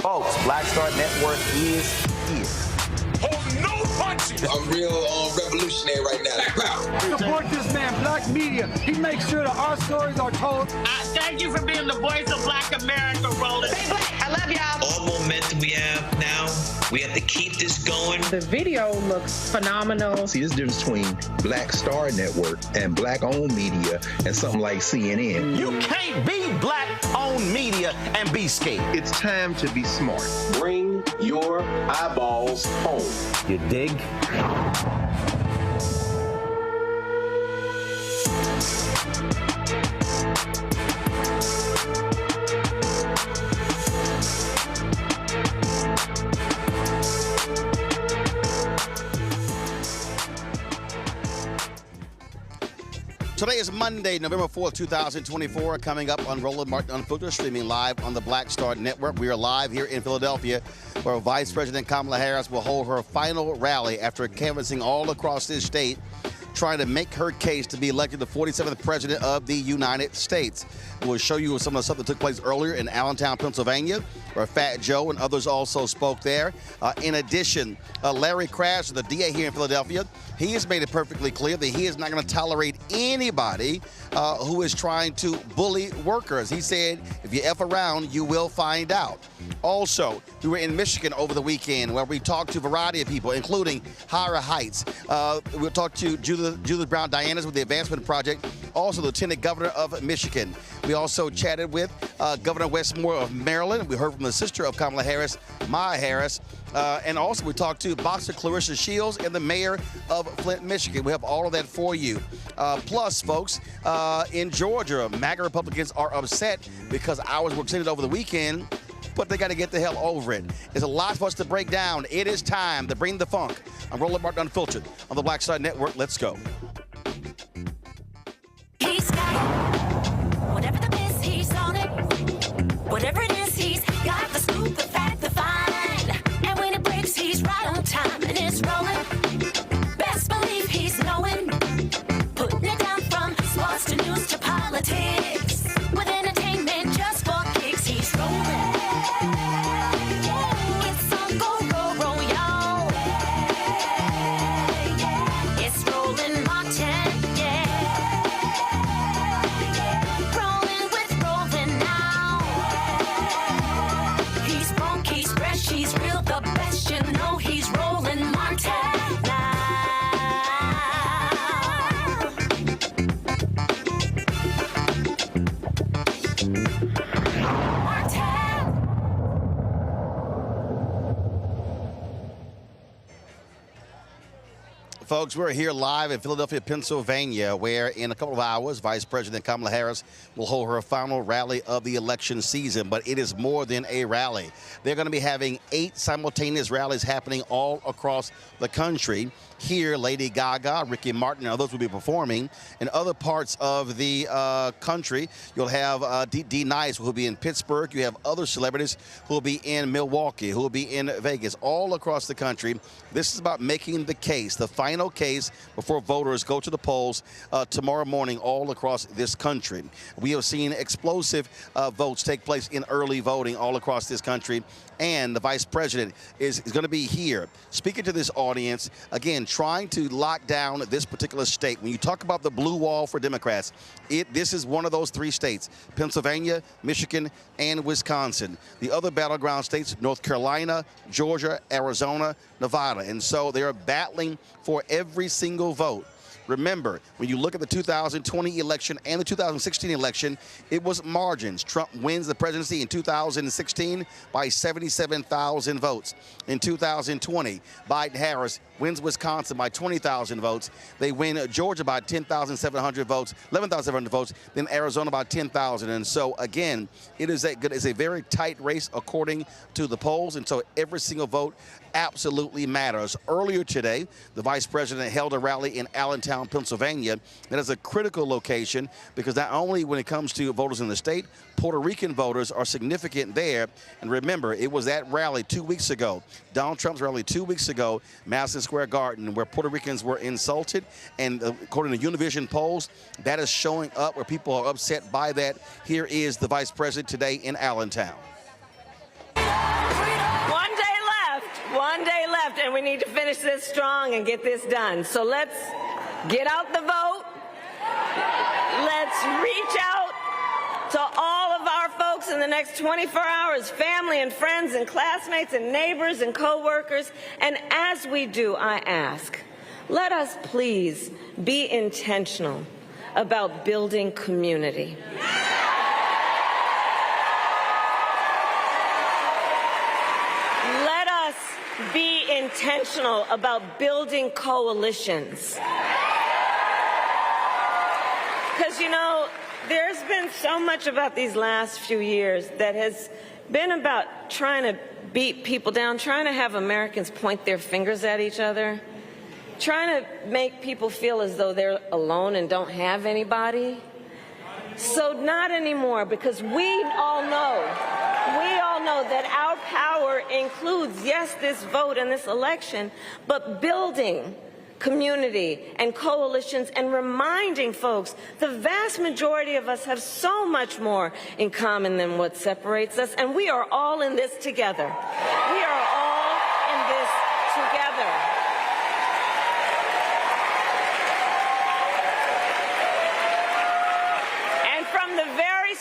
Folks, Black Star Network is here. Hold no punches. I'm real revolutionary right now. Support this man, Black Media. He makes sure that our stories are told. Thank you for being the voice of Black America, Roland. Stay black. I love y'all. All momentum we have now, we have to keep this going. The video looks phenomenal. See, this difference between Black Star Network and Black-owned media and something like CNN. You can't be Black-owned media and be scared. It's time to be smart. Bring your eyeballs home. You dig? Today is Monday, November 4th, 2024. Coming up on Roland Martin Unfiltered, streaming live on the Black Star Network. We are live here in Philadelphia, where Vice President Kamala Harris will hold her final rally after canvassing all across this state, trying to make her case to be elected the 47th President of the United States. We'll show you some of the stuff that took place earlier in Allentown, Pennsylvania, where Fat Joe and others also spoke there. In addition, Larry Krasner, the DA here in Philadelphia, he has made it perfectly clear that he is not going to tolerate anybody who is trying to bully workers. He said, if you F around, you will find out. Also, we were in Michigan over the weekend where we talked to a variety of people, including Higher Heights. We'll talk to Judith Brown Dianas with the Advancement Project, also Lieutenant Governor of Michigan. We also chatted with Governor Westmore of Maryland. We heard from the sister of Kamala Harris, Maya Harris. And also we talked to boxer Clarissa Shields and the mayor of Flint, Michigan. We have all of that for you. Plus, folks, in Georgia, MAGA Republicans are upset because ours were extended over the weekend, but they got to get the hell over it. There's a lot for us to break down. It is time to bring the funk. I'm Roland Martin Unfiltered on the Black Star Network. Let's go. He's got whatever the biz, he's on it. Whatever it is, he's got the scoop, the fact, the find. And when it breaks, he's right on time and it's rolling. Best believe he's knowing. Putting it down from sports to news to politics. With entertainment just for kicks, he's rolling. It's on go, y'all. It's Roland Martin, yeah. Rolling with Roland now. Folks, we're here live in Philadelphia, Pennsylvania, where in a couple of hours, Vice President Kamala Harris will hold her final rally of the election season. But it is more than a rally. They're going to be having 8 simultaneous rallies happening all across the country. Here, Lady Gaga, Ricky Martin, and others will be performing. In other parts of the country, you'll have D. Nice, who will be in Pittsburgh. You have other celebrities who will be in Milwaukee, who will be in Vegas, all across the country. This is about making the case, the final case, before voters go to the polls tomorrow morning all across this country. We have seen explosive votes take place in early voting all across this country. And the vice president is going to be here speaking to this audience, again, trying to lock down this particular state. When you talk about the blue wall for Democrats, this is one of those 3 states, Pennsylvania, Michigan, and Wisconsin. The other battleground states, North Carolina, Georgia, Arizona, Nevada. And so they are battling for every single vote. Remember, when you look at the 2020 election and the 2016 election, it was margins. Trump wins the presidency in 2016 by 77,000 votes. In 2020, Biden-Harris wins Wisconsin by 20,000 votes. They win Georgia by 10,700 votes, 11,700 votes, then Arizona by 10,000. And so, again, it is a very tight race according to the polls, and so every single vote absolutely matters. Earlier today, the vice president held a rally in Allentown, Pennsylvania. That is a critical location because not only when it comes to voters in the state, Puerto Rican voters are significant there. And remember, it was that rally 2 weeks ago, Donald Trump's rally 2 weeks ago, Madison Square Garden, where Puerto Ricans were insulted. And according to Univision polls, that is showing up where people are upset by that. Here is the vice president today in Allentown. One day left, and we need to finish this strong and get this done. So let's get out the vote. Let's reach out to all of our folks in the next 24 hours, family and friends and classmates and neighbors and co-workers. And as we do, I ask, let us please be intentional about building community. Be intentional about building coalitions. Because, you know, there's been so much about these last few years that has been about trying to beat people down, trying to have Americans point their fingers at each other, trying to make people feel as though they're alone and don't have anybody. So not anymore, because we all know that our power includes, yes, this vote and this election, but building community and coalitions and reminding folks the vast majority of us have so much more in common than what separates us, and we are all in this together. We are all in this together.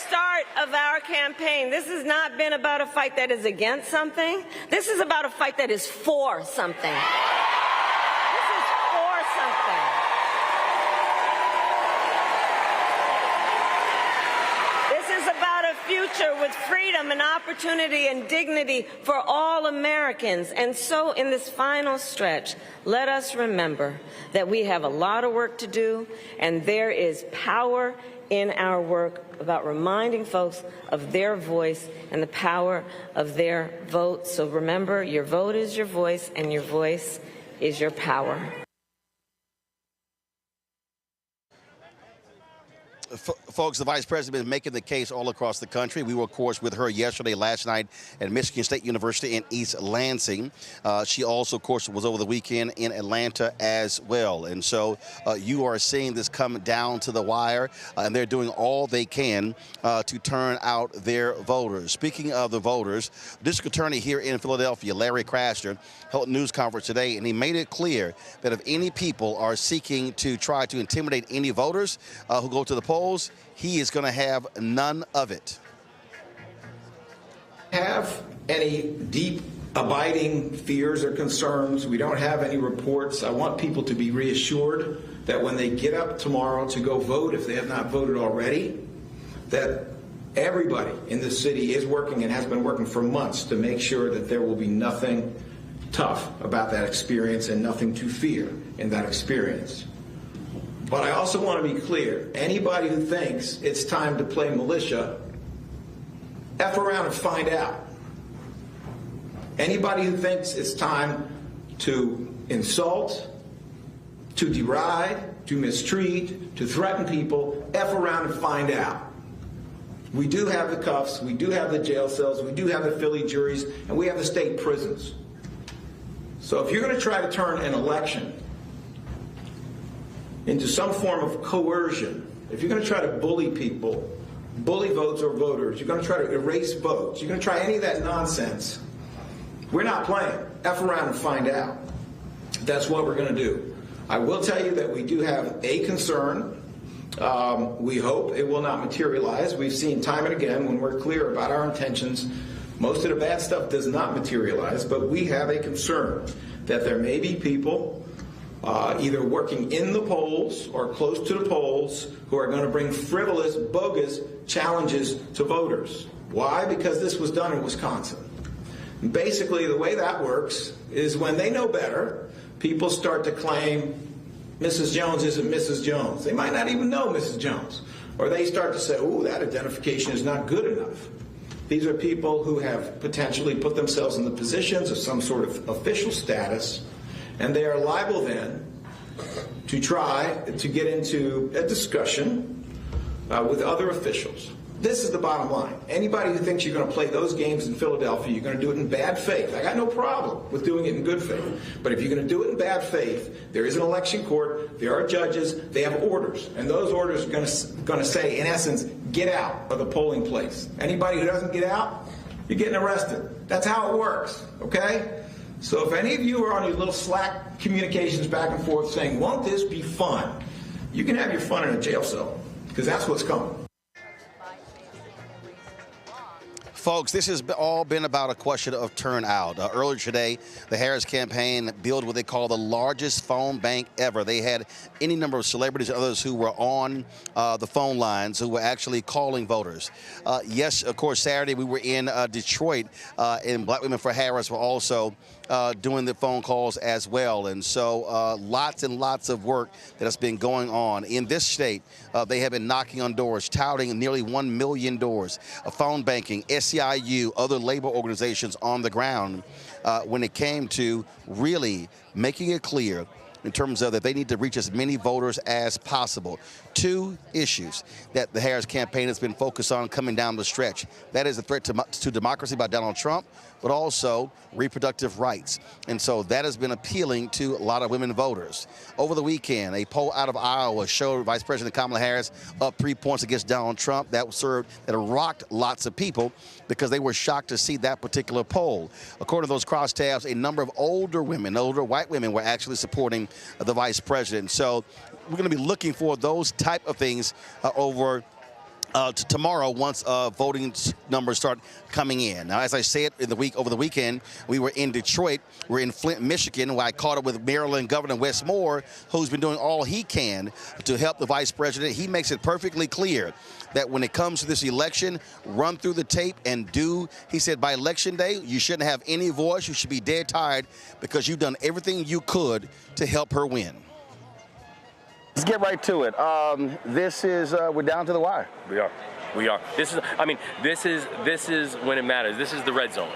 Start of our campaign, this has not been about a fight that is against something. This is about a fight that is for something. This is for something. This is about a future with freedom and opportunity and dignity for all Americans. And so in this final stretch, let us remember that we have a lot of work to do, and there is power in our work about reminding folks of their voice and the power of their vote. So remember, your vote is your voice, and your voice is your power. Folks, the vice president is making the case all across the country. We were, of course, with her yesterday, last night at Michigan State University in East Lansing. She also, of course, was over the weekend in Atlanta as well. And so you are seeing this come down to the wire, and they're doing all they can to turn out their voters. Speaking of the voters, District Attorney here in Philadelphia, Larry Krasner, held a news conference today, and he made it clear that if any people are seeking to try to intimidate any voters who go to the polls, he is going to have none of it. Have any deep abiding fears or concerns. We don't have any reports. I want people to be reassured that when they get up tomorrow to go vote, if they have not voted already, that everybody in this city is working and has been working for months to make sure that there will be nothing tough about that experience and nothing to fear in that experience. But I also want to be clear. Anybody who thinks it's time to play militia, F around and find out. Anybody who thinks it's time to insult, to deride, to mistreat, to threaten people, F around and find out. We do have the cuffs, we do have the jail cells, we do have the Philly juries, and we have the state prisons. So if you're going to try to turn an election into some form of coercion, if you're going to try to bully people, bully votes or voters, you're going to try to erase votes, you're going to try any of that nonsense, we're not playing. F around and find out. That's what we're going to do. I will tell you that we do have a concern. We hope it will not materialize. We've seen time and again when we're clear about our intentions, most of the bad stuff does not materialize, but we have a concern that there may be people either working in the polls or close to the polls who are going to bring frivolous, bogus challenges to voters. Why? Because this was done in Wisconsin. Basically, the way that works is when they know better, people start to claim Mrs. Jones isn't Mrs. Jones. They might not even know Mrs. Jones. Or they start to say, oh, that identification is not good enough. These are people who have potentially put themselves in the positions of some sort of official status, and they are liable then to try to get into a discussion with other officials. This is the bottom line. Anybody who thinks you're going to play those games in Philadelphia, you're going to do it in bad faith. I got no problem with doing it in good faith. But if you're going to do it in bad faith, there is an election court, there are judges, they have orders. And those orders are going to say, in essence, get out of the polling place. Anybody who doesn't get out, you're getting arrested. That's how it works, okay? So if any of you are on your little Slack communications back and forth saying, won't this be fun? You can have your fun in a jail cell, because that's what's coming. Folks, this has all been about a question of turnout. Earlier today, the Harris campaign billed what they call the largest phone bank ever. They had any number of celebrities and others who were on the phone lines who were actually calling voters. Yes, of course, Saturday we were in Detroit, and Black Women for Harris were also doing the phone calls as well. And so lots and lots of work that has been going on. In this state, they have been knocking on doors, touting nearly 1 million doors, phone banking, SEIU, other labor organizations on the ground when it came to really making it clear in terms of that they need to reach as many voters as possible. Two issues that the Harris campaign has been focused on coming down the stretch. That is a threat to democracy by Donald Trump, but also reproductive rights. And so that has been appealing to a lot of women voters. Over the weekend, a poll out of Iowa showed Vice President Kamala Harris up 3 points against Donald Trump. That rocked lots of people because they were shocked to see that particular poll. According to those crosstabs, a number of older women, older white women, were actually supporting the vice president. So we're going to be looking for those type of things over tomorrow once voting numbers start coming in. Now, as I said over the weekend, we were in Detroit. We're in Flint, Michigan, where I caught up with Maryland Governor Wes Moore, who's been doing all he can to help the vice president. He makes it perfectly clear that when it comes to this election, run through the tape and he said, by election day, you shouldn't have any voice. You should be dead tired because you've done everything you could to help her win. Let's get right to it. We're down to the wire. We are. This is when it matters. This is the red zone,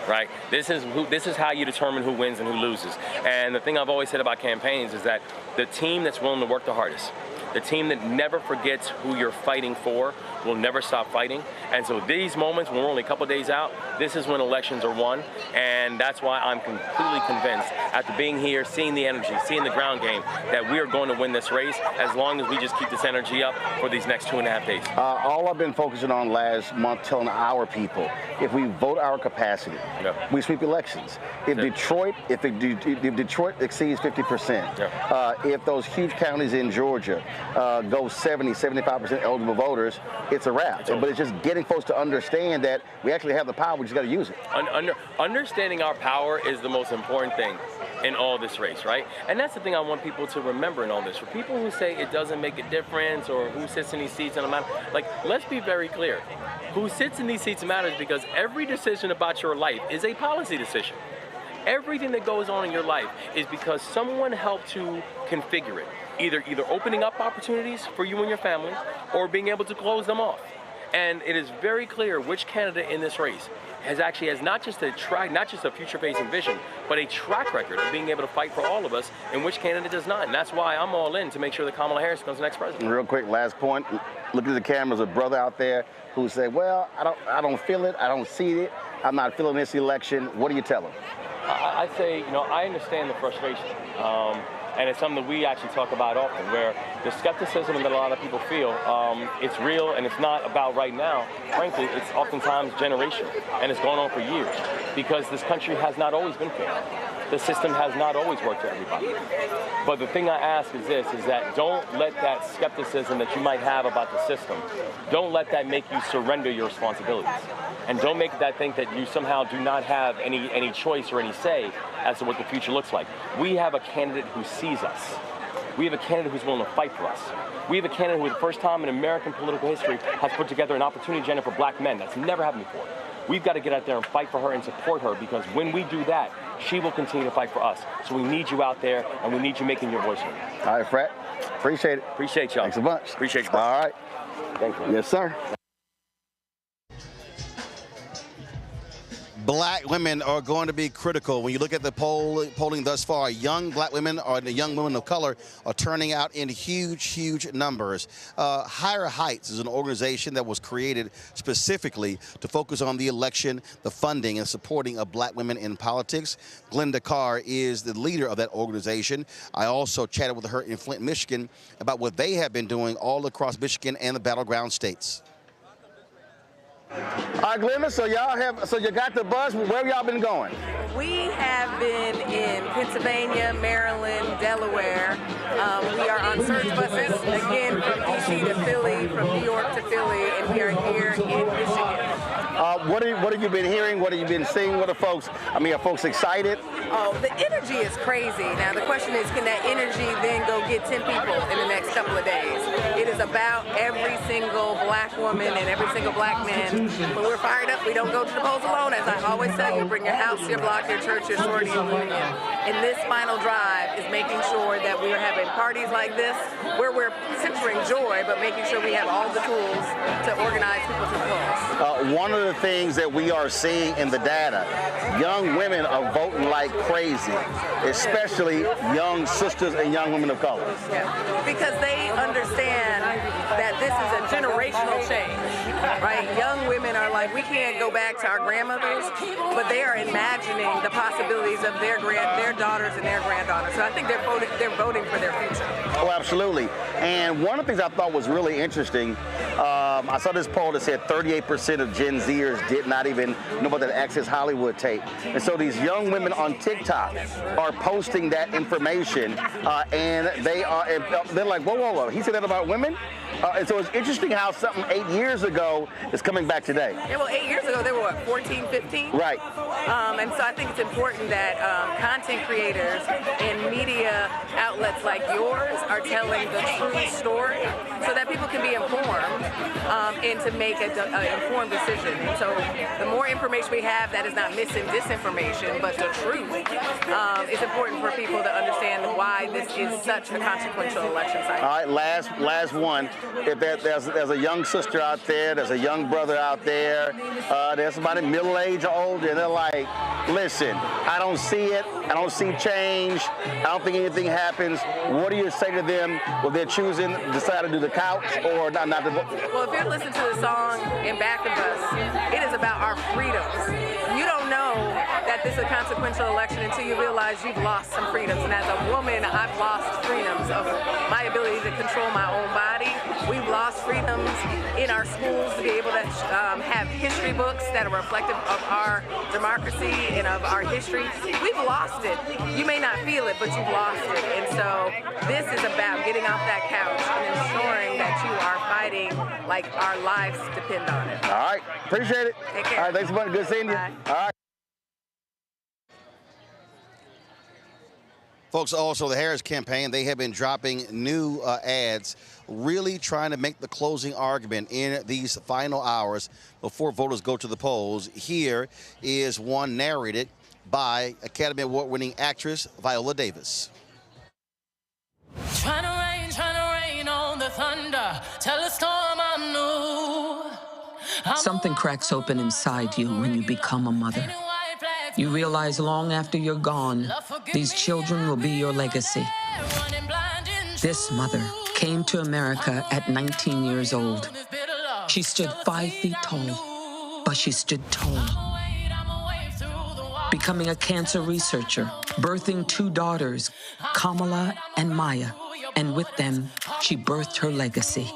right? This is how you determine who wins and who loses. And the thing I've always said about campaigns is that the team that's willing to work the hardest, the team that never forgets who you're fighting for, will never stop fighting. And so these moments, when we're only a couple days out, this is when elections are won. And that's why I'm completely convinced, after being here, seeing the energy, seeing the ground game, that we are going to win this race as long as we just keep this energy up for these next 2.5 days. All I've been focusing on last month, telling our people, if we vote our capacity, we sweep elections. If Detroit exceeds 50%, if those huge counties in Georgia go 70, 75% eligible voters, it's a wrap. But it's just getting folks to understand that we actually have the power, we just got to use it. Understanding our power is the most important thing in all this race, right? And that's the thing I want people to remember in all this. For people who say it doesn't make a difference or who sits in these seats and matter, like, let's be very clear. Who sits in these seats matters because every decision about your life is a policy decision. Everything that goes on in your life is because someone helped to configure it. Either opening up opportunities for you and your family, or being able to close them off. And it is very clear which candidate in this race has not just a future-facing vision, but a track record of being able to fight for all of us, and which candidate does not. And that's why I'm all in to make sure that Kamala Harris becomes the next president. Real quick, last point. Looking at the cameras, a brother out there who said, well, I don't feel it, I don't see it, I'm not feeling this election. What do you tell him? I say, I understand the frustration. And it's something that we actually talk about often, where the skepticism that a lot of people feel, it's real, and it's not about right now. Frankly, it's oftentimes generational, and it's gone on for years, because this country has not always been fair. The system has not always worked for everybody. But the thing I ask is this, is that don't let that skepticism that you might have about the system, don't let that make you surrender your responsibilities. And don't make that think that you somehow do not have any choice or any say as to what the future looks like. We have a candidate who sees us. We have a candidate who's willing to fight for us. We have a candidate who, for the first time in American political history, has put together an opportunity agenda for black men. That's never happened before. We've got to get out there and fight for her and support her, because when we do that, she will continue to fight for us. So we need you out there, and we need you making your voice heard. All right, Fred. Appreciate it. Appreciate y'all. Thanks a bunch. Appreciate you, bro. All right. Thank you. Yes, sir. Black women are going to be critical. When you look at the polling thus far, young black women or the young women of color are turning out in huge numbers. Higher Heights is an organization that was created specifically to focus on the election, the funding, and supporting of black women in politics. Glenda Carr is the leader of that organization. I also chatted with her in Flint, Michigan, about what they have been doing all across Michigan and the Battleground states. All right, Glenda, so you got the bus. Where have y'all been going? We have been in Pennsylvania, Maryland, Delaware. We are on surge buses, again, from D.C. to Philly, from New York to Philly, and we are here in Michigan. What have you been hearing? What have you been seeing? What are folks excited? Oh, the energy is crazy. Now, the question is, can that energy then go get 10 people in the next couple of days? It is about every single black woman and every single black man. When we're fired up, we don't go to the polls alone. As I always tell you, bring your house, your block, your church, your sorority, your union. And this final drive is making sure that we are having parties like this, where we're centering joy, but making sure we have all the tools to organize people to the polls. One of the things that we are seeing in the data, young women are voting like crazy, especially young sisters and young women of color. Yeah, because they understand that this is a generational change, right? Young women are like, we can't go back to our grandmothers, but they are imagining the possibilities of their daughters and their granddaughters. So I think they're voting for their future. Oh, absolutely. And one of the things I thought was really interesting, I saw this poll that said 38% of Gen Zers did not even know about that Access Hollywood tape. And so these young women on TikTok are posting that information, and they're like, whoa, he said that about women? And so it's interesting how something 8 years ago is coming back today. Yeah, well, 8 years ago, they were, what, 14, 15? Right. And so I think it's important that content creators and media outlets like yours are telling the true story so that people can be informed and to make an informed decision. And so the more information we have that is not mis and disinformation, but the truth, it's important for people to understand why this is such a consequential election cycle. All right, last one. If there's a young sister out there, there's a young brother out there, there's somebody middle-aged or older, and they're like, listen, I don't see it, I don't see change, I don't think anything happens. What do you say to them when they're decide to do the couch or not to vote? Well, if you're listening to the song in back of us, it is about our freedoms. You don't know that this is a consequential election until you realize you've lost some freedoms. And as a woman, I've lost freedoms of my ability to control my own body. We've lost freedoms in our schools to be able to have history books that are reflective of our democracy and of our history. We've lost it. You may not feel it, but you've lost it. And so this is about getting off that couch and ensuring that you are fighting like our lives depend on it. All right. Appreciate it. Take care. All right. Thanks so much. Good seeing you. Bye. All right. Folks, also the Harris campaign, they have been dropping new ads, really trying to make the closing argument in these final hours before voters go to the polls. Here is one narrated by Academy Award-winning actress Viola Davis. Trying to rain on the thunder, tell a storm I'm new. Something cracks open inside you when you become a mother. You realize long after you're gone, these children will be your legacy. This mother came to America at 19 years old. She stood 5 feet tall, but she stood tall. Becoming a cancer researcher, birthing 2 daughters, Kamala and Maya, and with them, she birthed her legacy.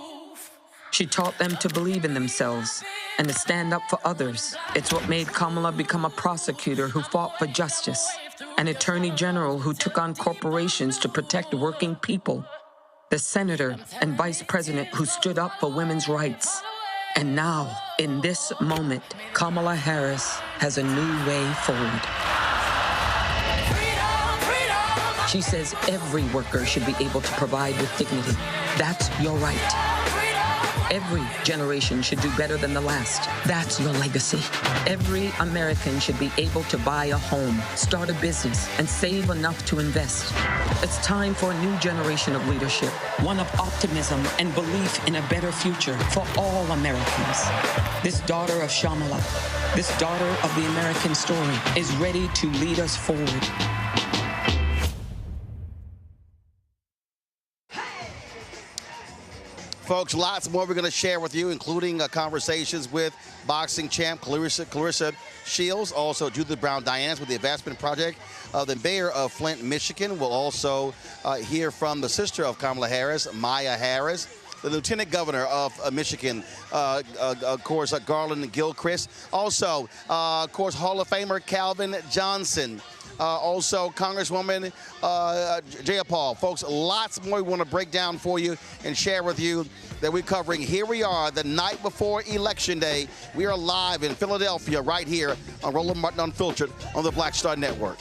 She taught them to believe in themselves and to stand up for others. It's what made Kamala become a prosecutor who fought for justice, an attorney general who took on corporations to protect working people, the senator and vice president who stood up for women's rights. And now, in this moment, Kamala Harris has a new way forward. She says every worker should be able to provide with dignity. That's your right. Every generation should do better than the last. That's your legacy. Every American should be able to buy a home, start a business, and save enough to invest. It's time for a new generation of leadership, one of optimism and belief in a better future for all Americans. This daughter of Shamala, this daughter of the American story, is ready to lead us forward. Folks, lots more we're going to share with you, including conversations with boxing champ Clarissa Shields, also Judith Brown Dianes with the Advancement Project. The mayor of Flint, Michigan, will also hear from the sister of Kamala Harris, Maya Harris. The lieutenant governor of Michigan, of course, Garland Gilchrist. Also, of course, Hall of Famer Calvin Johnson. Also, Congresswoman Jayapal. Folks, lots more we want to break down for you and share with you that we're covering. Here we are, the night before Election Day. We are live in Philadelphia right here on Roland Martin Unfiltered on the Black Star Network.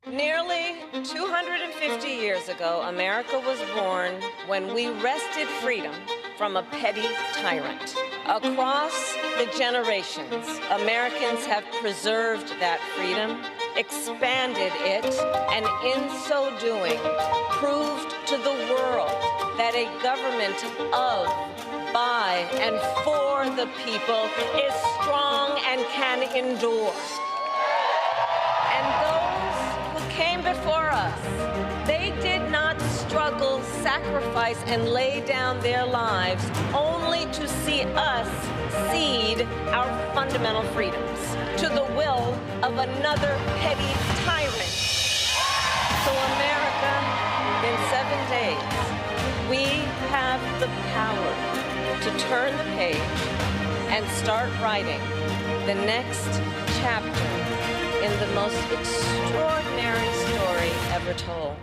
Nearly 250 years ago, America was born when we wrested freedom from a petty tyrant. Across the generations, Americans have preserved that freedom, expanded it, and in so doing, proved to the world that a government of, by, and for the people is strong and can endure. And those who came before us, they did not struggle, sacrifice, and lay down their lives only to see us cede our fundamental freedoms to the will of another petty tyrant. So America, in 7 days, we have the power to turn the page and start writing the next chapter in the most extraordinary story ever told.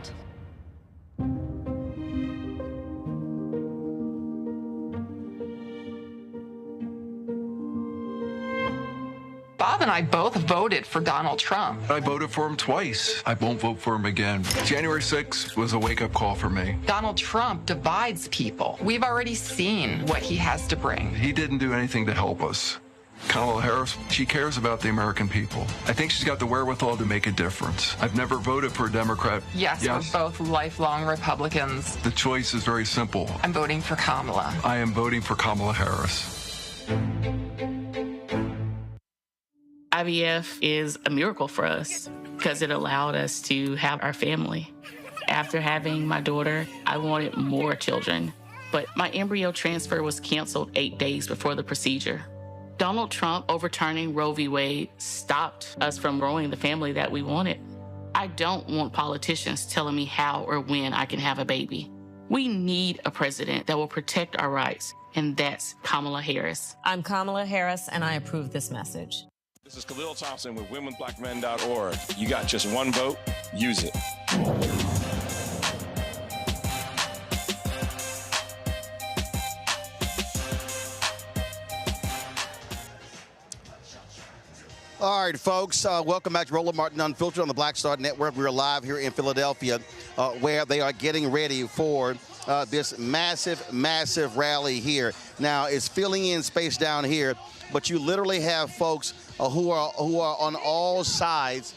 Bob and I both voted for Donald Trump. I voted for him twice. I won't vote for him again. January 6th was a wake-up call for me. Donald Trump divides people. We've already seen what he has to bring. He didn't do anything to help us. Kamala Harris, she cares about the American people. I think she's got the wherewithal to make a difference. I've never voted for a Democrat. Yes, we're both lifelong Republicans. The choice is very simple. I'm voting for Kamala. I am voting for Kamala Harris. IVF is a miracle for us because it allowed us to have our family. After having my daughter, I wanted more children, but my embryo transfer was canceled 8 days before the procedure. Donald Trump overturning Roe v. Wade stopped us from growing the family that we wanted. I don't want politicians telling me how or when I can have a baby. We need a president that will protect our rights, and that's Kamala Harris. I'm Kamala Harris, and I approve this message. This is Khalil Thompson with WomenBlackMen.org. You got just one vote, use it. All right, folks, welcome back to Roland Martin Unfiltered on the Black Star Network. We're live here in Philadelphia where they are getting ready for this massive rally here. Now, it's filling in space down here, but you literally have folks who are on all sides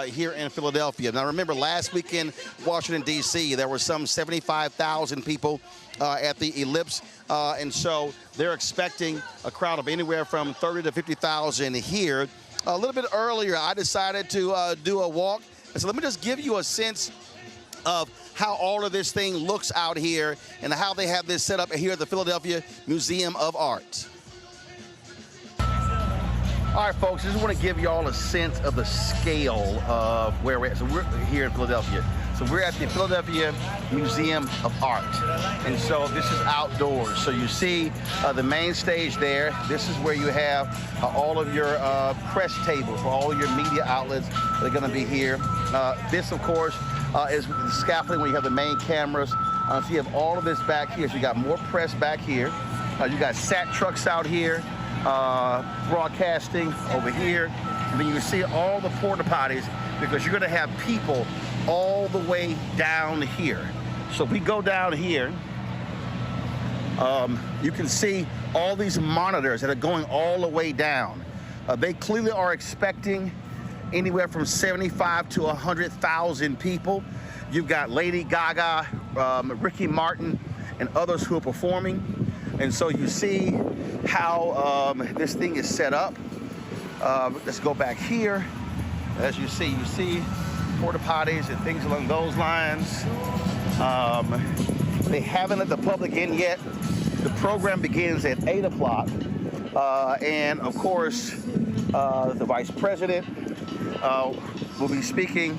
here in Philadelphia. Now, remember, last weekend, Washington, D.C., there were some 75,000 people at the Ellipse, and so they're expecting a crowd of anywhere from 30 to 50,000 here. A little bit earlier, I decided to do a walk, and so let me just give you a sense of how all of this thing looks out here and how they have this set up here at the Philadelphia Museum of Art. All right, folks, I just want to give you all a sense of the scale of where we're at. So we're here in Philadelphia. So we're at the Philadelphia Museum of Art. And so this is outdoors. So you see the main stage there. This is where you have all of your press tables for all of your media outlets that are going to be here. This, of course, is the scaffolding where you have the main cameras. So you have all of this back here. So you got more press back here. You got SAT trucks out here. Broadcasting over here. And then you see all the porta potties because you're going to have people all the way down here. So if we go down here, you can see all these monitors that are going all the way down. They clearly are expecting anywhere from 75 to 100,000 people. You've got Lady Gaga, Ricky Martin, and others who are performing. And so you see how this thing is set up. Let's go back here. As you see porta potties and things along those lines. They haven't let the public in yet. The program begins at 8 o'clock. And of course, the Vice President will be speaking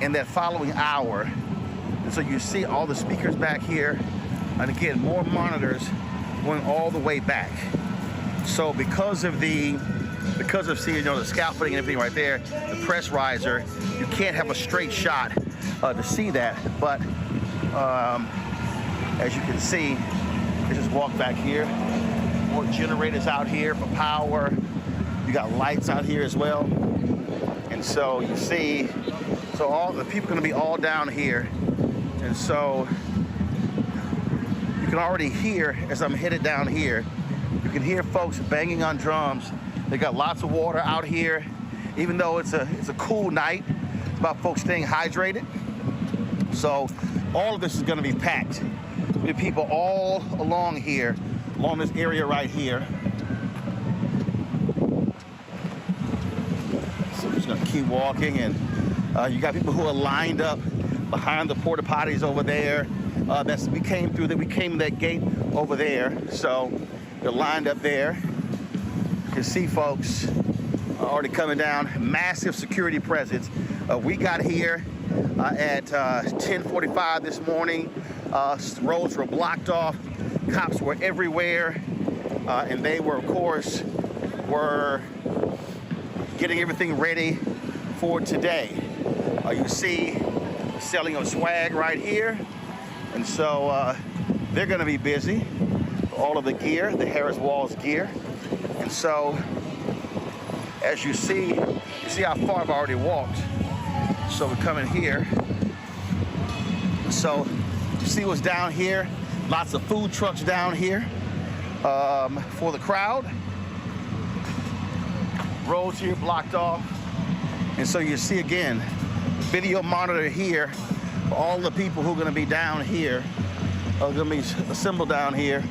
in that following hour. And so you see all the speakers back here. And again, more monitors going all the way back. So because of seeing, the scaffolding and everything right there, the press riser, you can't have a straight shot to see that. But as you can see, you just walk back here. More generators out here for power. You got lights out here as well. And so you see, so all the people are gonna be all down here. And so you can already hear, as I'm headed down here, you can hear folks banging on drums. They got lots of water out here. Even though it's a cool night, it's about folks staying hydrated. So all of this is gonna be packed with people all along here, along this area right here. So I'm just gonna keep walking, and you got people who are lined up behind the porta potties over there. We came that gate over there, so they're lined up there. You can see folks already coming down. Massive security presence. We got here at 10:45 this morning. Roads were blocked off. Cops were everywhere, and they were, of course, getting everything ready for today. You see the selling of swag right here. And so they're going to be busy. All of the gear, the Harris Walz gear. And so, as you see how far I've already walked. So we're coming here. So you see what's down here? Lots of food trucks down here for the crowd. Roads here blocked off. And so you see again, video monitor here. All the people who are going to be down here are going to be assembled down here.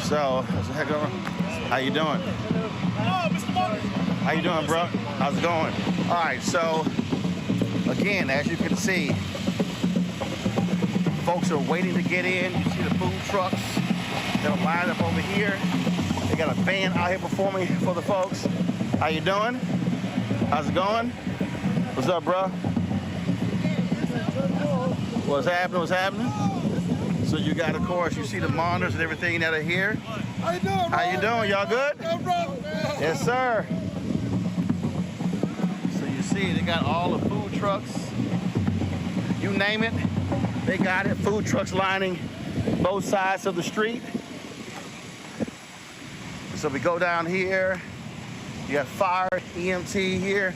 So, what's the heck going on? How you doing? How you doing, bro? How's it going? All right, so, again, as you can see, folks are waiting to get in. You see the food trucks that are lined up over here. They got a band out here performing for the folks. How you doing? How's it going? What's up, bro? What's happening? What's happening? So you got, of course, you see the monitors and everything that are here. How you doing, bro? How you doing? Y'all good? Yeah, bro. Yes, sir. So you see, they got all the food trucks. You name it, they got it. Food trucks lining both sides of the street. So we go down here. You got fire, EMT here.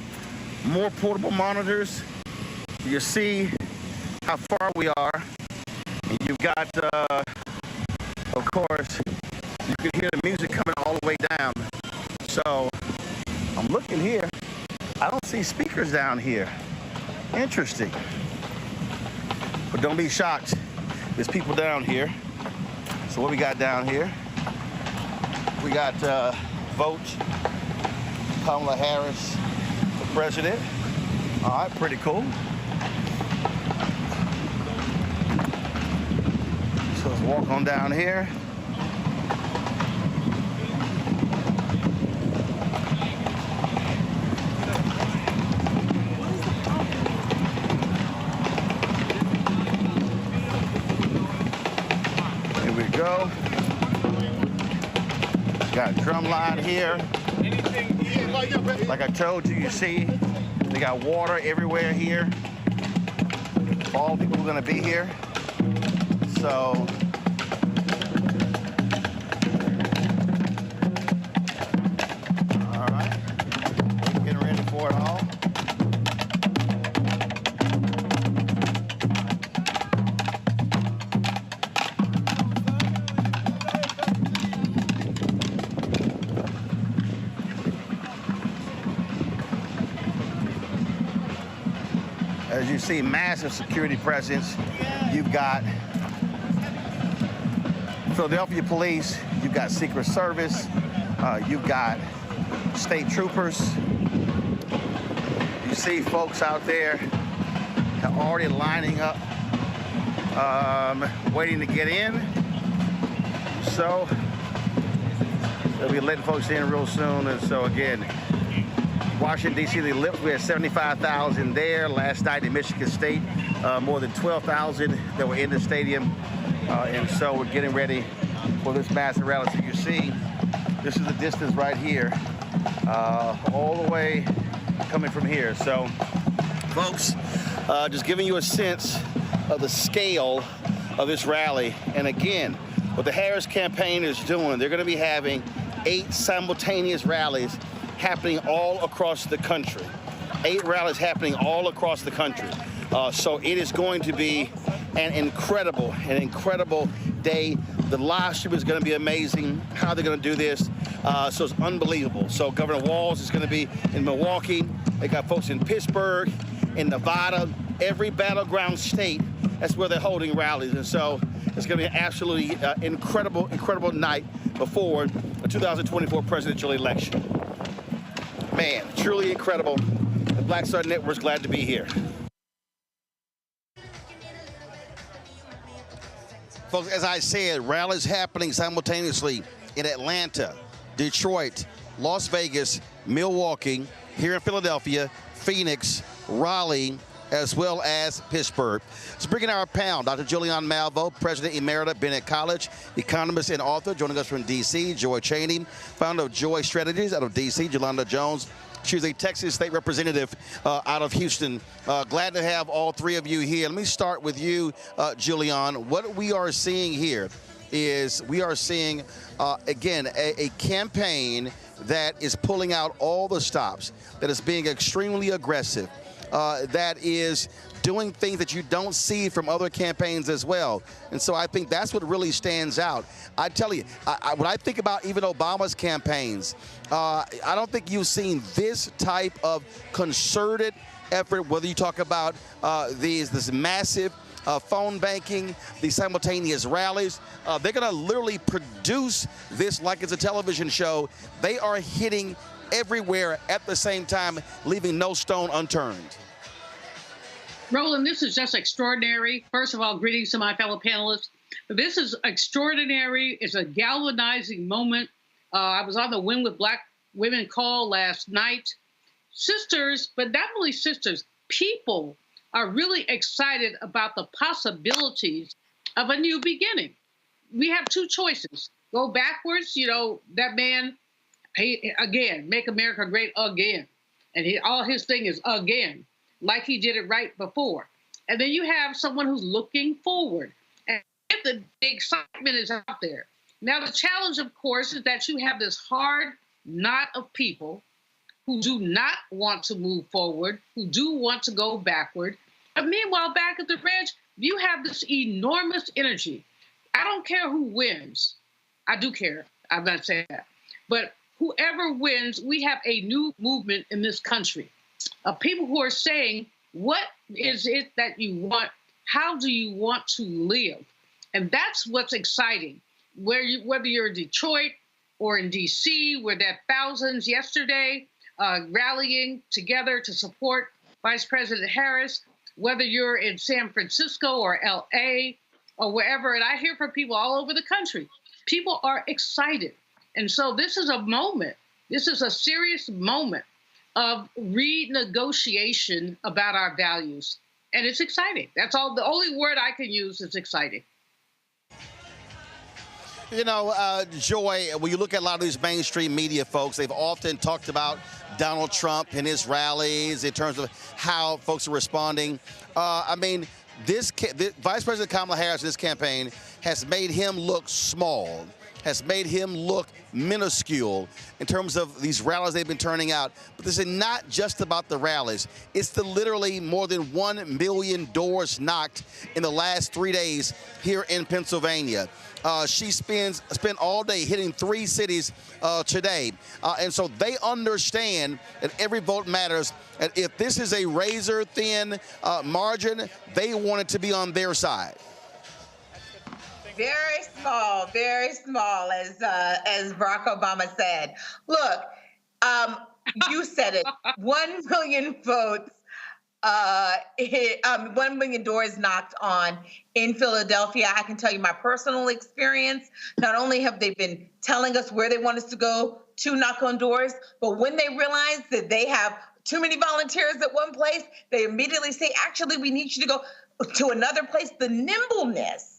More portable monitors. You see how far we are. You've got, of course, you can hear the music coming all the way down. So I'm looking here. I don't see speakers down here. Interesting. But don't be shocked. There's people down here. So what we got down here? We got vote Kamala Harris for president. All right, pretty cool. So let's walk on down here. Here we go. Got a drum line here. Like I told you, you see, they got water everywhere here. All the people are going to be here. So, all right, getting ready for it all. As you see, massive security presence. You've got Philadelphia police, you've got Secret Service, you've got state troopers. You see folks out there already lining up, waiting to get in. So they'll be letting folks in real soon. And so again, Washington, D.C., we had 75,000 there. Last night in Michigan State, more than 12,000 that were in the stadium. And so we're getting ready for this massive rally. So you see, this is the distance right here, all the way coming from here. So, folks, just giving you a sense of the scale of this rally. And again, what the Harris campaign is doing, they're going to be having 8 simultaneous rallies happening all across the country. 8 rallies happening all across the country. So it is going to be an incredible day. The live stream is going to be amazing. How they're going to do this, so it's unbelievable. So Governor Walz is going to be in Milwaukee. They got folks in Pittsburgh, in Nevada, every battleground state. That's where they're holding rallies, and so it's going to be an absolutely incredible night before the 2024 presidential election. Man, truly incredible. The Black Star Network's glad to be here. Folks, as I said, rallies happening simultaneously in Atlanta, Detroit, Las Vegas, Milwaukee, here in Philadelphia, Phoenix, Raleigh, as well as Pittsburgh. Let's bring in our panel. Dr. Julianne Malveaux, President Emerita, Bennett College, economist and author, joining us from D.C. Joy Chaney, founder of Joy Strategies out of D.C. Jolanda Jones. She's a Texas state representative out of Houston. Glad to have all 3 of you here. Let me start with you, Julianne. What we are seeing here is we are seeing, again, a campaign that is pulling out all the stops, that is being extremely aggressive, that is doing things that you don't see from other campaigns as well. And so I think that's what really stands out. I tell you, when I think about even Obama's campaigns, I don't think you've seen this type of concerted effort, whether you talk about this massive phone banking, these simultaneous rallies. They're going to literally produce this like it's a television show. They are hitting everywhere at the same time, leaving no stone unturned. Roland, this is just extraordinary. First of all, greetings to my fellow panelists. This is extraordinary. It's a galvanizing moment. I was on the Win with Black Women call last night. Sisters, but not only sisters, people are really excited about the possibilities of a new beginning. We have 2 choices. Go backwards, that man, again, make America great again. And all his thing is again, like he did it right before. And then you have someone who's looking forward. And the excitement is out there. Now, the challenge, of course, is that you have this hard knot of people who do not want to move forward, who do want to go backward. But meanwhile, back at the ranch, you have this enormous energy. I don't care who wins. I do care. I'm not saying that. But whoever wins, we have a new movement in this country of people who are saying, what is it that you want? How do you want to live? And that's what's exciting. Whether you're in Detroit or in D.C., where there are thousands yesterday rallying together to support Vice President Harris, whether you're in San Francisco or L.A. or wherever, and I hear from people all over the country, people are excited. And so this is a moment, this is a serious moment of renegotiation about our values. And it's exciting. That's all. The only word I can use is exciting. You know, Joy, when you look at a lot of these mainstream media folks, they've often talked about Donald Trump and his rallies in terms of how folks are responding. I mean, this Vice President Kamala Harris in this campaign has made him look small, has made him look minuscule in terms of these rallies they've been turning out. But this is not just about the rallies. It's the literally more than 1 million doors knocked in the last 3 days here in Pennsylvania. She spent all day hitting 3 cities today. And so they understand that every vote matters. And if this is a razor-thin margin, they want it to be on their side. Very small, as Barack Obama said. Look, you said it. 1 million votes. 1 million doors knocked on in Philadelphia. I can tell you my personal experience. Not only have they been telling us where they want us to go to knock on doors, but when they realize that they have too many volunteers at one place, they immediately say, actually, we need you to go to another place. The nimbleness.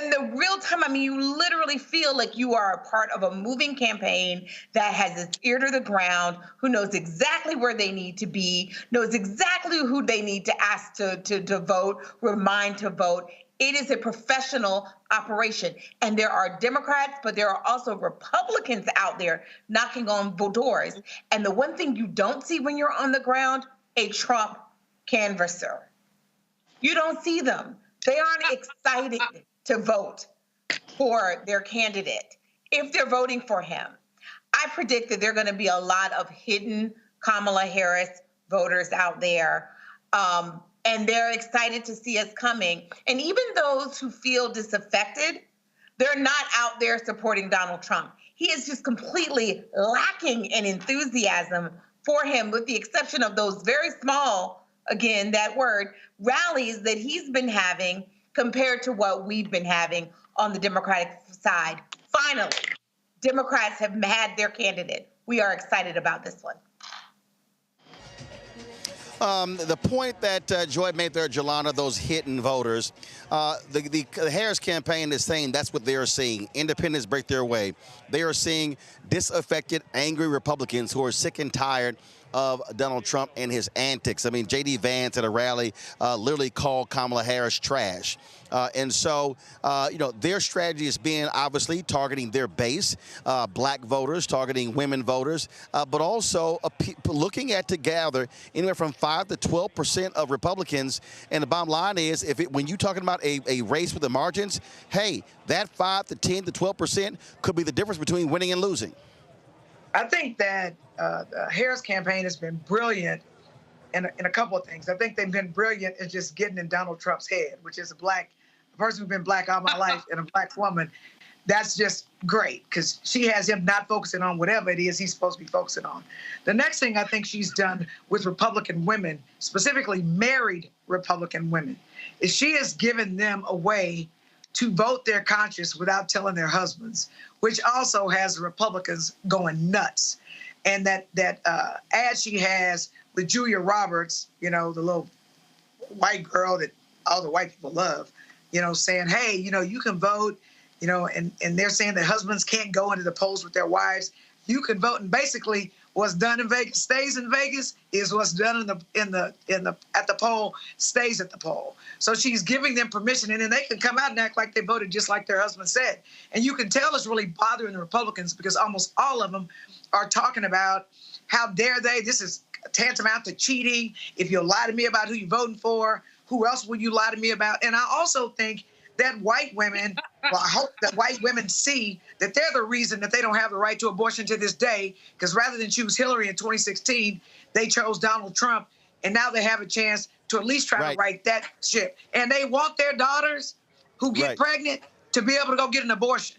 And the real time, I mean, you literally feel like you are a part of a moving campaign that has its ear to the ground, who knows exactly where they need to be, knows exactly who they need to ask to vote, remind to vote. It is a professional operation. And there are Democrats, but there are also Republicans out there knocking on doors. And the one thing you don't see when you're on the ground, a Trump canvasser. You don't see them. They aren't excited to vote for their candidate if they're voting for him. I predict that there are going to be a lot of hidden Kamala Harris voters out there, and they're excited to see us coming. And even those who feel disaffected, they're not out there supporting Donald Trump. He is just completely lacking in enthusiasm for him, with the exception of those very small, again, that word, rallies that he's been having compared to what we've been having on the Democratic side. Finally, Democrats have had their candidate. We are excited about this one. The point that Joy made there, Jelana, those hidden voters, the Harris campaign is saying that's what they're seeing. Independents break their way. They are seeing disaffected, angry Republicans who are sick and tired of Donald Trump and his antics. I mean, J.D. Vance at a rally literally called Kamala Harris trash. And so, you know, their strategy has been obviously targeting their base, black voters, targeting women voters, but also looking at to gather anywhere from 5 to 12% of Republicans. And the bottom line is, when you're talking about a race with the margins, hey, that 5 to 10 to 12% could be the difference between winning and losing. I think that the Harris campaign has been brilliant in a couple of things. I think they've been brilliant in just getting in Donald Trump's head, which is a person who's been black all my life and a black woman. That's just great because she has him not focusing on whatever it is he's supposed to be focusing on. The next thing I think she's done with Republican women, specifically married Republican women, is she has given them a way to vote their conscience without telling their husbands, which also has the Republicans going nuts. And that ad she has with Julia Roberts, you know, the little white girl that all the white people love, you know, saying, hey, you know, you can vote, you know, and they're saying that husbands can't go into the polls with their wives. You can vote. And basically what's done in Vegas stays in Vegas is what's done at the poll stays at the poll. So she's giving them permission, and then they can come out and act like they voted just like their husband said. And you can tell it's really bothering the Republicans because almost all of them are talking about how dare they, this is tantamount to cheating. If you lie to me about who you're voting for, who else will you lie to me about? And I also think that white women, well, I hope that white women see that they're the reason that they don't have the right to abortion to this day, because rather than choose Hillary in 2016, they chose Donald Trump, and now they have a chance to at least try to right that ship. And they want their daughters who get pregnant to be able to go get an abortion,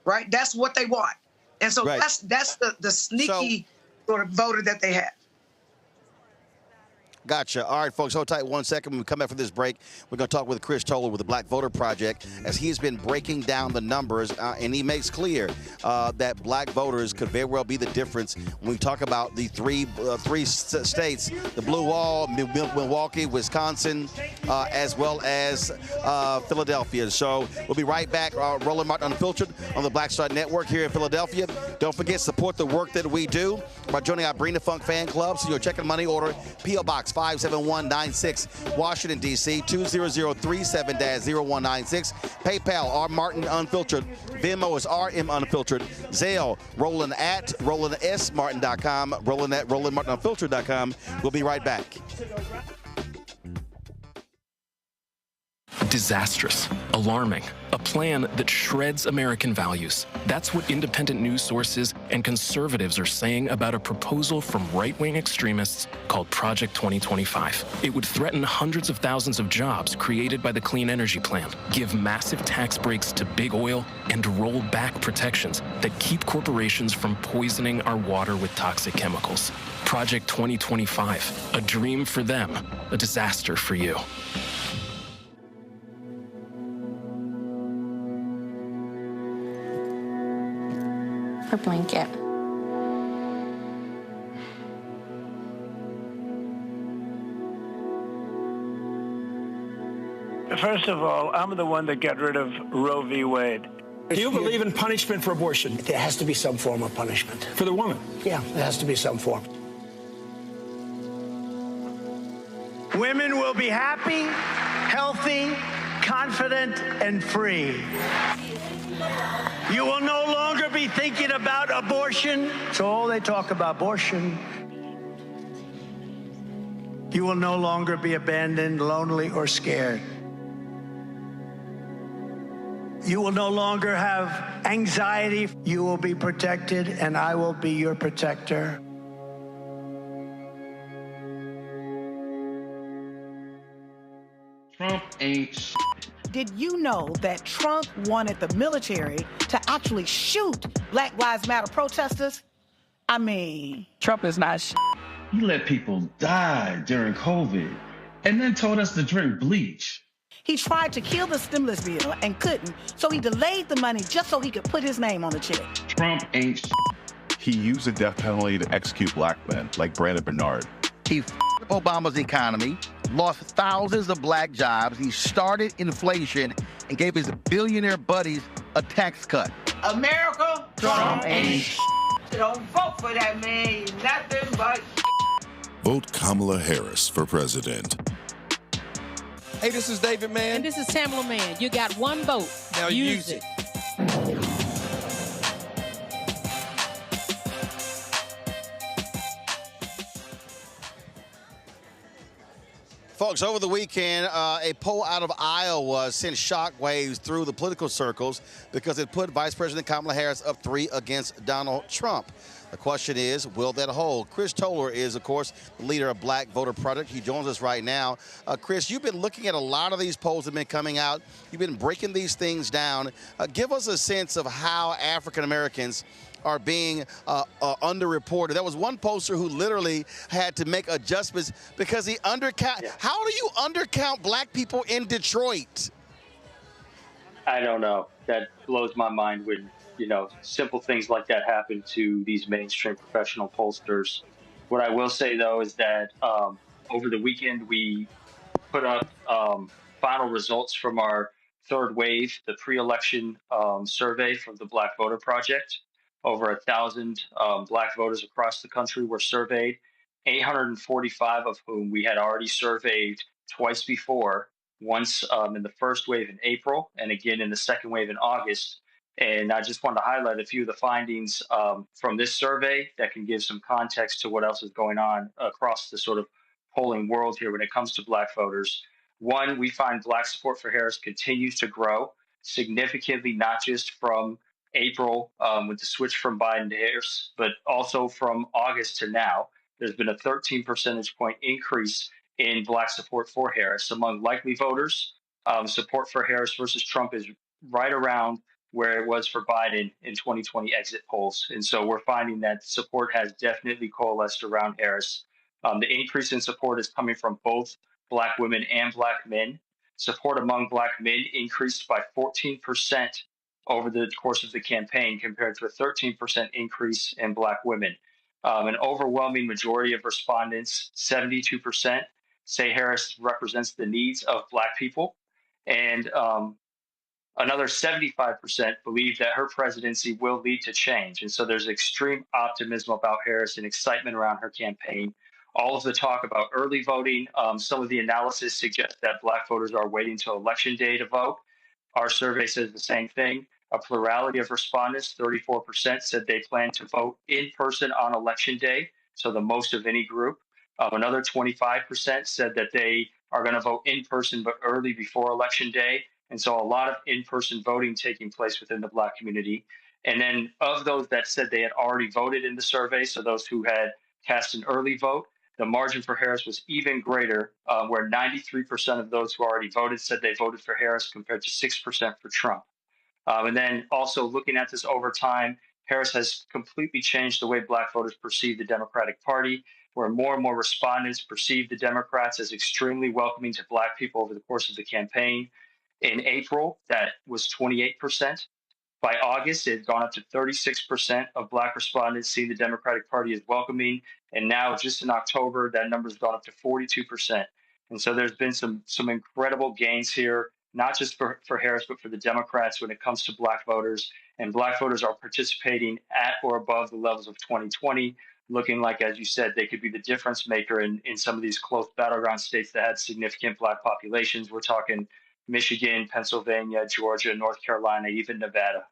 right? That's what they want. And so that's the sneaky sort of voter that they have. Gotcha. All right, folks, hold tight 1 second. When we come back from this break, we're going to talk with Chris Towler with the Black Voter Project, as he has been breaking down the numbers, and he makes clear that black voters could very well be the difference when we talk about the three states, the Blue Wall, Milwaukee, Wisconsin, as well as Philadelphia. So we'll be right back. Roland Martin Unfiltered on the Black Star Network here in Philadelphia. Don't forget, support the work that we do by joining our Bring the Funk fan club. So your check and money order, P.O. Box 57196, Washington, D.C., 20037-0196. PayPal, R. Martin Unfiltered. Venmo is RM Unfiltered. Zelle, Roland at RolandSMartin.com. Roland at RolandMartinUnfiltered.com. We'll be right back. Disastrous, alarming, a plan that shreds American values. That's what independent news sources and conservatives are saying about a proposal from right-wing extremists called Project 2025. It would threaten hundreds of thousands of jobs created by the Clean Energy Plan, give massive tax breaks to big oil, and roll back protections that keep corporations from poisoning our water with toxic chemicals. Project 2025, a dream for them, a disaster for you. Her blanket. First of all, I'm the one that got rid of Roe v. Wade. Do you believe in punishment for abortion? There has to be some form of punishment. For the woman? Yeah, there has to be some form. Women will be happy, healthy, confident, and free. You will no longer be thinking about abortion. So all they talk about abortion. You will no longer be abandoned, lonely, or scared. You will no longer have anxiety. You will be protected, and I will be your protector. Trump ain't shit. Did you know that Trump wanted the military to actually shoot Black Lives Matter protesters? I mean, Trump is not shit. He let people die during COVID and then told us to drink bleach. he tried to kill the stimulus bill and couldn't, so he delayed the money just so he could put his name on the check. Trump ain't shit. He used the death penalty to execute black men like Brandon Bernard. He f***ed Obama's economy, lost thousands of black jobs. He started inflation and gave his billionaire buddies a tax cut. America, Trump ain't shit. Don't vote for that man. He's nothing but Vote Kamala Harris for president. Hey, this is David Mann. And this is Tamala Mann. You got one vote. Now use it. Folks, over the weekend, a poll out of Iowa sent shockwaves through the political circles because it put Vice President Kamala Harris up 3 against Donald Trump. The question is, will that hold? Chris Towler is, of course, the leader of Black Voter Project. He joins us right now. Chris, you've been looking at a lot of these polls that have been coming out. You've been breaking these things down. Give us a sense of how African Americans are being underreported. There was one poster who literally had to make adjustments because he undercount. Yeah. How do you undercount black people in Detroit? I don't know. That blows my mind when, you know, simple things like that happen to these mainstream professional pollsters. What I will say, though, is that over the weekend we put up final results from our third wave, the pre-election survey from the Black Voter Project. Over 1,000 black voters across the country were surveyed, 845 of whom we had already surveyed twice before, once in the first wave in April and again in the second wave in August. And I just wanted to highlight a few of the findings from this survey that can give some context to what else is going on across the sort of polling world here when it comes to Black voters. One, we find Black support for Harris continues to grow significantly, not just from April with the switch from Biden to Harris, but also from August to now. There's been a 13 percentage point increase in Black support for Harris. Among likely voters, support for Harris versus Trump is right around where it was for Biden in 2020 exit polls. And so we're finding that support has definitely coalesced around Harris. The increase in support is coming from both Black women and Black men. Support among Black men increased by 14% over the course of the campaign compared to a 13% increase in Black women. An overwhelming majority of respondents, 72%, say Harris represents the needs of Black people. And another 75% believe that her presidency will lead to change. And so there's extreme optimism about Harris and excitement around her campaign. All of the talk about early voting, some of the analysis suggests that Black voters are waiting till Election Day to vote. Our survey says the same thing. A plurality of respondents, 34%, said they plan to vote in person on Election Day, so the most of any group. Another 25% said that they are going to vote in person but early before Election Day. And so a lot of in-person voting taking place within the Black community. And then of those that said they had already voted in the survey, so those who had cast an early vote, the margin for Harris was even greater, where 93% of those who already voted said they voted for Harris compared to 6% for Trump. And then also looking at this over time, Harris has completely changed the way Black voters perceive the Democratic Party, where more and more respondents perceive the Democrats as extremely welcoming to Black people over the course of the campaign. In April, that was 28%. By August, it had gone up to 36% of Black respondents seeing the Democratic Party as welcoming. And now, just in October, that number's gone up to 42%. And so there's been some incredible gains here, not just for Harris, but for the Democrats when it comes to Black voters. And Black voters are participating at or above the levels of 2020, looking like, as you said, they could be the difference maker in some of these close battleground states that had significant Black populations. We're talking Michigan, Pennsylvania, Georgia, North Carolina, even Nevada.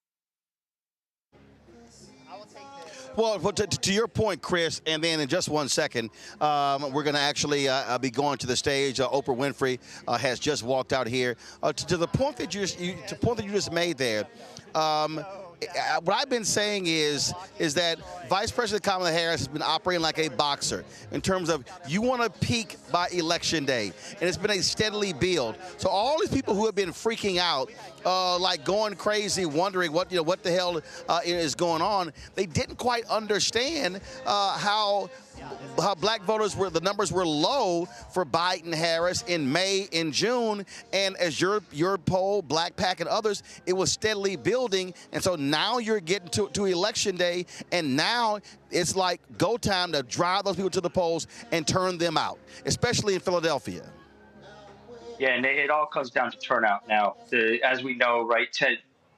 Well, to your point, Chris, and then in just 1 second, we're going to actually be going to the stage. Oprah Winfrey has just walked out here. To the point that you just made there, what I've been saying is that Vice President Kamala Harris has been operating like a boxer in terms of you want to peak by Election Day, and it's been a steadily build. So all these people who have been freaking out, like going crazy, wondering what the hell is going on, they didn't quite understand how Black voters the numbers were low for Biden, Harris in May, in June, and as your poll, Black PAC and others, it was steadily building, and so now you're getting to Election Day, and now it's like go time to drive those people to the polls and turn them out, especially in Philadelphia. Yeah, and it all comes down to turnout now. As we know, right,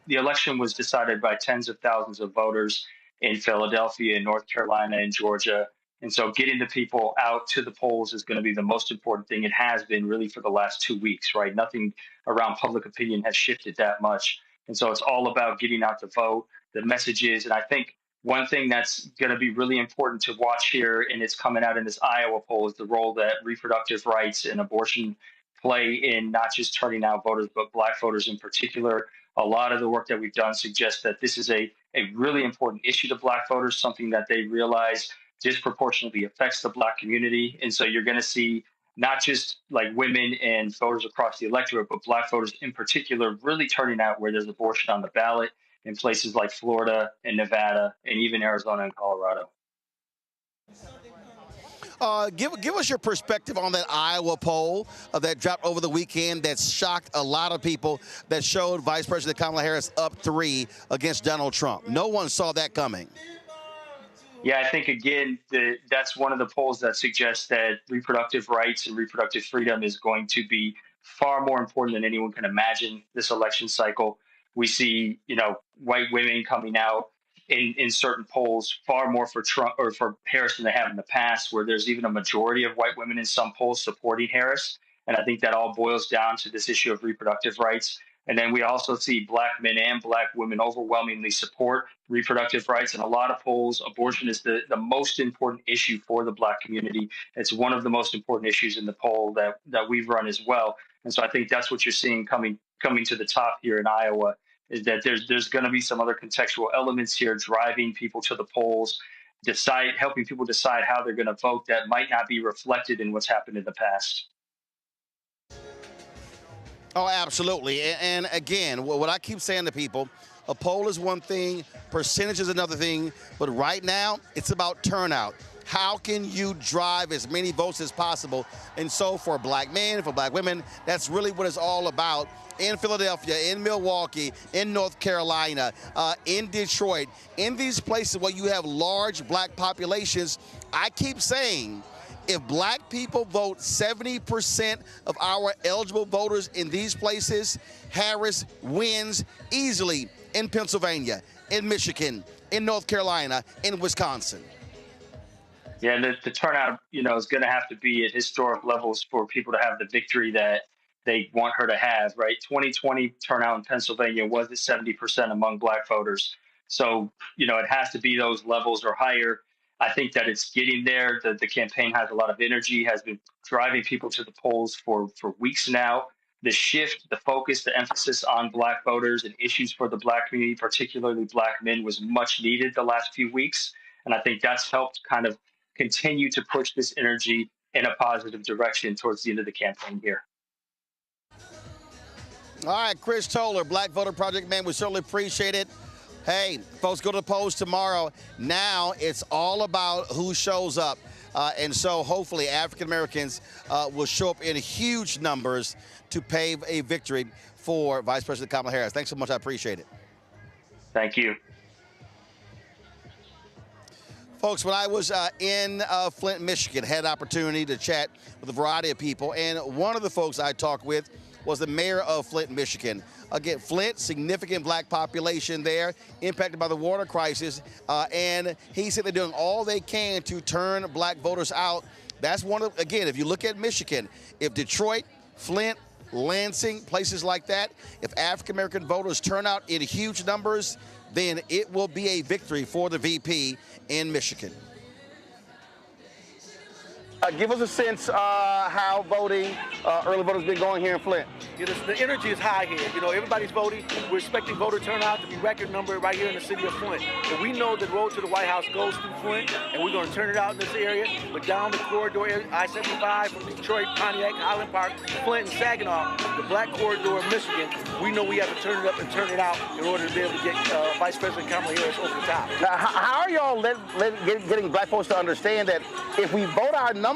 the election was decided by tens of thousands of voters in Philadelphia, in North Carolina, and Georgia. And so getting the people out to the polls is going to be the most important thing. It has been really for the last 2 weeks, right? Nothing around public opinion has shifted that much. And so it's all about getting out to vote, the messages. And I think one thing that's going to be really important to watch here, and it's coming out in this Iowa poll, is the role that reproductive rights and abortion play in not just turning out voters, but Black voters in particular. A lot of the work that we've done suggests that this is a really important issue to Black voters, something that they realize disproportionately affects the Black community. And so you're going to see not just like women and voters across the electorate, but Black voters in particular really turning out where there's abortion on the ballot in places like Florida and Nevada and even Arizona and Colorado. Give us your perspective on that Iowa poll that dropped over the weekend that shocked a lot of people, that showed Vice President Kamala Harris up 3 against Donald Trump. No one saw that coming. Yeah, I think, again, that's one of the polls that suggests that reproductive rights and reproductive freedom is going to be far more important than anyone can imagine this election cycle. We see, white women coming out in certain polls far more for Trump or for Harris than they have in the past, where there's even a majority of white women in some polls supporting Harris. And I think that all boils down to this issue of reproductive rights. And then we also see black men and black women overwhelmingly support reproductive rights. In a lot of polls, abortion is the most important issue for the black community. It's one of the most important issues in the poll that we've run as well. And so I think that's what you're seeing coming to the top here in Iowa, is that there's going to be some other contextual elements here driving people to the polls, helping people decide how they're going to vote that might not be reflected in what's happened in the past. Oh, absolutely. And again, what I keep saying to people, a poll is one thing, percentage is another thing, but right now it's about turnout. How can you drive as many votes as possible? And so for black men, for black women, that's really what it's all about. In Philadelphia, in Milwaukee, in North Carolina, in Detroit, in these places where you have large black populations, I keep saying, if black people vote 70% of our eligible voters in these places, Harris wins easily in Pennsylvania, in Michigan, in North Carolina, in Wisconsin. Yeah, and the turnout, is going to have to be at historic levels for people to have the victory that they want her to have, right? 2020 turnout in Pennsylvania was at 70% among black voters. So, it has to be those levels or higher. I think that it's getting there. The campaign has a lot of energy, has been driving people to the polls for weeks now. The shift, the focus, the emphasis on black voters and issues for the black community, particularly black men, was much needed the last few weeks. And I think that's helped kind of continue to push this energy in a positive direction towards the end of the campaign here. All right, Chris Towler, Black Voter Project man, we certainly appreciate it. Hey, folks, go to the polls tomorrow. Now it's all about who shows up. And so hopefully African Americans will show up in huge numbers to pave a victory for Vice President Kamala Harris. Thanks so much. I appreciate it. Thank you. Folks, when I was in Flint, Michigan, had an opportunity to chat with a variety of people. And one of the folks I talked with was the mayor of Flint, Michigan. Again, Flint, significant black population there, impacted by the water crisis. And he said they're doing all they can to turn black voters out. That's one of, again, if you look at Michigan, if Detroit, Flint, Lansing, places like that, if African-American voters turn out in huge numbers, then it will be a victory for the VP in Michigan. Give us a sense how voting, early voting has been going here in Flint. The energy is high here. Everybody's voting. We're expecting voter turnout to be record number right here in the city of Flint. And we know the road to the White House goes through Flint, and we're going to turn it out in this area. But down the corridor, I-75 from Detroit, Pontiac, Highland Park, Flint, and Saginaw, the black corridor of Michigan, we know we have to turn it up and turn it out in order to be able to get Vice President Kamala Harris over the top. Now, how are y'all getting black folks to understand that if we vote our numbers,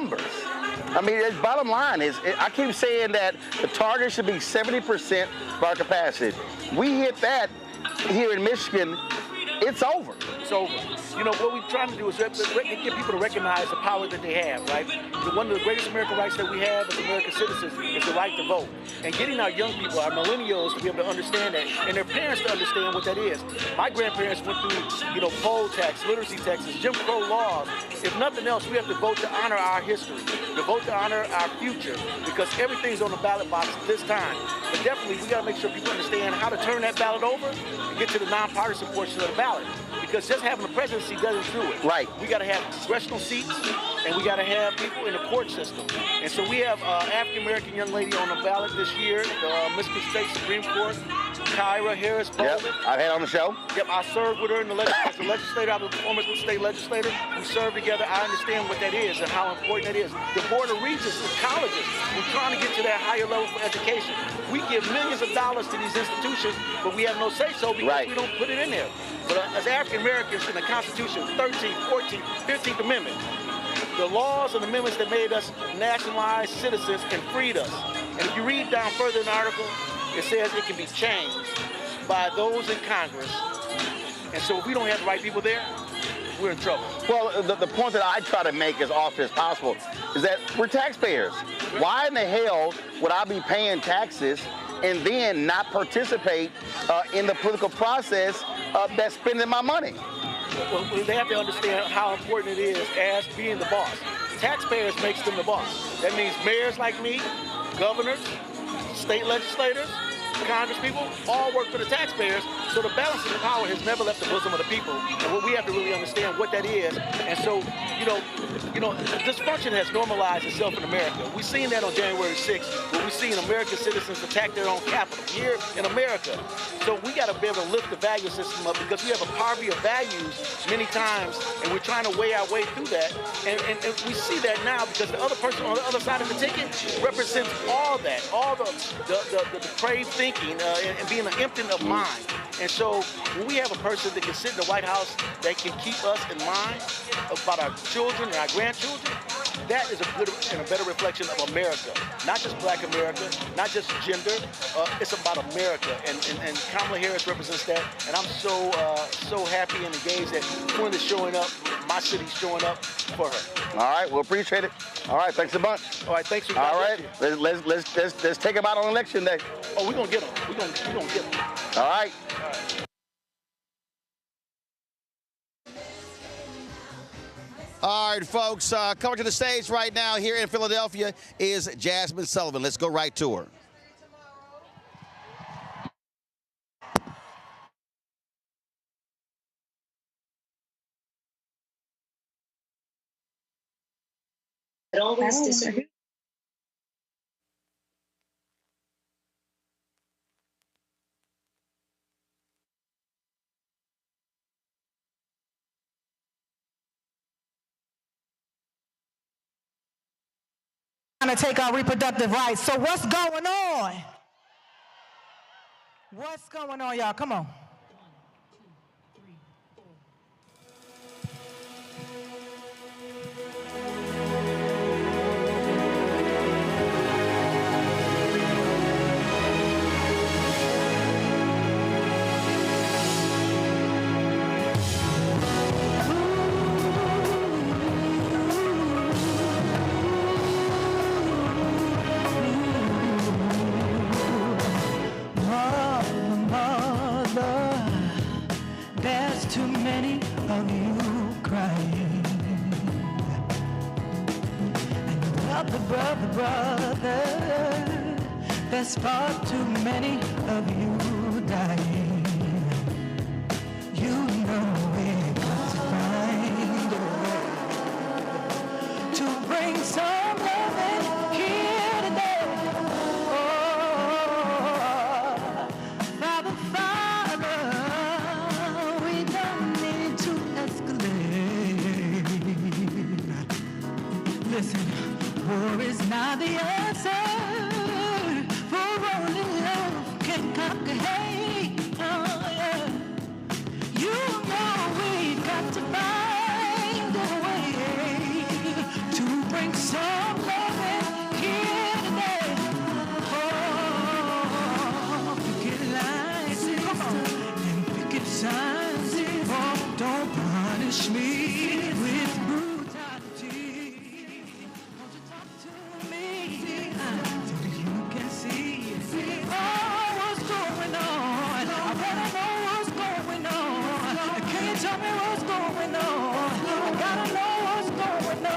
I mean, the bottom line is, I keep saying that the target should be 70% of our capacity. We hit that here in Michigan, it's over. It's over. What we're trying to do is get people to recognize the power that they have, right? One of the greatest American rights that we have as American citizens is the right to vote. And getting our young people, our millennials, to be able to understand that, and their parents to understand what that is. My grandparents went through, poll tax, literacy taxes, Jim Crow laws. If nothing else, we have to vote to honor our history, to vote to honor our future, because everything's on the ballot box this time. But definitely, we got to make sure people understand how to turn that ballot over and get to the nonpartisan portion of the ballot. Because just having the presidency doesn't do it. Right. We got to have congressional seats, and we got to have people in the court system. And so we have African-American young lady on the ballot this year, the Michigan State Supreme Court, Kyra Harris Bolden. Yep, I've had on the show. Yep, I served with her in the as a legislator. I was a former state legislator. We served together. I understand what that is and how important that is. The Board of Regents of colleges, we're trying to get to that higher level for education. We give millions of dollars to these institutions, but we have no say-so because we don't put it in there. But as African Americans in the Constitution, 13th, 14th, 15th Amendment, the laws and amendments that made us nationalized citizens and freed us. And if you read down further in the article, it says it can be changed by those in Congress. And so if we don't have the right people there, we're in trouble. Well, the point that I try to make as often as possible is that we're taxpayers. Why in the hell would I be paying taxes and then not participate in the political process that's spending my money? Well, they have to understand how important it is as being the boss. Taxpayers makes them the boss. That means mayors like me, governors, state legislators, Congress people, all work for the taxpayers. So the balance of power has never left the bosom of the people. And what we have to really understand what that is. And so, dysfunction has normalized itself in America. We've seen that on January 6th, where we've seen American citizens attack their own capital here in America. So we got to be able to lift the value system up because we have a poverty of values many times, and we're trying to weigh our way through that. And we see that now because the other person on the other side of the ticket represents all that, all the depraved thinking and being an emptying of mind. And so when we have a person that can sit in the White House that can keep us in mind about our children and our grandchildren, that is a good and a better reflection of America. Not just Black America, not just gender. It's about America. And Kamala Harris represents that. And I'm so happy and engaged that Flint is showing up, my city's showing up for her. All right, we'll appreciate it. All right, thanks a bunch. All right, thanks for all right, let's take them out on election day. Oh, we're gonna get them. We're gonna get them. All right. All right, folks, coming to the stage right now here in Philadelphia is Jasmine Sullivan. Let's go right to her. It always disagree. To take our reproductive rights. So what's going on? What's going on, y'all? Come on. Too many of you crying, and brother, there's far too many of you dying. You know we got to find a way to bring some love in here today. Oh, Father, we don't need to escalate. Listen, war is not the answer, for only love can conquer hate. Oh, yeah. You know we got to find a way to bring some love in here today. Oh, picket lines, come on, and picket signs. Oh, don't punish me with brutality. Won't you talk to me so that you can see? Oh, what's going on? I wanna know what's going on. Can you tell me what's going on? I gotta know what's going on.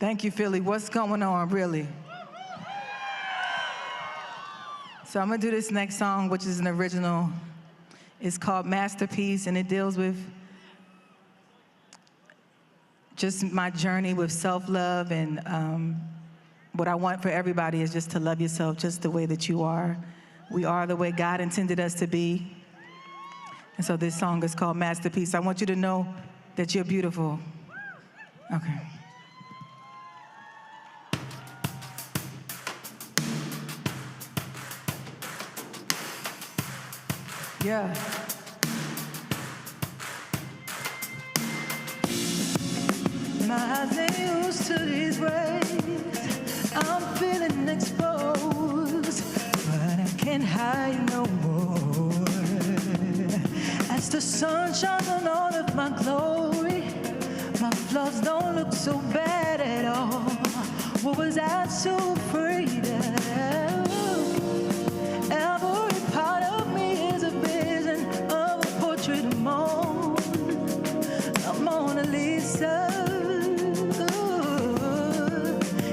Thank you, Philly. What's going on, really? So I'm gonna do this next song, which is an original. It's called Masterpiece, and it deals with just my journey with self-love, and what I want for everybody is just to love yourself just the way that you are. We are the way God intended us to be. And so this song is called Masterpiece. I want you to know that you're beautiful. Okay. Yeah. My eyes ain't used to these rays. I'm feeling exposed, but I can't hide no more. As the sun shines on all of my glory, my flaws don't look so bad at all. What was I so afraid of? Every part of me is a vision of a portrait of Mona Lisa.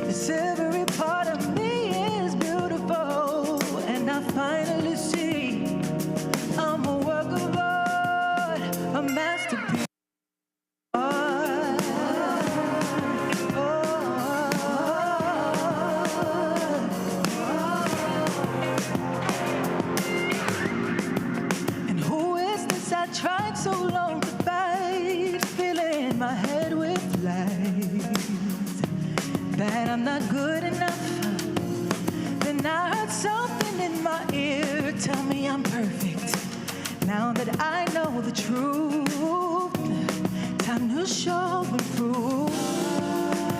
Yes, every part of me is beautiful, and I finally see I'm a work of art, a masterpiece. And who is this I tried so long to fight, filling my head with lies that I'm not good enough? Then I heard something in my ear tell me I'm perfect. Now that I know the truth, time to show and prove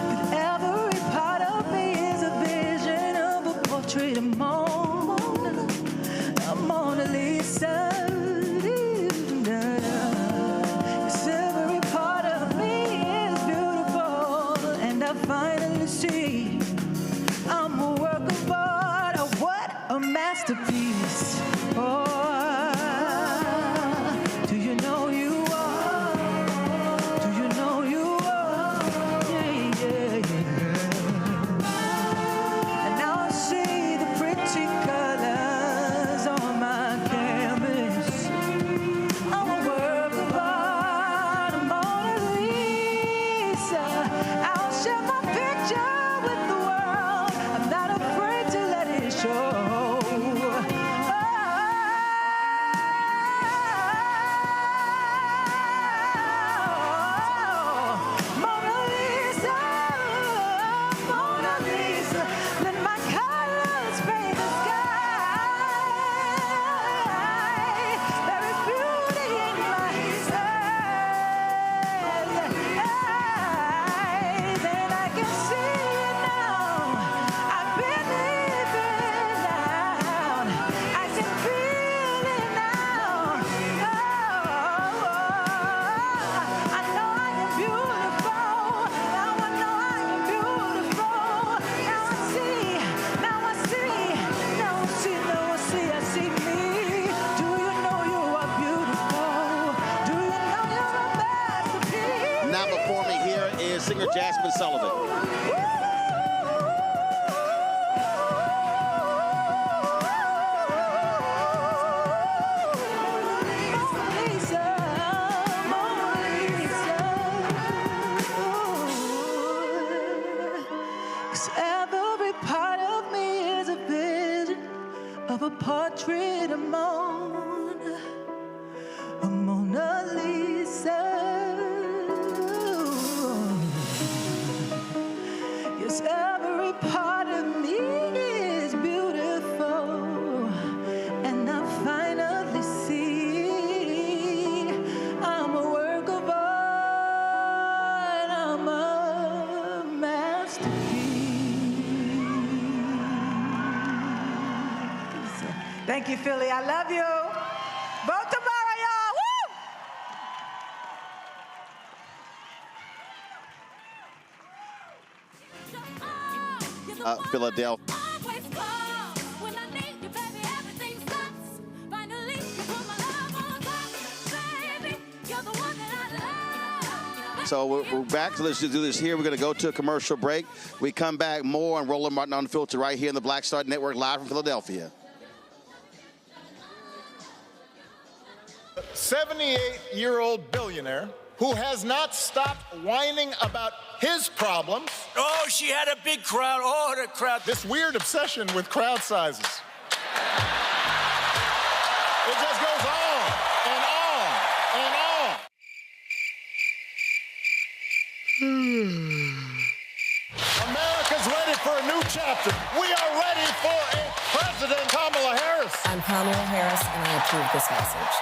that every part of me is a vision of a portrait of Mona Lisa. Yes, every part of me is beautiful, and I finally see I'm a work of art. Oh, what a masterpiece. Oh, do you know you are? Do you know you are? Yeah, yeah, yeah. And now I see the pretty colors on my canvas. I'm a work of art, a Mona Lisa. I'll share my picture with the world. I'm not afraid to let it show. Mona Lisa, Mona Lisa, let my colors paint the sky. There is beauty in my eyes, and I can see it now. I've been living out. I can feel it now. I know I am beautiful. Now I know I am beautiful. Now I see, now I see, now I see, now I see, I see me. Do you know you are beautiful? Do you know you're a masterpiece? Now performing here is singer Jasmine Sullivan. Cause every part of me is a vision of a portrait of Mona Lisa. Yes, every part of me is beautiful, and I finally see I'm a work of art, I'm a masterpiece. Thank you, Philly. I love you. Vote tomorrow, y'all. Woo! Philadelphia. So we're back. So let's just do this here. We're going to go to a commercial break. We come back more on Roland Martin Unfiltered right here in the Black Star Network, live from Philadelphia. 78-year-old billionaire who has not stopped whining about his problems. Oh, she had a big crowd. Oh, the crowd. This weird obsession with crowd sizes. It just goes on and on and on. America's ready for a new chapter. We are ready for a President Kamala Harris. I'm Kamala Harris, and I approve this message.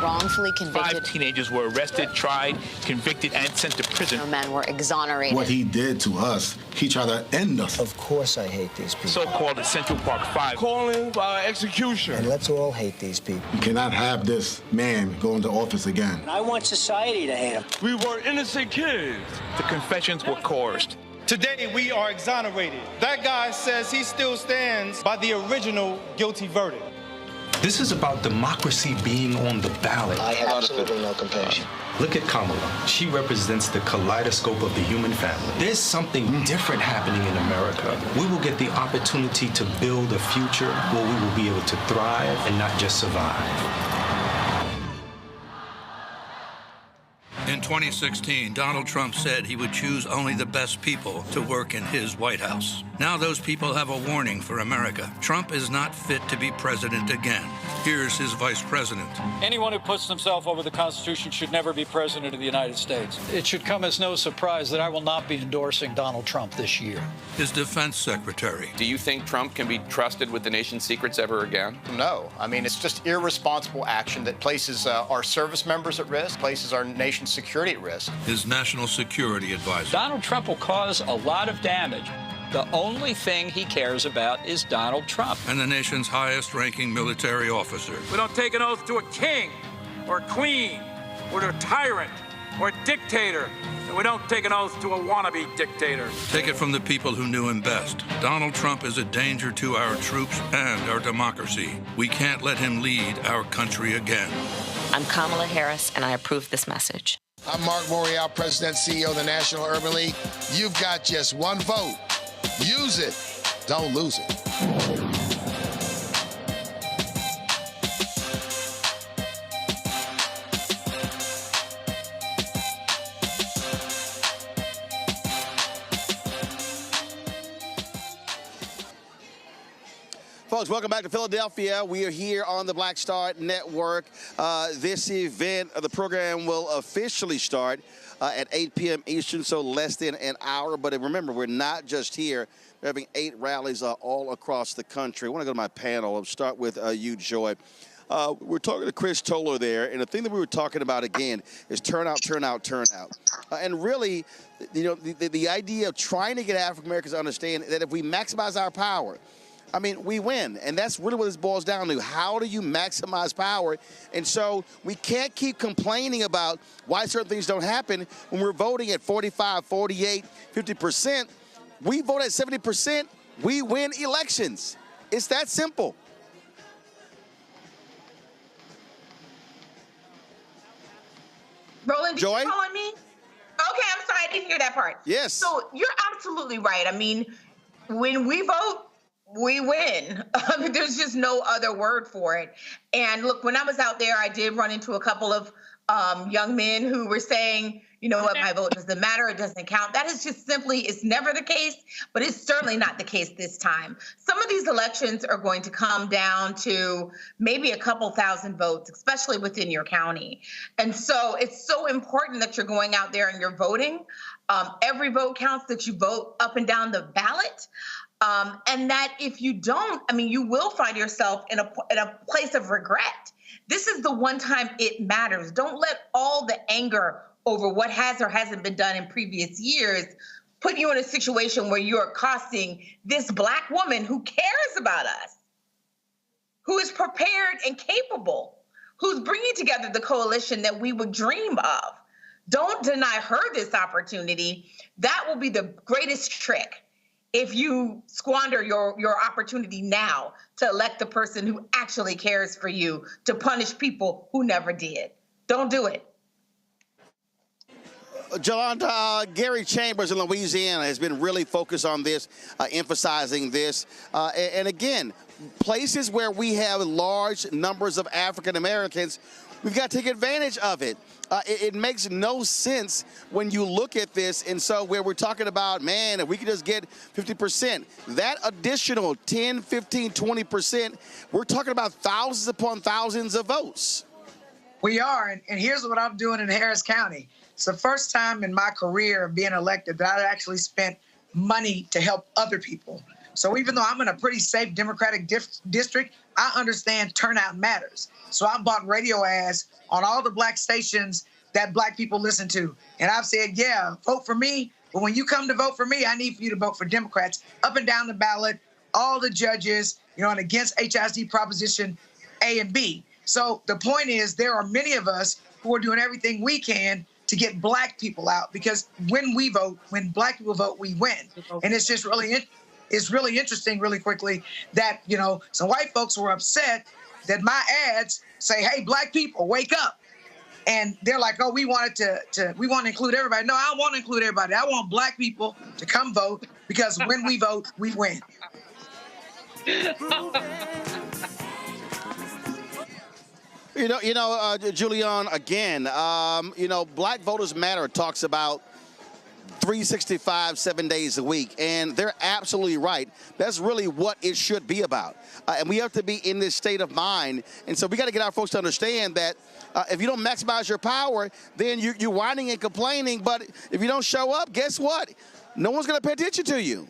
Wrongfully convicted. 5 teenagers were arrested, tried, convicted, and sent to prison. No men were exonerated. What he did to us, he tried to end us. Of course I hate these people. So-called Central Park 5. Calling for execution. And let's all hate these people. You cannot have this man go into office again. I want society to hate him. We were innocent kids. The confessions were coerced. Today, we are exonerated. That guy says he still stands by the original guilty verdict. This is about democracy being on the ballot. I have absolutely no compassion. Look at Kamala. She represents the kaleidoscope of the human family. There's something different happening in America. We will get the opportunity to build a future where we will be able to thrive and not just survive. In 2016, Donald Trump said he would choose only the best people to work in his White House. Now those people have a warning for America. Trump is not fit to be president again. Here's his vice president. Anyone who puts himself over the Constitution should never be president of the United States. It should come as no surprise that I will not be endorsing Donald Trump this year. His defense secretary. Do you think Trump can be trusted with the nation's secrets ever again? No. I mean, it's just irresponsible action that places our service members at risk, places our nation's security at risk. His national security advisor. Donald Trump will cause a lot of damage. The only thing he cares about is Donald Trump. And the nation's highest-ranking military officer. We don't take an oath to a king or a queen or to a tyrant or a dictator. And we don't take an oath to a wannabe dictator. Take it from the people who knew him best. Donald Trump is a danger to our troops and our democracy. We can't let him lead our country again. I'm Kamala Harris, and I approve this message. I'm Mark Morial, President, CEO of the National Urban League. You've got just one vote. Use it. Don't lose it. Folks, welcome back to Philadelphia. We are here on the Black Star Network. This event, the program will officially start at 8 p.m. Eastern, so less than an hour. But remember, we're not just here. We're having 8 rallies all across the country. I want to go to my panel. I'll start with you, Joy. We're talking to Chris Towler there, and the thing that we were talking about again is turnout, turnout, turnout. And really, you know, the idea of trying to get African Americans to understand that if we maximize our power, I mean, we win, and that's really what this boils down to. How do you maximize power? And so we can't keep complaining about why certain things don't happen when we're voting at 45, 48, 50%. We vote at 70%, we win elections. It's that simple. Roland, did Joy? you calling me? Okay, I'm sorry, I didn't hear that part. Yes. So you're absolutely right. I mean, when we vote, we win. There's just no other word for it. And look, when I was out there, I did run into a couple of young men who were saying, you know what, my vote doesn't matter, it doesn't count. That is just simply, it's never the case, but it's certainly not the case this time. Some of these elections are going to come down to maybe a couple thousand votes, especially within your county. And so it's so important that you're going out there and you're voting. Every vote counts, that you vote up and down the ballot. And that if you don't, I mean, you will find yourself in a place of regret. This is the one time it matters. Don't let all the anger over what has or hasn't been done in previous years put you in a situation where you're costing this Black woman who cares about us, who is prepared and capable, who's bringing together the coalition that we would dream of. Don't deny her this opportunity. That will be the greatest trick if you squander your opportunity now to elect the person who actually cares for you, to punish people who never did. Don't do it. Jolanda, Gary Chambers in Louisiana has been really focused on this, emphasizing this. And again, places where we have large numbers of African Americans, we've got to take advantage of it. It makes no sense when you look at this. And so where we're talking about, man, if we could just get 50%, that additional 10, 15, 20%, we're talking about thousands upon thousands of votes. We are. And here's what I'm doing in Harris County. It's the first time in my career of being elected that I actually spent money to help other people. So even though I'm in a pretty safe Democratic district, I understand turnout matters. So I bought radio ads on all the black stations that black people listen to. And I've said, yeah, vote for me. But when you come to vote for me, I need for you to vote for Democrats up and down the ballot, all the judges, and against HISD Proposition A and B. So the point is there are many of us who are doing everything we can to get black people out, because when we vote, when black people vote, we win. And it's just really interesting, really quickly, that, some white folks were upset that my ads say, hey, black people, wake up. And they're like, oh, we want to include everybody. No, I don't want to include everybody. I want black people to come vote, because when we vote, we win. Julian, again, Black Voters Matter talks about 365, 7 days a week, and they're absolutely right. That's really what it should be about. And we have to be in this state of mind. And so we got to get our folks to understand that if you don't maximize your power, then you're whining and complaining. But if you don't show up, guess what? No one's going to pay attention to you.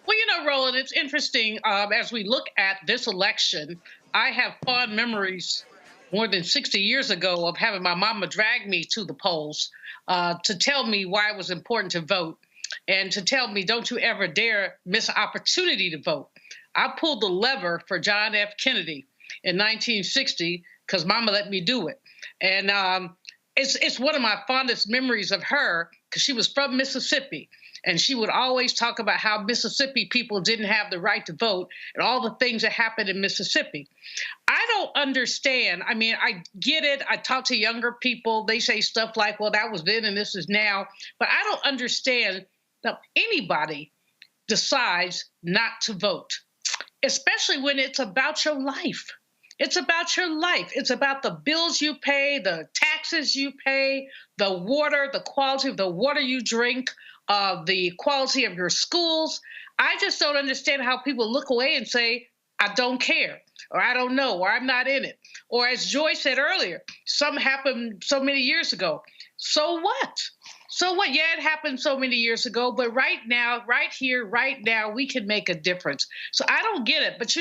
Well, Roland, it's interesting. As we look at this election, I have fond memories more than 60 years ago of having my mama drag me to the polls to tell me why it was important to vote, and to tell me, don't you ever dare miss an opportunity to vote. I pulled the lever for John F. Kennedy in 1960 because mama let me do it. And it's one of my fondest memories of her, because she was from Mississippi. And she would always talk about how Mississippi people didn't have the right to vote and all the things that happened in Mississippi. I don't understand. I mean, I get it. I talk to younger people. They say stuff like, well, that was then and this is now. But I don't understand that anybody decides not to vote, especially when it's about your life. It's about your life. It's about the bills you pay, the taxes you pay, the water, the quality of the water you drink, the quality of your schools. I just don't understand how people look away and say, I don't care, or I don't know, or I'm not in it. Or as Joy said earlier, something happened so many years ago. So what? So what? Yeah, it happened so many years ago, but right now, right here, right now, we can make a difference. So I don't get it. But,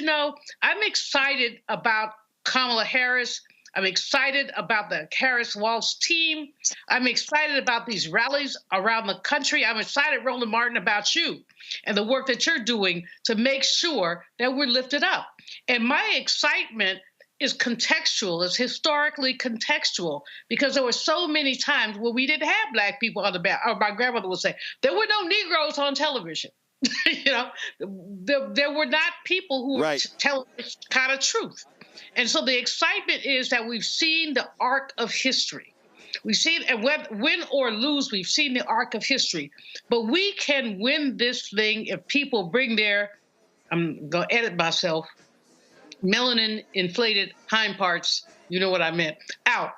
I'm excited about Kamala Harris. I'm excited about the Harris-Walz team. I'm excited about these rallies around the country. I'm excited, Roland Martin, about you and the work that you're doing to make sure that we're lifted up. And my excitement is contextual, is historically contextual, because there were so many times where we didn't have black people on the back. Or my grandmother would say, there were no Negroes on television. There were not people who were telling this kind of truth. And so the excitement is that we've seen the arc of history. We've seen, and win or lose, we've seen the arc of history. But we can win this thing if people bring their, I'm going to edit myself, melanin-inflated hind parts, you know what I meant, out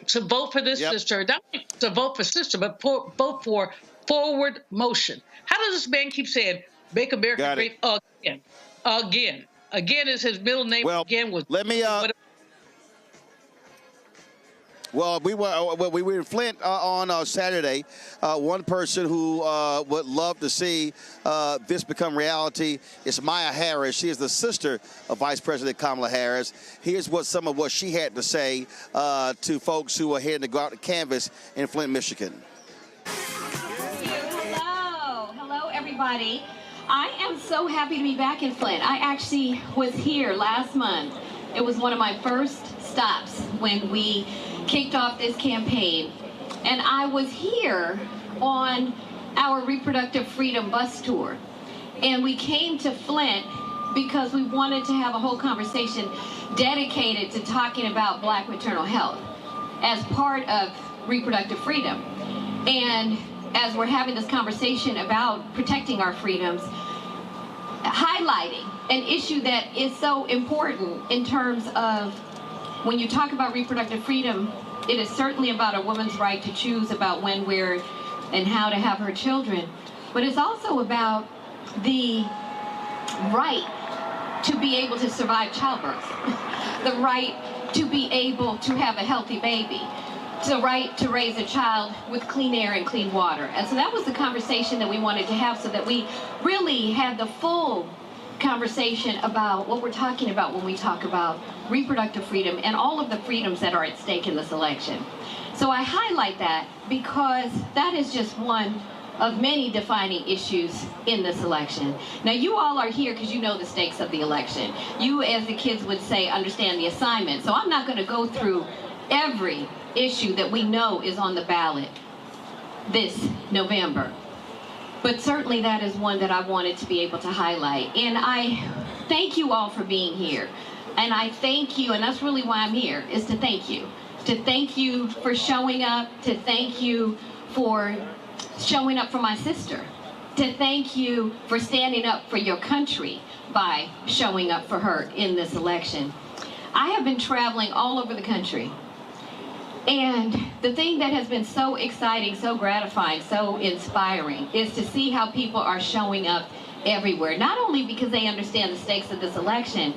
to vote for this sister, not to vote for sister, but vote for forward motion. How does this man keep saying, make America great again? Again. Again is his middle name. Well, again was. Let me. Well, we were in Flint on Saturday. One person who would love to see this become reality is Maya Harris. She is the sister of Vice President Kamala Harris. Here's some of what she had to say to folks who are heading to go out to canvass in Flint, Michigan. Hello, everybody. I am so happy to be back in Flint. I actually was here last month. It was one of my first stops when we kicked off this campaign. And I was here on our reproductive freedom bus tour. And we came to Flint because we wanted to have a whole conversation dedicated to talking about Black maternal health as part of reproductive freedom. And as we're having this conversation about protecting our freedoms, highlighting an issue that is so important in terms of when you talk about reproductive freedom, it is certainly about a woman's right to choose about when, where, and how to have her children, but it's also about the right to be able to survive childbirth, the right to be able to have a healthy baby, the right to raise a child with clean air and clean water. And so that was the conversation that we wanted to have, so that we really had the full conversation about what we're talking about when we talk about reproductive freedom and all of the freedoms that are at stake in this election. So I highlight that because that is just one of many defining issues in this election. Now, you all are here because you know the stakes of the election. You, as the kids would say, understand the assignment. So I'm not going to go through every issue that we know is on the ballot this November. But certainly that is one that I wanted to be able to highlight. And I thank you all for being here. And I thank you, and that's really why I'm here, is to thank you. To thank you for showing up, to thank you for showing up for my sister, to thank you for standing up for your country by showing up for her in this election. I have been traveling all over the country. And the thing that has been so exciting, so gratifying, so inspiring is to see how people are showing up everywhere. Not only because they understand the stakes of this election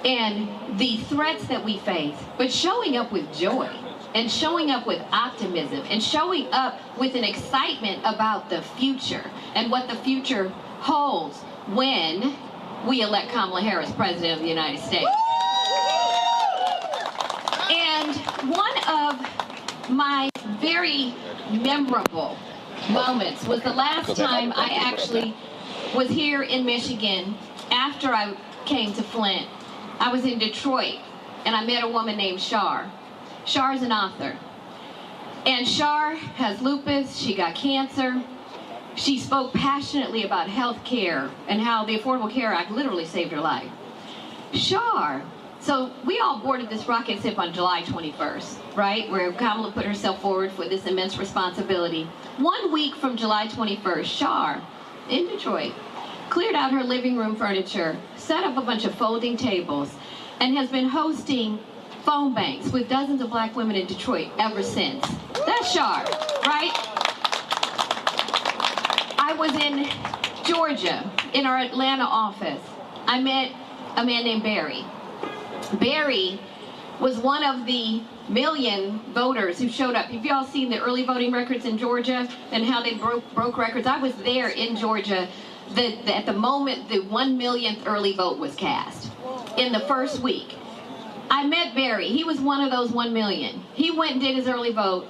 and the threats that we face, but showing up with joy and showing up with optimism and showing up with an excitement about the future and what the future holds when we elect Kamala Harris President of the United States. And one of my very memorable moments was the last time I actually was here in Michigan after I came to Flint. I was in Detroit and I met a woman named Shar. Shar is an author. And Shar has lupus, she got cancer. She spoke passionately about health care and how the Affordable Care Act literally saved her life. Shar, so we all boarded this rocket ship on July 21st, right? Where Kamala put herself forward for this immense responsibility. 1 week from July 21st, Shar, in Detroit, cleared out her living room furniture, set up a bunch of folding tables, and has been hosting phone banks with dozens of black women in Detroit ever since. That's Shar, right? I was in Georgia, in our Atlanta office. I met a man named Barry. Barry was one of the million voters who showed up. Have you all seen the early voting records in Georgia and how they broke records? I was there in Georgia at the moment the 1 millionth early vote was cast in the first week. I met Barry. He was one of those 1 million. He went and did his early vote,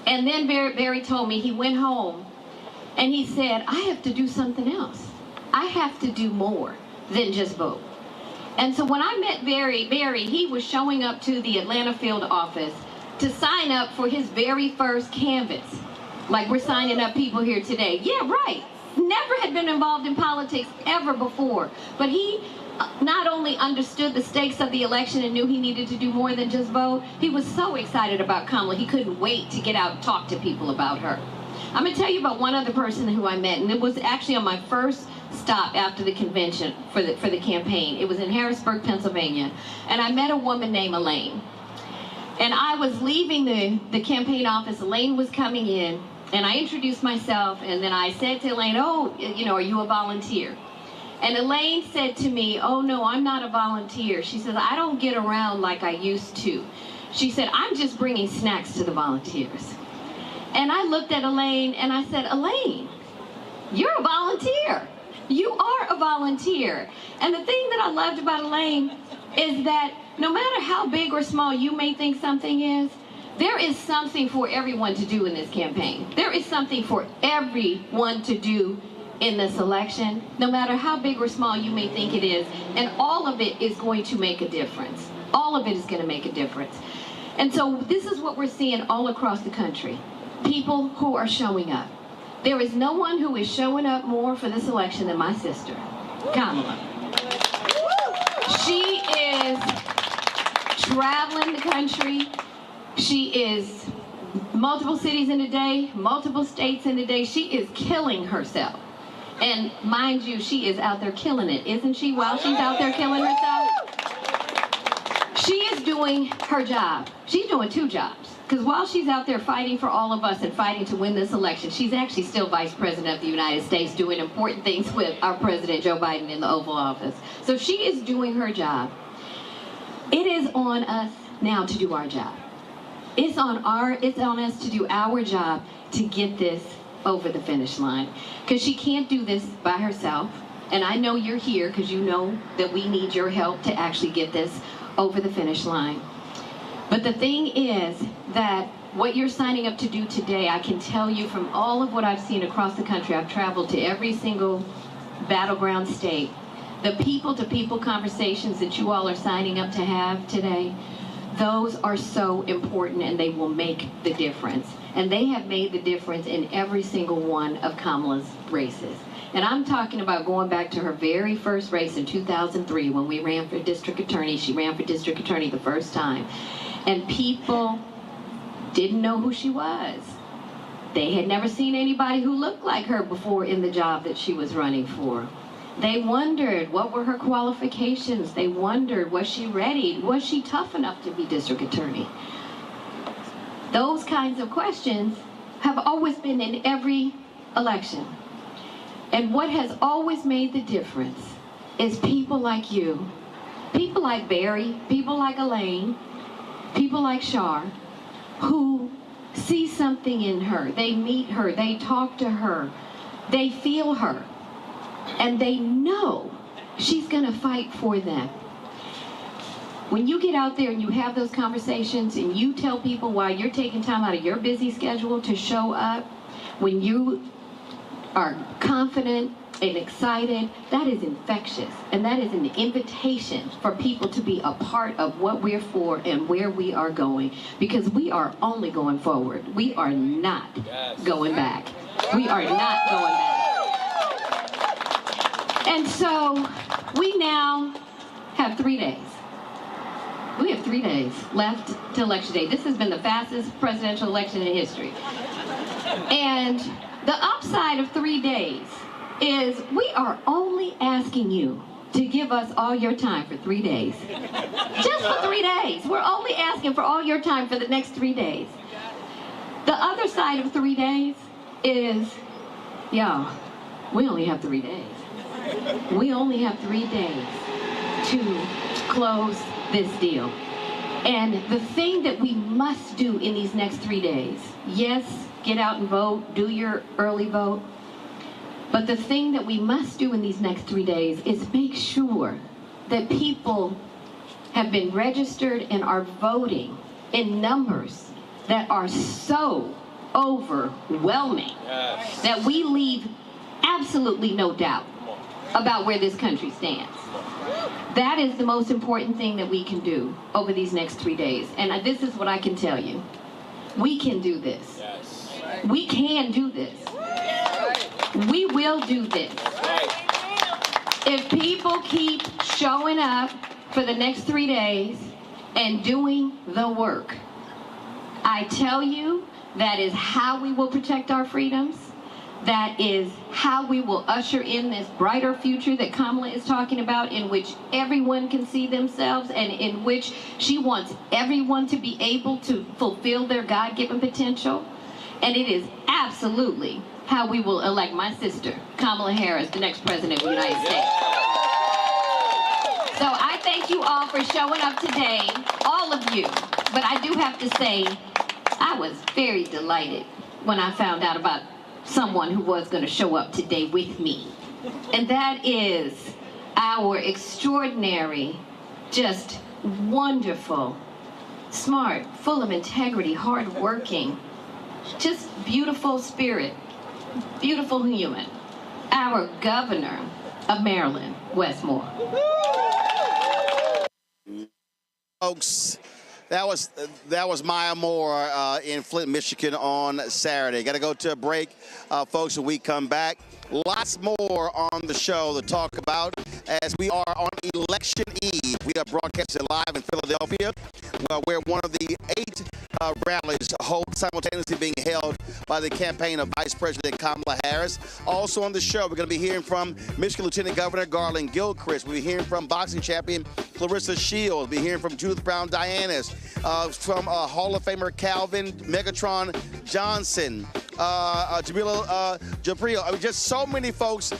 and then Barry told me he went home and he said, I have to do something else. I have to do more than just vote. And so when I met Barry, he was showing up to the Atlanta field office to sign up for his very first canvass. Like we're signing up people here today. Yeah, right. Never had been involved in politics ever before. But he not only understood the stakes of the election and knew he needed to do more than just vote, he was so excited about Kamala, he couldn't wait to get out and talk to people about her. I'm going to tell you about one other person who I met, and it was actually on my first stop after the convention for the campaign. It was in Harrisburg, Pennsylvania, and I met a woman named Elaine. And I was leaving the campaign office. Elaine was coming in, and I introduced myself, and then I said to Elaine, oh, are you a volunteer? And Elaine said to me, oh no, I'm not a volunteer. She says, I don't get around like I used to. She said, I'm just bringing snacks to the volunteers. And I looked at Elaine and I said, Elaine, you're a volunteer. You are a volunteer. And the thing that I loved about Elaine is that no matter how big or small you may think something is, there is something for everyone to do in this campaign. There is something for everyone to do in this election, no matter how big or small you may think it is, and all of it is going to make a difference. All of it is going to make a difference. And so this is what we're seeing all across the country. People who are showing up. There is no one who is showing up more for this election than my sister, Kamala. She is traveling the country. She is multiple cities in a day, multiple states in a day. She is killing herself. And mind you, she is out there killing it, isn't she? While she's out there killing herself, she is doing her job. She's doing two jobs. Because while she's out there fighting for all of us and fighting to win this election, she's actually still Vice President of the United States doing important things with our President Joe Biden in the Oval Office. So she is doing her job. It is on us now to do our job. It's on us to do our job to get this over the finish line. Because she can't do this by herself. And I know you're here because you know that we need your help to actually get this over the finish line. But the thing is that what you're signing up to do today, I can tell you from all of what I've seen across the country, I've traveled to every single battleground state, the people-to-people conversations that you all are signing up to have today, those are so important and they will make the difference. And they have made the difference in every single one of Kamala's races. And I'm talking about going back to her very first race in 2003 when we ran for district attorney. She ran for district attorney the first time. And people didn't know who she was. They had never seen anybody who looked like her before in the job that she was running for. They wondered, what were her qualifications? They wondered, was she ready? Was she tough enough to be district attorney? Those kinds of questions have always been in every election. And what has always made the difference is people like you, people like Barry, people like Elaine, people like Shar, who see something in her. They meet her, they talk to her, they feel her, and they know she's gonna fight for them. When you get out there and you have those conversations and you tell people why you're taking time out of your busy schedule to show up, when you are confident and excited, that is infectious. And that is an invitation for people to be a part of what we're for and where we are going. Because we are only going forward. We are not going back. We are not going back. And so we now have 3 days. We have 3 days left to election day. This has been the fastest presidential election in history. And the upside of 3 days is we are only asking you to give us all your time for 3 days. Just for 3 days. We're only asking for all your time for the next 3 days. The other side of 3 days is, y'all, we only have 3 days. We only have 3 days to close this deal. And the thing that we must do in these next 3 days, yes, get out and vote, do your early vote, but the thing that we must do in these next 3 days is make sure that people have been registered and are voting in numbers that are so overwhelming that we leave absolutely no doubt about where this country stands. That is the most important thing that we can do over these next 3 days. And this is what I can tell you. We can do this. We can do this. We will do this. If people keep showing up for the next 3 days and doing the work, I tell you, that is how we will protect our freedoms. That is how we will usher in this brighter future that Kamala is talking about, in which everyone can see themselves and in which she wants everyone to be able to fulfill their God-given potential. And it is absolutely how we will elect my sister, Kamala Harris, the next president of the United States. So I thank you all for showing up today, all of you. But I do have to say, I was very delighted when I found out about someone who was going to show up today with me. And that is our extraordinary, just wonderful, smart, full of integrity, hardworking, just beautiful spirit, beautiful human, our governor of Maryland, Wes Moore. Folks, that was Maya Moore in Flint, Michigan on Saturday. Got to go to a break, folks, when we come back. Lots more on the show to talk about as we are on Election Eve. We are broadcasting live in Philadelphia, where one of the 8 rallies simultaneously being held by the campaign of Vice President Kamala Harris. Also on the show, we're going to be hearing from Michigan Lieutenant Governor Garland Gilchrist. We'll be hearing from boxing champion Clarissa Shields. We'll be hearing from Judith Brown Dianis, from Hall of Famer Calvin Megatron Johnson, Jamila Japrio. I mean, just so many folks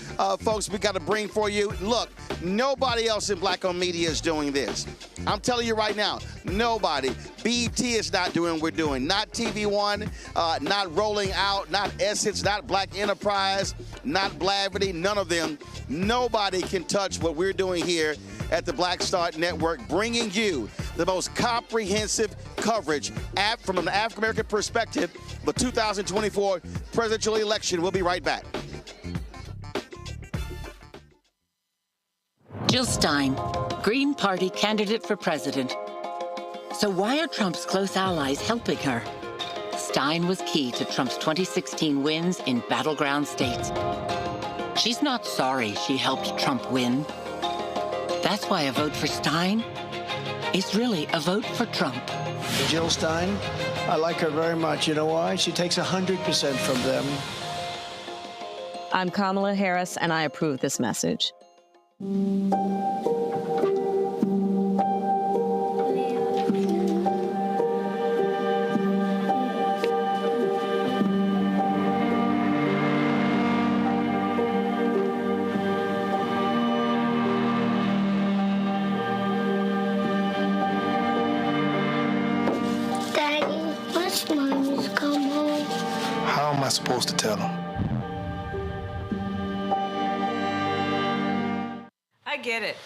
we got to bring for you. Look, nobody else in Black-owned media is doing this. I'm telling you right now, nobody. BET is not doing what we're doing. Not TV One, not Rolling Out, not Essence, not Black Enterprise, not Blavity, none of them. Nobody can touch what we're doing here at the Black Star Network, bringing you the most comprehensive coverage from an African-American perspective, the 2024 presidential election. We'll be right back. Jill Stein, Green Party candidate for president. So why are Trump's close allies helping her? Stein was key to Trump's 2016 wins in battleground states. She's not sorry she helped Trump win. That's why a vote for Stein is really a vote for Trump. Jill Stein, I like her very much. You know why? She takes 100% from them. I'm Kamala Harris, and I approve this message. How am I supposed to tell him? I get it.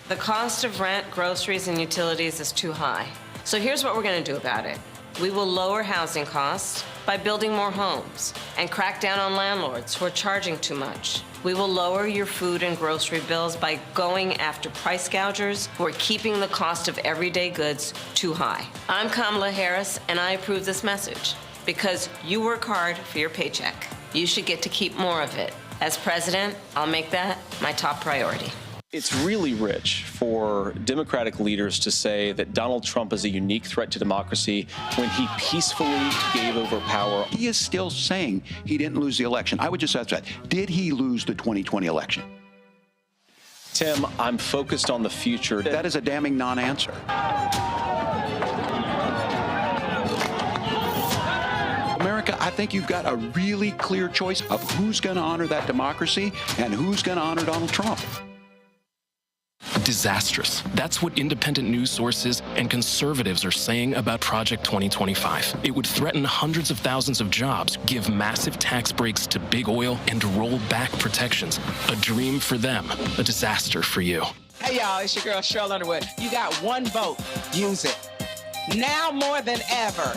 The cost of rent, groceries, and utilities is too high. So here's what we're going to do about it. We will lower housing costs by building more homes and crack down on landlords who are charging too much. We will lower your food and grocery bills by going after price gougers who are keeping the cost of everyday goods too high. I'm Kamala Harris, and I approve this message. Because you work hard for your paycheck. You should get to keep more of it. As president, I'll make that my top priority. It's really rich for Democratic leaders to say that Donald Trump is a unique threat to democracy when he peacefully gave over power. He is still saying he didn't lose the election. I would just ask that. Did he lose the 2020 election? Tim, I'm focused on the future. That is a damning non-answer. America, I think you've got a really clear choice of who's going to honor that democracy and who's going to honor Donald Trump. Disastrous. That's what independent news sources and conservatives are saying about Project 2025. It would threaten hundreds of thousands of jobs, give massive tax breaks to big oil, and roll back protections. A dream for them, a disaster for you. Hey, y'all, it's your girl, Cherelle Underwood. You got one vote. Use it. Now more than ever.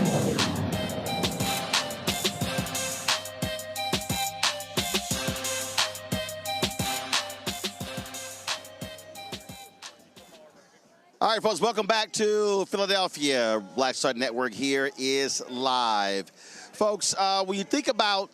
All right, folks, welcome back to Philadelphia. Black Star Network here is live. Folks, when you think about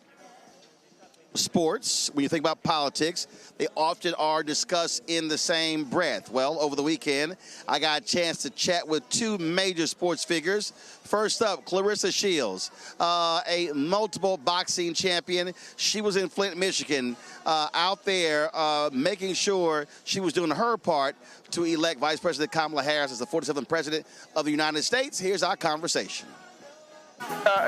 sports, when you think about politics, they often are discussed in the same breath. Well, over the weekend, I got a chance to chat with two major sports figures. First up, Clarissa Shields, a multiple boxing champion. She was in Flint, Michigan, out there making sure she was doing her part to elect Vice President Kamala Harris as the 47th President of the United States. Here's our conversation.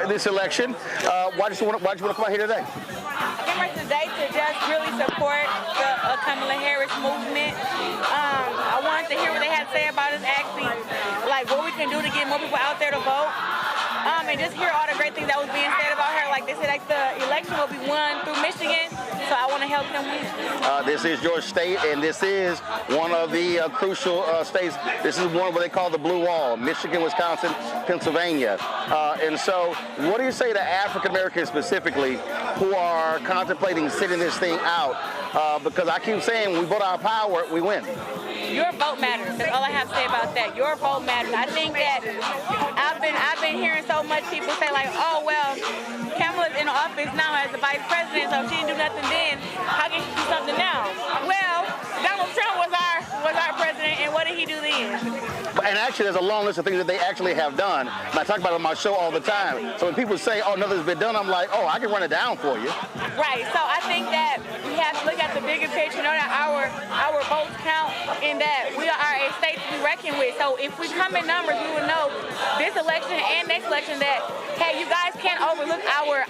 This election, why did you want to come out here today? I came here today to just really support the Kamala Harris movement. I wanted to hear what they had to say about us, actually, like what we can do to get more people out there to vote. And just hear all the great things that was being said about her. Like they said, like the election will be won through Michigan, so I want to help them win. This is your state, and this is one of the crucial states. This is one what they call the Blue Wall: Michigan, Wisconsin, Pennsylvania. And so, what do you say to African Americans specifically who are contemplating sitting this thing out? Because I keep saying, we vote our power, we win. Your vote matters. That's all I have to say about that. Your vote matters. I think that I've been hearing so much people say like, oh well, Kamala's in office now as the vice president, so if she didn't do nothing then, how can she do something now? Well, Donald Trump was our president, and what did he do then? And actually, there's a long list of things that they actually have done. And I talk about it on my show all the time. So when people say, oh, nothing's been done, I'm like, oh, I can run it down for you. Right. So I think that we have to look at the bigger picture, know that our votes count and that we are a state to be reckoned with. So if we come in numbers, we will know this election and next election that, hey, you guys can't overlook our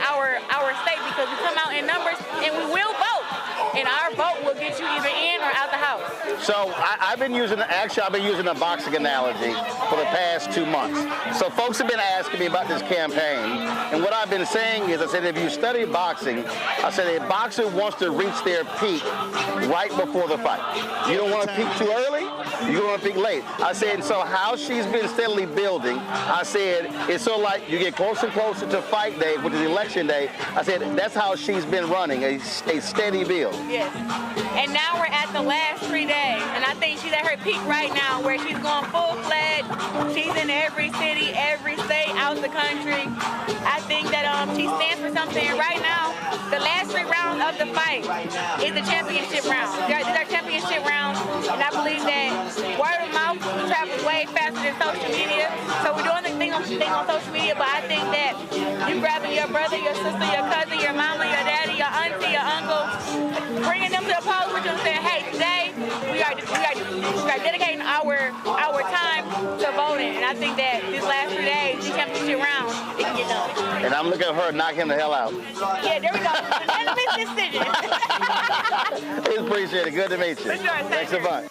state because we come out in numbers and we will vote. And our vote will get you either in or out the house. So I've been using a boxing analogy for the past 2 months. So folks have been asking me about this campaign. And what I've been saying is, I said, if you study boxing, I said a boxer wants to reach their peak right before the fight. You don't want to peak too early, you don't want to peak late. I said, so how she's been steadily building, I said, it's so like you get closer and closer to fight day, which is election day. I said, that's how she's been running, a steady build. Yes. And now we're at the last 3 days, and I think she's at her peak right now where she's going full-fledged. She's in every city, every state, out the country. I think that she stands for something. Right now, the last 3 rounds of the fight is the championship round. These are championship rounds, and I believe that word of mouth travels way faster than social media. So we're doing the thing on social media, but I think that you grabbing your brother, your sister, your cousin, your mama, your daddy, your auntie, your uncle, bringing them to the polls with you and saying, hey, today we are dedicating our time to voting. And I think that these last 3 days, these championship rounds, it can get done. And I'm looking at her knock him the hell out. Yeah, there we go. Unanimous decision. It's appreciated. Good to meet you. For sure. Thanks a bunch.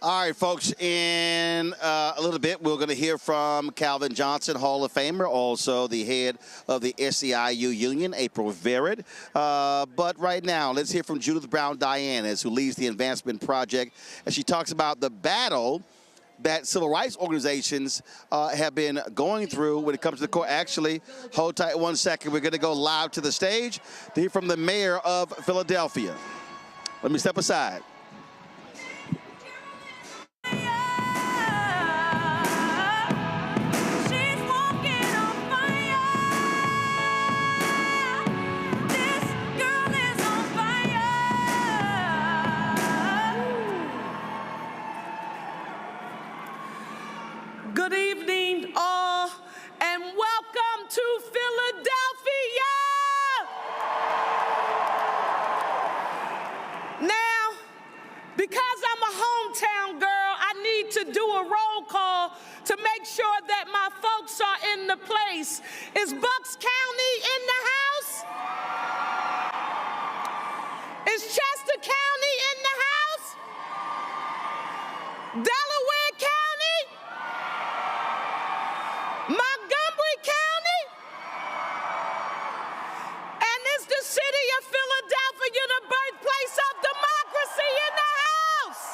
All right, folks, in a little bit, we're going to hear from Calvin Johnson, Hall of Famer, also the head of the SEIU Union, April Verrid. But right now, let's hear from Judith Brown Dianis, who leads the Advancement Project, as she talks about the battle that civil rights organizations have been going through when it comes to the court. Actually, hold tight 1 second. We're going to go live to the stage to hear from the mayor of Philadelphia. Let me step aside. Good evening, all, and welcome to Philadelphia. Now, because I'm a hometown girl, I need to do a roll call to make sure that my folks are in the place. Is Bucks County in the house? Is Chester County in the house? Delaware County? Montgomery County? And is the city of Philadelphia the birthplace of democracy in the house?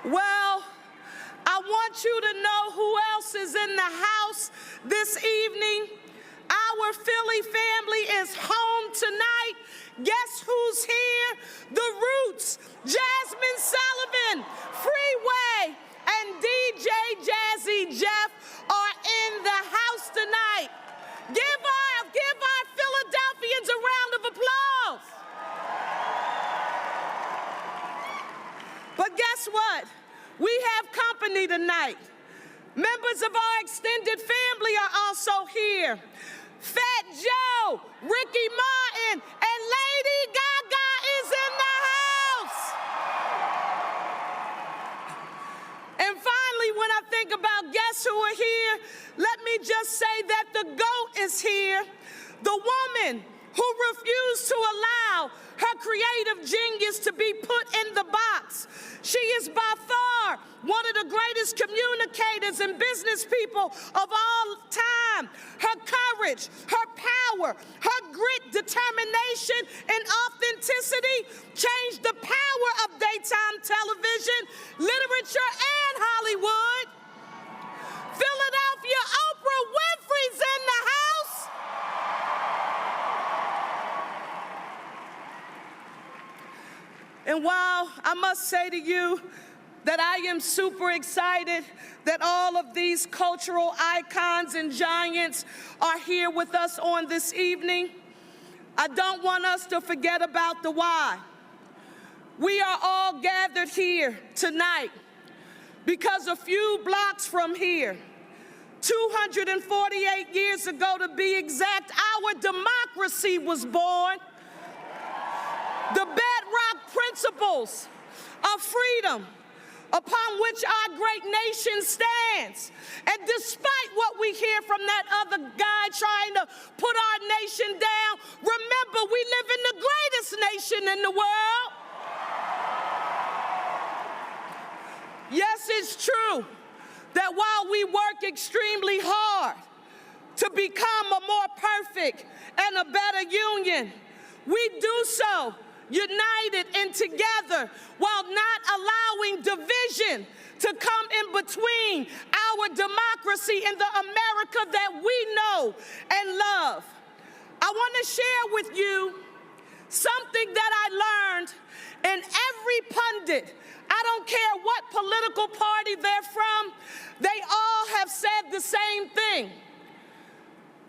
Well, I want you to know who else is in the house this evening. Our Philly family is home tonight. Guess who's here? The Roots, Jasmine Sullivan, Freeway, and DJ Jazzy Jeff are in the house tonight. Give our Philadelphians a round of applause. But guess what? We have company tonight. Members of our extended family are also here. Fat Joe, Ricky Martin, and Lady Gaga is in the house. And finally, when I think about guests who are here, let me just say that the GOAT is here, the woman who refused to allow her creative genius to be put in the box. She is by far one of the greatest communicators and business people of all time. Her courage, her power, her grit, determination, and authenticity changed the power of daytime television, literature, and Hollywood. Philadelphia, Oprah Winfrey's in the house. And while I must say to you that I am super excited that all of these cultural icons and giants are here with us on this evening, I don't want us to forget about the why. We are all gathered here tonight because a few blocks from here, 248 years ago to be exact, our democracy was born. The bedrock principles of freedom upon which our great nation stands. And despite what we hear from that other guy trying to put our nation down, remember, we live in the greatest nation in the world. Yes, it's true that while we work extremely hard to become a more perfect and a better union, we do so united and together while not allowing division to come in between our democracy and the America that we know and love. I want to share with you something that I learned, and every pundit, I don't care what political party they're from, they all have said the same thing.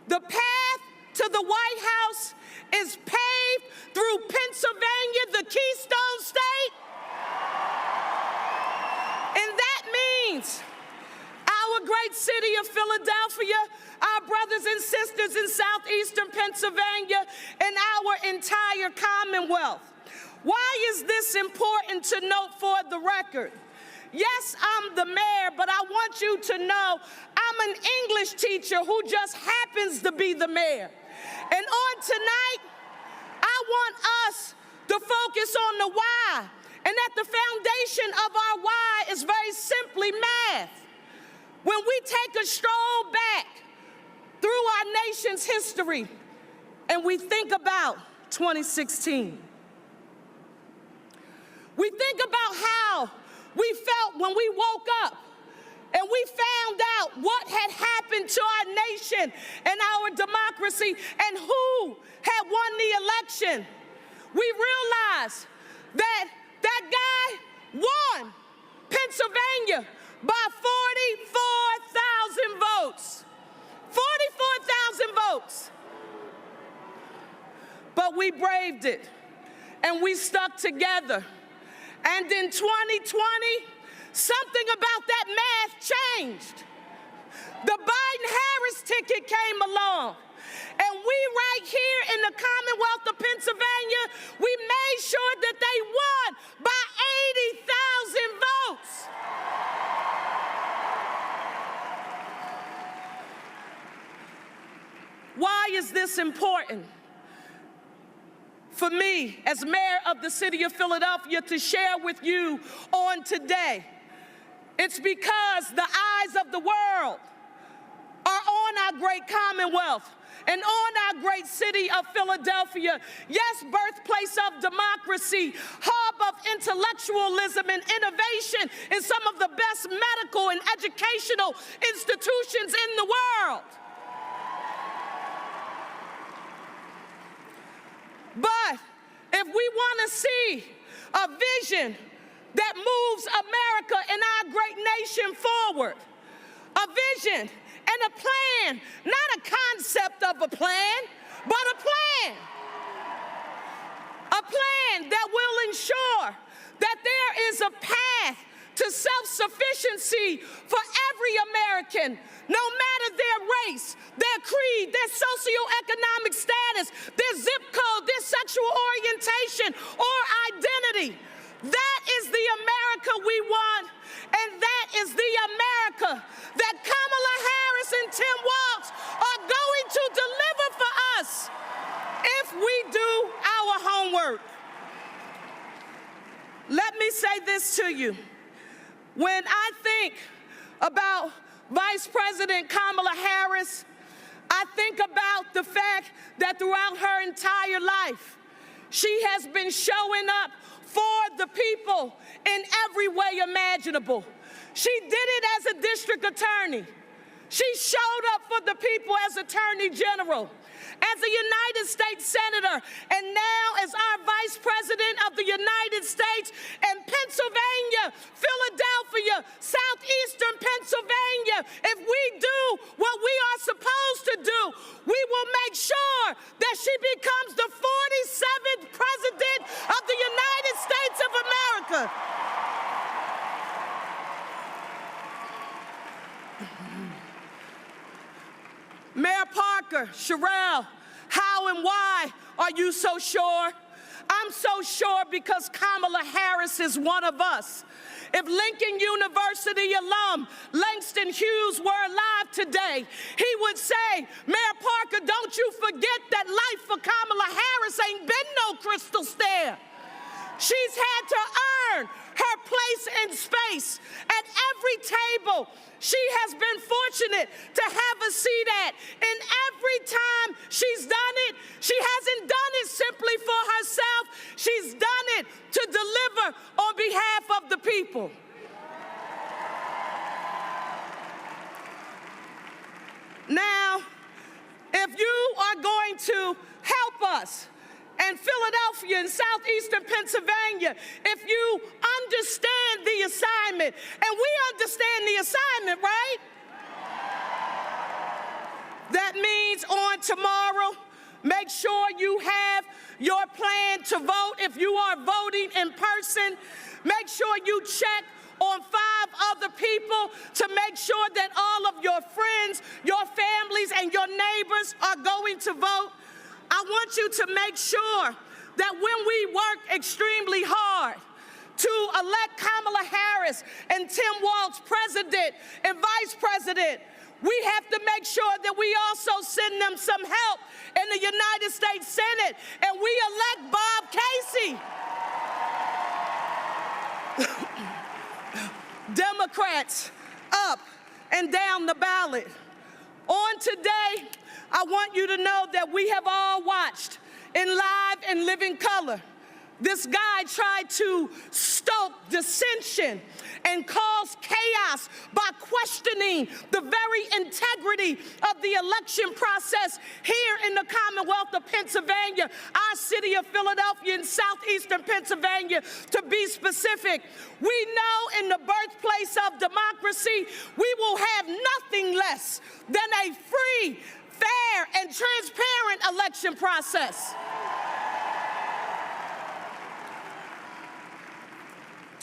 The path to the White House is paved through Pennsylvania, the Keystone State. And that means our great city of Philadelphia, our brothers and sisters in southeastern Pennsylvania, and our entire Commonwealth. Why is this important to note for the record? Yes, I'm the mayor, but I want you to know I'm an English teacher who just happens to be the mayor. And on tonight, I want us to focus on the why. And at the foundation of our why is very simply math. When we take a stroll back through our nation's history and we think about 2016, we think about how we felt when we woke up and we found out what had happened to our nation and our democracy and who had won the election. We realized that that guy won Pennsylvania by 44,000 votes. 44,000 votes. But we braved it and we stuck together. And in 2020, something about that math changed. The Biden-Harris ticket came along. And we right here in the Commonwealth of Pennsylvania, we made sure that they won by 80,000 votes. Why is this important? For me, as mayor of the city of Philadelphia, to share with you on today. It's because the eyes of the world are on our great Commonwealth and on our great city of Philadelphia. Yes, birthplace of democracy, hub of intellectualism and innovation in some of the best medical and educational institutions in the world. But if we want to see a vision that moves America and our great nation forward, a vision and a plan, not a concept of a plan, but a plan. A plan that will ensure that there is a path to self-sufficiency for every American, no matter their race, their creed, their socioeconomic status, their zip code, their sexual orientation, or identity. That is the America we want, and that is the America that Kamala Harris and Tim Walz are going to deliver for us if we do our homework. Let me say this to you. When I think about Vice President Kamala Harris, I think about the fact that throughout her entire life, she has been showing up for the people in every way imaginable. She did it as a district attorney. She showed up for the people as Attorney General, as a United States Senator, and now as our Vice President of the United States. And Pennsylvania, Philadelphia, southeastern Pennsylvania, if we do what we are supposed to do, we will make sure that she becomes the 47th President of the United States of America. Mayor Parker, Cherelle, how and why are you so sure? I'm so sure because Kamala Harris is one of us. If Lincoln University alum Langston Hughes were alive today, he would say, Mayor Parker, don't you forget that life for Kamala Harris ain't been no crystal stair. She's had to earn her place in space at every table she has been fortunate to have a seat at. And every time she's done it, she hasn't done it simply for herself. She's done it to deliver on behalf of the people. Now, if you are going to help us, and Philadelphia and southeastern Pennsylvania, if you understand the assignment, and we understand the assignment, right? That means on tomorrow, make sure you have your plan to vote. If you are voting in person, make sure you check on 5 other people to make sure that all of your friends, your families, and your neighbors are going to vote. I want you to make sure that when we work extremely hard to elect Kamala Harris and Tim Walz president and vice president, we have to make sure that we also send them some help in the United States Senate, and we elect Bob Casey. Democrats up and down the ballot. On today, I want you to know that we have all watched in live and living color. This guy tried to stoke dissension and cause chaos by questioning the very integrity of the election process here in the Commonwealth of Pennsylvania, our city of Philadelphia and southeastern Pennsylvania, to be specific. We know in the birthplace of democracy, we will have nothing less than a free, fair, and transparent election process.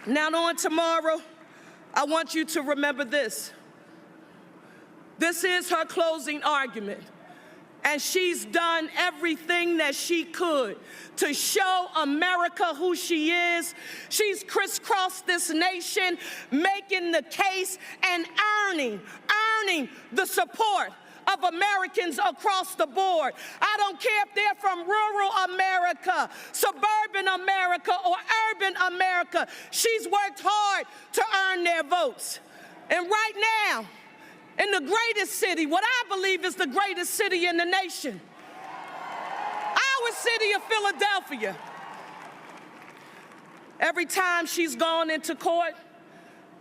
Now on tomorrow, I want you to remember this. This is her closing argument, and she's done everything that she could to show America who she is. She's crisscrossed this nation, making the case and earning the support of Americans across the board. I don't care if they're from rural America, suburban America, or urban America. She's worked hard to earn their votes. And right now, in the greatest city, what I believe is the greatest city in the nation, our city of Philadelphia, every time she's gone into court,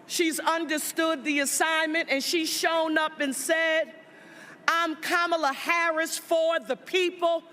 she's understood the assignment, and she's shown up and said, I'm Kamala Harris for the people.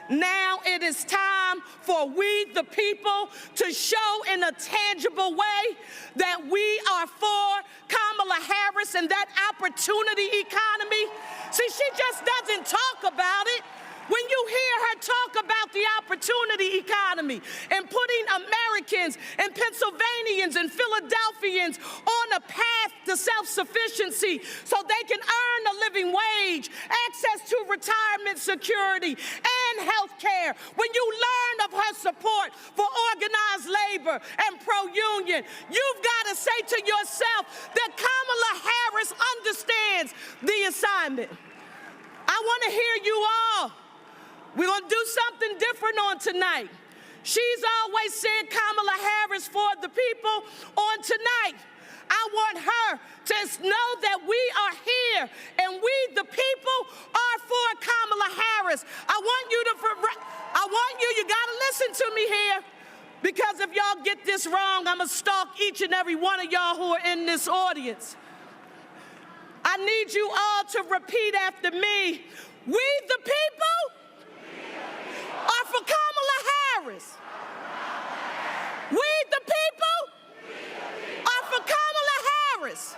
Now it is time for we, the people, to show in a tangible way that we are for Kamala Harris and that opportunity economy. See, she just doesn't talk about it. When you hear her talk about the opportunity economy and putting Americans and Pennsylvanians and Philadelphians on a path to self-sufficiency so they can earn a living wage, access to retirement security and health care, when you learn of her support for organized labor and pro-union, you've got to say to yourself that Kamala Harris understands the assignment. I want to hear you all. We're going to do something different on tonight. She's always said Kamala Harris for the people. On tonight, I want her to know that we are here and we, the people, are for Kamala Harris. You got to listen to me here, because if y'all get this wrong, I'm going to stalk each and every one of y'all who are in this audience. I need you all to repeat after me. We, the people, are for Kamala Harris. We, the people, are for Kamala Harris.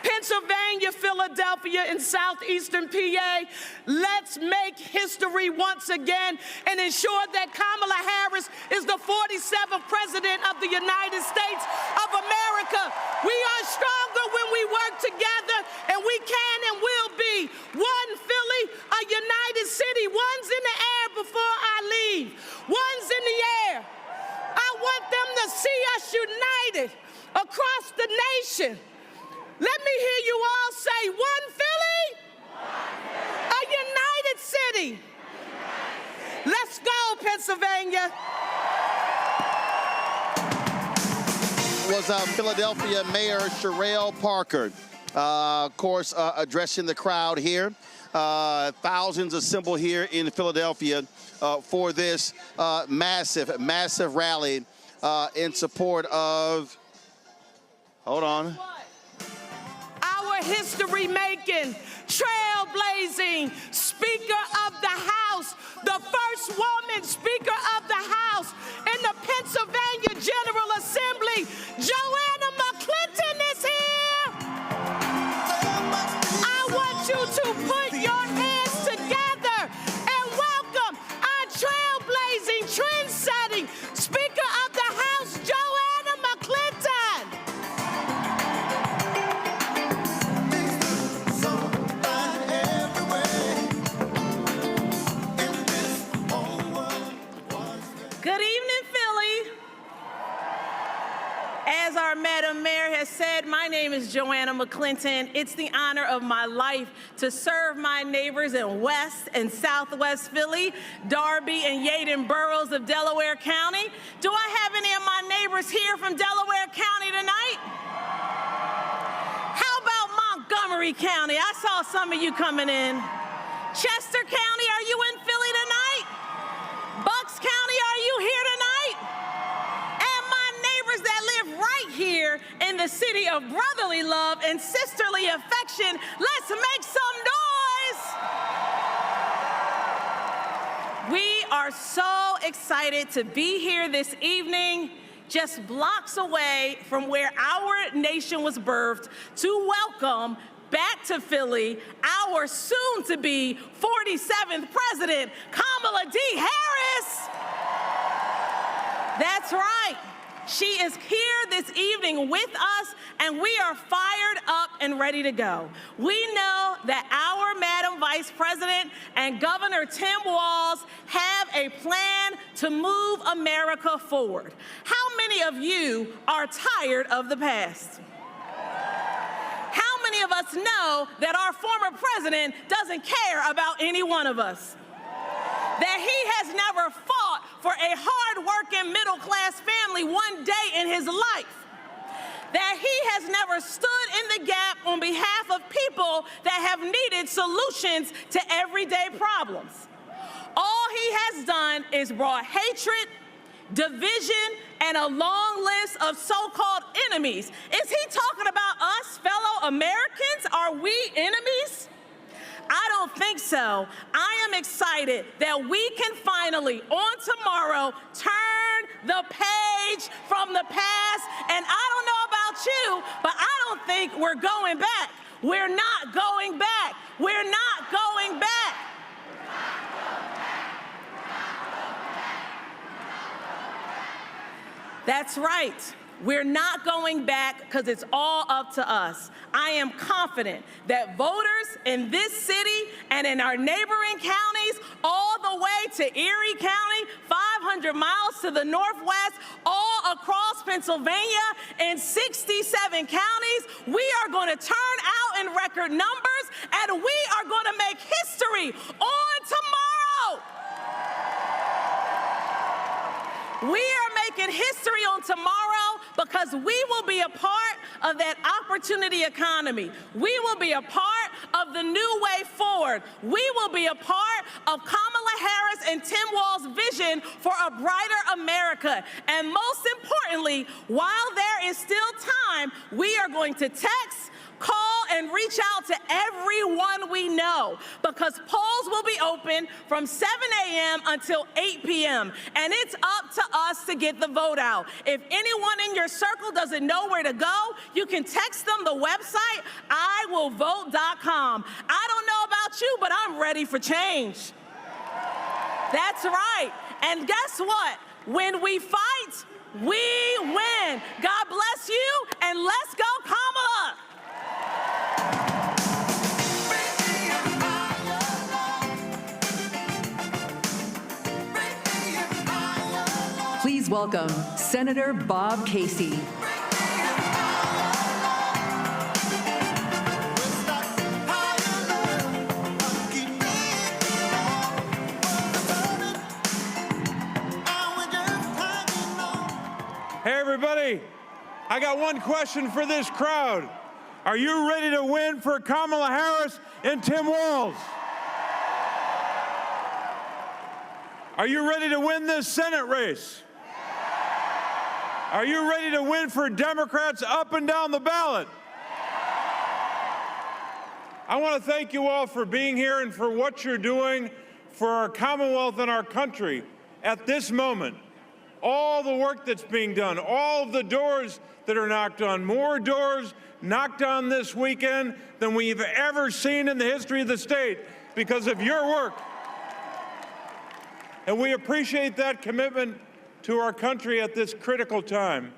Pennsylvania, Philadelphia. Philadelphia and southeastern PA. Let's make history once again and ensure that Kamala Harris is the 47th President of the United States of America. We are stronger when we work together, and we can and will be one Philly, a united city. One's in the air before I leave. One's in the air. I want them to see us united across the nation. Let me hear you all say, one Philly, a united city. Let's go, Pennsylvania. Was Philadelphia Mayor Cherelle Parker, of course, addressing the crowd here. Thousands assembled here in Philadelphia for this massive rally in support of, hold on. Our history-making, trailblazing Speaker of the House, the first woman Speaker of the House in the Pennsylvania General Assembly, Joanna McClinton is here. I want you to put your hands together and welcome our trailblazing, trend-setting Speaker of the House, Joanna McClinton. Good evening, Philly. As our Madam Mayor has said, my name is Joanna McClinton. It's the honor of my life to serve my neighbors in West and Southwest Philly, Darby and Yeadon boroughs of Delaware County. Do I have any of my neighbors here from Delaware County tonight? How about Montgomery County? I saw some of you coming in. Chester County, are you in Philly tonight? Bucks County, are you here tonight? And my neighbors that live right here in the city of brotherly love and sisterly affection, let's make some noise. We are so excited to be here this evening, just blocks away from where our nation was birthed, to welcome back to Philly our soon-to-be 47th President, Kamala D. Harris. That's right. She is here this evening with us, and we are fired up and ready to go. We know that our Madam Vice President and Governor Tim Walz have a plan to move America forward. How many of you are tired of the past? How many of us know that our former president doesn't care about any one of us? That he has never fought for a hard-working middle-class family one day in his life. That he has never stood in the gap on behalf of people that have needed solutions to everyday problems. All he has done is brought hatred, division, and a long list of so-called enemies. Is he talking about us, fellow Americans? Are we enemies? I don't think so. I am excited that we can finally, on tomorrow, turn the page from the past. And I don't know about you, but I don't think we're going back. We're not going back. We're not going back. That's right. We're not going back because it's all up to us. I am confident that voters in this city and in our neighboring counties, all the way to Erie County, 500 miles to the northwest, all across Pennsylvania, in 67 counties, we are going to turn out in record numbers, and we are going to make history on tomorrow. We are making history on tomorrow because we will be a part of that opportunity economy. We will be a part of the new way forward. We will be a part of Kamala Harris and Tim Walz's vision for a brighter America. And most importantly, while there is still time, we are going to text, Call and reach out to everyone we know, because polls will be open from 7 a.m. until 8 p.m. And it's up to us to get the vote out. If anyone in your circle doesn't know where to go, you can text them the website, iwillvote.com. I don't know about you, but I'm ready for change. That's right. And guess what? When we fight, we win. God bless you, and let's go, Kamala. Please welcome Senator Bob Casey. Hey, everybody, I got one question for this crowd. Are you ready to win for Kamala Harris and Tim Walz? Are you ready to win this Senate race? Are you ready to win for Democrats up and down the ballot? I want to thank you all for being here and for what you're doing for our Commonwealth and our country at this moment. All the work that's being done, all of the doors that are knocked on, more doors knocked on this weekend than we've ever seen in the history of the state because of your work. And we appreciate that commitment to our country at this critical time.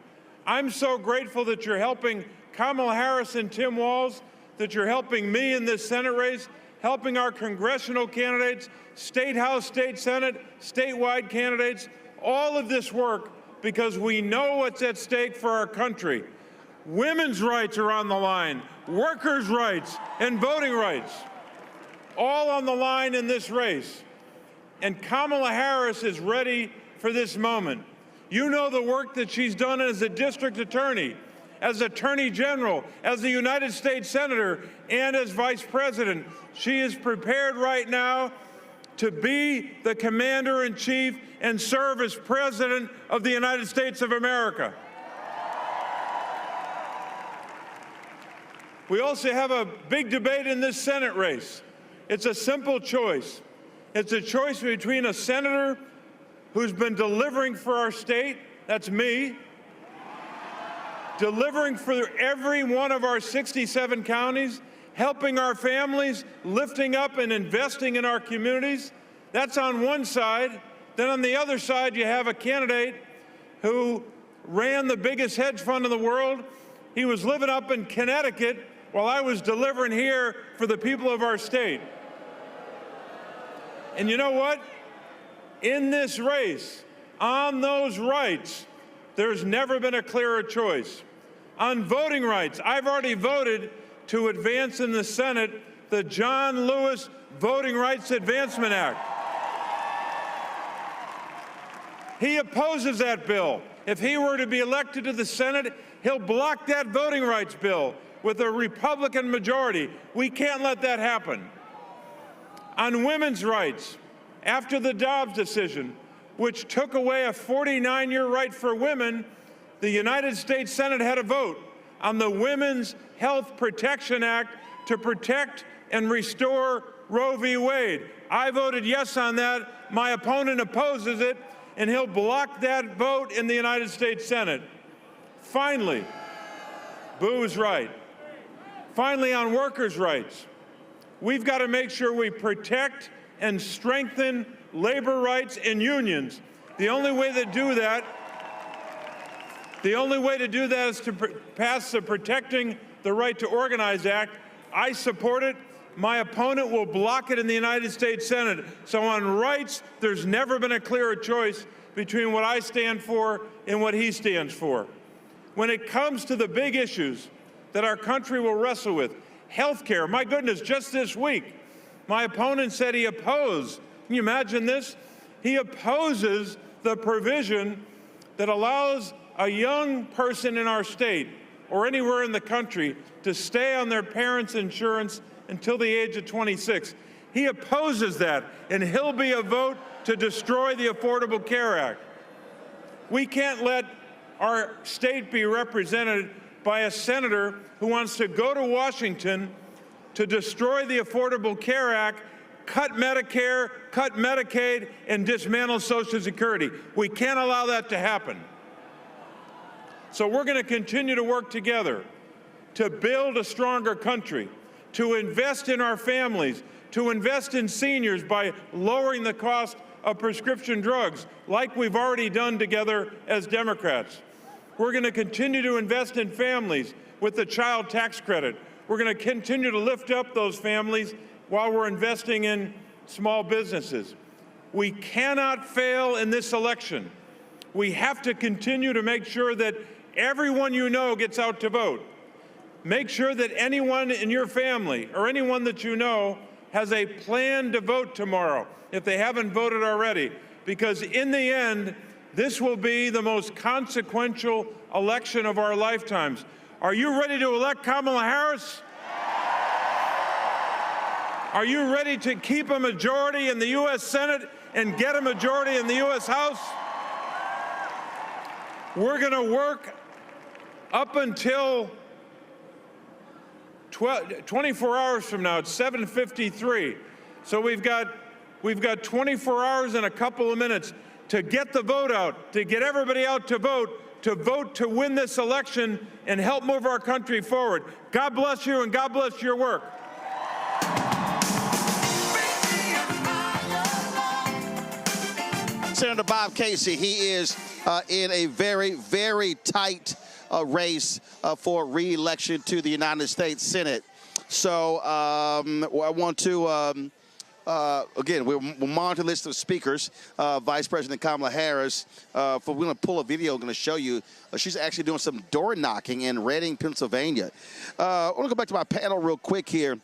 I'm so grateful that you're helping Kamala Harris and Tim Walz, that you're helping me in this Senate race, helping our congressional candidates, State House, State Senate, statewide candidates, all of this work because we know what's at stake for our country. Women's rights are on the line, workers' rights, and voting rights, all on the line in this race. And Kamala Harris is ready for this moment. You know the work that she's done as a district attorney, as attorney general, as a United States senator, and as vice president. She is prepared right now to be the commander-in-chief and serve as president of the United States of America. We also have a big debate in this Senate race. It's a simple choice. It's a choice between a senator who's been delivering for our state, that's me, delivering for every one of our 67 counties, helping our families, lifting up and investing in our communities. That's on one side. Then on the other side, you have a candidate who ran the biggest hedge fund in the world. He was living up in Connecticut while I was delivering here for the people of our state. And you know what? In this race, on those rights, there's never been a clearer choice. On voting rights, I've already voted to advance in the Senate the John Lewis Voting Rights Advancement Act. He opposes that bill. If he were to be elected to the Senate, he'll block that voting rights bill with a Republican majority. We can't let that happen. On women's rights, after the Dobbs decision, which took away a 49-year right for women, the United States Senate had a vote on the Women's Health Protection Act to protect and restore Roe v. Wade. I voted yes on that. My opponent opposes it, and he'll block that vote in the United States Senate. Finally, Boo's right. Finally, on workers' rights, we've got to make sure we protect and strengthen labor rights and unions. The only way to do that is to pass the Protecting the Right to Organize Act. I support it. My opponent will block it in the United States Senate. So on rights, there's never been a clearer choice between what I stand for and what he stands for. When it comes to the big issues that our country will wrestle with, health care, my goodness, just this week, my opponent said he opposed, can you imagine this? He opposes the provision that allows a young person in our state or anywhere in the country to stay on their parents' insurance until the age of 26. He opposes that, and he'll be a vote to destroy the Affordable Care Act. We can't let our state be represented by a senator who wants to go to Washington to destroy the Affordable Care Act, cut Medicare, cut Medicaid, and dismantle Social Security. We can't allow that to happen. So we're going to continue to work together to build a stronger country, to invest in our families, to invest in seniors by lowering the cost of prescription drugs, like we've already done together as Democrats. We're going to continue to invest in families with the child tax credit. We're going to continue to lift up those families while we're investing in small businesses. We cannot fail in this election. We have to continue to make sure that everyone you know gets out to vote. Make sure that anyone in your family or anyone that you know has a plan to vote tomorrow if they haven't voted already, because in the end, this will be the most consequential election of our lifetimes. Are you ready to elect Kamala Harris? Are you ready to keep a majority in the U.S. Senate and get a majority in the U.S. House? We're going to work up until 24 hours from now. It's 7:53. So we've got 24 hours and a couple of minutes to get the vote out, to get everybody out to vote to win this election and help move our country forward. God bless you, and God bless your work. Senator Bob Casey, he is in a very, very tight race for re-election to the United States Senate. So I want to, again, we'll monitor the list of speakers. Vice President Kamala Harris, we're going to pull a video, going to show you. She's actually doing some door knocking in Reading, Pennsylvania. I want to go back to my panel real quick here.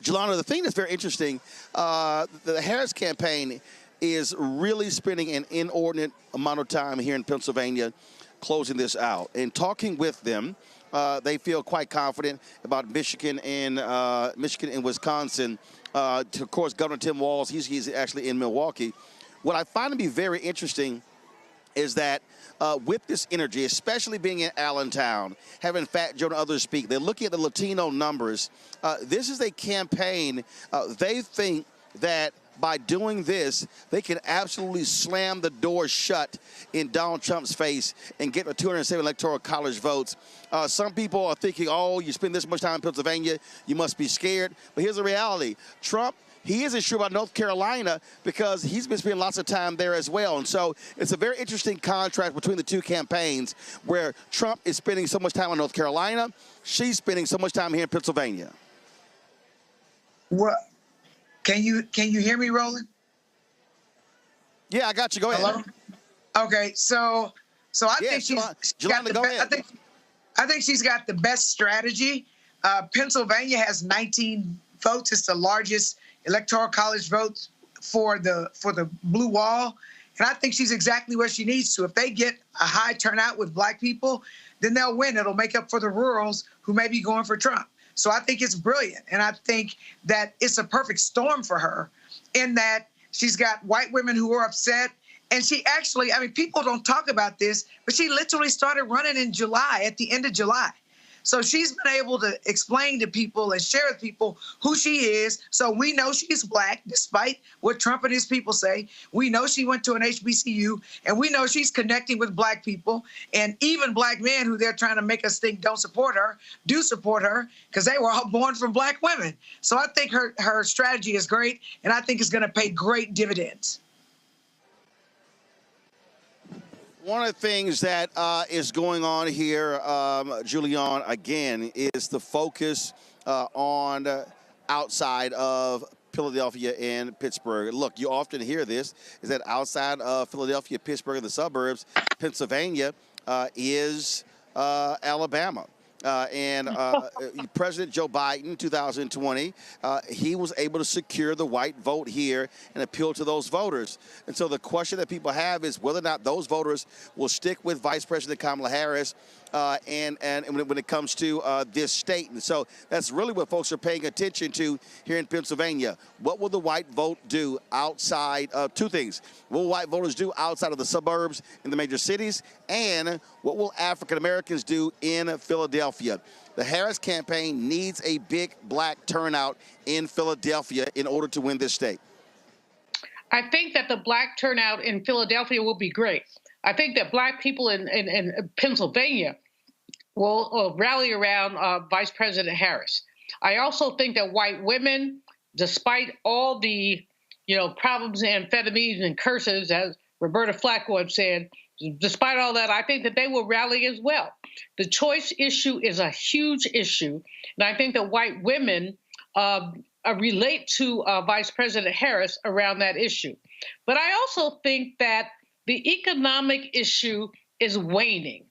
Jelana, the thing that's very interesting, the Harris campaign is really spending an inordinate amount of time here in Pennsylvania closing this out. And talking with them, they feel quite confident about Michigan and Wisconsin. Of course, Governor Tim Walz, he's actually in Milwaukee. What I find to be very interesting is that with this energy, especially being in Allentown, having Fat Joe and others speak, they're looking at the Latino numbers. This is a campaign, they think that by doing this, they can absolutely slam the door shut in Donald Trump's face and get the 207 Electoral College votes. Some people are thinking, oh, you spend this much time in Pennsylvania, you must be scared. But here's the reality. Trump, he isn't sure about North Carolina because he's been spending lots of time there as well. And so it's a very interesting contrast between the two campaigns where Trump is spending so much time in North Carolina, she's spending so much time here in Pennsylvania. What? Can you hear me, Roland? Yeah, I got you. Go ahead. Hello? Okay, so I think she's got the best. I think she's got the best strategy. Pennsylvania has 19 votes. It's the largest electoral college votes for the blue wall, and I think she's exactly where she needs to. If they get a high turnout with black people, then they'll win. It'll make up for the rurals who may be going for Trump. So I think it's brilliant, and I think that it's a perfect storm for her in that she's got white women who are upset, and she actually, I mean, people don't talk about this, but she literally started running in July, at the end of July. So she's been able to explain to people and share with people who she is. So we know she's black, despite what Trump and his people say. We know she went to an HBCU, and we know she's connecting with black people. And even black men who they're trying to make us think don't support her, do support her, because they were all born from black women. So I think her strategy is great, and I think it's going to pay great dividends. One of the things that is going on here, Julian, again, is the focus on outside of Philadelphia and Pittsburgh. Look, you often hear this, is that outside of Philadelphia, Pittsburgh, and the suburbs, Pennsylvania is Alabama. President Joe Biden, 2020, he was able to secure the white vote here and appeal to those voters. And so the question that people have is whether or not those voters will stick with Vice President Kamala Harris and when it comes to this state. And so that's really what folks are paying attention to here in Pennsylvania. What will the white vote do outside of two things? What will white voters do outside of the suburbs in the major cities? And what will African Americans do in Philadelphia? The Harris campaign needs a big black turnout in Philadelphia in order to win this state. I think that the black turnout in Philadelphia will be great. I think that black people in Pennsylvania will rally around Vice President Harris. I also think that white women, despite all the problems and amphetamines and curses, as Roberta Flack once said, despite all that, I think that they will rally as well. The choice issue is a huge issue, and I think that white women relate to Vice President Harris around that issue. But I also think that the economic issue is waning.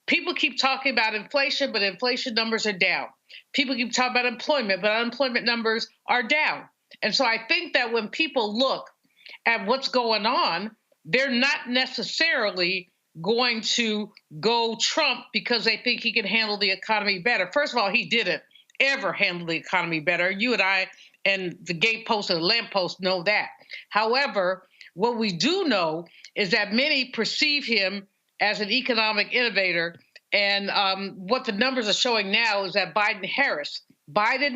People keep talking about inflation, but inflation numbers are down. People keep talking about employment, but unemployment numbers are down. And so I think that when people look at what's going on, they're not necessarily going to go Trump because they think he can handle the economy better. First of all, he didn't ever handle the economy better. You and I and the gatepost and the lamppost know that. However, what we do know is that many perceive him as an economic innovator. And what the numbers are showing now is that Biden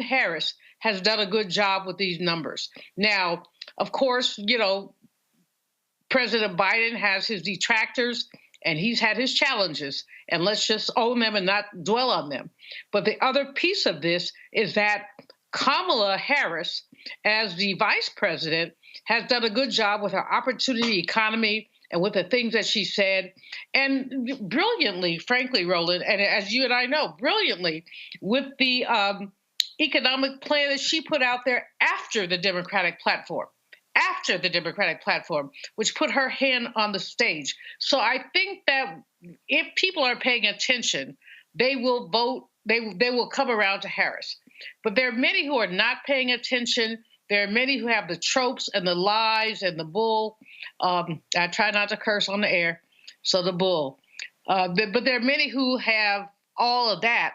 Harris has done a good job with these numbers. Now, of course, President Biden has his detractors and he's had his challenges, and let's just own them and not dwell on them. But the other piece of this is that Kamala Harris, as the vice president, has done a good job with her opportunity economy and with the things that she said, and brilliantly, frankly, Roland, and as you and I know, brilliantly with the economic plan that she put out there after the Democratic platform, which put her hand on the stage. So I think that if people are paying attention, they will vote, they will come around to Harris. But there are many who are not paying attention. There are many who have the tropes and the lies and the bull. I try not to curse on the air, so the bull. But there are many who have all of that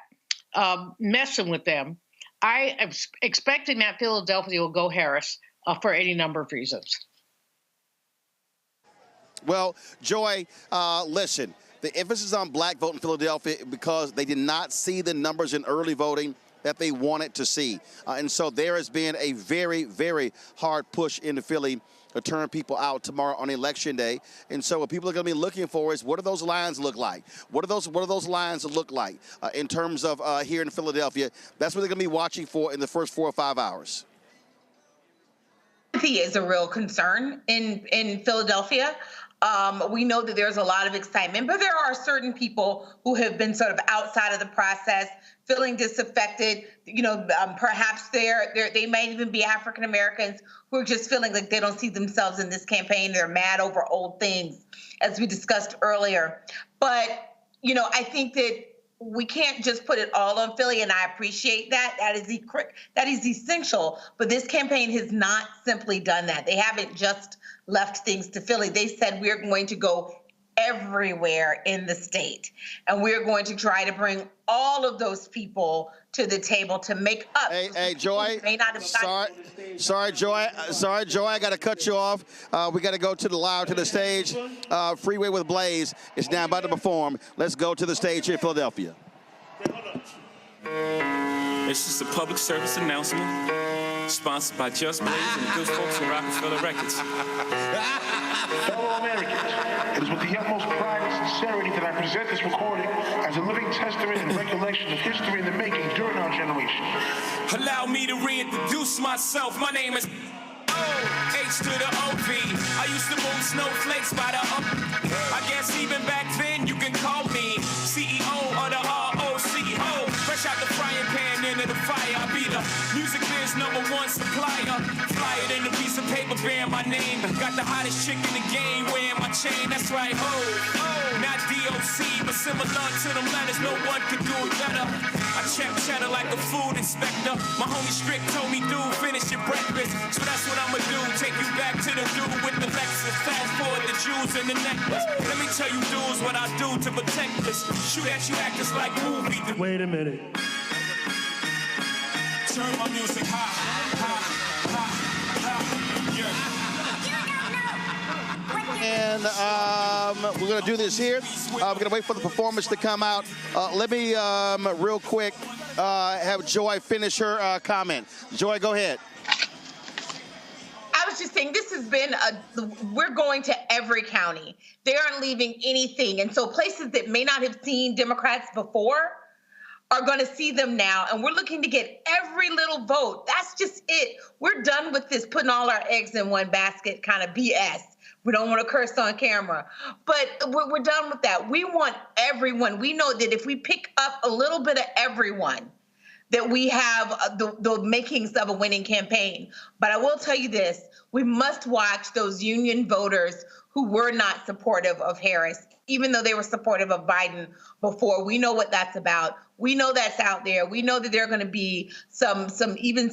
messing with them. I am expecting that Philadelphia will go Harris for any number of reasons. Well, Joy, listen, the emphasis on black vote in Philadelphia because they did not see the numbers in early voting that they wanted to see. And so there has been a very, very hard push into Philly to turn people out tomorrow on Election Day. And so what people are going to be looking for is, what do those lines look like? What do those lines look like in terms of here in Philadelphia? That's what they're going to be watching for in the first 4 or 5 hours. Is a real concern in Philadelphia. We know that there's a lot of excitement, but there are certain people who have been sort of outside of the process, feeling disaffected. Perhaps they might even be African Americans who are just feeling like they don't see themselves in this campaign. They're mad over old things, as we discussed earlier. But I think that we can't just put it all on Philly, and I appreciate that. That is essential. But this campaign has not simply done that. They haven't just left things to Philly. They said we're going to go everywhere in the state, and we're going to try to bring all of those people to the table to make up. Hey, Joy. Sorry, Joy. I got to cut you off. We got to go to the stage. Freeway with Blaze is now about to perform. Let's go to the stage here in Philadelphia. It's just a public service announcement, sponsored by Just Blaze and the good folks at Rockefeller Records. Fellow Americans, it is with the utmost pride and sincerity that I present this recording as a living testament and recollection of history in the making during our generation. Allow me to reintroduce myself. My name is H to the OP. I used to move snowflakes by the up. I guess even back then you can call me CEO of the ROCO. Fresh out the frying pan into the fire. I be the music biz #1 supplier. Fly it in a piece of paper bearing my name. Got the hottest chick in the game wearing my chain. That's right, ho. Not DOC, but similar to them letters, no one could do it better. I check cheddar like a food inspector. My homie Strick told me, dude, finish your breakfast. So that's what I'ma do, take you back to the dude with the Lexus. Fast forward the jewels and the necklace. Let me tell you dudes what I do to protect this. Shoot at you actors like movie. Wait a minute. Turn my music high, high, high, high, yeah. And we're going to do this here. We're going to wait for the performance to come out. Let me, real quick, have Joy finish her comment. Joy, go ahead. I was just saying, this has been we're going to every county. They aren't leaving anything. And so places that may not have seen Democrats before are going to see them now. And we're looking to get every little vote. That's just it. We're done with this putting all our eggs in one basket kind of BS. We don't want to curse on camera, but we're done with that. We want everyone. We know that if we pick up a little bit of everyone, that we have the makings of a winning campaign. But I will tell you this, we must watch those union voters who were not supportive of Harris, even though they were supportive of Biden before. We know what that's about. We know that's out there. We know that there are going to be some hidden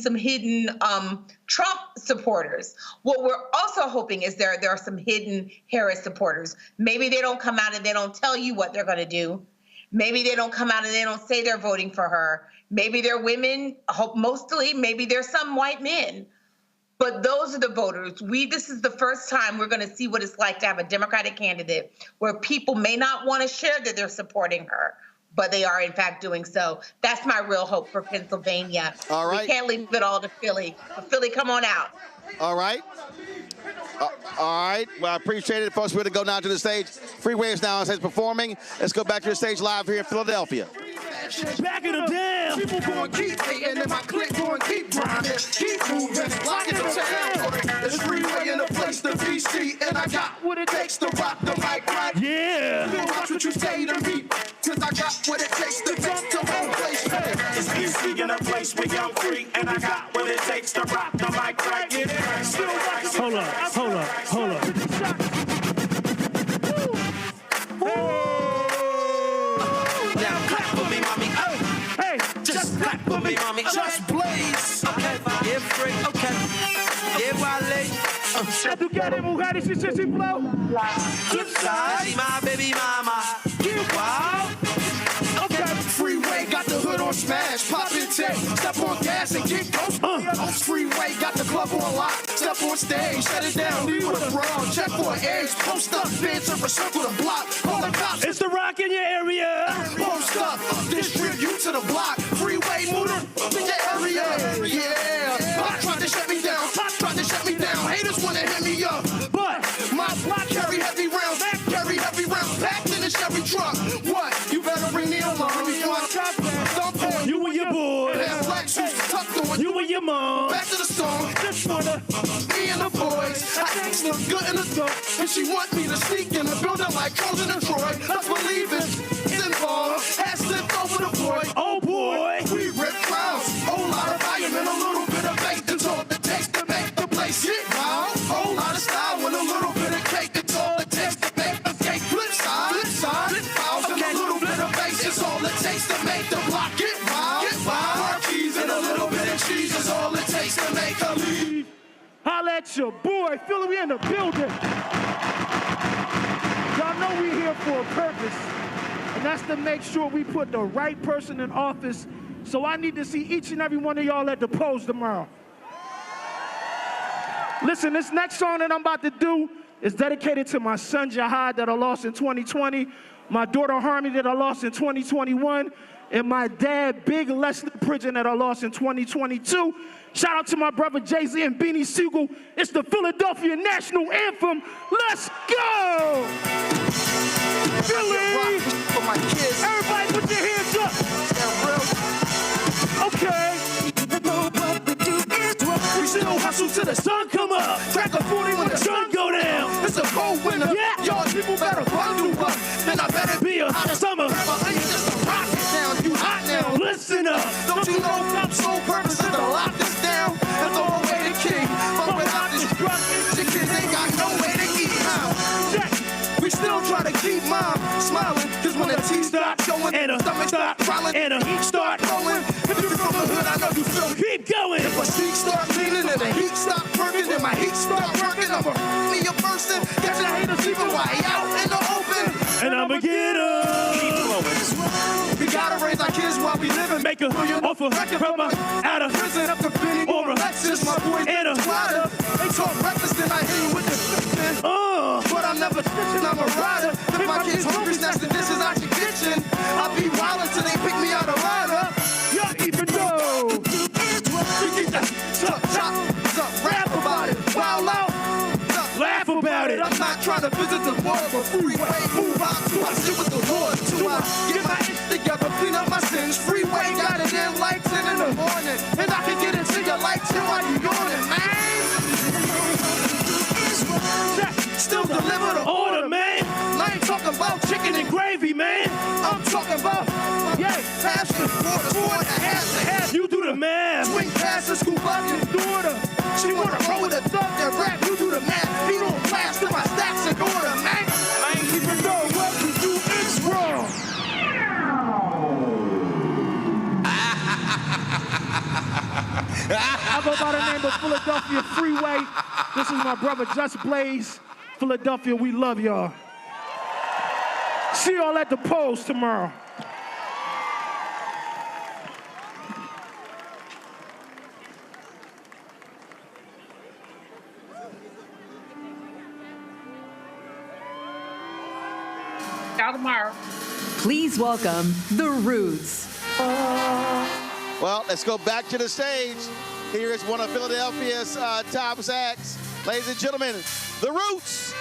Trump supporters. What we're also hoping is there are some hidden Harris supporters. Maybe they don't come out and they don't tell you what they're going to do. Maybe they don't come out and they don't say they're voting for her. Maybe they're women, mostly. Maybe there's some white men. But those are the voters. This is the first time we're going to see what it's like to have a Democratic candidate where people may not want to share that they're supporting her, but they are, in fact, doing so. That's my real hope for Pennsylvania. All right. We can't leave it all to Philly. But Philly, come on out. All right. All right. Well, I appreciate it. Folks, we're going to go now to the stage. Freewaves now on stage performing. Let's go back to the stage live here in Philadelphia. Back it up down. People going to keep hating and my clique going to keep grinding. Keep moving, locking the town. There's freeway in a place to be seen, and I got what it takes to rock the mic right. Yeah. You watch what you say to me, cause I got what it takes to make the whole place. It's easy in a place where I'm free, and I got what it takes to rock the mic right. Get it right. Still rock. Hold up. Now clap for me, mommy. Oh, hey, just clap for me, mommy. Just blaze. Okay, yeah, free. Okay, yeah, Wale. ¿Tú quieres mujeres y sissy flow? Good side, my baby mama. Wow. Okay, freeway got the hood on smash, pop and take, step on gas and get ghost. Freeway got the club on lock, step on stage, shut it down, leave with a brawl, check for an age, post up, fence up, circle the block, call the cops. It's the rock in your area. Post up, distribute to the block, freeway move in your area. Yeah, Pop tried to shut me down, haters wanna hit me up, but my block carry heavy rounds, packed in a Chevy truck. What? You better bring the alarm before I chop that. You and your boys. Black suits tucked on. You and your mom. Back to the song. Just wanna. Me and the boys. I think look good in the dark. And she want me to sneak in the building like Trojan and Troy. Let's believe it. It's involved. Hat slipped over the boy. Oh boy. We rip crowds. Whole lot of volume and a little bit of bass. That's all it takes to make the place get wild. Whole lot of style with a little bit of cake. That's all it takes to make the cake. Flip side. Fouls and a little bit of bass. It's all it takes to make the block get wild. Car keys and a little bit of cheese is all it takes to make a lead. Holla at your boy. Philly, we in the building. Y'all know we here for a purpose, and that's to make sure we put the right person in office. So I need to see each and every one of y'all at the polls tomorrow. Listen, this next song that I'm about to do is dedicated to my son Jihad that I lost in 2020, my daughter Harmony that I lost in 2021, and my dad Big Leslie Pridgeon that I lost in 2022. Shout out to my brother Jay-Z and Beanie Siegel. It's the Philadelphia National Anthem. Let's go! Philly! For my kids. Everybody put your hands up. Okay. We still hustle till the sun come up. Crack a 40 when the sun go down. It's a cold winter. Yeah. Y'all people better bundle up. Then I better be a hot summer. You hot now. Listen up. Don't you know Trump's sole purpose is to lock this down and throw away the king? But without this truck, the kids ain't got no way to eat. We still try to keep mom smiling, cause when the teeth start showing, and a stomach start growling, and a heat start blowing. If you're from the hood, I know you feel me. Keep going. If a sheet start cleaning and the heat stop working, then my heat start working, I'ma me a person. Catch a hater sleeping while he out in the open. And I'ma get up. Keep blowing. We gotta raise our kids while we living. Make a offer from out of prison up to Benny or a Lexus. My boy and a rider. They talk reckless, then I hit you with the flippin'. But I'm never snitching, I'm a rider. If my kids hungry, snatch the dishes out your kitchen. I'll be wildin' till they pick me out a rider. Yeah, even though we get that chop, rap about it, wild out, laugh about it. I'm not trying to visit the world for freeway. Move out to I sit with the Lord. To I get my ish together, clean up my sins. Freeway got it in like 10 in the morning, and I can get into your light too while you yawning, man. Still deliver the order, man. I ain't talking about chicken and gravy, man. I'm talking about, half the quarter, half. You do the math. Swing past the school up your daughter. She wanna roll with a thug that rap. You do the math. He don't blast in my stacks in order, man. I ain't even know what we do is wrong. I go by the name of Philadelphia Freeway. This is my brother Just Blaze. Philadelphia, we love y'all. See y'all at the polls tomorrow. Ciao tomorrow. Please welcome the Roots. Well, let's go back to the stage. Here is one of Philadelphia's top acts. Ladies and gentlemen, the Roots.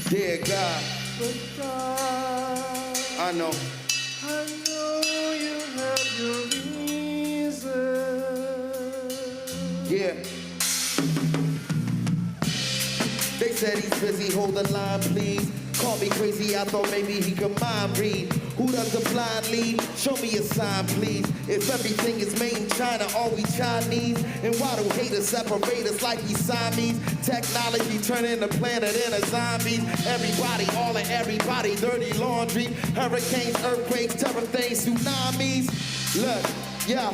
Dear God, I know you have your reasons. Yeah. They said he's busy, hold the line, please. Call me crazy, I thought maybe he could mind read. Who does the blind lead? Show me a sign, please. If everything is made in China, are we Chinese? And why do haters separate us like we Siamese? Technology turning the planet into zombies. Everybody, all of everybody, dirty laundry. Hurricanes, earthquakes, terror things, tsunamis. Look, yeah.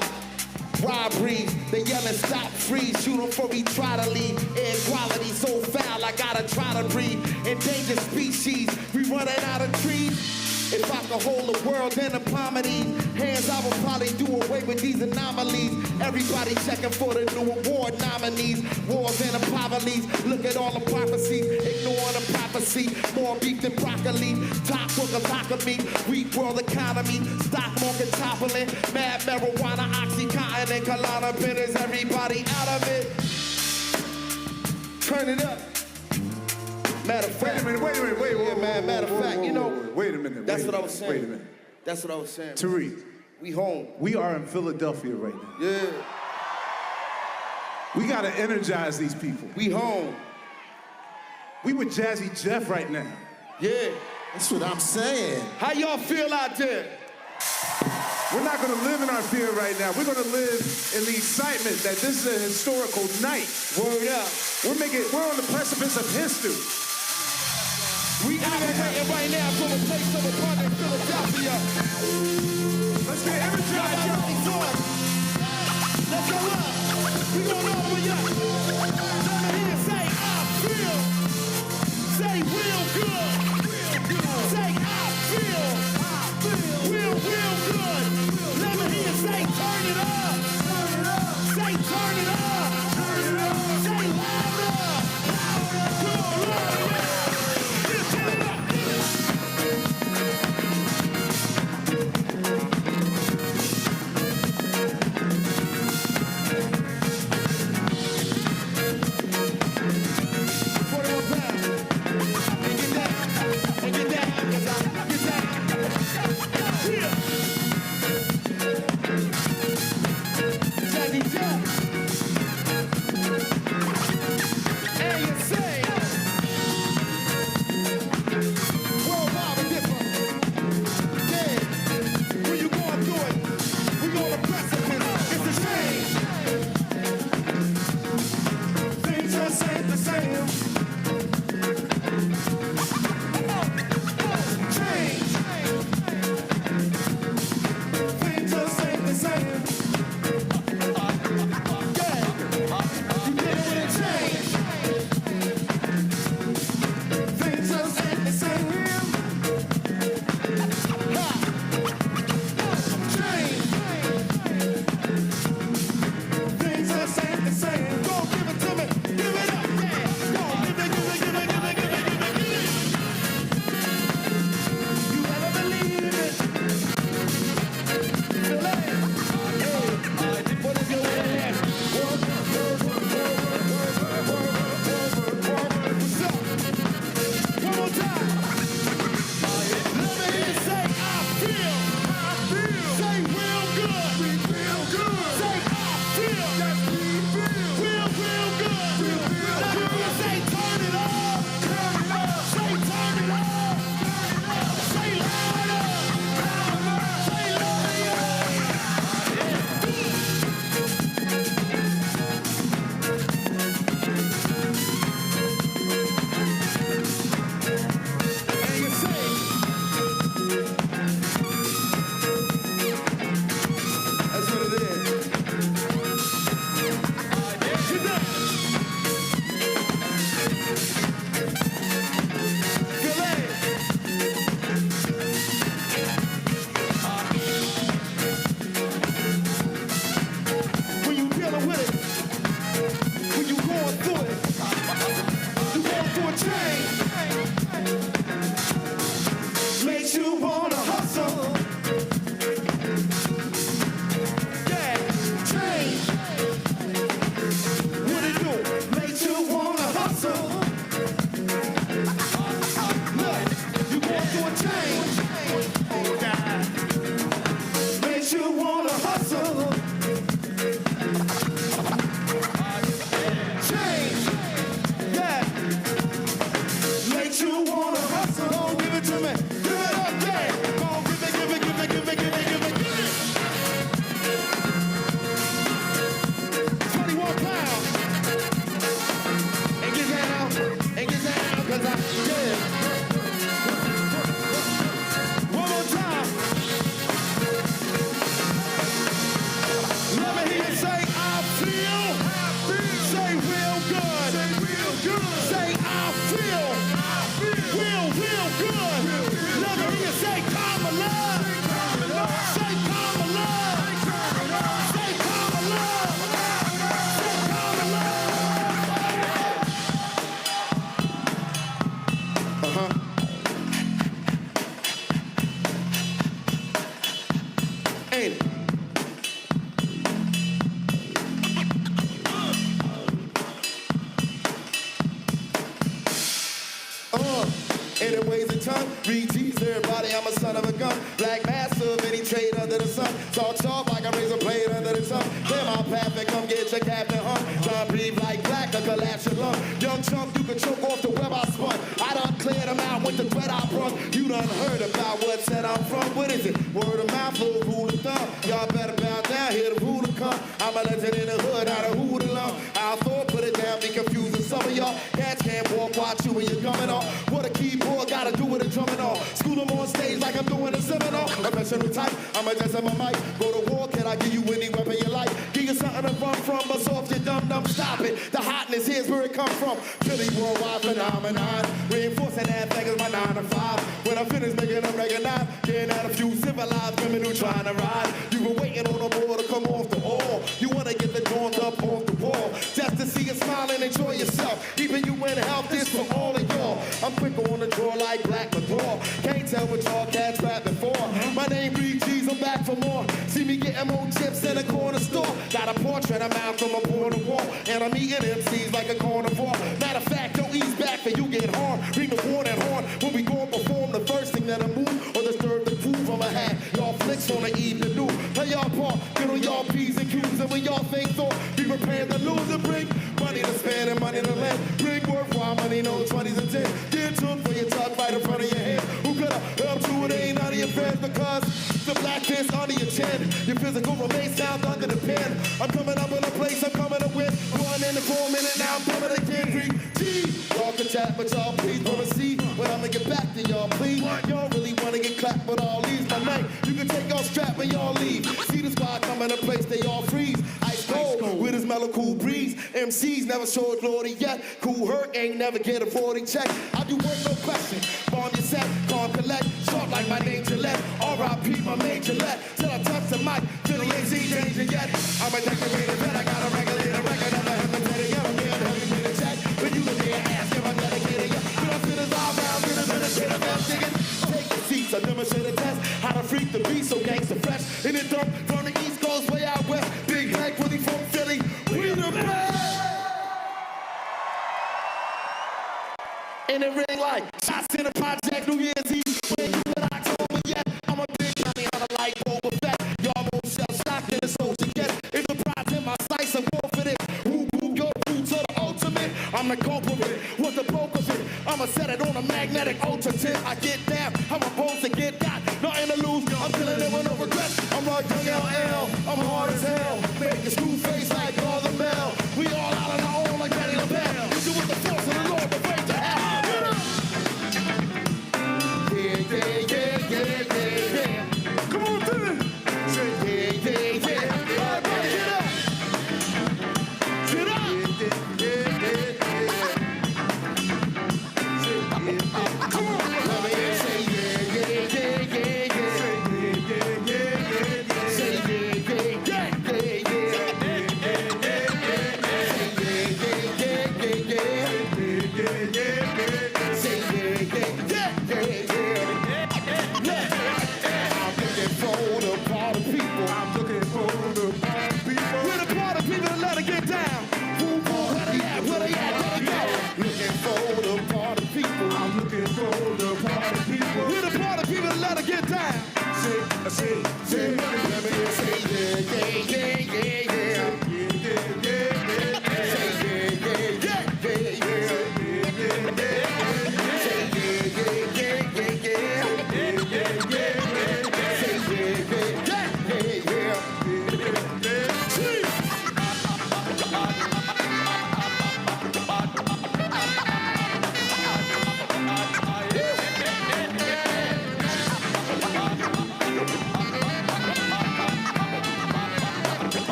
Robberies, they yelling stop, freeze, shoot them before we try to leave. Air quality so foul, I gotta try to breathe. Endangered species, we running out of trees. If I could hold the world in the palm of these hands, I would probably do away with these anomalies. Everybody checking for the new award nominees. Wars and apocalypse, look at all the prophecies. Ignoring the prophecy, more beef than broccoli. Top book of alchemy, weak world economy. Stock market toppling, mad marijuana, oxycontin, and Klonopin. Everybody out of it. Turn it up. Matter of fact, wait a minute, man. Matter of fact, you know. Wait a minute. That's what I was saying. Wait a minute. That's what I was saying. Tariq, we home. We are in Philadelphia right now. Yeah. We gotta energize these people. We home. We with Jazzy Jeff right now. Yeah. That's what I'm saying. How y'all feel out there? We're not gonna live in our fear right now. We're gonna live in the excitement that this is a historical night. Word up. We're on the precipice of history. We activating right now from a place of abundance, Philadelphia. Let's get energized. Let's go up. We going all the way up. Let me hear say, I feel. Say real good. Say I feel. Real good. Let me hear say good. Say I feel real good. Let me hear you say Kamala. Say Kamala. Say Kamala. Say Kamala. Ain't it? Anyways, a ton, read G's, everybody, I'm a son of a gun. Black master of any trade under the sun. Salt sharp like a razor blade under the sun. Clear my path and come get your captain hunt. Try to breathe like black or collapse your lung. Young chump, you can choke off the web I spun. I done cleared them out with the thread I brung. You done heard about what said I'm from. What is it? Word of mouth, little rule of thumb. Y'all better bow down, hear the rule to come. I'm a legend in the hood, out of who the lump. I'll throw it, put it down, be confusing some of y'all. Cats can't walk, watch you when you're coming off. What a keyboard gotta do with a drumming off. School them on stage like I'm doing a seminar. Professional type, I'm a just on my mic. Go to war, can I give you any weapon you like? Give you something to run from, but soft your dumb, stop it. The hotness here's where it come from. Philly worldwide phenomenon. Reinforcing that thing is my 9 to 5. When I finish making them recognize, getting out a few civilized women who trying to ride. You been waiting on the ball to come off the wall. You wanna get the joint up off the wall. Just to see you smile and enjoy yourself. Even you in health, this for all of y'all. I'm quicker on the draw like Black McGraw. Can't tell what y'all cats rapping for. My name Reed G's, I'm back for more. See me getting more chips in a corner store. Got a portrait of Malcolm up on the wall. And I'm eating MCs like a carnivore. Matter of fact, don't ease back or you get harmed. Ring the horn and horn. When we gon' perform, the first thing that'll move or disturb the groove I'ma have. Y'all flicks on the evening news. Play y'all part, get on y'all P's and Q's. And when y'all think thought, be prepared to lose and bring money to spend and money to lend. Bring worthwhile money, no 20s and 10s. Get took for your tuck right in front of your head. Who coulda helped you? It ain't none of your friends because the black fist under your chin. Your physical remains down under the pen. I'm coming up in a place I'm coming to win. Going in the 4 minute, now I'm coming again. Greek G. Y'all can chat, but y'all please wanna see when I'ma get back to y'all, please. Y'all really wanna get clapped with all these. My man, you can take y'all strap when y'all leave. See the squad coming to place, they all freeze. Ice cold with his mellow cool breeze. MCs never showed glory yet. Cool hurt ain't never get a 40 check. I do work, no question. Bomb your set, calm collect. Short like my name Gillette. R.I.P. my main Gillette. Till I touch the mic, till he ain't seen changing yet. I'm a decorated vet, I got a regulator record. Never have to tell you, I'm here to help you get a check. When you look here, ask if I'm dedicated. But I'm sitting all around, in a minute, shit, I'm digging. Take the seats, I demonstrate a test. How to freak the beast, so gangsta fresh. In the dirt, from the East Coast, way out west. Big Black Willie from Philly, we the best. In the ring like shots in the project, New Year's Eve. When you in October yet, I'm a big money on a light Boba Fett. Y'all won't sell stock in the soldier yet. If the prize in my sights, I'm going for this. Who go through to the ultimate? I'm the culprit. What's the bulk of it? I'ma set it on a magnetic ultra tip. I get down, I'm supposed to get got. Nothing to lose, I'm killing it with no regret. I'm like young LL, I'm hard as hell. Make a screw face like all the Mel. We all out on our own like Patty LaBelle. We do with the force of the Lord, the faith to have. Come on, Billy. Say yeah. Everybody get up. Get up. Come on. Let me hear say yeah. Say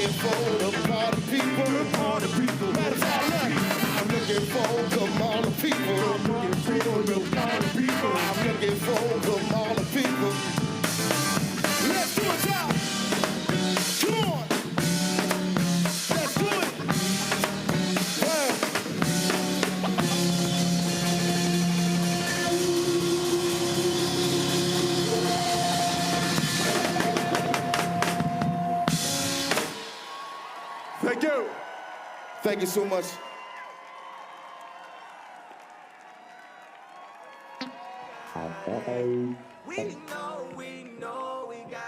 looking for the party people. Matter of fact, I'm looking for Kamala people. I'm looking for the party people. I'm looking for Kamala people. Let's do it, y'all. Come on. Let's do it. Thank you. Thank you so much.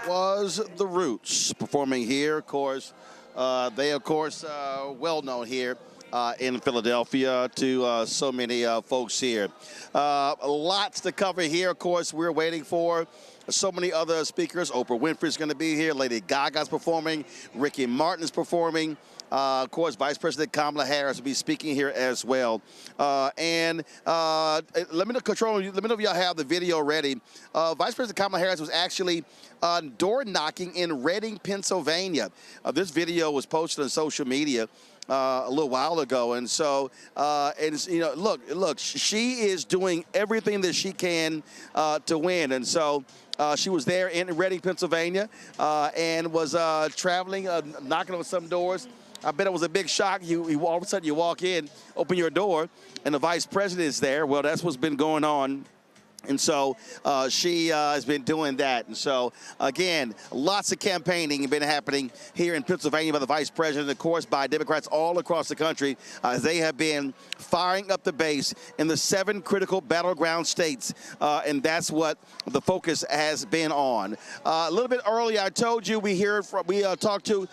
Was the Roots performing here, of course. They, of course, well known here in Philadelphia to so many folks here. Lots to cover here, of course. We're waiting for so many other speakers. Oprah Winfrey's going to be here. Lady Gaga's performing. Ricky Martin's performing. Of course, Vice President Kamala Harris will be speaking here as well. Let me know, Control. Let me know if y'all have the video ready. Vice President Kamala Harris was actually door knocking in Reading, Pennsylvania. This video was posted on social media a little while ago, and so look, she is doing everything that she can to win, and so. She was there in Reading, Pennsylvania, and was traveling, knocking on some doors. I bet it was a big shock. You all of a sudden you walk in, open your door, and the vice president is there. Well, that's what's been going on. And so she has been doing that. And so, again, lots of campaigning been happening here in Pennsylvania by the vice president, of course, by Democrats all across the country. They have been firing up the base in the 7 critical battleground states. And that's what the focus has been on. A little bit earlier, I told you we talked to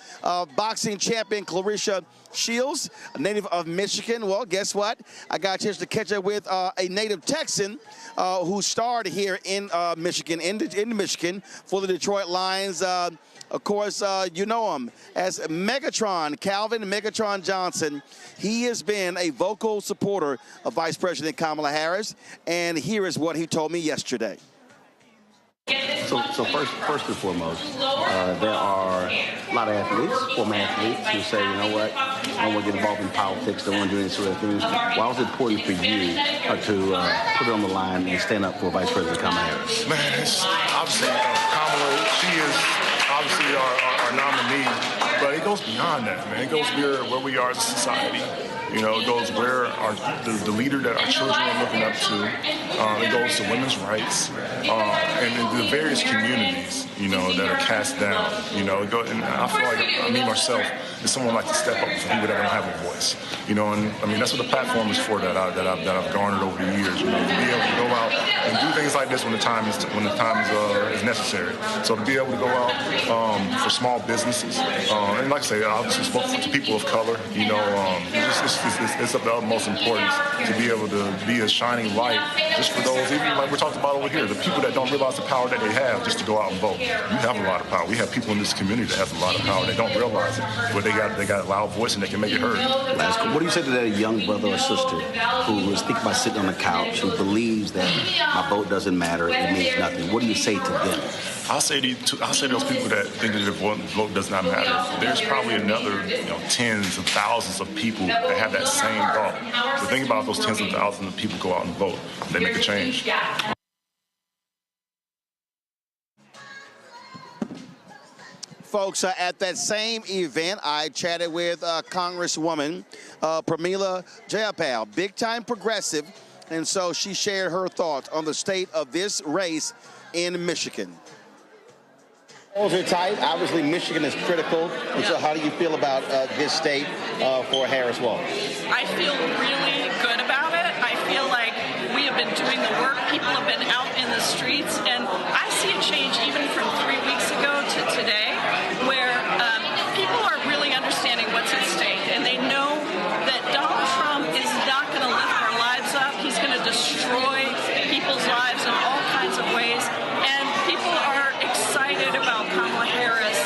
boxing champion Clarissa Shields, a native of Michigan. Well, guess what? I got a chance to catch up with a native Texan who starred here in Michigan, in Michigan for the Detroit Lions. Of course, you know him as Megatron, Calvin Megatron Johnson. He has been a vocal supporter of Vice President Kamala Harris, and here is what he told me yesterday. So first and foremost, there are a lot of athletes, former athletes, who say, you know what, I don't want to get involved in politics, don't want to do any sort of things. Why was it important for you to put it on the line and stand up for Vice President Kamala Harris? Man, it's obviously Kamala, she is obviously our nominee, but it goes beyond that, man. It goes where we are as a society. You know, it goes where the leader that our children are looking up to. It goes to women's rights and the various communities, you know, that are cast down. You know, and I feel like me myself is someone like to step up for people that don't have a voice. You know, and I mean that's what the platform is for that I've garnered over the years. You know, to be able to go out and do things like this when the time is necessary. So to be able to go out for small businesses and like I say, I obviously spoke to people of color. You know, it's of the utmost importance to be able to be a shining light just for those, even like we're talking about over here, the people that don't realize the power that they have just to go out and vote. You have a lot of power. We have people in this community that have a lot of power. They don't realize it, but they got a loud voice and they can make it heard. What do you say to that young brother or sister who was thinking about sitting on the couch, who believes that my vote doesn't matter, it means nothing? What do you say to them? I'll say to those people that think that their vote does not matter, there's probably another tens of thousands of people that have that same thought. So think about those tens of thousands of people go out and vote. They make a change. Folks, at that same event, I chatted with Congresswoman Pramila Jayapal, big-time progressive, and so she shared her thoughts on the state of this race in Michigan. Polls are tight. Obviously, Michigan is critical. And so how do you feel about this state for Harris Walz? I feel really good about it. I feel like we have been doing the work. People have been out in the streets. And I see a change even from 3 weeks ago to today where people are really understanding what's at stake. And they know that Donald Trump is not going to lift our lives up. He's going to destroy people's lives in all kinds of ways. And people are excited about Kamala Harris,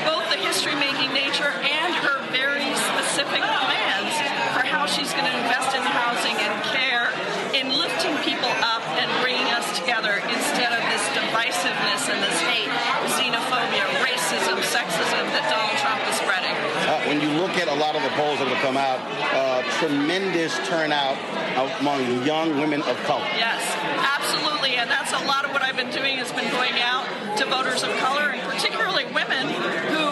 both the history-making nature and her very specific plans for how she's going to invest in housing and care, in lifting people up and bringing us together instead of this divisiveness and this hate, xenophobia, racism, sexism that Donald Trump is spreading. a lot of the polls that have come out, tremendous turnout among young women of color. Yes, absolutely, and that's a lot of what I've been doing has been going out to voters of color, and particularly women who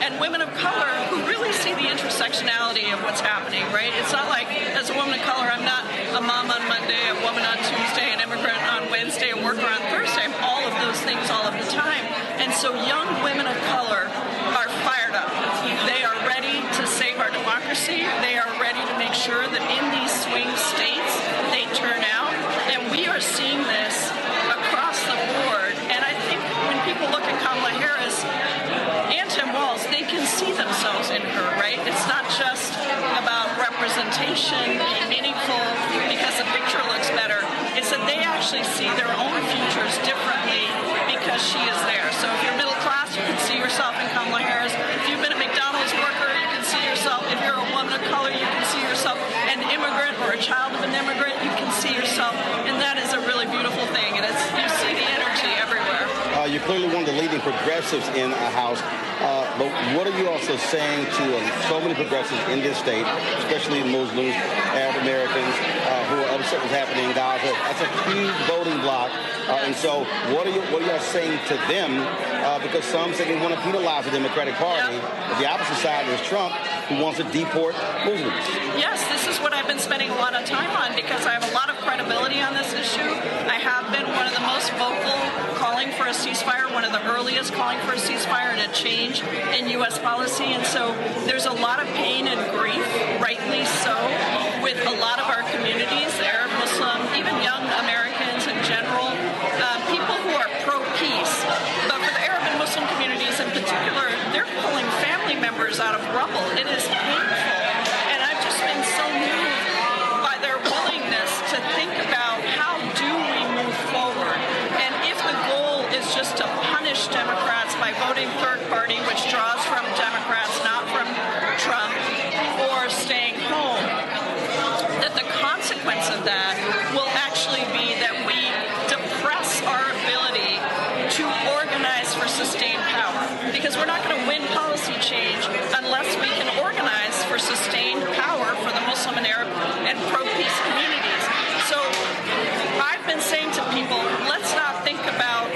and women of color who really see the intersectionality of what's happening, right? It's not like, as a woman of color, I'm not a mom on Monday, a woman on Tuesday, an immigrant on Wednesday, a worker on Thursday. I'm all of those things all of the time. And so young women of color are fired up. They are ready to save our democracy. They are ready to make sure that in these swing states, they turn out. And we are seeing this across the board. And I think when people look at Kamala Harris and Tim Walz, they can see themselves in her, right? It's not just about representation being meaningful because the picture looks better. It's that they actually see their own futures differently because she is there. So if you're middle class, you can see yourself in Kamala Harris. If you've been a McDonald's worker, you can see yourself. If you're a woman of color, you can see yourself. An immigrant or a child of an immigrant, you can see yourself. And that is a really beautiful thing. And it's, you see the energy everywhere. You're clearly one of the leading progressives in the House. But what are you also saying to so many progressives in this state, especially Muslims, Arab Americans, who are upset what's happening in Gaza? That's a huge voting bloc. And so what are you saying to them? Because some say they want to penalize the Democratic Party. But the opposite side is Trump, who wants to deport Muslims. Yes, this is what I've been spending a lot of time on because I have a lot of credibility on this issue. I have been one of the most vocal calling for a ceasefire, one of the earliest calling for a ceasefire and a change in U.S. policy. And so there's a lot of pain and grief, rightly so, with a lot of our communities, Arab, Muslim, even young Americans in general, people who are pro-peace. But for the Arab and Muslim communities in particular, they're pulling family members out of rubble. It is painful. And I've just been so moved by their willingness to think about how do we move forward. And if the goal is just to punish Democrats by voting third party, which draws from Democrats, not from Trump, or staying home, that the consequence of that will actually be that we depress our ability to organize for sustained power. Because we're not going to win policy change unless we can organize for sustained power for the Muslim and Arab and pro-peace communities. So I've been saying to people, let's not think about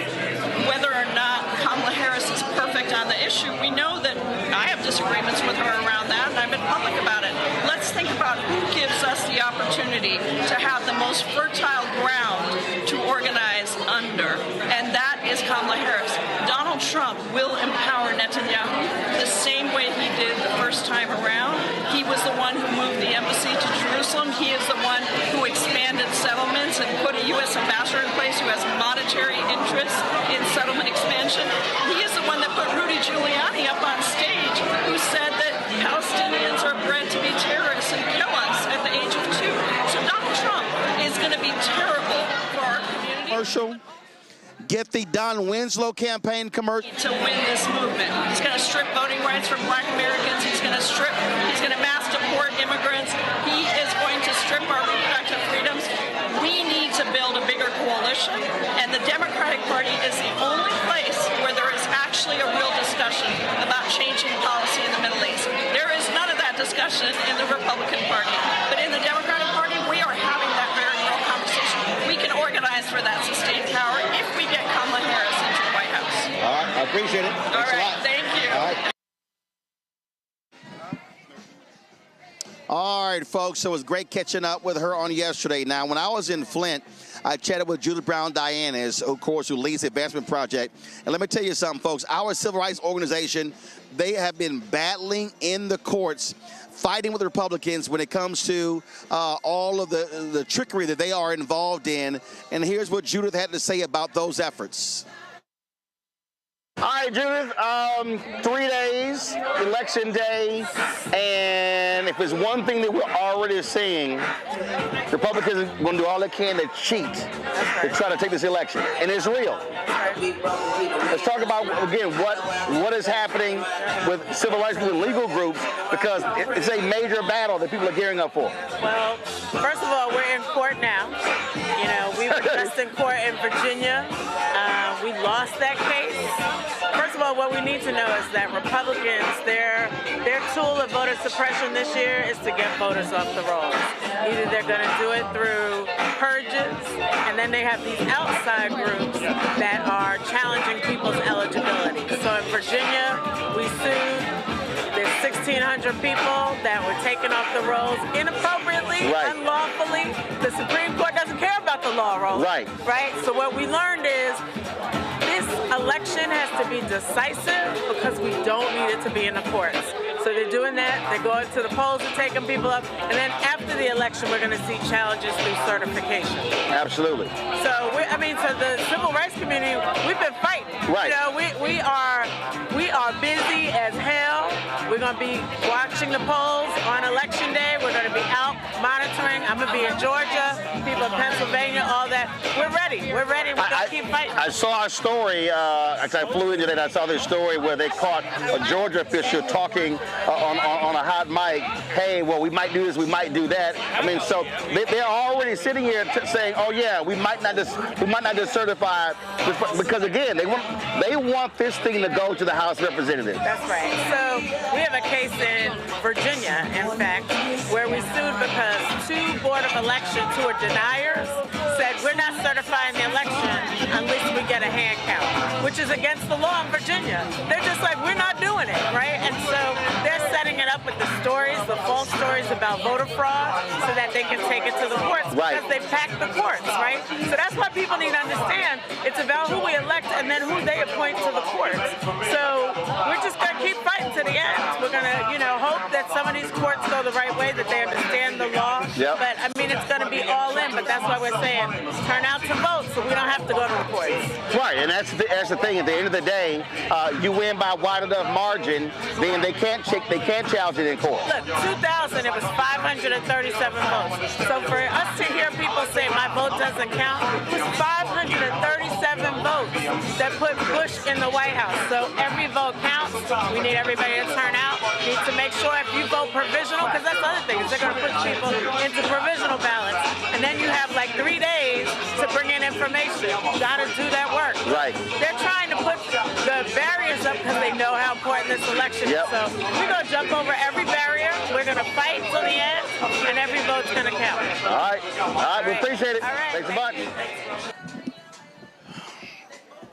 whether or not Kamala Harris is perfect on the issue. We know that I have disagreements with her around that, and I've been public about it. Let's think about who gives us the opportunity to have the most fertile ground to organize under, and that is Kamala Harris. Donald Trump will empower Netanyahu the same way he did the first time around. He was the one who moved the embassy to Jerusalem. He is the one who expanded settlements and put a U.S. ambassador in place who has monetary interest in settlement expansion. He is the one that put Rudy Giuliani up on stage, who said that Palestinians are bred to be terrorists and kill us at the age of 2. So Donald Trump is going to be terrible for our community. Commercial. Get the Don Winslow campaign commercial. To win this movement. He's going to strip voting rights from black Americans. He's going to mass deport immigrants. He is going to strip our reproductive freedoms. We need to build a bigger coalition, and the Democratic Party is the only place where there is actually a real discussion about changing policy in the Middle East. There is none of that discussion in the Republican Party. But in the Democratic Party, we are having that very real conversation. We can organize for that sustained power if we get Kamala Harris into the White House. All right, I appreciate it. All right, thank you. All right. All right, folks, so it was great catching up with her on yesterday. Now, when I was in Flint, I chatted with Judith Brown Dianis, of course, who leads the Advancement Project. And let me tell you something, folks. Our civil rights organization, they have been battling in the courts, fighting with the Republicans when it comes to all of the trickery that they are involved in. And here's what Judith had to say about those efforts. All right, Judith, 3 days, election day, and if there's one thing that we're already seeing, Republicans are going to do all they can to cheat, to try to take this election, and it's real. Let's talk about, again, what is happening with civil rights groups and legal groups, because it's a major battle that people are gearing up for. Well, first of all, we're in court now. You know, we were just in court in Virginia. We lost that case. First of all, what we need to know is that Republicans, their tool of voter suppression this year is to get voters off the rolls. Either they're going to do it through purges, and then they have these outside groups that are challenging people's eligibility. So in Virginia, we sued. There's 1,600 people that were taken off the rolls inappropriately, unlawfully. The Supreme Court doesn't care about the law rolls. Right. So what we learned is this election has to be decisive because we don't need it to be in the courts. So they're doing that. They're going to the polls and taking people up. And then after the election, we're going to see challenges through certification. Absolutely. So, so the civil rights community, we've been fighting. Right. You know, we are busy as hell. We're going to be watching the polls on Election Day. We're going to be out monitoring. I'm going to be in Georgia, people in Pennsylvania, all that. We're ready. We're ready. We're going to keep fighting. I saw a story, I flew in today, and I saw this story where they caught a Georgia official talking on a hot mic, hey, well, we might do this, we might do that. I mean, so they're already sitting here saying, oh yeah, we might not just certify, because again, they want this thing to go to the House of Representatives. That's right. So we have a case in Virginia, in fact, where we sued because two Board of Elections who are deniers said we're not certifying the election unless we get a hand count, which is against the law in Virginia. They're just like, we're not doing it, right? And so they're setting it up with the stories, the false stories about voter fraud, so that they can take it to the courts because they pack the courts, right? So that's why people need to understand it's about who we elect and then who they appoint to the courts. So we're just going to keep fighting to the end. We're going to, hope that some of these courts go the right way, that they understand the law. But I mean, it's going to be all in, but that's why we're saying turn out to vote so we don't have to go to the courts. Right, and that's the thing. At the end of the day, you win by a wide enough margin, then they can't challenge it in court. Look, 2000, it was 537 votes. So for us to hear people say my vote doesn't count, it was 537 votes that put Bush in the White House. So every vote counts. We need everybody to turn out. We need to make sure if you vote provisional, because that's the other thing, is they're going to put people into provisional ballots. And then you have like 3 days to bring in information. You got to do that work. Right. They're trying to put the barriers up because they know how important this election is. So we're going to jump over every barrier. We're going to fight till the end, and every vote's going to count. All right. We appreciate it. Thanks a bunch.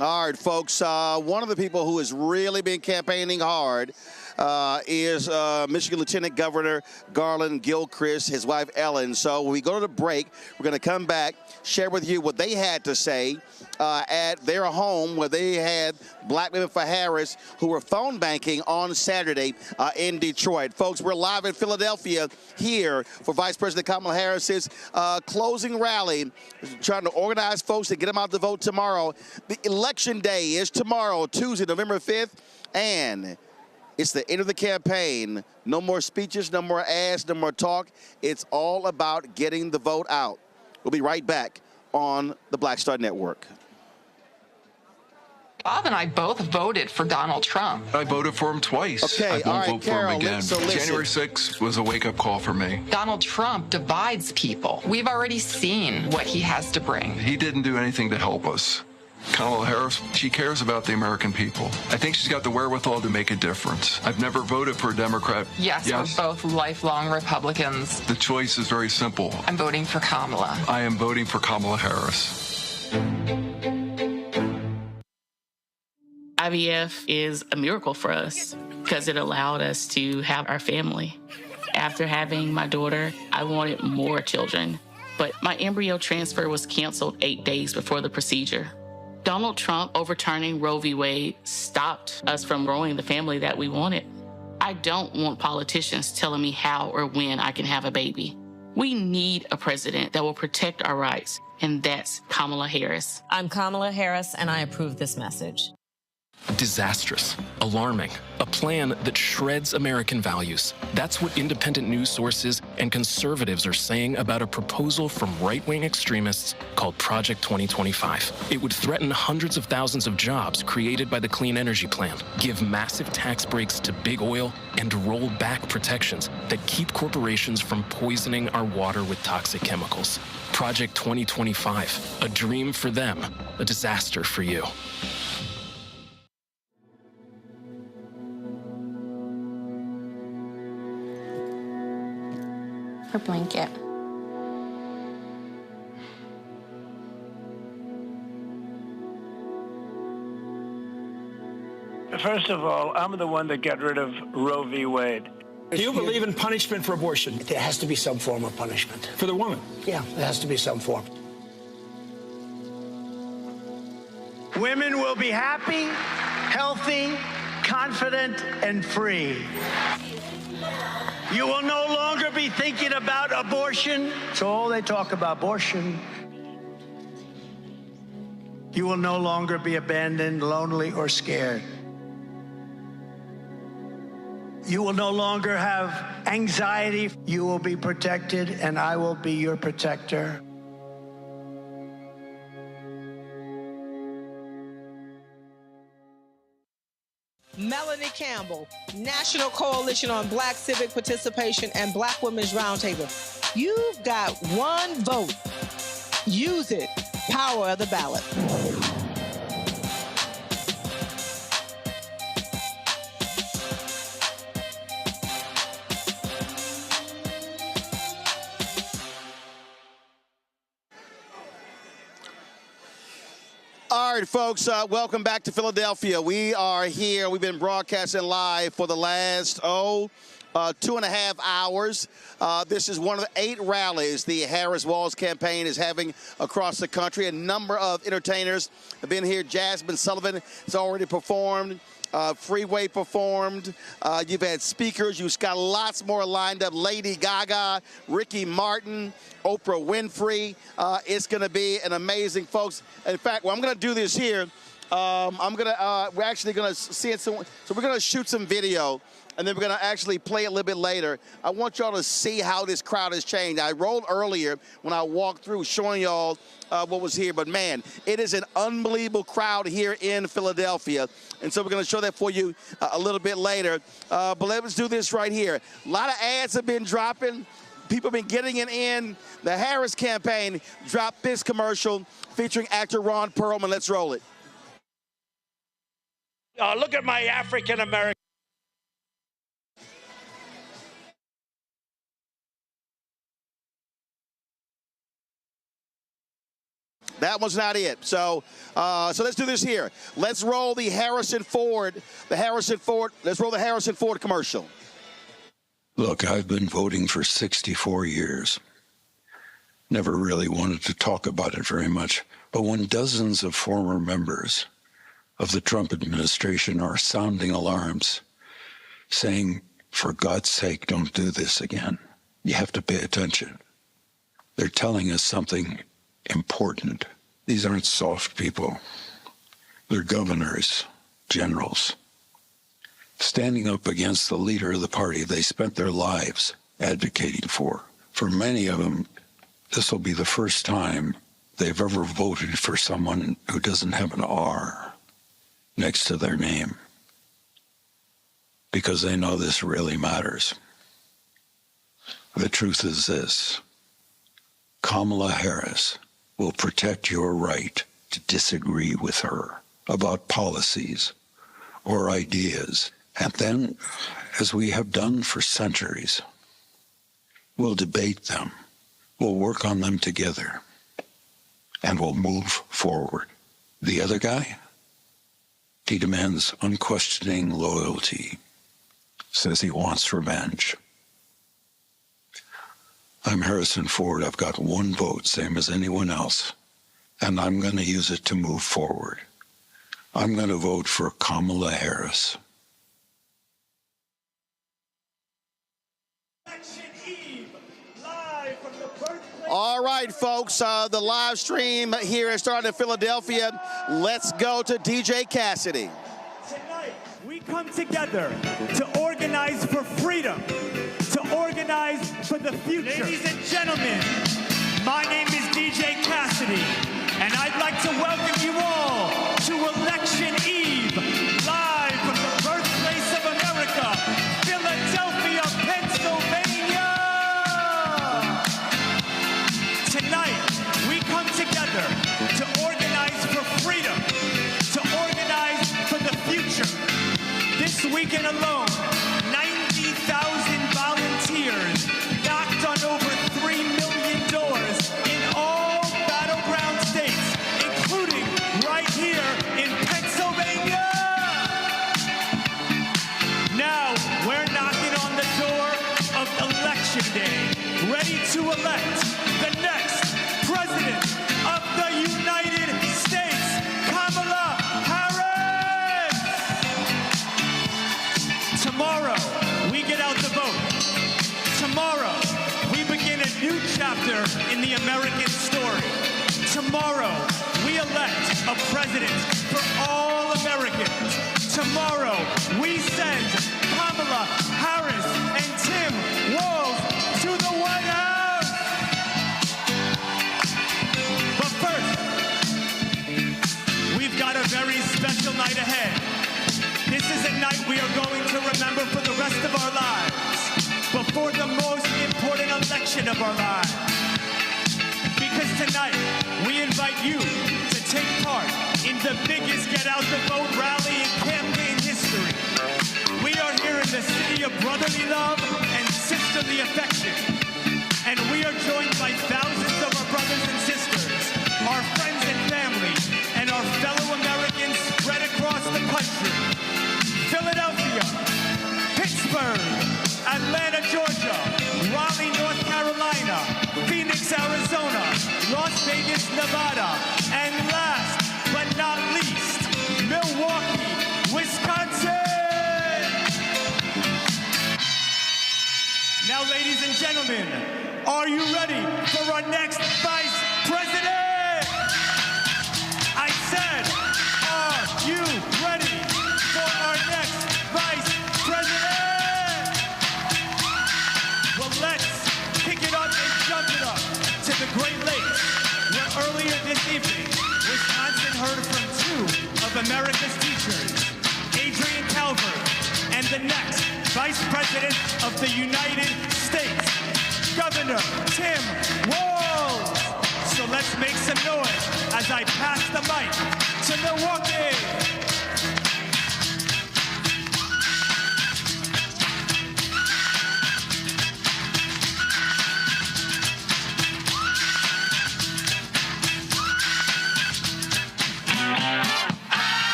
All right, folks. One of the people who has really been campaigning hard is Michigan Lieutenant Governor Garland Gilchrist, his wife Ellen. So when we go to the break, we're going to come back, share with you what they had to say at their home where they had Black Women for Harris who were phone banking on Saturday in Detroit. Folks, we're live in Philadelphia here for Vice President Kamala Harris's closing rally, trying to organize folks to get them out to vote tomorrow. The election day is tomorrow, Tuesday, November 5th, and it's the end of the campaign. No more speeches, no more ads, no more talk. It's all about getting the vote out. We'll be right back on the Black Star Network. Bob and I both voted for Donald Trump. I voted for him twice. Okay, I won't vote for him again. Listen. January 6th was a wake-up call for me. Donald Trump divides people. We've already seen what he has to bring. He didn't do anything to help us. Kamala Harris, she cares about the American people. I think she's got the wherewithal to make a difference. I've never voted for a Democrat. Yes, we're both lifelong Republicans. The choice is very simple. I'm voting for Kamala. I am voting for Kamala Harris. IVF is a miracle for us because it allowed us to have our family. After having my daughter, I wanted more children, but my embryo transfer was canceled 8 days before the procedure. Donald Trump overturning Roe v. Wade stopped us from growing the family that we wanted. I don't want politicians telling me how or when I can have a baby. We need a president that will protect our rights, and that's Kamala Harris. I'm Kamala Harris, and I approve this message. Disastrous, alarming, a plan that shreds American values. That's what independent news sources and conservatives are saying about a proposal from right-wing extremists called Project 2025. It would threaten hundreds of thousands of jobs created by the Clean Energy Plan, give massive tax breaks to big oil, and roll back protections that keep corporations from poisoning our water with toxic chemicals. Project 2025, a dream for them, a disaster for you. Her blanket. First of all, I'm the one that got rid of Roe v. Wade. Do you believe in punishment for abortion? There has to be some form of punishment. For the woman? Yeah, there has to be some form. Women will be happy, healthy, confident, and free. You will no longer be thinking about abortion. It's all they talk about, abortion. You will no longer be abandoned, lonely, or scared. You will no longer have anxiety. You will be protected, and I will be your protector. Melanie Campbell, National Coalition on Black Civic Participation and Black Women's Roundtable. You've got one vote. Use it. Power of the ballot. All right, folks, welcome back to Philadelphia. We are here. We've been broadcasting live for the last, 2.5 hours. This is one of the 8 rallies the Harris-Walz campaign is having across the country. A number of entertainers have been here. Jasmine Sullivan has already performed. Freeway performed. You've had speakers. You've got lots more lined up. Lady Gaga, Ricky Martin, Oprah Winfrey. It's going to be an amazing, folks. In fact, well, I'm going to do this here. We're actually going to see it. So we're going to shoot some video, and then we're going to actually play it a little bit later. I want y'all to see how this crowd has changed. I rolled earlier when I walked through showing y'all what was here. But, man, it is an unbelievable crowd here in Philadelphia. And so we're going to show that for you a little bit later. But let's do this right here. A lot of ads have been dropping. People have been getting it in. The Harris campaign dropped this commercial featuring actor Ron Perlman. Let's roll it. Look at my African-American. That was not it. So let's do this here. Let's roll the Harrison Ford. Let's roll the Harrison Ford commercial. Look, I've been voting for 64 years. Never really wanted to talk about it very much. But when dozens of former members of the Trump administration are sounding alarms, saying, for God's sake, don't do this again, you have to pay attention. They're telling us something important. These aren't soft people. They're governors, generals, standing up against the leader of the party they spent their lives advocating for. For many of them, this will be the first time they've ever voted for someone who doesn't have an R next to their name, because they know this really matters. The truth is this: Kamala Harris will protect your right to disagree with her about policies or ideas. And then, as we have done for centuries, we'll debate them, we'll work on them together, and we'll move forward. The other guy, he demands unquestioning loyalty, says he wants revenge. I'm Harrison Ford. I've got one vote, same as anyone else, and I'm going to use it to move forward. I'm going to vote for Kamala Harris. All right, folks, the live stream here is starting in Philadelphia. Let's go to DJ Cassidy. come together to organize for freedom, to organize for the future. Ladies and gentlemen, my name is DJ Cassidy, and I'd like to welcome you all to Election Eve, live from the birthplace of America, Philadelphia, Pennsylvania. Tonight, we come together to organize for freedom, to organize for the future. This weekend alone, 90,000 volunteers knocked on over $3 million in all battleground states, including right here in Pennsylvania. Now, we're knocking on the door of Election Day, ready to elect the next President of the United States, Kamala Harris. Tomorrow, we get out the vote. Tomorrow, we begin a new chapter in the American story. Tomorrow, we elect a president for all Americans. Tomorrow, we send Kamala Harris and Tim Walz to the White House. But first, we've got a very special night ahead. This is a night we are going to remember for the rest of our lives, before the most important election of our lives. Because tonight, we invite you to take part in the biggest Get Out the Vote rally in campaign history. We are here in the city of brotherly love and sisterly affection. And we are joined by thousands of our brothers and sisters, our friends and family, and our fellow Americans spread across the country. Philadelphia, Pittsburgh, Atlanta, Georgia, Raleigh, North Carolina, Phoenix, Arizona, Las Vegas, Nevada, and last but not least, Milwaukee, Wisconsin. Now, ladies and gentlemen, are you ready for our next Vice President? I said, are you ready for our next Vice President? Well, let's pick it up and jump it up to the Great Lakes, where earlier this evening, Wisconsin heard from two of America's teachers, Adrian Calvert, and the next Vice President of the United States, Governor Tim Walz. So let's make some noise as I pass the mic to Milwaukee.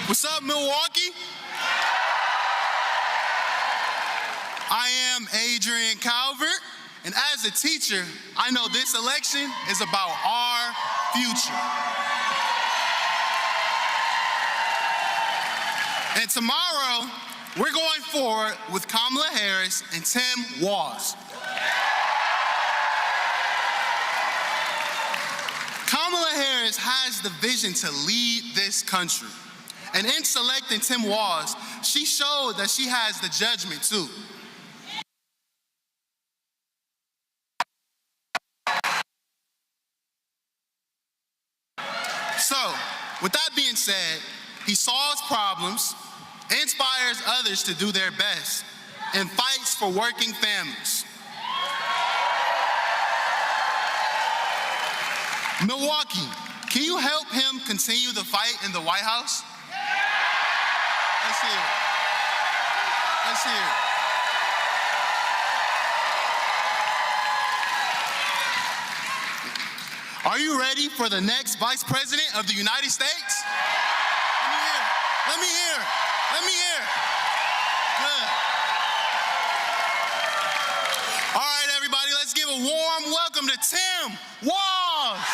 What's up, Milwaukee? I am Adrian Calvert, and as a teacher, I know this election is about our future. And tomorrow, we're going forward with Kamala Harris and Tim Walz. Kamala Harris has the vision to lead this country. And in selecting Tim Walz, she showed that she has the judgment too. So, with that being said, he solves problems, inspires others to do their best, and fights for working families. Milwaukee, can you help him continue the fight in the White House? Let's hear it. Let's hear it. Are you ready for the next Vice President of the United States? Let me hear it. Let me hear it. Good. All right, everybody, let's give a warm welcome to Tim Walz.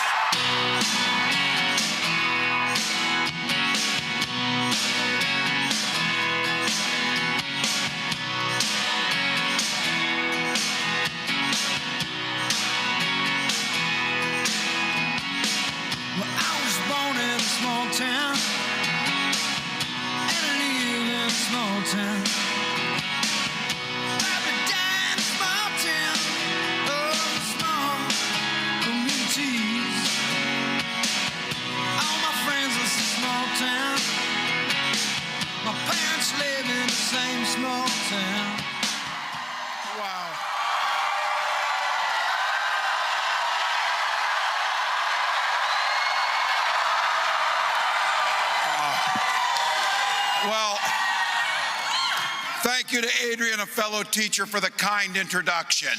My parents live in the same small town. Wow. Well, thank you to Adrian, a fellow teacher, for the kind introduction.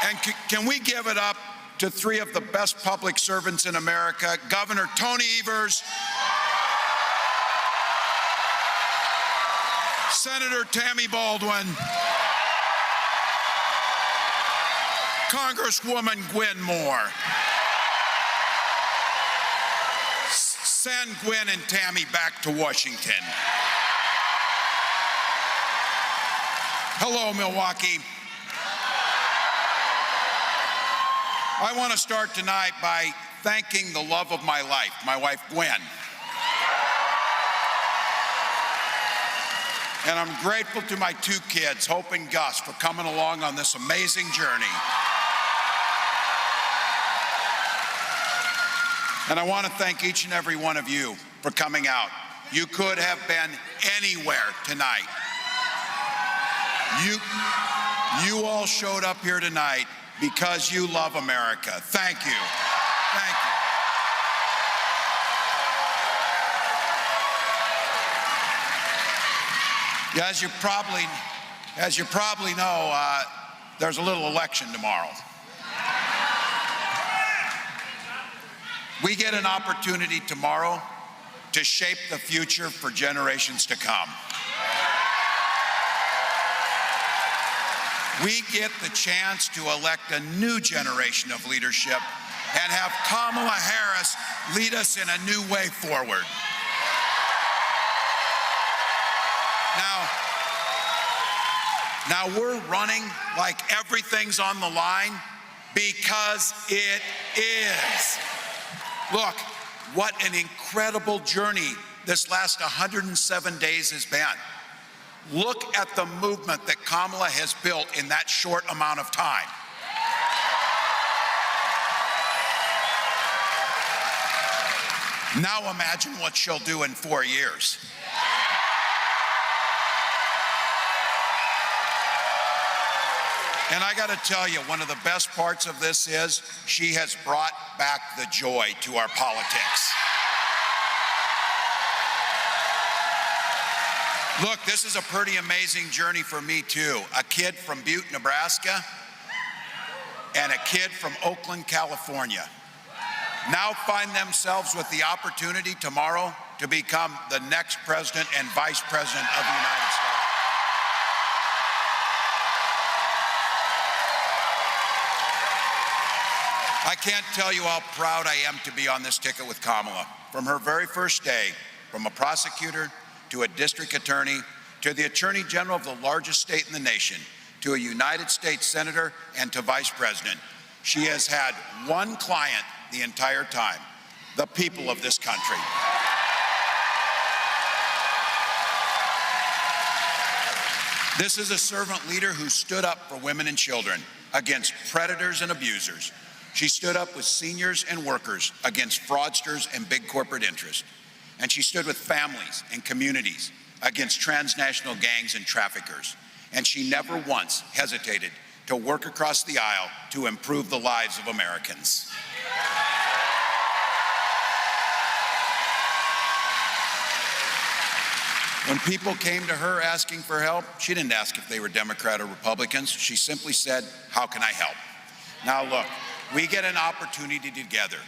And can we give it up to three of the best public servants in America, Governor Tony Evers, Senator Tammy Baldwin, Congresswoman Gwen Moore. Send Gwen and Tammy back to Washington. Hello, Milwaukee. I want to start tonight by thanking the love of my life, my wife, Gwen. And I'm grateful to my two kids, Hope and Gus, for coming along on this amazing journey. And I want to thank each and every one of you for coming out. You could have been anywhere tonight. You all showed up here tonight because you love America. Thank you. Thank you. Yeah, as you probably know, there's a little election tomorrow. We get an opportunity tomorrow to shape the future for generations to come. We get the chance to elect a new generation of leadership and have Kamala Harris lead us in a new way forward. Now we're running like everything's on the line because it is. Look, what an incredible journey this last 107 days has been. Look at the movement that Kamala has built in that short amount of time. Now imagine what she'll do in 4 years. And I got to tell you, one of the best parts of this is she has brought back the joy to our politics. Look, this is a pretty amazing journey for me too. A kid from Butte, Nebraska, and a kid from Oakland, California, now find themselves with the opportunity tomorrow to become the next president and vice president of the United States. I can't tell you how proud I am to be on this ticket with Kamala. From her very first day, from a prosecutor to a district attorney to the attorney general of the largest state in the nation to a United States senator and to vice president, she has had one client the entire time: the people of this country. This is a servant leader who stood up for women and children against predators and abusers. She stood up with seniors and workers against fraudsters and big corporate interests. And she stood with families and communities against transnational gangs and traffickers. And she never once hesitated to work across the aisle to improve the lives of Americans. When people came to her asking for help, she didn't ask if they were Democrat or Republicans. She simply said, "How can I help?" Now look, we get an opportunity together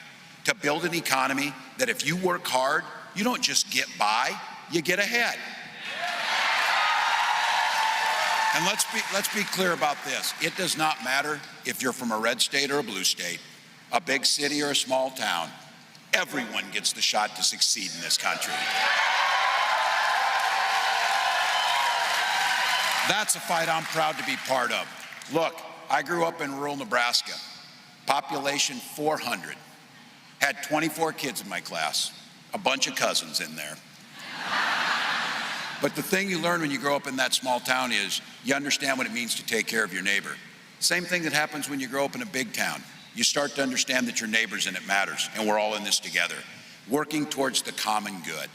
to build an economy that if you work hard, you don't just get by, you get ahead. And let's be clear about this. It does not matter if you're from a red state or a blue state, a big city or a small town. Everyone gets the shot to succeed in this country. That's a fight I'm proud to be part of. Look, I grew up in rural Nebraska, population 400, had 24 kids in my class, a bunch of cousins in there. But the thing you learn when you grow up in that small town is you understand what it means to take care of your neighbor. Same thing that happens when you grow up in a big town. You start to understand that your neighbor's and it matters, and we're all in this together. working towards the common good.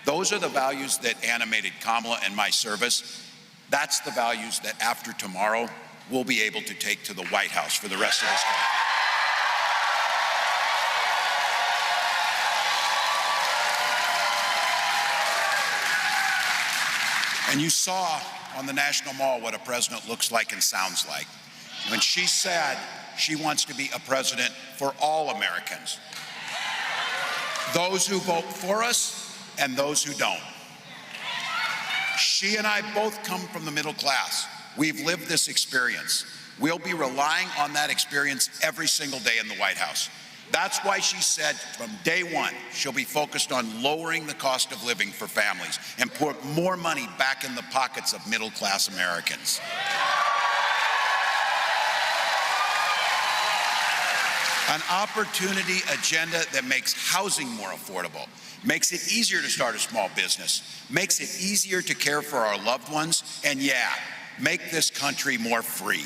Those are the values that animated Kamala and my service. That's the values that after tomorrow, we'll be able to take to the White House for the rest of this country. And you saw on the National Mall what a president looks like and sounds like. When she said she wants to be a president for all Americans, those who vote for us and those who don't. She and I both come from the middle class. We've lived this experience. We'll be relying on that experience every single day in the White House. That's why she said from day one, she'll be focused on lowering the cost of living for families and put more money back in the pockets of middle-class Americans. An opportunity agenda that makes housing more affordable, makes it easier to start a small business, makes it easier to care for our loved ones, and yeah, make this country more free.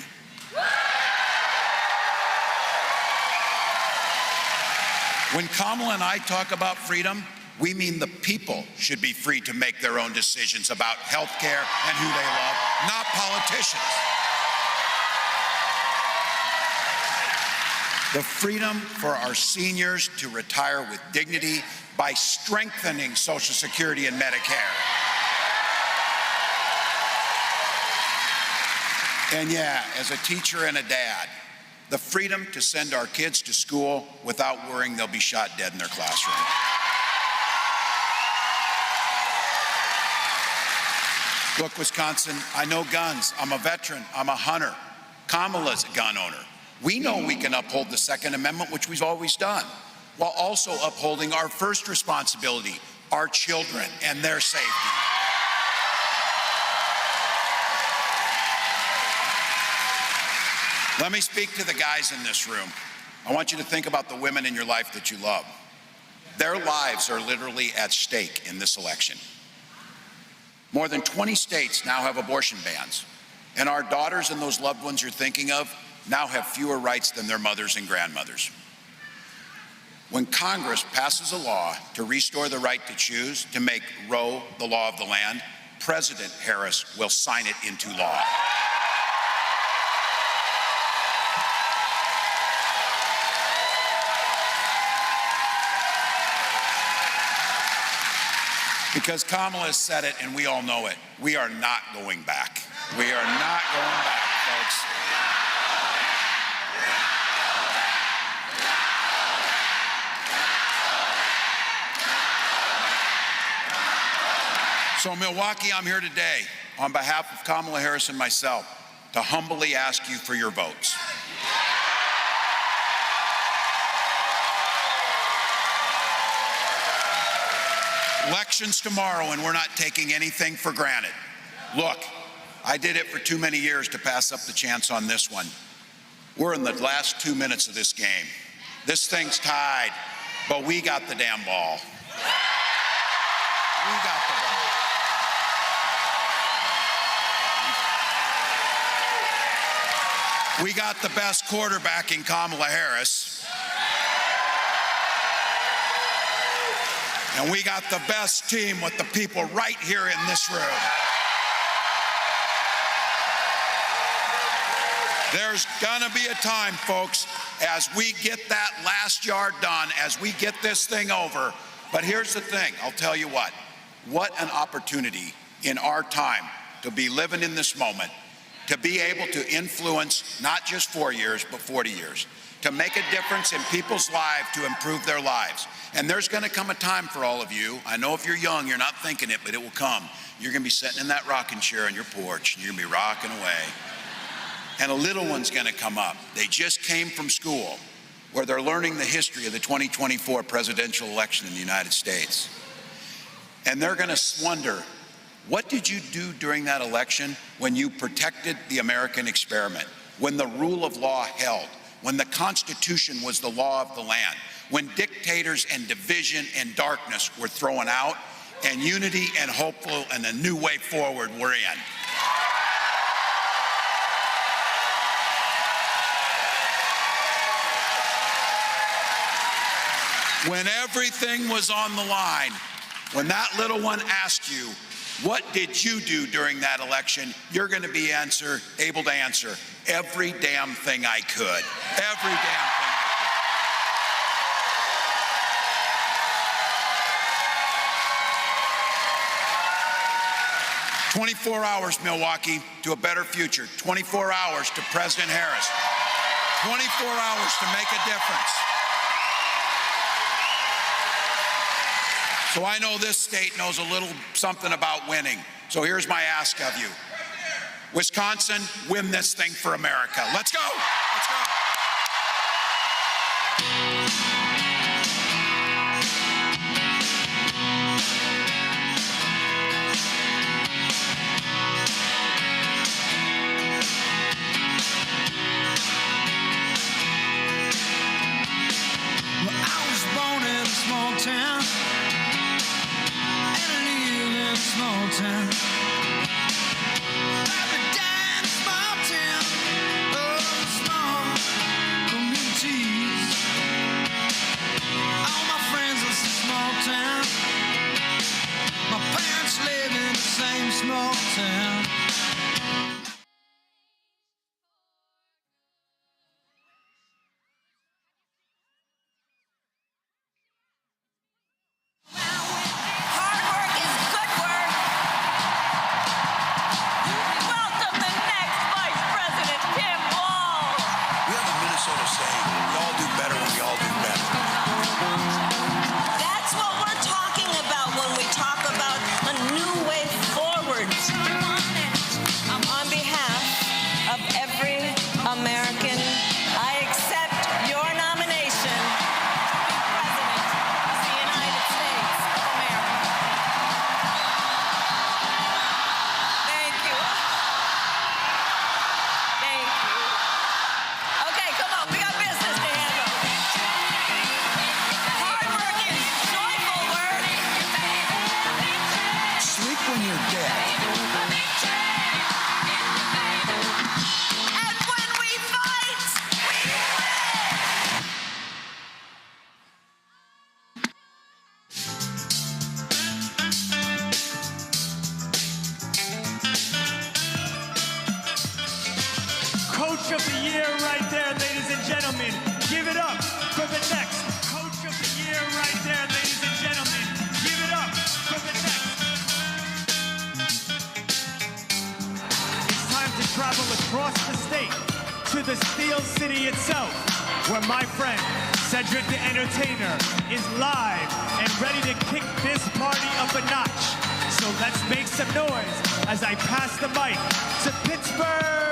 When Kamala and I talk about freedom, we mean the people should be free to make their own decisions about health care and who they love, not politicians. The freedom for our seniors to retire with dignity by strengthening Social Security and Medicare. And yeah, as a teacher and a dad, the freedom to send our kids to school without worrying they'll be shot dead in their classroom. Look, Wisconsin, I know guns. I'm a veteran. I'm a hunter. Kamala's a gun owner. We know we can uphold the Second Amendment, which we've always done, while also upholding our first responsibility, our children and their safety. Let me speak to the guys in this room. I want you to think about the women in your life that you love. Their lives are literally at stake in this election. More than 20 states now have abortion bans, and our daughters and those loved ones you're thinking of now have fewer rights than their mothers and grandmothers. When Congress passes a law to restore the right to choose, to make Roe the law of the land, President Harris will sign it into law. Because Kamala has said it and we all know it, we are not going back. We are not going back, folks. So Milwaukee, I'm here today on behalf of Kamala Harris and myself to humbly ask you for your votes. Elections tomorrow, and we're not taking anything for granted. Look, I did it for too many years to pass up the chance on this one. We're in the last 2 minutes of this game. This thing's tied, but we got the damn ball. We got the ball. We got the best quarterback in Kamala Harris. And we got the best team with the people right here in this room. There's gonna be a time, folks, as we get that last yard done, as we get this thing over. But here's the thing, I'll tell you what an opportunity in our time to be living in this moment, to be able to influence not just 4 years, but 40 years, to make a difference in people's lives, to improve their lives. And there's gonna come a time for all of you. I know if you're young, you're not thinking it, but it will come. You're gonna be sitting in that rocking chair on your porch, and you're gonna be rocking away. And a little one's gonna come up. They just came from school where they're learning the history of the 2024 presidential election in the United States. And they're gonna wonder, what did you do during that election when you protected the American experiment, when the rule of law held, when the Constitution was the law of the land, when dictators and division and darkness were thrown out, and unity and hopeful and a new way forward were in? When everything was on the line, when that little one asked you, what did you do during that election? You're going to be able to answer every damn thing I could. Every damn thing. 24 hours, Milwaukee, to a better future. 24 hours to President Harris. 24 hours to make a difference. So I know this state knows a little something about winning. So here's my ask of you. Wisconsin, win this thing for America. Let's go. Let's go. Small town, and I live in a small town. Every day in a small town, oh, small communities. All my friends live in a small town. My parents live in the same small town. Coach of the Year right there, ladies and gentlemen. Give it up for the next Coach of the Year right there, ladies and gentlemen. Give it up for the next. It's time to travel across the state to the Steel City itself, where my friend Cedric the Entertainer is live and ready to kick this party up a notch. So let's make some noise as I pass the mic to Pittsburgh.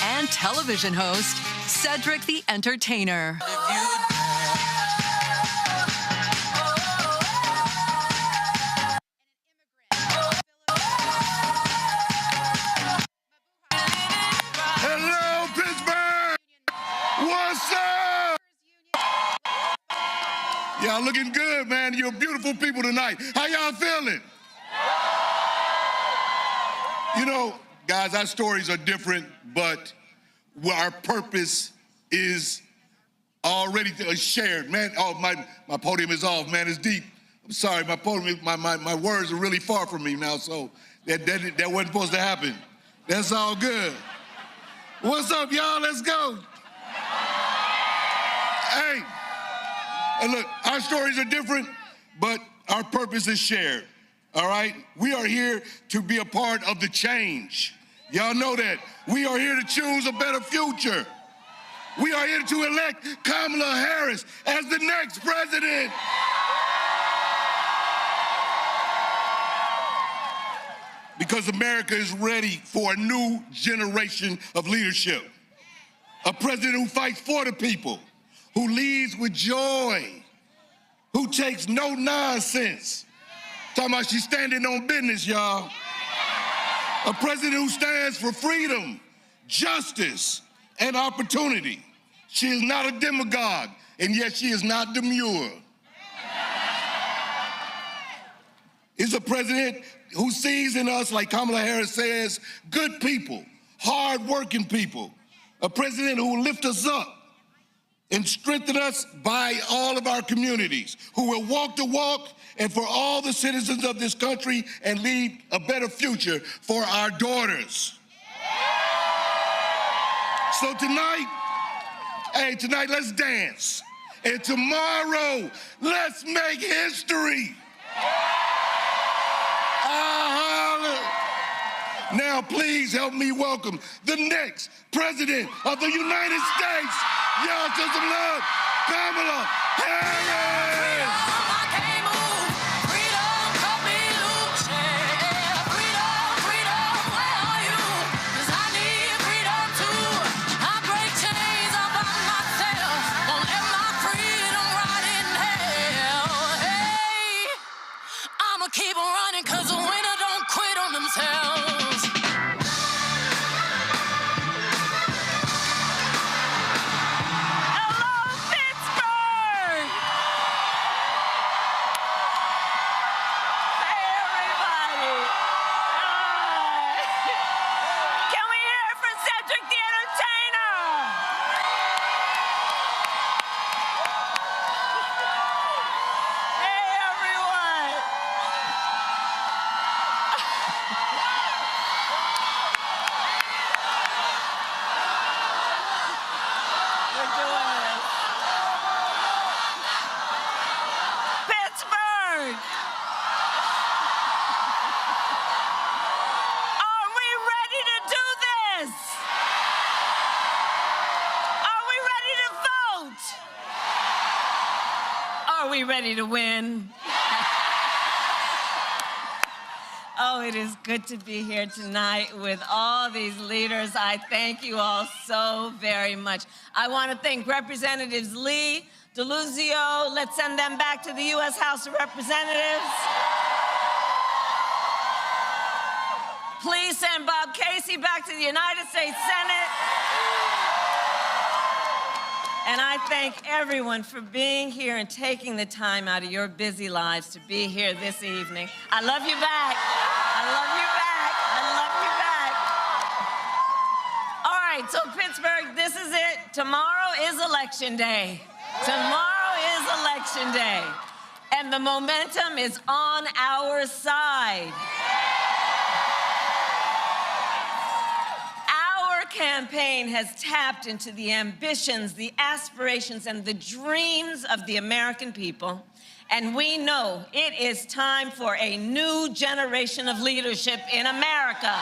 And television host, Cedric the Entertainer. Y'all looking good, man. You're beautiful people tonight. How y'all feeling? You know, guys, our stories are different, but our purpose is already shared. Man, oh, my podium is off, man. It's deep. I'm sorry, my podium, my words are really far from me now, so that wasn't supposed to happen. That's all good. What's up, y'all? Let's go. Hey, and look, our stories are different, but our purpose is shared, all right? We are here to be a part of the change. Y'all know that. We are here to choose a better future. We are here to elect Kamala Harris as the next president. Because America is ready for a new generation of leadership. A president who fights for the people, who leads with joy, who takes no nonsense. Talking about she's standing on business, y'all. A president who stands for freedom, justice, and opportunity. She is not a demagogue, and yet she is not demure. Is a president who sees in us, like Kamala Harris says, good people, hard-working people. A president who will lift us up and strengthen us by all of our communities, who will walk the walk and for all the citizens of this country and lead a better future for our daughters. So tonight, tonight let's dance. And tomorrow, let's make history. Now, please help me welcome the next president of the United States. Y'all show some love, Kamala Harris. Keep on running, cause a winner don't quit on themselves. Hello, Pittsburgh! Hey, everybody. Can we hear it for Cedric the Entertainer? Hey, everyone. Pittsburgh! Are we ready to do this? Are we ready to vote? Are we ready to win? Oh, it is good to be here tonight with all these leaders. I thank you all so very much. I want to thank Representatives Lee, DeLuzio. Let's send them back to the U.S. House of Representatives. Please send Bob Casey back to the United States Senate. And I thank everyone for being here and taking the time out of your busy lives to be here this evening. I love you back. I love you back. I love you back. All right, so Pittsburgh, this is it. Tomorrow is Election Day. Tomorrow is Election Day. And the momentum is on our side. Our campaign has tapped into the ambitions, the aspirations, and the dreams of the American people. And we know it is time for a new generation of leadership in America.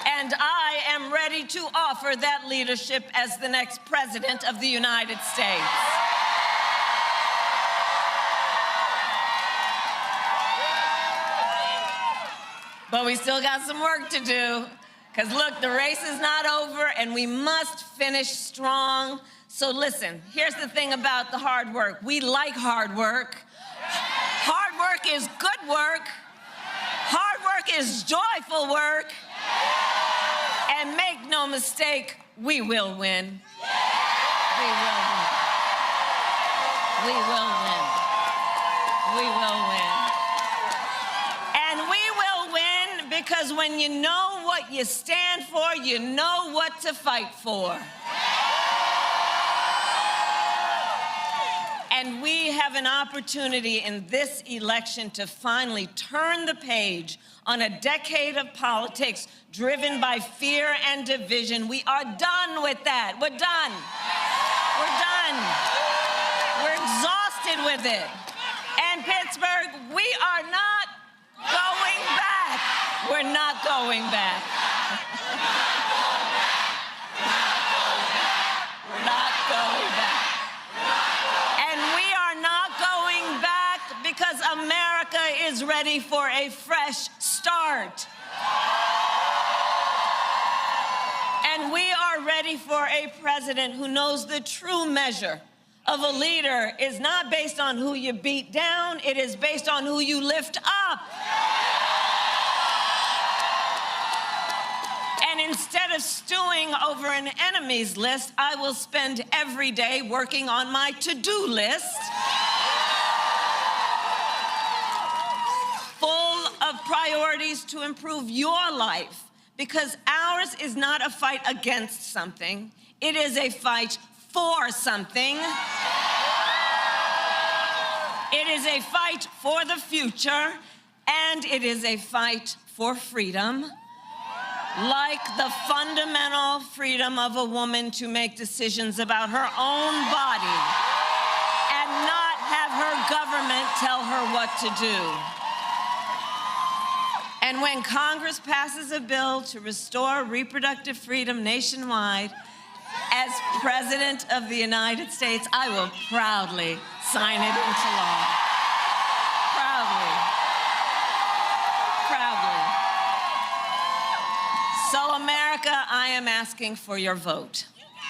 And I am ready to offer that leadership as the next president of the United States. But we still got some work to do, because look, the race is not over and we must finish strong. So listen, here's the thing about the hard work. We like hard work. Hard work is good work. Hard work is joyful work. And make no mistake, we will win. We will win. We will win. We will win. And we will win because when you know what you stand for, you know what to fight for. And we have an opportunity in this election to finally turn the page on a decade of politics driven by fear and division. We are done with that. We're done. We're done. We're exhausted with it. And Pittsburgh, we are not going back. We're not going back. We're not going back. And we are not going back because America is ready for a fresh start. And we are ready for a president who knows the true measure of a leader is not based on who you beat down, it is based on who you lift up. And instead of stewing over an enemies list, I will spend every day working on my to-do list, full of priorities to improve your life, because ours is not a fight against something, it is a fight for something. It is a fight for the future, and it is a fight for freedom, like the fundamental freedom of a woman to make decisions about her own body and not have her government tell her what to do. And when Congress passes a bill to restore reproductive freedom nationwide, as President of the United States, I will proudly sign it into law. Proudly. Proudly. So, America, I am asking for your vote.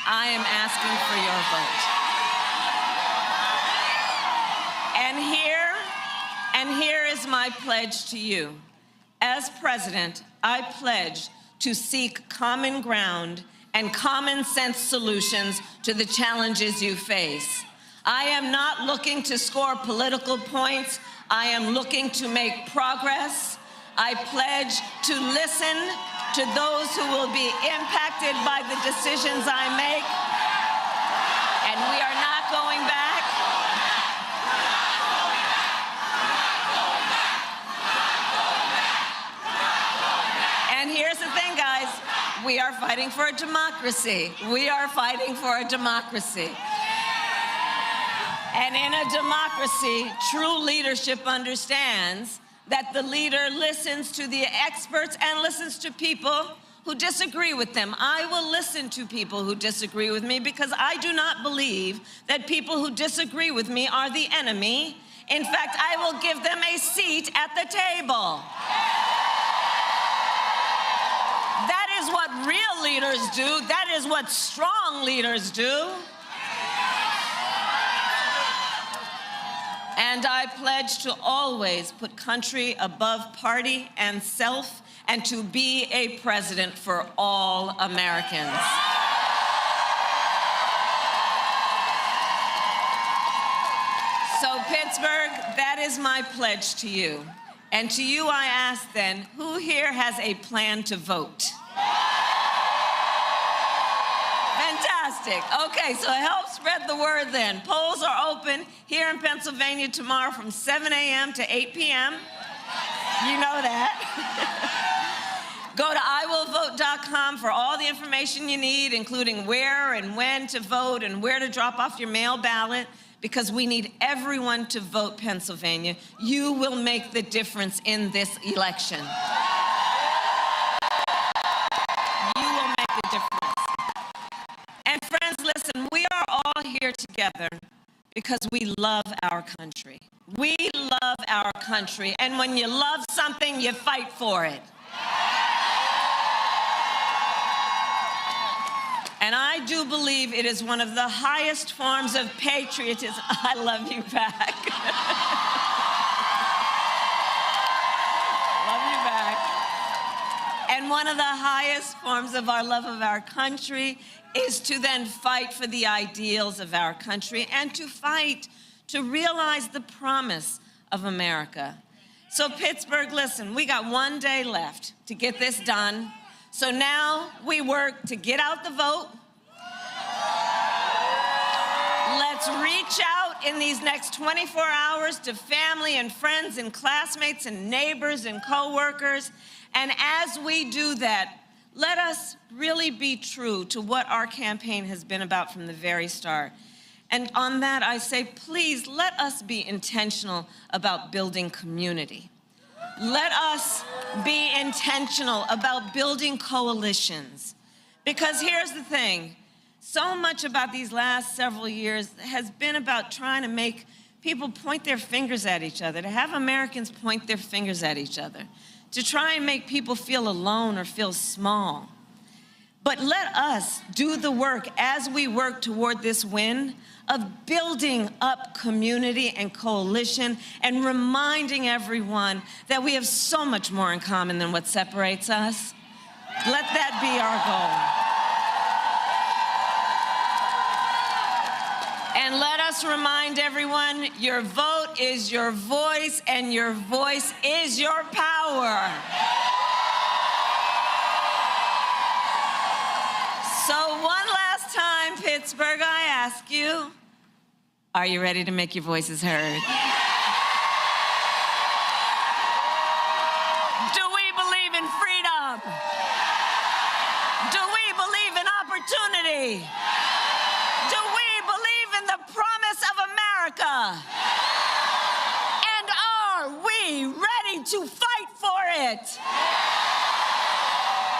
I am asking for your vote. And here is my pledge to you. As president, I pledge to seek common ground and common sense solutions to the challenges you face. I am not looking to score political points. I am looking to make progress. I pledge to listen to those who will be impacted by the decisions I make. And we are not going back. And here's the thing, guys. We are fighting for a democracy. We are fighting for a democracy. And in a democracy, true leadership understands that the leader listens to the experts and listens to people who disagree with them. I will listen to people who disagree with me because I do not believe that people who disagree with me are the enemy. In fact, I will give them a seat at the table. That is what real leaders do. That is what strong leaders do. And I pledge to always put country above party and self, and to be a president for all Americans. So, Pittsburgh, that is my pledge to you. And to you I ask then, who here has a plan to vote? Fantastic. Okay, so help spread the word then. Polls are open here in Pennsylvania tomorrow from 7 a.m. to 8 p.m. You know that. Go to iwillvote.com for all the information you need, including where and when to vote and where to drop off your mail ballot, because we need everyone to vote, Pennsylvania. You will make the difference in this election. You will make the difference. And friends, listen, we are all here together because we love our country. We love our country, and when you love something, you fight for it. And I do believe it is one of the highest forms of patriotism. I love you back. Love you back. And one of the highest forms of our love of our country is to then fight for the ideals of our country and to fight to realize the promise of America. So Pittsburgh, listen, we got 1 day left to get this done. So now we work to get out the vote. Let's reach out in these next 24 hours to family and friends and classmates and neighbors and coworkers. And as we do that, let us really be true to what our campaign has been about from the very start. And on that, I say, please let us be intentional about building community. Let us be intentional about building coalitions. Because here's the thing, so much about these last several years has been about trying to make people point their fingers at each other, to have Americans point their fingers at each other, to try and make people feel alone or feel small. But let us do the work as we work toward this win of building up community and coalition and reminding everyone that we have so much more in common than what separates us. Let that be our goal. And let us remind everyone, your vote is your voice and your voice is your power. So one last time, Pittsburgh, I ask you, are you ready to make your voices heard? Do we believe in freedom? Do we believe in opportunity? Do we believe in the promise of America? And are we ready to fight for it?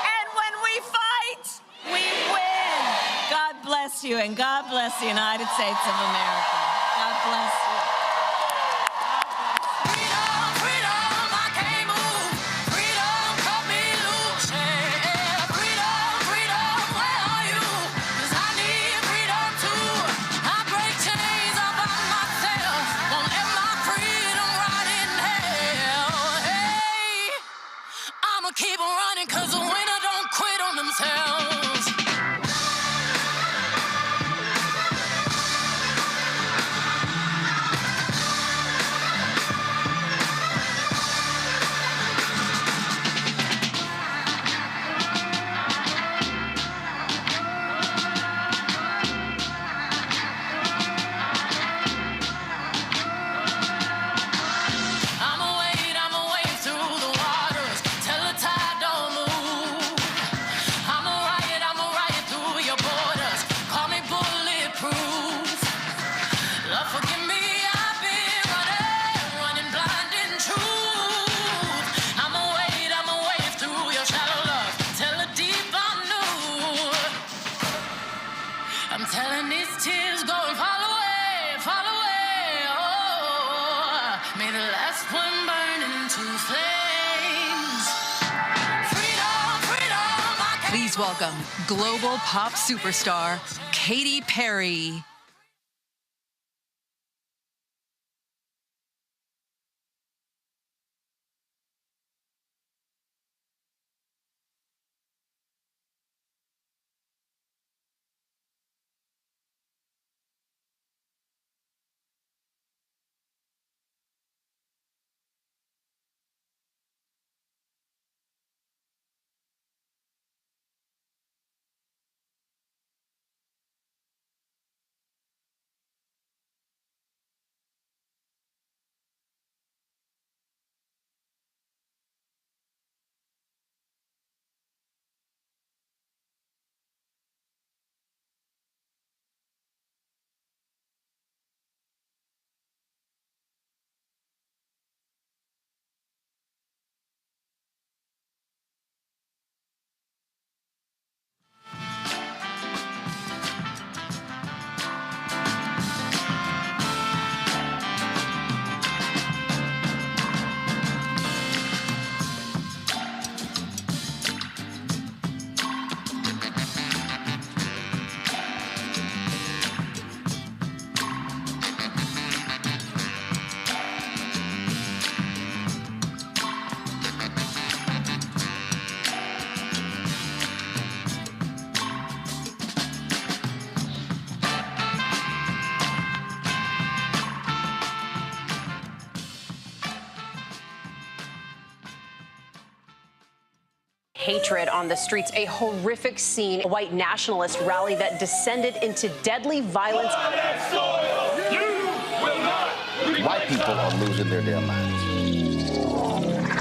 And when we fight, we win. God bless you, and God bless the United States of America. God bless you. Keep on running, cause the winner don't quit on themselves. Please welcome global pop superstar Katy Perry. hatred on the streets. A horrific scene, a white nationalist rally that descended into deadly violence. White people are losing their damn minds.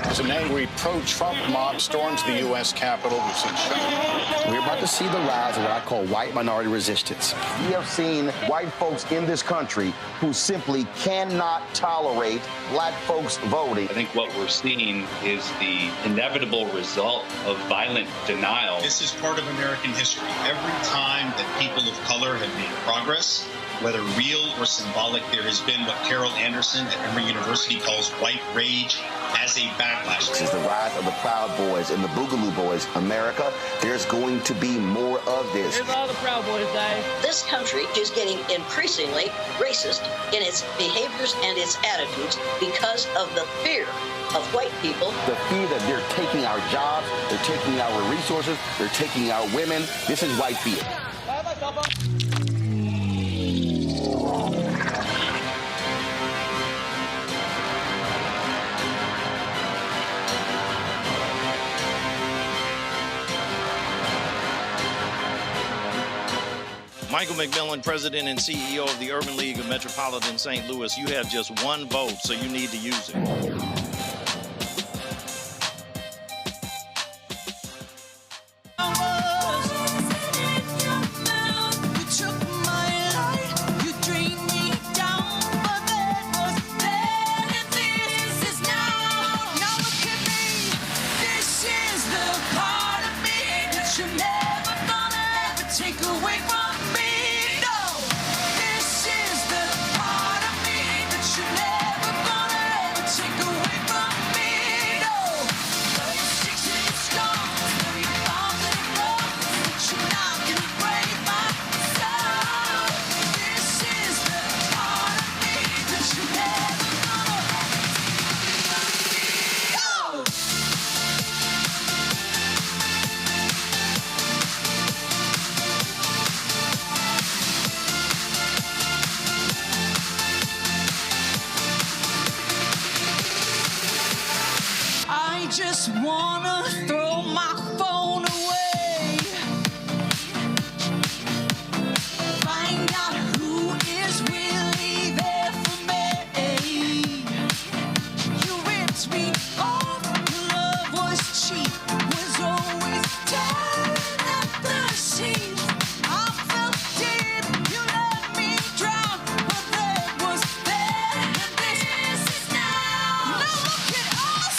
As an angry pro-Trump mob storms the U.S. Capitol, we've seen shootings. We're about to see the rise of what I call white minority resistance. We have seen white folks in this country who simply cannot tolerate black folks voting. I think what we're seeing is the inevitable result of violent denial. This is part of American history. Every time that people of color have made progress, whether real or symbolic, there has been what Carol Anderson at Emory University calls white rage as a backlash. This is the rise of the Proud Boys and the Boogaloo Boys. America, there's going to be more of this. Here's all the Proud Boys, guys. This country is getting increasingly racist in its behaviors and its attitudes because of the fear of white people. The fear that they're taking our jobs, they're taking our resources, they're taking our women. This is white fear. Michael McMillan, President and CEO of the Urban League of Metropolitan St. Louis. You have just one vote, so you need to use it. Just wanna throw my phone away. Find out who is really there for me. You ripped me off, your love was cheap, was always down at the seams. I felt deep, you let me drown, but that was there, and this is now. Now look at us.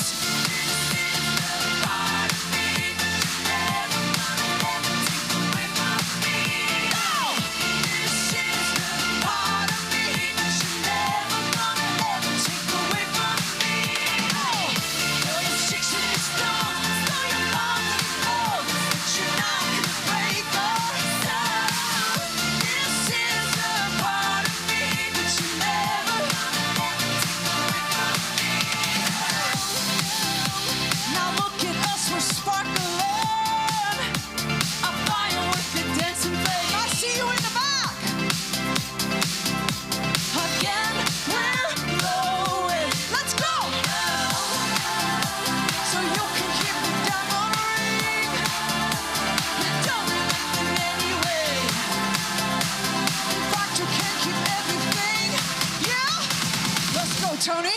Tony?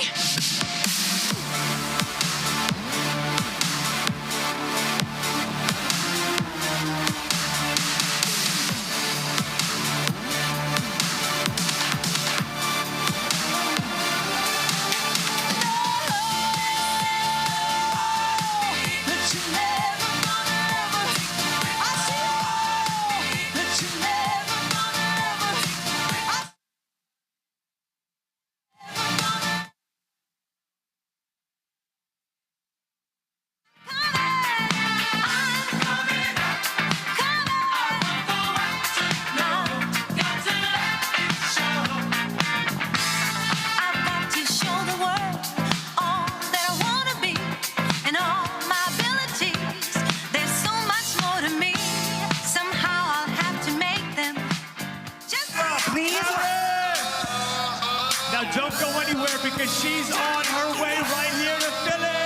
Don't go anywhere because she's on her way right here to Philly.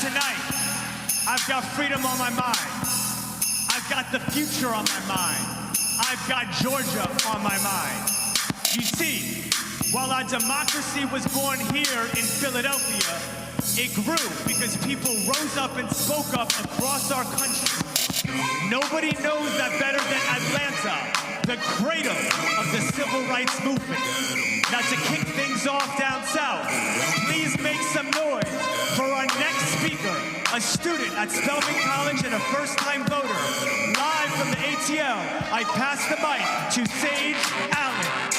tonight, I've got freedom on my mind. I've got the future on my mind. I've got Georgia on my mind. You see, while our democracy was born here in Philadelphia, it grew because people rose up and spoke up across our country. Nobody knows that better than Atlanta, the cradle of the civil rights movement. Now, to kick things off down south, please make some noise for our next speaker, a student at Spelman College and a first-time voter. Live from the ATL, I pass the mic to Sage Allen.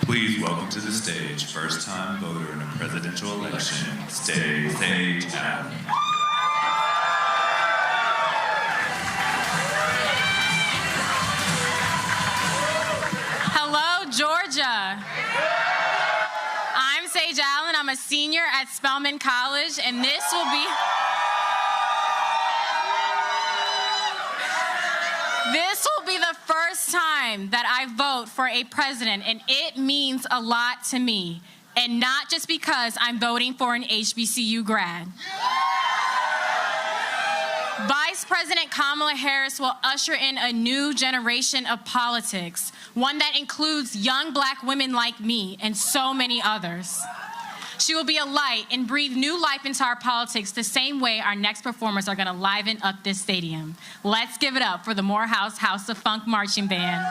Please welcome to the stage, first-time voter in a presidential election, Sage Allen. Hello, Georgia. I'm Sage Allen. I'm a senior at Spelman College, and this will be the first time that I vote for a president, and it means a lot to me, and not just because I'm voting for an HBCU grad. Vice President Kamala Harris will usher in a new generation of politics, one that includes young Black women like me and so many others. She will be a light and breathe new life into our politics the same way our next performers are going to liven up this stadium. Let's give it up for the Morehouse House of Funk Marching Band.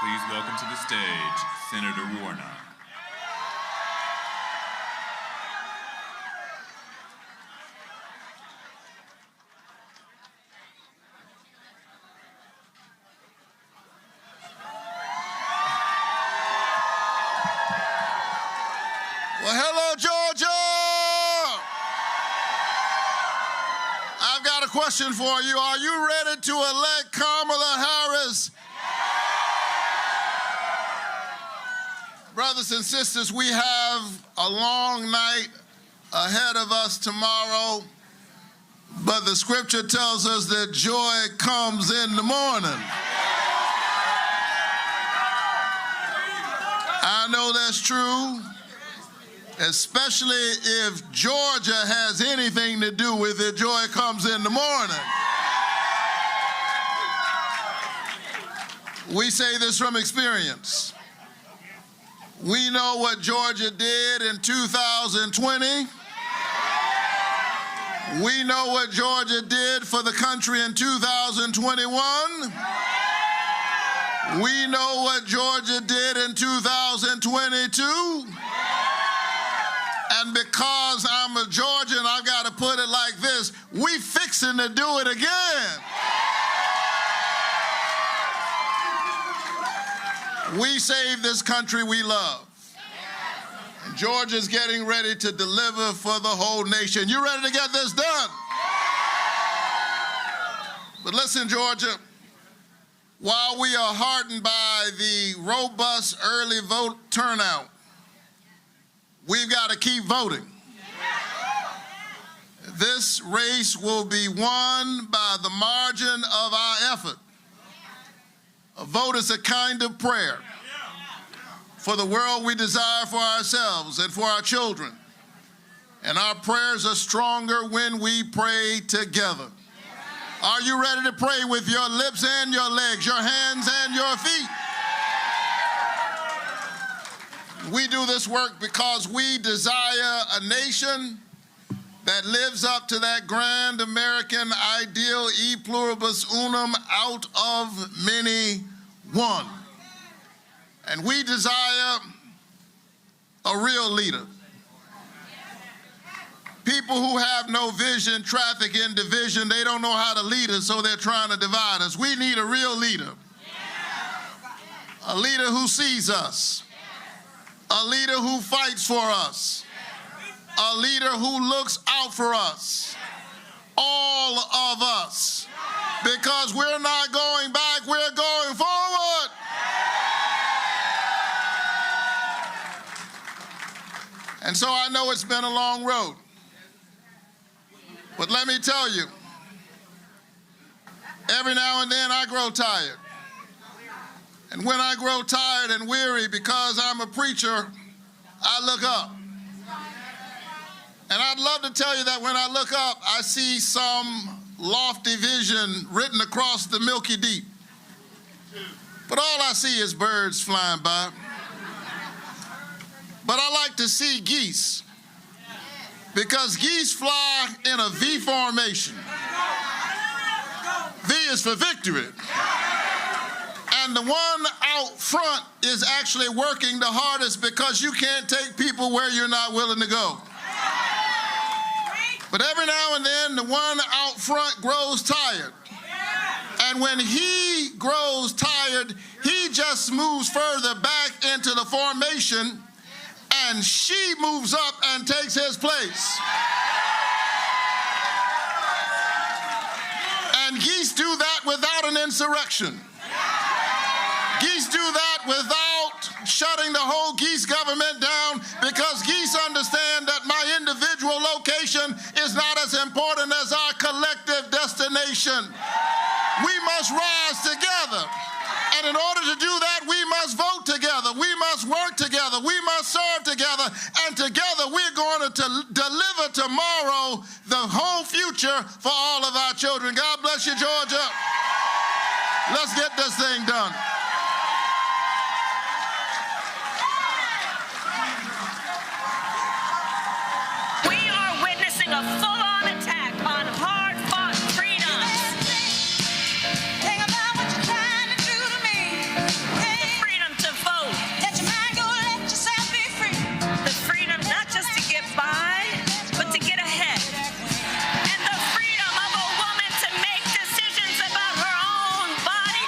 Please welcome to the stage, Senator Warnock. Well, hello, Georgia. I've got a question for you. Are you ready to elect Kamala Harris? Brothers and sisters, we have a long night ahead of us tomorrow. But the scripture tells us that joy comes in the morning. I know that's true, especially if Georgia has anything to do with it. Joy comes in the morning. We say this from experience. We know what Georgia did in 2020. We know what Georgia did for the country in 2021. We know what Georgia did in 2022. And because I'm a Georgian, I've got to put it like this: we fixing to do it again. We save this country we love. And Georgia's getting ready to deliver for the whole nation. You ready to get this done? But listen, Georgia, while we are heartened by the robust early vote turnout, we've got to keep voting. This race will be won by the margin of our effort. A vote is a kind of prayer for the world we desire for ourselves and for our children. And our prayers are stronger when we pray together. Are you ready to pray with your lips and your legs, your hands and your feet? We do this work because we desire a nation that lives up to that grand American ideal, e pluribus unum, out of many, one. And we desire a real leader. People who have no vision traffic in division. They don't know how to lead us, so they're trying to divide us. We need a real leader. A leader who sees us. A leader who fights for us. A leader who looks out for us. All of us. Because we're not going back, we're going forward. And so I know it's been a long road. But let me tell you, every now and then I grow tired. And when I grow tired and weary, because I'm a preacher, I look up. And I'd love to tell you that when I look up, I see some lofty vision written across the milky deep. But all I see is birds flying by. But I like to see geese, because geese fly in a V formation. V is for victory. And the one out front is actually working the hardest, because you can't take people where you're not willing to go. But every now and then, the one out front grows tired. And when he grows tired, he just moves further back into the formation, and she moves up and takes his place. And geese do that without an insurrection. Geese do that without shutting the whole geese government down, because geese understand that my individual location is not as important as our collective destination. We must rise together. And in order to do that, we must vote together. We must work together. We must serve together. And together, we're going to deliver tomorrow the whole future for all of our children. God bless you, Georgia. Let's get this thing done. We are witnessing a full-on attack on hard-fought freedoms. Freedom to vote. The freedom not just to get by, but to get ahead. And the freedom of a woman to make decisions about her own body.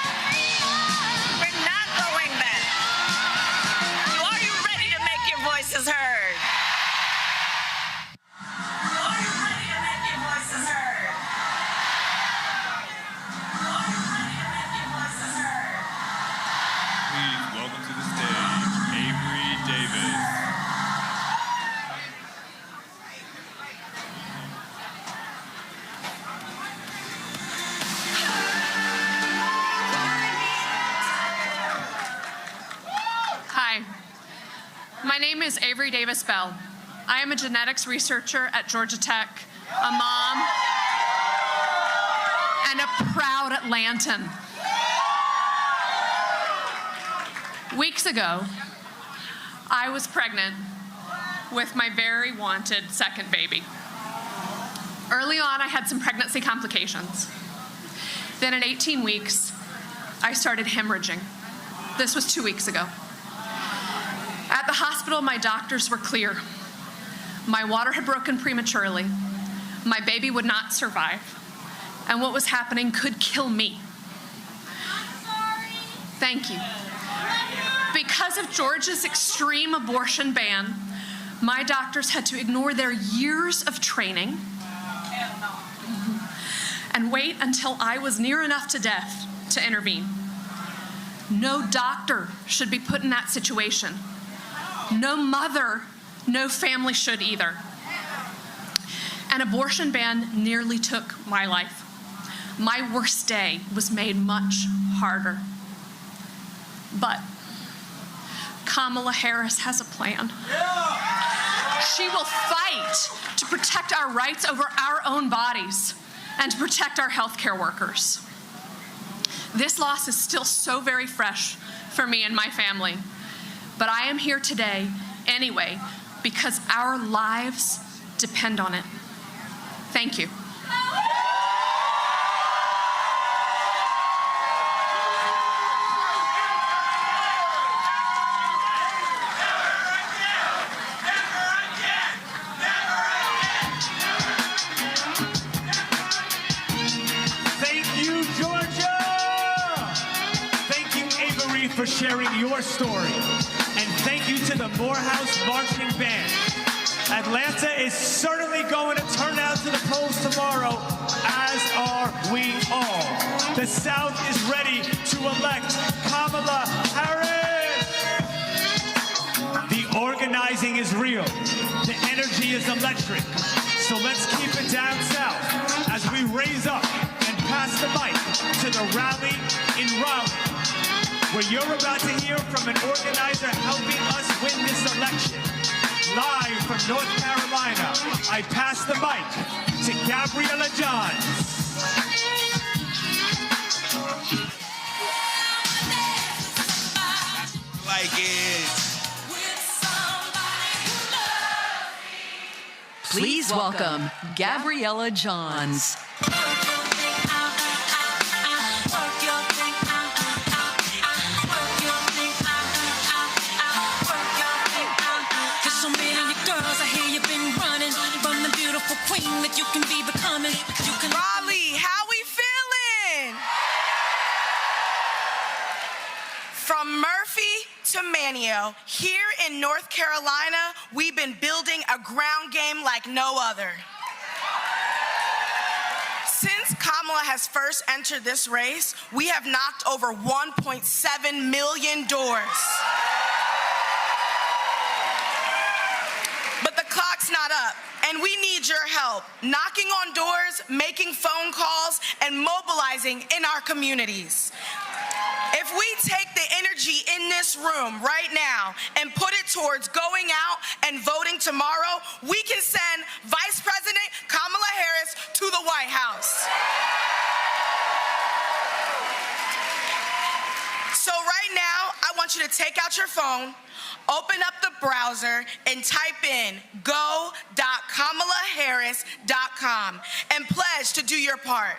is Avery Davis Bell. I am a genetics researcher at Georgia Tech, a mom, and a proud Atlantan. Weeks ago, I was pregnant with my very wanted second baby. Early on, I had some pregnancy complications. Then at 18 weeks, I started hemorrhaging. This was 2 weeks ago. At the hospital, my doctors were clear. My water had broken prematurely. My baby would not survive. And what was happening could kill me. Thank you. Because of Georgia's extreme abortion ban, my doctors had to ignore their years of training and wait until I was near enough to death to intervene. No doctor should be put in that situation. No mother, no family should either. An abortion ban nearly took my life. My worst day was made much harder. But Kamala Harris has a plan. She will fight to protect our rights over our own bodies and to protect our healthcare workers. This loss is still so very fresh for me and my family, but I am here today anyway because our lives depend on it. Thank you. For sharing your story. And thank you to the Morehouse Marching Band. Atlanta is certainly going to turn out to the polls tomorrow, as are we all. The South is ready to elect Kamala Harris. The organizing is real. The energy is electric. So let's keep it down south as we raise up and pass the mic to the rally in Raleigh, where you're about to hear from an organizer helping us win this election. Live from North Carolina, I pass the mic to Gabriella Johns. Like it. Please welcome Gabriella Johns. Queen that you can be becoming. Raleigh, how we feeling? From Murphy to Manio, here in North Carolina, we've been building a ground game like no other. Since Kamala has first entered this race, we have knocked over 1.7 million doors. But the clock's not up. And we need your help, knocking on doors, making phone calls, and mobilizing in our communities. If we take the energy in this room right now and put it towards going out and voting tomorrow, we can send Vice President Kamala Harris to the White House. So right now, I want you to take out your phone, open up the browser and type in go.kamalaharris.com and pledge to do your part.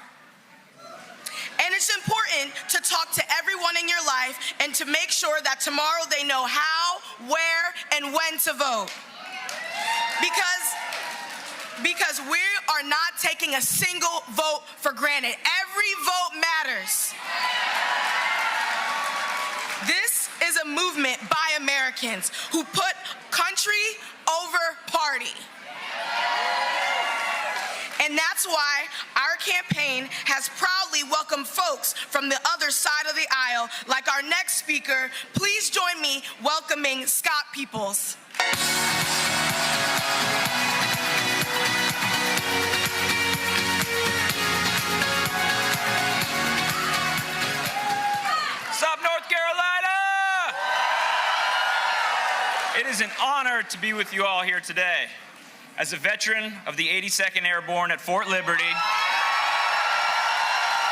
And it's important to talk to everyone in your life and to make sure that tomorrow they know how, where, and when to vote. Because we are not taking a single vote for granted. Every vote matters. This is a movement by Americans who put country over party. And that's why our campaign has proudly welcomed folks from the other side of the aisle, like our next speaker. Please join me welcoming Scott Peoples. What's up, North Carolina? It is an honor to be with you all here today. As a veteran of the 82nd Airborne at Fort Liberty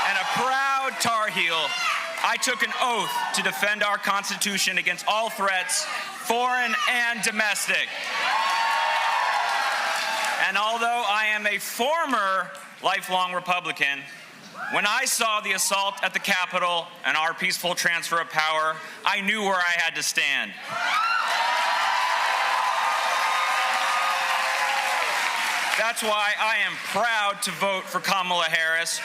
and a proud Tar Heel, I took an oath to defend our Constitution against all threats, foreign and domestic. And although I am a former lifelong Republican, when I saw the assault at the Capitol and our peaceful transfer of power, I knew where I had to stand. That's why I am proud to vote for Kamala Harris,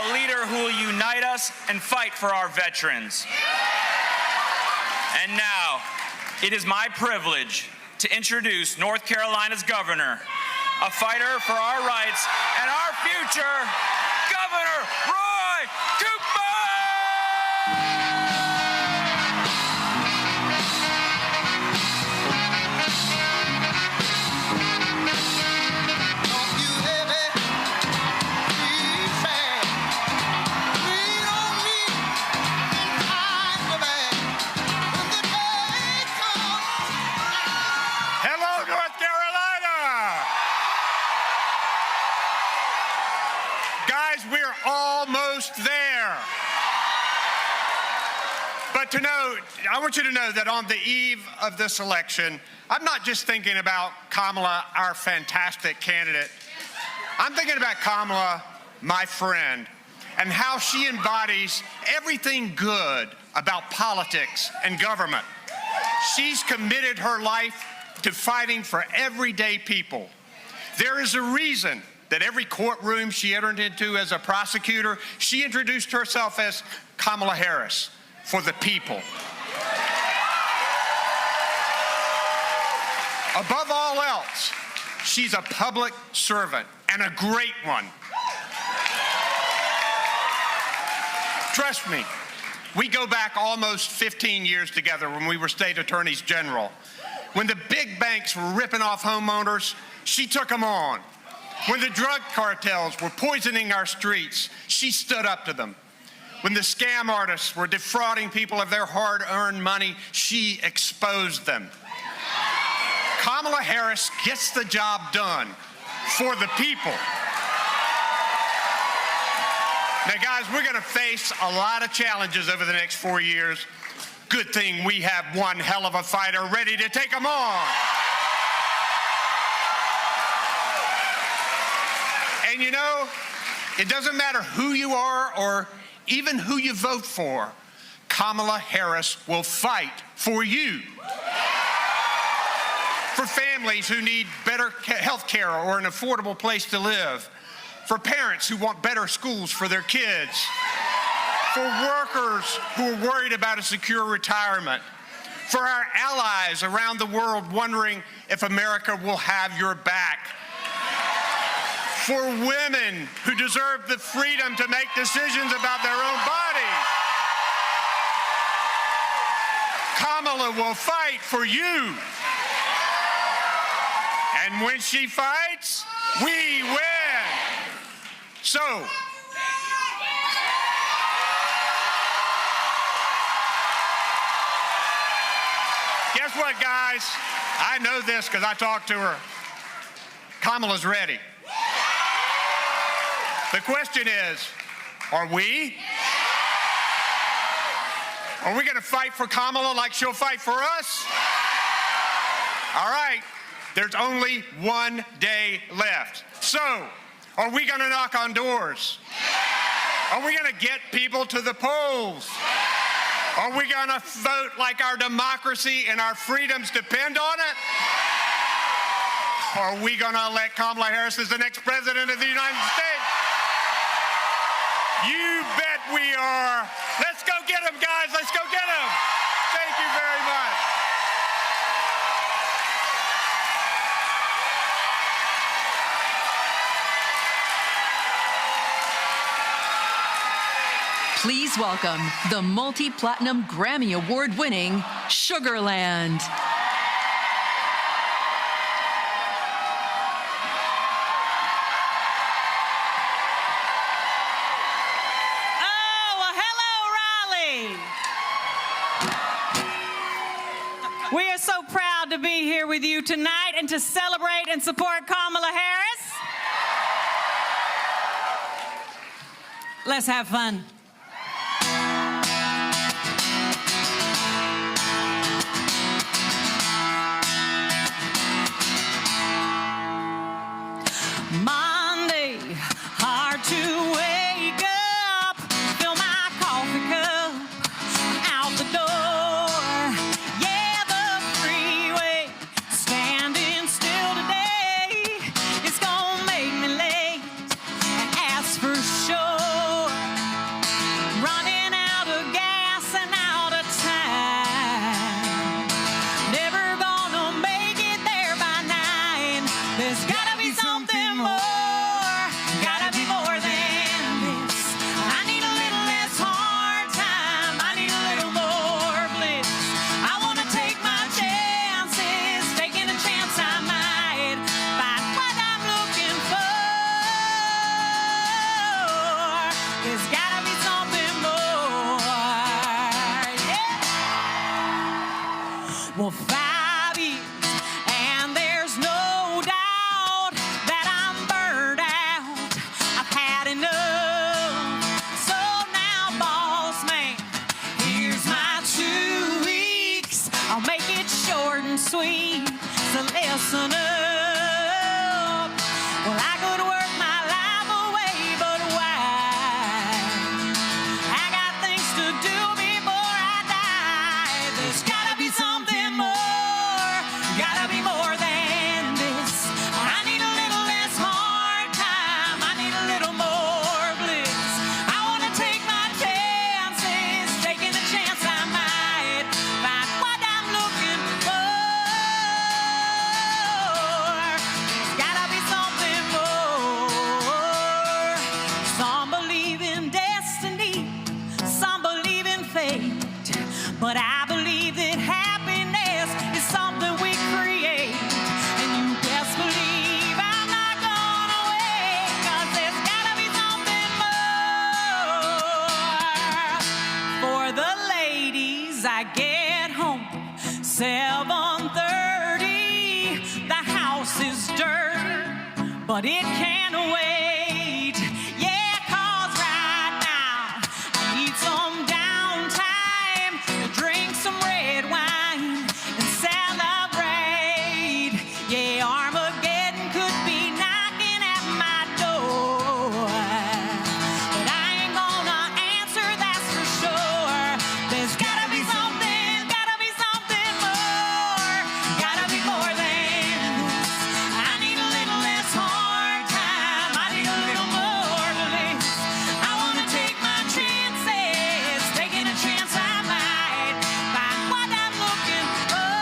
a leader who will unite us and fight for our veterans. And now, it is my privilege to introduce North Carolina's governor, a fighter for our rights and our future, Governor Roy Cooper! Almost there. But I want you to know that on the eve of this election, I'm not just thinking about Kamala, our fantastic candidate. I'm thinking about Kamala, my friend, and how she embodies everything good about politics and government. She's committed her life to fighting for everyday people. There is a reason that every courtroom she entered into as a prosecutor, she introduced herself as Kamala Harris, for the people. Above all else, she's a public servant, and a great one. Trust me, we go back almost 15 years together when we were state attorneys general. When the big banks were ripping off homeowners, she took them on. When the drug cartels were poisoning our streets, she stood up to them. When the scam artists were defrauding people of their hard-earned money, she exposed them. Kamala Harris gets the job done for the people. Now, guys, we're going to face a lot of challenges over the next 4 years. Good thing we have one hell of a fighter ready to take them on. And you know, it doesn't matter who you are or even who you vote for, Kamala Harris will fight for you. For families who need better health care or an affordable place to live. For parents who want better schools for their kids. For workers who are worried about a secure retirement. For our allies around the world wondering if America will have your back. For women who deserve the freedom to make decisions about their own bodies. Kamala will fight for you. And when she fights, we win. So, guess what, guys? I know this because I talked to her. Kamala's ready. The question is, are we? Are we going to fight for Kamala like she'll fight for us? All right, there's only 1 day left. So, are we going to knock on doors? Are we going to get people to the polls? Are we going to vote like our democracy and our freedoms depend on it? Are we going to elect Kamala Harris as the next president of the United States? You bet we are. Let's go get them, guys. Let's go get them. Thank you very much. Please welcome the multi-platinum Grammy Award-winning Sugarland. here with you tonight and to celebrate and support Kamala Harris. Let's have fun. Monday, hard to wake up, fill my coffee cup, out the door. Yeah, the freeway, standing still today, it's gonna make me late, and that's for sure. Running out of gas and out of time, never gonna make it there by 9. There's gotta be something more. Gotta be more than this. I need a little less hard time. I need a little more bliss. I wanna take my chances, taking a chance I might find what I'm looking for. There's gotta be something more. Yeah. Well, 5 years, and there's no doubt that I'm burned out. I've had enough. So now, boss man, here's my 2 weeks. I'll make it short and sweet, so listen up. Well, I could work my life away, but why? I got things to do before I die. There's gotta be something more. Gotta be more than this. I need a little less hard time. I need a little more bliss. I wanna take my chances, taking a chance I might find what I'm looking for. There's gotta be something more. Some believe in destiny, some believe in fate, but I believe that happiness is something we create. And you best believe I'm not gonna wait, 'cause there's gotta be something more. For the ladies, I get home 7:30. The house is dirty, but it can wait. Yeah, 'cause right now I need some downtime to drink some red wine and celebrate. Yeah, Armageddon could be knocking at my door, but I ain't gonna answer, that's for sure. There's gotta be something more. Gotta be more than this. I need a little less hard time. I need a little more bliss. I wanna take my chances, taking a chance I might find what I'm looking for.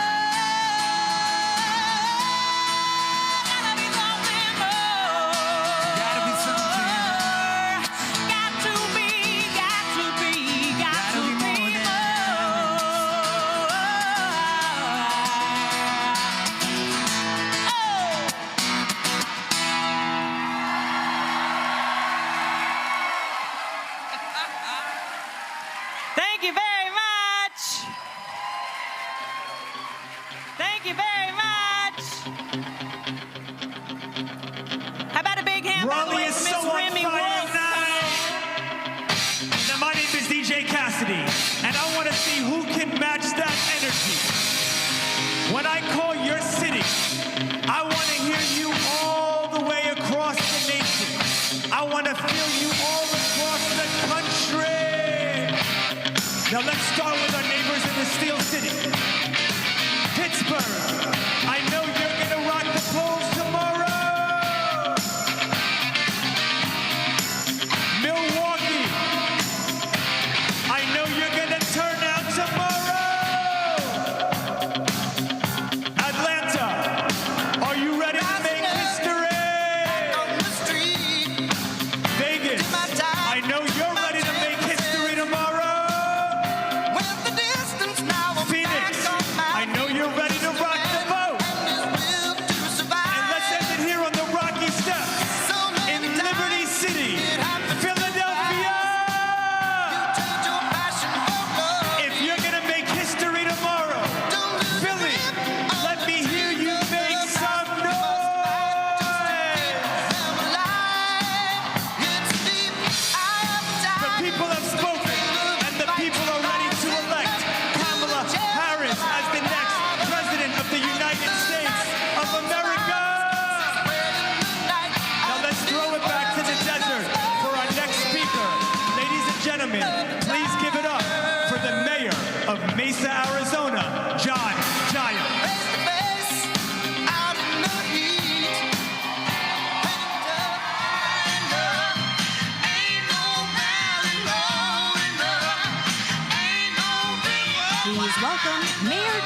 Gotta be something more. Gotta be something more. Got to be more. Thank you very much. Thank you very much. How about a big hand, by the Raleigh way, is for so Miss on Remy fire Walz. tonight. Now, my name is DJ Cassidy, and I want to see who can match that energy. When I call your city, I want to hear you all the way across the nation. I want to feel you all across the country. Now, let's start with our neighbors in the Steel City. Pittsburgh, I know you're going to rock the polls tomorrow. Milwaukee, I know you're going to turn out tomorrow. Atlanta, are you ready to make history? Vegas, I know you're ready to make history tomorrow.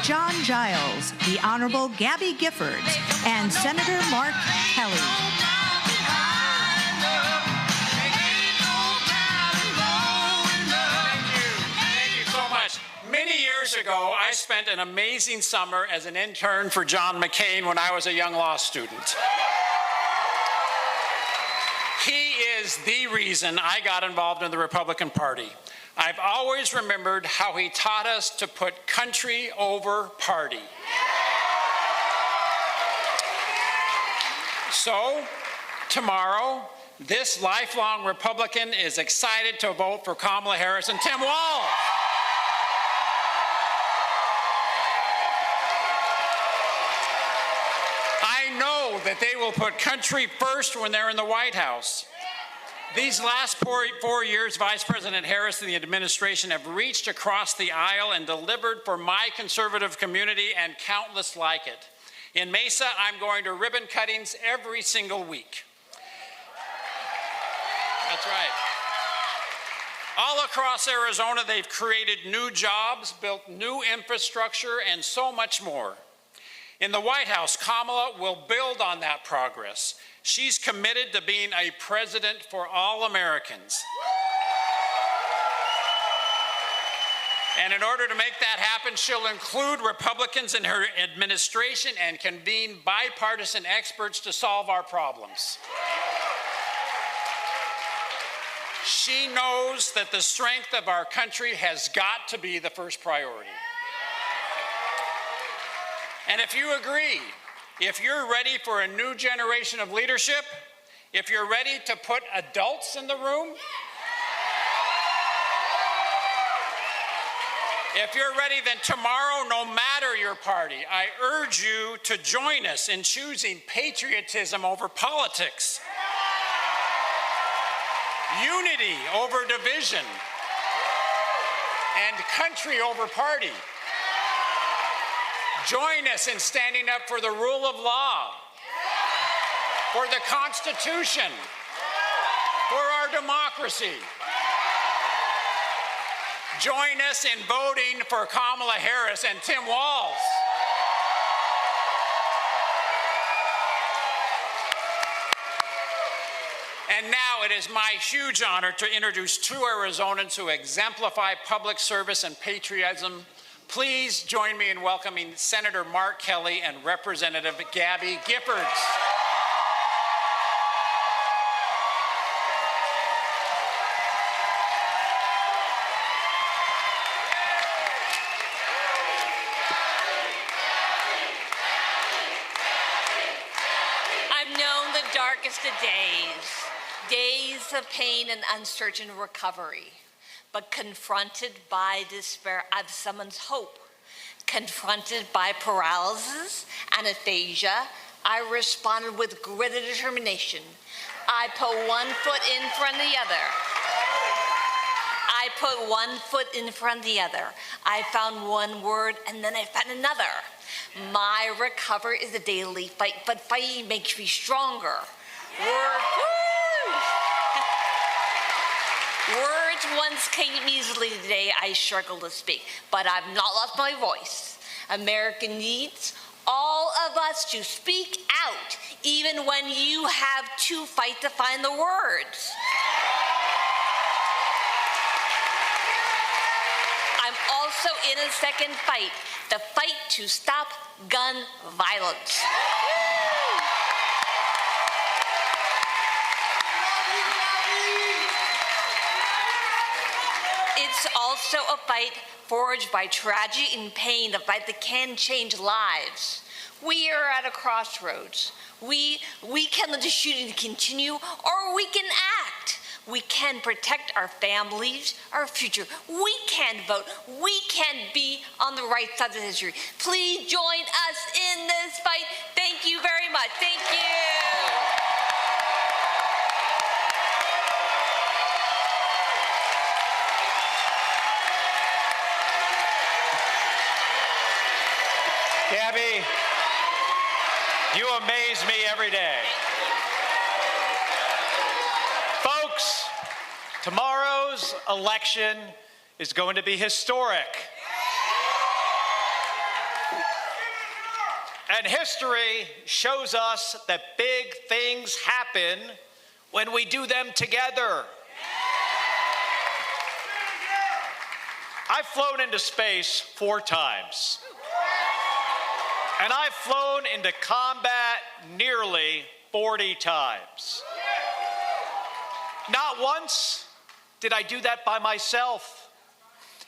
John Giles, the Honorable Gabby Giffords, and Senator Mark Kelly. Thank you so much. Many years ago, I spent an amazing summer as an intern for John McCain when I was a young law student. He is the reason I got involved in the Republican Party. I've always remembered how he taught us to put country over party. So, tomorrow, this lifelong Republican is excited to vote for Kamala Harris and Tim Walz. I know that they will put country first when they're in the White House. These last 4 years, Vice President Harris and the administration have reached across the aisle and delivered for my conservative community and countless like it. In Mesa, I'm going to ribbon cuttings every single week. That's right. All across Arizona, they've created new jobs, built new infrastructure, and so much more. In the White House, Kamala will build on that progress. She's committed to being a president for all Americans. And in order to make that happen, she'll include Republicans in her administration and convene bipartisan experts to solve our problems. She knows that the strength of our country has got to be the first priority. And if you agree, if you're ready for a new generation of leadership, if you're ready to put adults in the room, if you're ready, then tomorrow, no matter your party, I urge you to join us in choosing patriotism over politics, unity over division, and country over party. Join us in standing up for the rule of law, for the Constitution, for our democracy. Join us in voting for Kamala Harris and Tim Walz. And now it is my huge honor to introduce two Arizonans who exemplify public service and patriotism. Please join me in welcoming Senator Mark Kelly and Representative Gabby Giffords. I've known the darkest of days of pain and uncertain recovery. But confronted by despair, I've summoned hope. Confronted by paralysis and aphasia, I responded with grit and determination. I put one foot in front of the other. I put one foot in front of the other. I found one word and then I found another. My recovery is a daily fight, but fighting makes me stronger. Words once came easily. Today I struggle to speak, but I've not lost my voice. America needs all of us to speak out, even when you have to fight to find the words. I'm also in a second fight, the fight to stop gun violence. It's also a fight forged by tragedy and pain, a fight that can change lives. We are at a crossroads. We can let the shooting continue, or we can act. We can protect our families, our future. We can vote. We can be on the right side of history. Please join us in this fight. Thank you very much. Thank you. Gabby, you amaze me every day. Folks, tomorrow's election is going to be historic. And history shows us that big things happen when we do them together. I've flown into space 4 times. And I've flown into combat nearly 40 times. Not once did I do that by myself.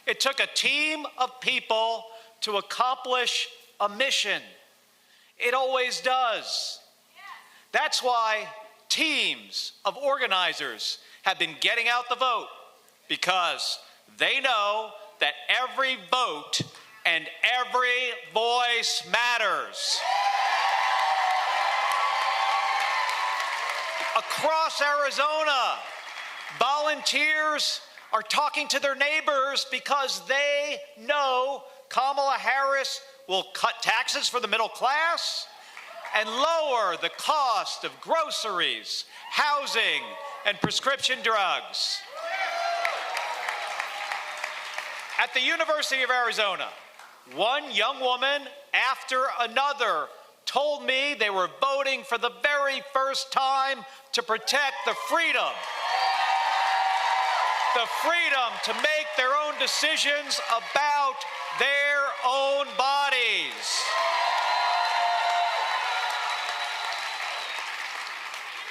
It took a team of people to accomplish a mission. It always does. That's why teams of organizers have been getting out the vote, because they know that every vote and every voice matters. Across Arizona, volunteers are talking to their neighbors because they know Kamala Harris will cut taxes for the middle class and lower the cost of groceries, housing, and prescription drugs. At the University of Arizona, one young woman after another told me they were voting for the very first time to protect the freedom to make their own decisions about their own bodies.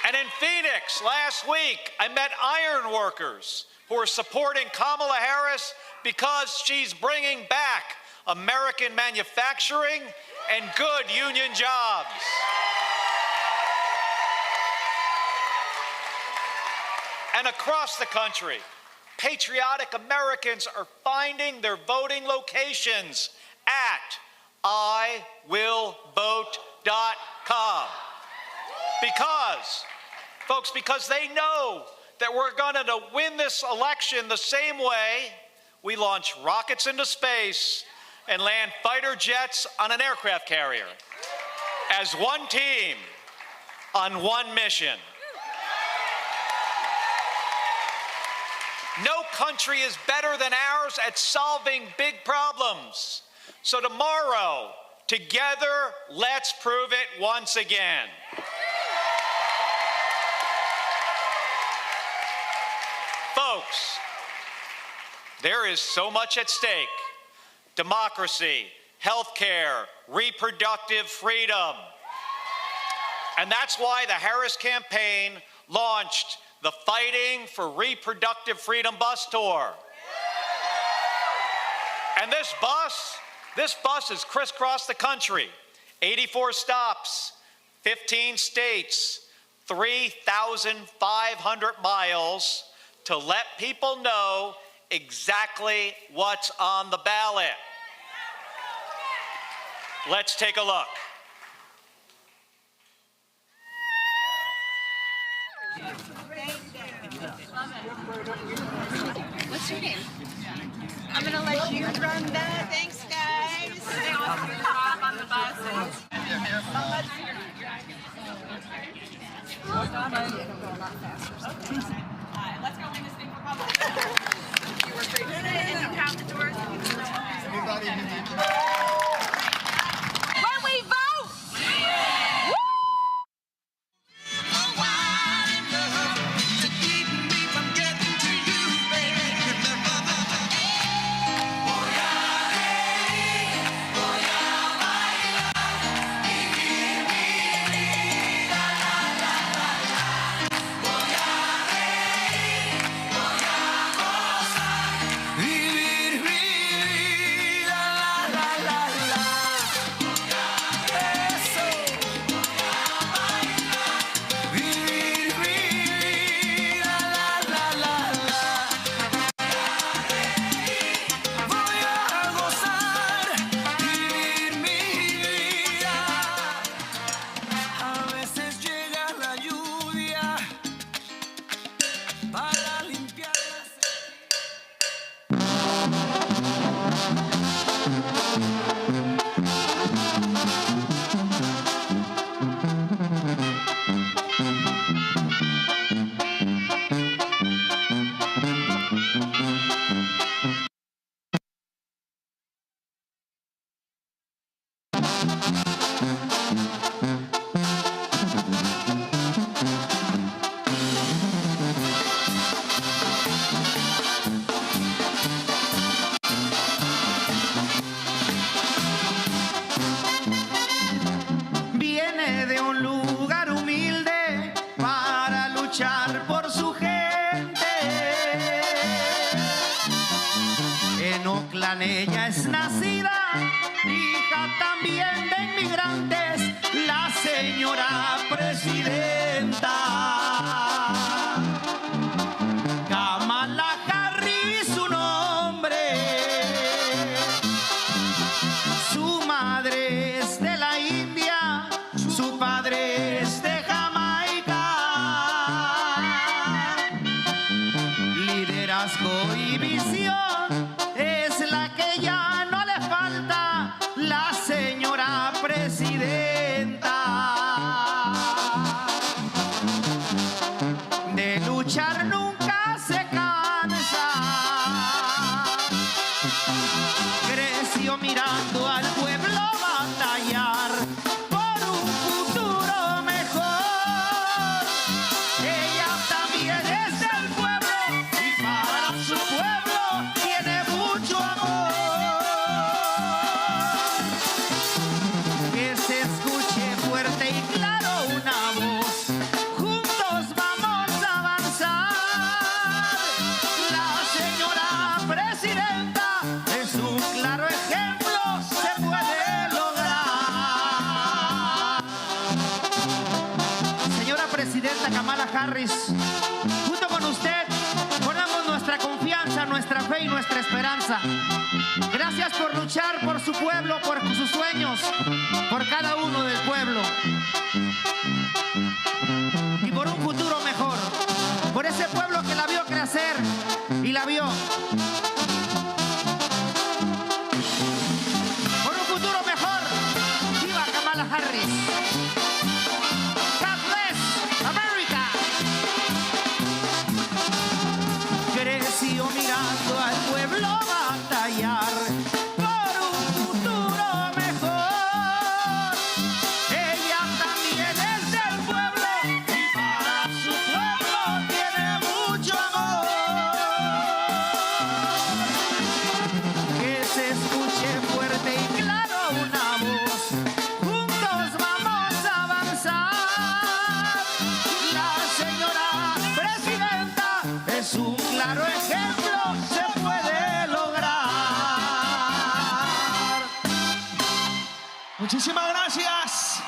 And in Phoenix last week, I met iron workers who are supporting Kamala Harris because she's bringing back American manufacturing and good union jobs. And across the country, patriotic Americans are finding their voting locations at iwillvote.com. Because they know that we're going to win this election the same way we launch rockets into space and land fighter jets on an aircraft carrier, as one team on one mission. No country is better than ours at solving big problems. So tomorrow, together, let's prove it once again. Folks, there is so much at stake. Democracy, healthcare, reproductive freedom. And that's why the Harris campaign launched the Fighting for Reproductive Freedom bus tour. And this bus has crisscrossed the country. 84 stops, 15 states, 3,500 miles to let people know exactly what's on the ballot. Let's take a look. What's your name? I'm gonna let you run that. Thanks, guys. They all hop on the buses. Let's go win this thing for public. You were great. And you count the doors. When we vote! luchar por su gente. En Oakland ella es nacida, hija también de inmigrantes, la señora presidenta. Kamala Harris, su nombre. Su madre es de la India, su padre es de Jamaica. Liderazgo y visión es la que ya no le falta, la señora presidenta. De luchar nunca se cansa. Creció mirando al pueblo batallar por un futuro mejor. Ella también es del pueblo y para su pueblo tiene mucho amor. Que se escuche fuerte y claro una voz. Juntos vamos a avanzar. La señora presidenta es un claro ejemplo, se puede lograr. Señora presidenta Kamala Harris, junto con usted ponemos nuestra confianza, nuestra fe y nuestra esperanza. Gracias por luchar por su pueblo, por sus sueños, por cada uno del pueblo y por un futuro mejor, por ese pueblo que la vio crecer y la vio. Por un futuro mejor. ¡Viva Kamala Harris! God bless America. Creció mirando al pueblo batallar por un futuro mejor. Ella también es del pueblo y para su pueblo tiene mucho amor. Que se escuche fuerte y claro una voz. Juntos vamos a avanzar. La señora presidenta es un claro ejemplo, se puede lograr. Muchísimas gracias.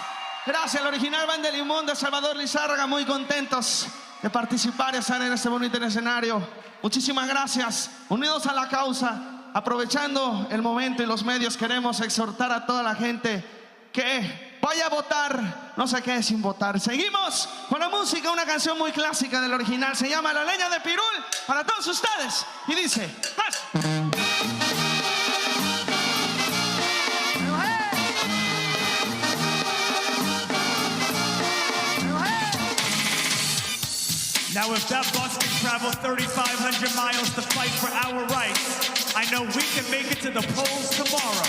Gracias al original Band de Limón de Salvador Lizárraga, muy contentos de participar y estar en este bonito escenario. Muchísimas gracias. Unidos a la causa, aprovechando el momento y los medios, queremos exhortar a toda la gente que vaya a votar, no se quede sin votar. Seguimos con la música, una canción muy clásica del original, se llama La Leña de Pirul, para todos ustedes, y dice... Now if that bus can travel 3,500 miles to fight for our rights, I know we can make it to the polls tomorrow.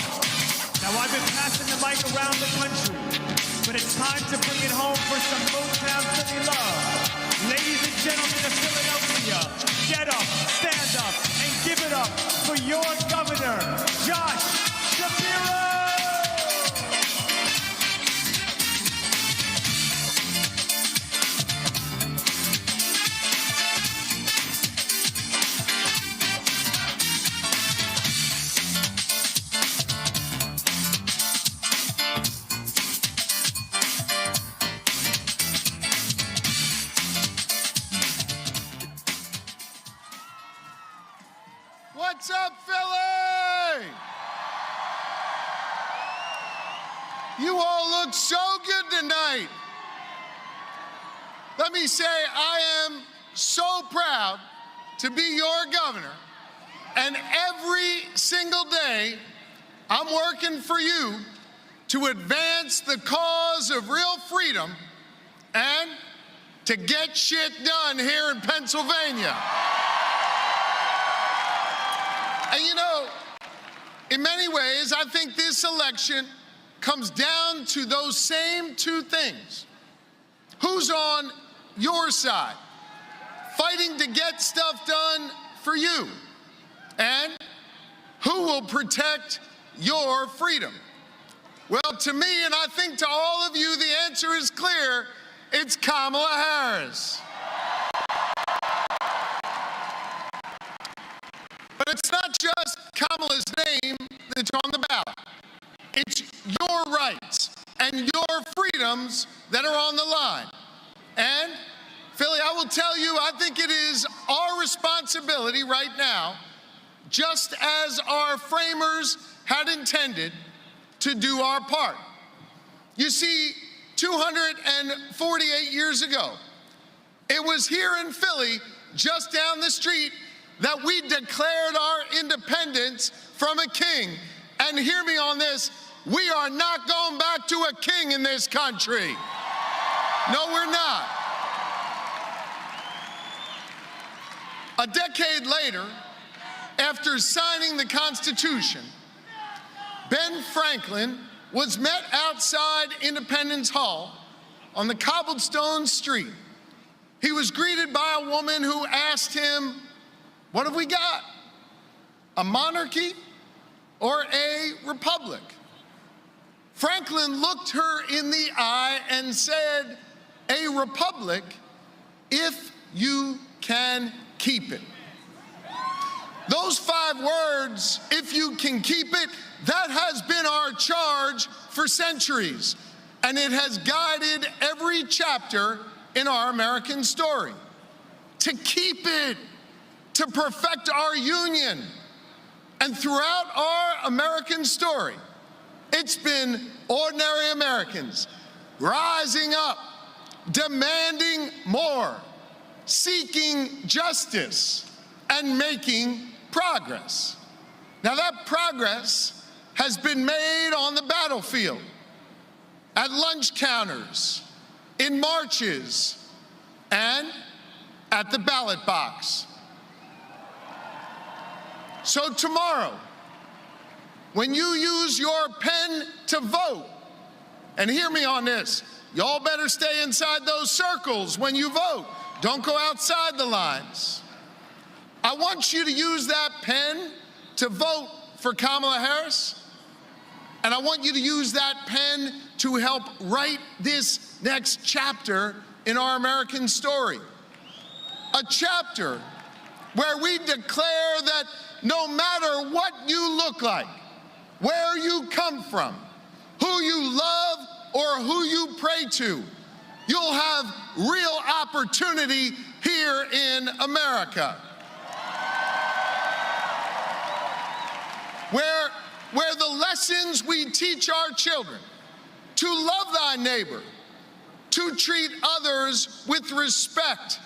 Now I've been passing the mic around the country, but it's time to bring it home for some Motown Philly love. Ladies and gentlemen of Philadelphia, get up, stand up, and give it up for your governor, Josh Shapiro! What's up, Philly? You all look so good tonight. Let me say, I am so proud to be your governor, and every single day, I'm working for you to advance the cause of real freedom and to get shit done here in Pennsylvania. And you know, in many ways, I think this election comes down to those same two things. Who's on your side, fighting to get stuff done for you? And who will protect your freedom? Well, to me, and I think to all of you, the answer is clear. It's Kamala Harris. it's not just Kamala's name that's on the ballot. It's your rights and your freedoms that are on the line. And, Philly, I will tell you, I think it is our responsibility right now, just as our framers had intended, to do our part. You see, 248 years ago, it was here in Philly, just down the street, that we declared our independence from a king. And hear me on this, we are not going back to a king in this country. No, we're not. A decade later, after signing the Constitution, Ben Franklin was met outside Independence Hall on the cobblestone street. He was greeted by a woman who asked him, "What have we got? A monarchy or a republic?" Franklin looked her in the eye and said, "A republic if you can keep it." Those 5 words, "if you can keep it," that has been our charge for centuries, and it has guided every chapter in our American story. To keep it, to perfect our union. And throughout our American story, it's been ordinary Americans rising up, demanding more, seeking justice, and making progress. Now, that progress has been made on the battlefield, at lunch counters, in marches, and at the ballot box. So tomorrow, when you use your pen to vote, and hear me on this, y'all better stay inside those circles when you vote. Don't go outside the lines. I want you to use that pen to vote for Kamala Harris, and I want you to use that pen to help write this next chapter in our American story. A chapter where we declare that no matter what you look like, where you come from, who you love or who you pray to, you'll have real opportunity here in America. Where the lessons we teach our children, to love thy neighbor, to treat others with respect,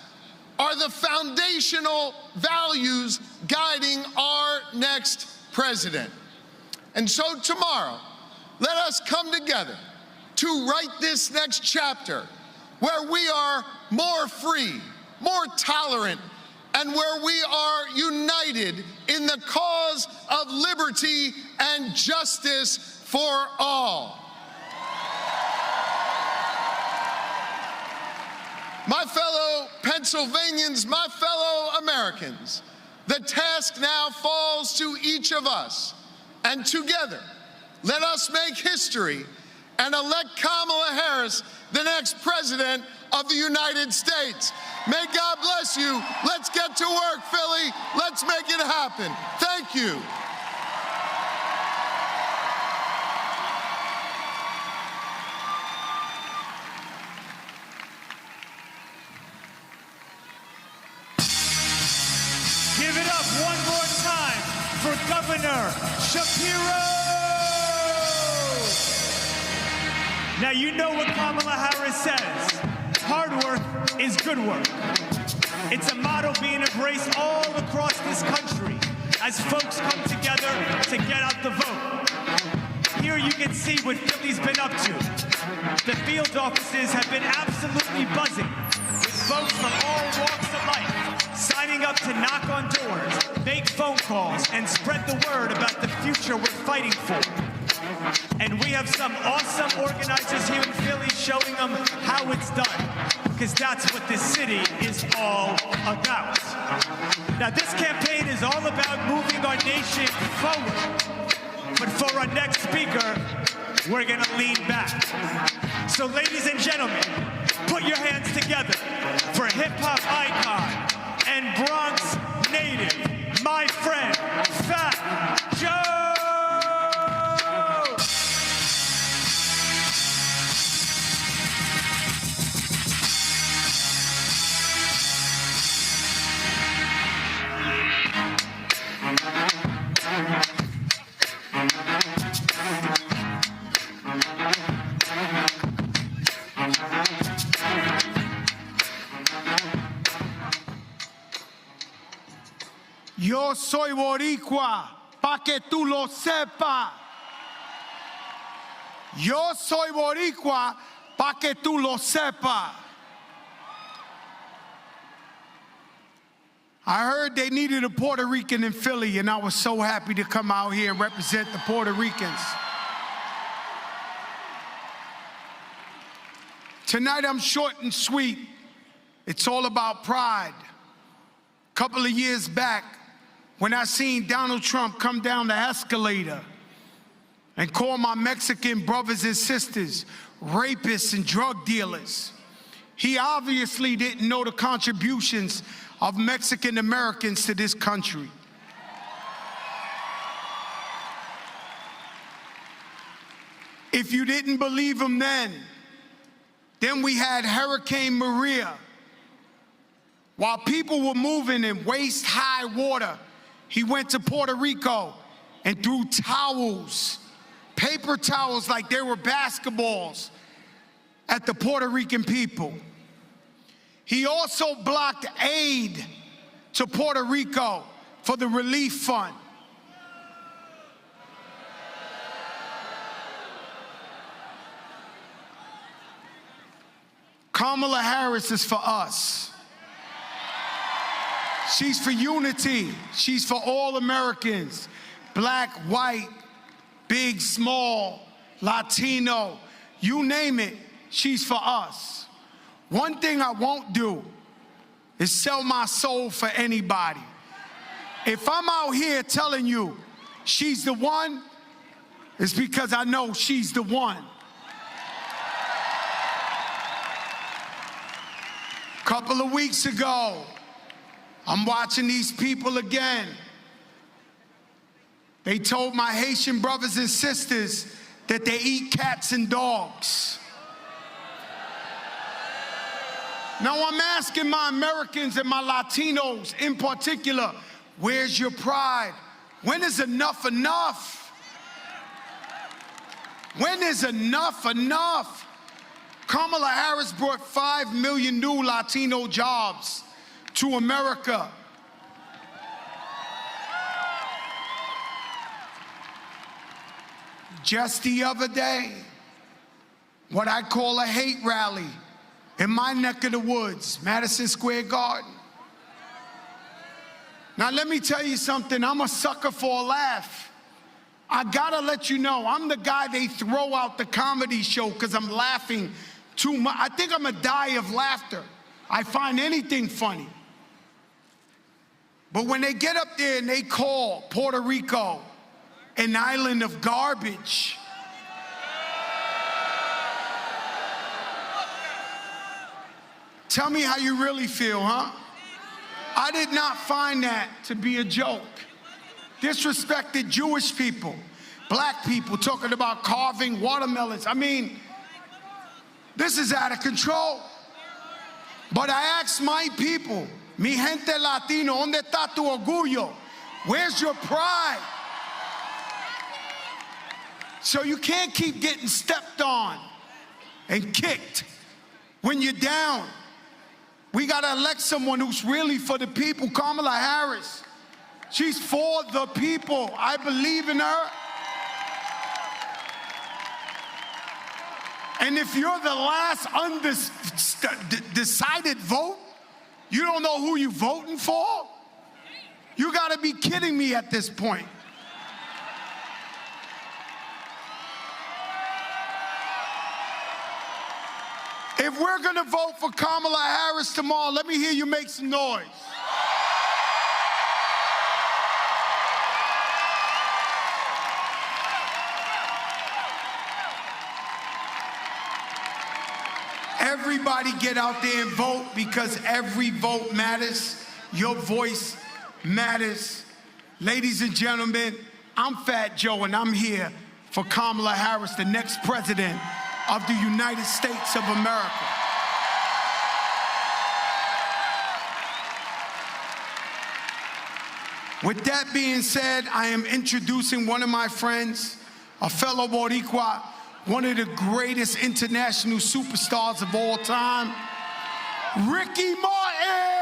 are the foundational values guiding our next president. And so tomorrow, let us come together to write this next chapter where we are more free, more tolerant, and where we are united in the cause of liberty and justice for all. My fellow Pennsylvanians, my fellow Americans, the task now falls to each of us. And together, let us make history and elect Kamala Harris the next president of the United States. May God bless you. Let's get to work, Philly. Let's make it happen. Thank you. Give it up one more time for Governor Shapiro. Now, you know what Kamala Harris says. Hard work is good work. It's a motto being embraced all across this country as folks come together to get out the vote. Here you can see what Philly's been up to. The field offices have been absolutely buzzing with folks from all walks of life signing up to knock on doors, make phone calls, and spread the word about the future we're fighting for. And we have some awesome organizers here in Philly showing them how it's done, because that's what this city is all about. Now, this campaign is all about moving our nation forward. But for our next speaker, we're going to lean back. So, ladies and gentlemen, put your hands together for hip-hop icon and Bronx native, my friend, Yo soy boricua, pa' que tú lo sepas. Yo soy boricua, pa' que tú lo sepas. I heard they needed a Puerto Rican in Philly, and I was so happy to come out here and represent the Puerto Ricans. Tonight I'm short and sweet. It's all about pride. A couple of years back, when I seen Donald Trump come down the escalator and call my Mexican brothers and sisters rapists and drug dealers, he obviously didn't know the contributions of Mexican Americans to this country. If you didn't believe him then we had Hurricane Maria. While people were moving in waist-high water, he went to Puerto Rico and threw towels, paper towels like they were basketballs, at the Puerto Rican people. He also blocked aid to Puerto Rico for the relief fund. Kamala Harris is for us. She's for unity. She's for all Americans. Black, white, big, small, Latino, you name it, she's for us. One thing I won't do is sell my soul for anybody. If I'm out here telling you she's the one, it's because I know she's the one. Couple of weeks ago, I'm watching these people again. They told my Haitian brothers and sisters that they eat cats and dogs. Now I'm asking my Americans and my Latinos in particular, where's your pride? When is enough enough? When is enough enough? Kamala Harris brought 5 million new Latino jobs to America. Just the other day, what I call a hate rally in my neck of the woods, Madison Square Garden. Now let me tell you something, I'm a sucker for a laugh. I gotta let you know, I'm the guy they throw out the comedy show because I'm laughing too much. I think I'm gonna die of laughter. I find anything funny. But when they get up there and they call Puerto Rico an island of garbage, tell me how you really feel, huh? I did not find that to be a joke. Disrespected Jewish people, black people talking about carving watermelons. I mean, this is out of control. But I asked my people, mi gente latino, ¿dónde está tu orgullo? Where's your pride? So you can't keep getting stepped on and kicked when you're down. We gotta elect someone who's really for the people. Kamala Harris, she's for the people. I believe in her. And if you're the last undecided vote, you don't know who you're voting for? You gotta be kidding me at this point. If we're gonna vote for Kamala Harris tomorrow, let me hear you make some noise. Everybody get out there and vote, because every vote matters. Your voice matters. Ladies and gentlemen, I'm Fat Joe and I'm here for Kamala Harris, the next president of the United States of America. With that being said, I am introducing one of my friends, a fellow Boricua, one of the greatest international superstars of all time, Ricky Martin!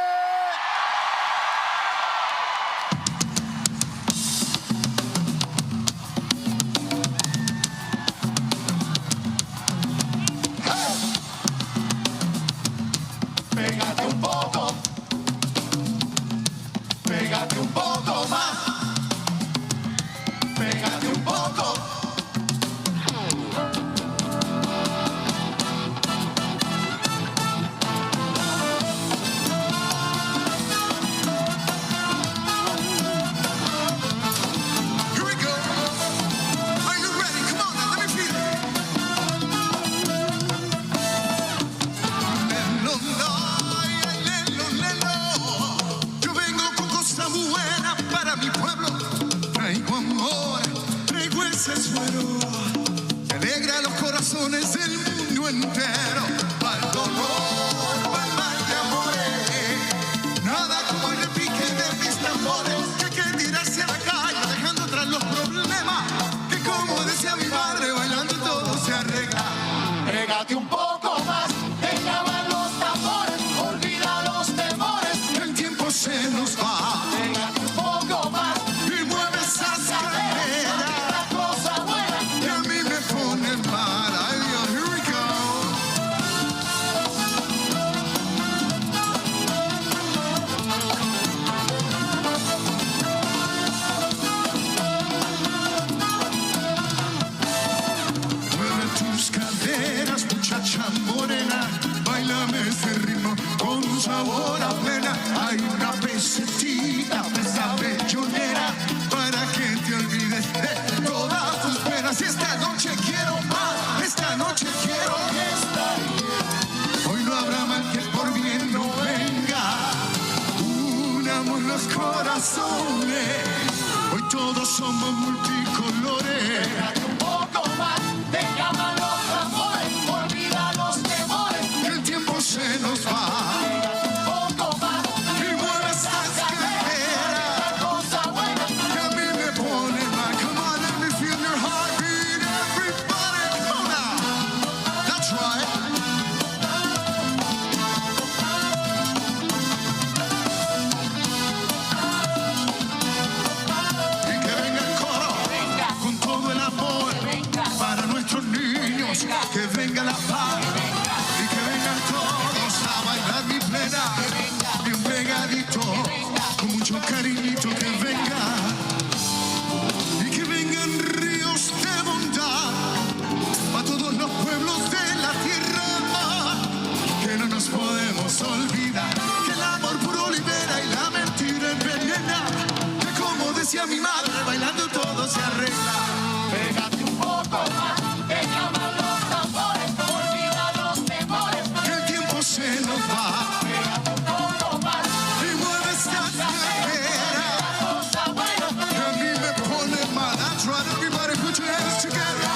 corazones. Hoy todos somos multicolores. Pégate un poco más, te llaman los amores, olvida los temores, que el tiempo se nos va. Pégate un poco más, y mueve esas caderas, cosa buena, que a mí me pone mal. Come on, let me feel your heartbeat, everybody, come on now. That's right. Que venga la paz y que vengan todos a bailar mi plena, bien pegadito, con mucho cariñito que venga, y que vengan ríos de bondad para todos los pueblos de la tierra, que no nos podemos olvidar, que el amor puro libera y la mentira envenena, que como decía mi madre, bailando todo se arregla. Pégate un poco más, te llaman los tambores, olvida los temores, que el tiempo se nos va. Pégate un poco más y mueve esta cadera, cosa buena, que a mí me pone mal. That's right, everybody put your hands together.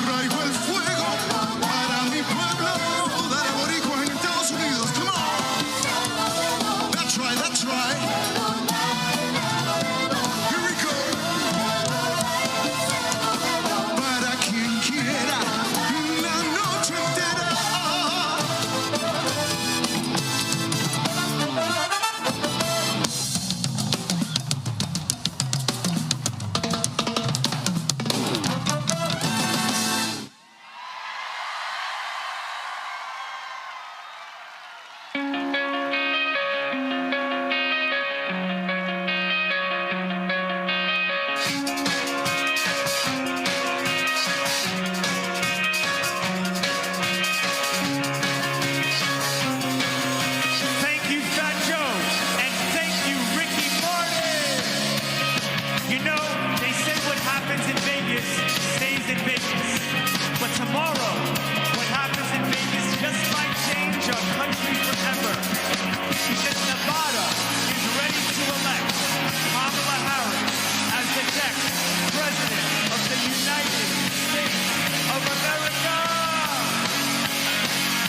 Traigo el fuego para mi pueblo, dale boricuas en Estados Unidos, come on. That's right, that's right. Here we go. Para quien quiera una noche entera. Thank you, Fat Joe, and thank you, Ricky Martin. You know, they say what happens in Vegas stays in Vegas. But tomorrow, what happens in Vegas just might change our country forever. Because Nevada is ready to elect Kamala Harris as the next President of the United States of America.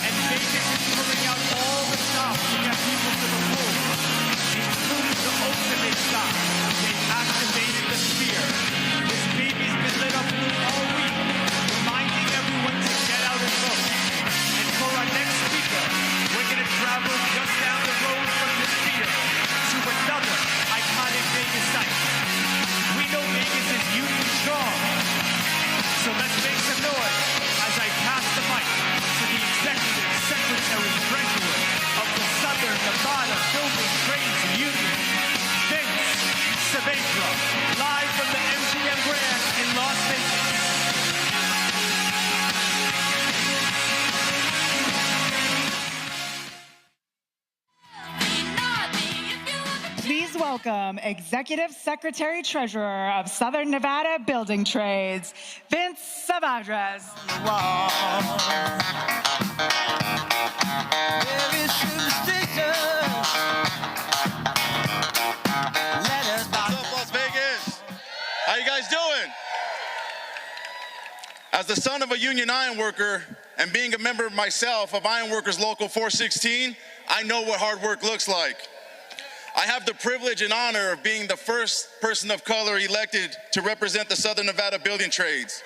And Vegas is pulling out all the stops to get people to the polls, including the ultimate stop. They've activated the sphere. This baby's been lit up all week, reminding everyone to get out and vote. And for our next speaker, we're going to travel just down the road from the sphere to another iconic Vegas site. We know Vegas is union strong, so let's make some noise as I pass the mic to the Executive Secretary Treasurer of the Southern Nevada Building Trades Union, Vince Saavedra, live from the MGM Grand in Las Vegas. Please welcome Executive Secretary Treasurer of Southern Nevada Building Trades, Vince Saavedra. What's up, Las Vegas? How you guys doing? As the son of a union iron worker and being a member myself of Iron Workers Local 416, I know what hard work looks like. I have the privilege and honor of being the first person of color elected to represent the Southern Nevada Building Trades.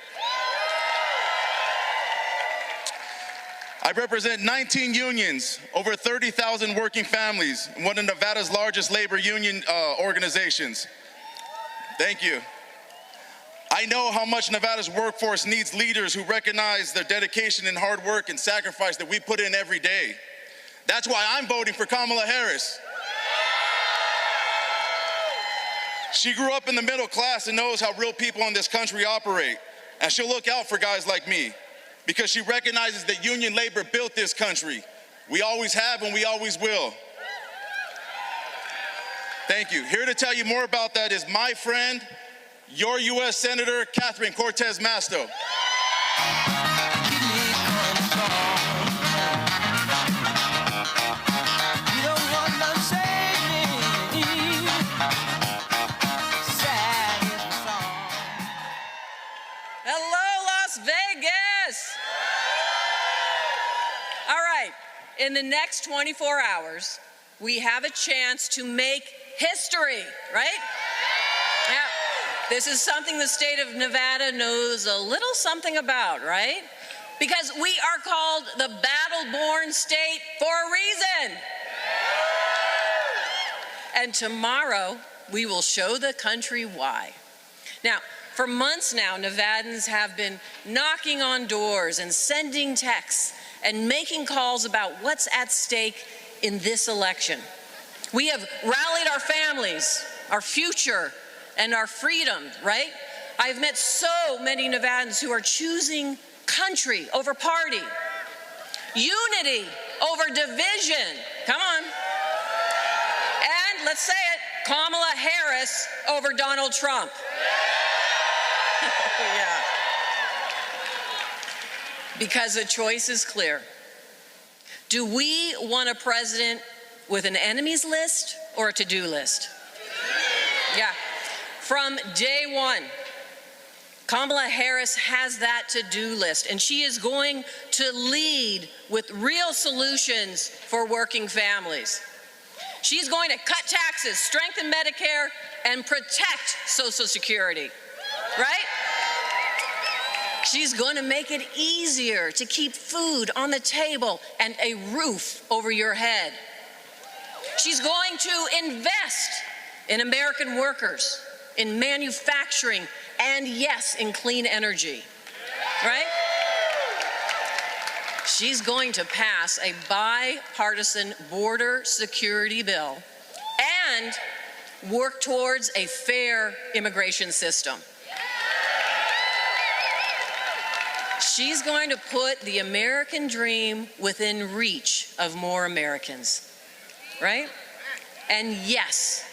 I represent 19 unions, over 30,000 working families, and one of Nevada's largest labor union organizations. Thank you. I know how much Nevada's workforce needs leaders who recognize the dedication and hard work and sacrifice that we put in every day. That's why I'm voting for Kamala Harris. She grew up in the middle class and knows how real people in this country operate. And she'll look out for guys like me because she recognizes that union labor built this country. We always have and we always will. Thank you. Here to tell you more about that is my friend, your U.S. Senator, Catherine Cortez Masto. in the next 24 hours, we have a chance to make history, right? Yeah. This is something the state of Nevada knows a little something about, right? Because we are called the battle-born state for a reason. And tomorrow, we will show the country why. Now, for months now, Nevadans have been knocking on doors and sending texts and making calls about what's at stake in this election. We have rallied our families, our future, and our freedom, right? I've met so many Nevadans who are choosing country over party, unity over division, come on, and let's say it, Kamala Harris over Donald Trump. Yeah. Because the choice is clear. Do we want a president with an enemies list or a to-do list? Yeah. From day one, Kamala Harris has that to-do list, and she is going to lead with real solutions for working families. She's going to cut taxes, strengthen Medicare, and protect Social Security, right? She's going to make it easier to keep food on the table and a roof over your head. She's going to invest in American workers, in manufacturing, and yes, in clean energy, right? She's going to pass a bipartisan border security bill and work towards a fair immigration system. She's going to put the American dream within reach of more Americans, right? And yes,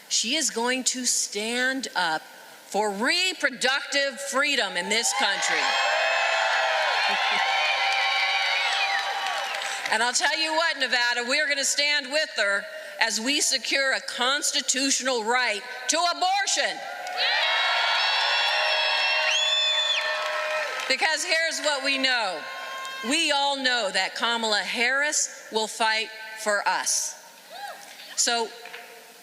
she is going to stand up for reproductive freedom in this country. And I'll tell you what, Nevada, we're going to stand with her as we secure a constitutional right to abortion. Because here's what we know. We all know that Kamala Harris will fight for us. So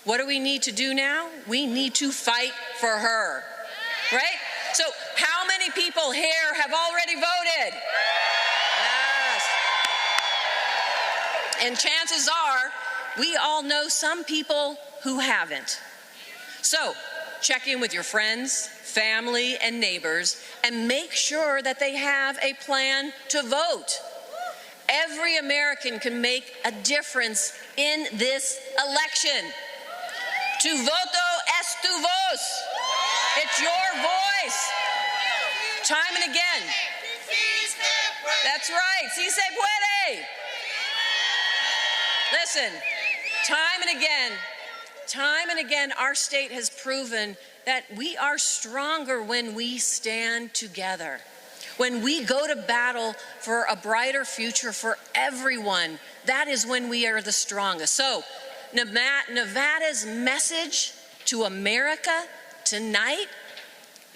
what do we need to do now? We need to fight for her, right? So how many people here have already voted? Yes. And chances are, we all know some people who haven't. So check in with your friends, family, and neighbors, and make sure that they have a plan to vote. Every American can make a difference in this election. Tu voto es tu voz. It's your voice. Time and again. That's right. Si se puede. Listen, time and again, our state has proven that we are stronger when we stand together. When we go to battle for a brighter future for everyone, that is when we are the strongest. So, Nevada's message to America tonight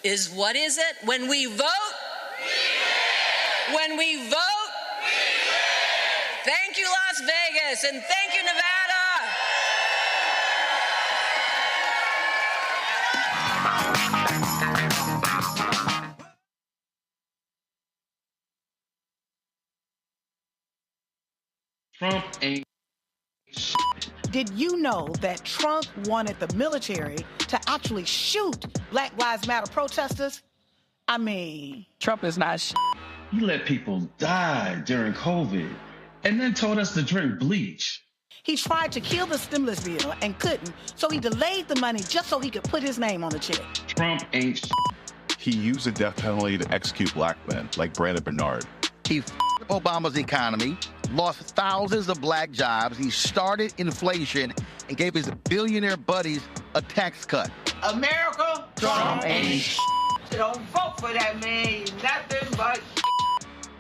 is, what is it? When we vote, we win. When we vote, we win. Thank you, Las Vegas, and thank you, Nevada. Trump ain't shit. Did you know that Trump wanted the military to actually shoot Black Lives Matter protesters? I mean, Trump is not shit. He let people die during COVID and then told us to drink bleach. he tried to kill the stimulus bill and couldn't, so he delayed the money just so he could put his name on the check. Trump ain't shit. He used the death penalty to execute black men like Brandon Bernard. He f***ed Obama's economy, lost thousands of black jobs. He started inflation and gave his billionaire buddies a tax cut. America, Trump ain't shit. Don't vote for that man. He's nothing but shit.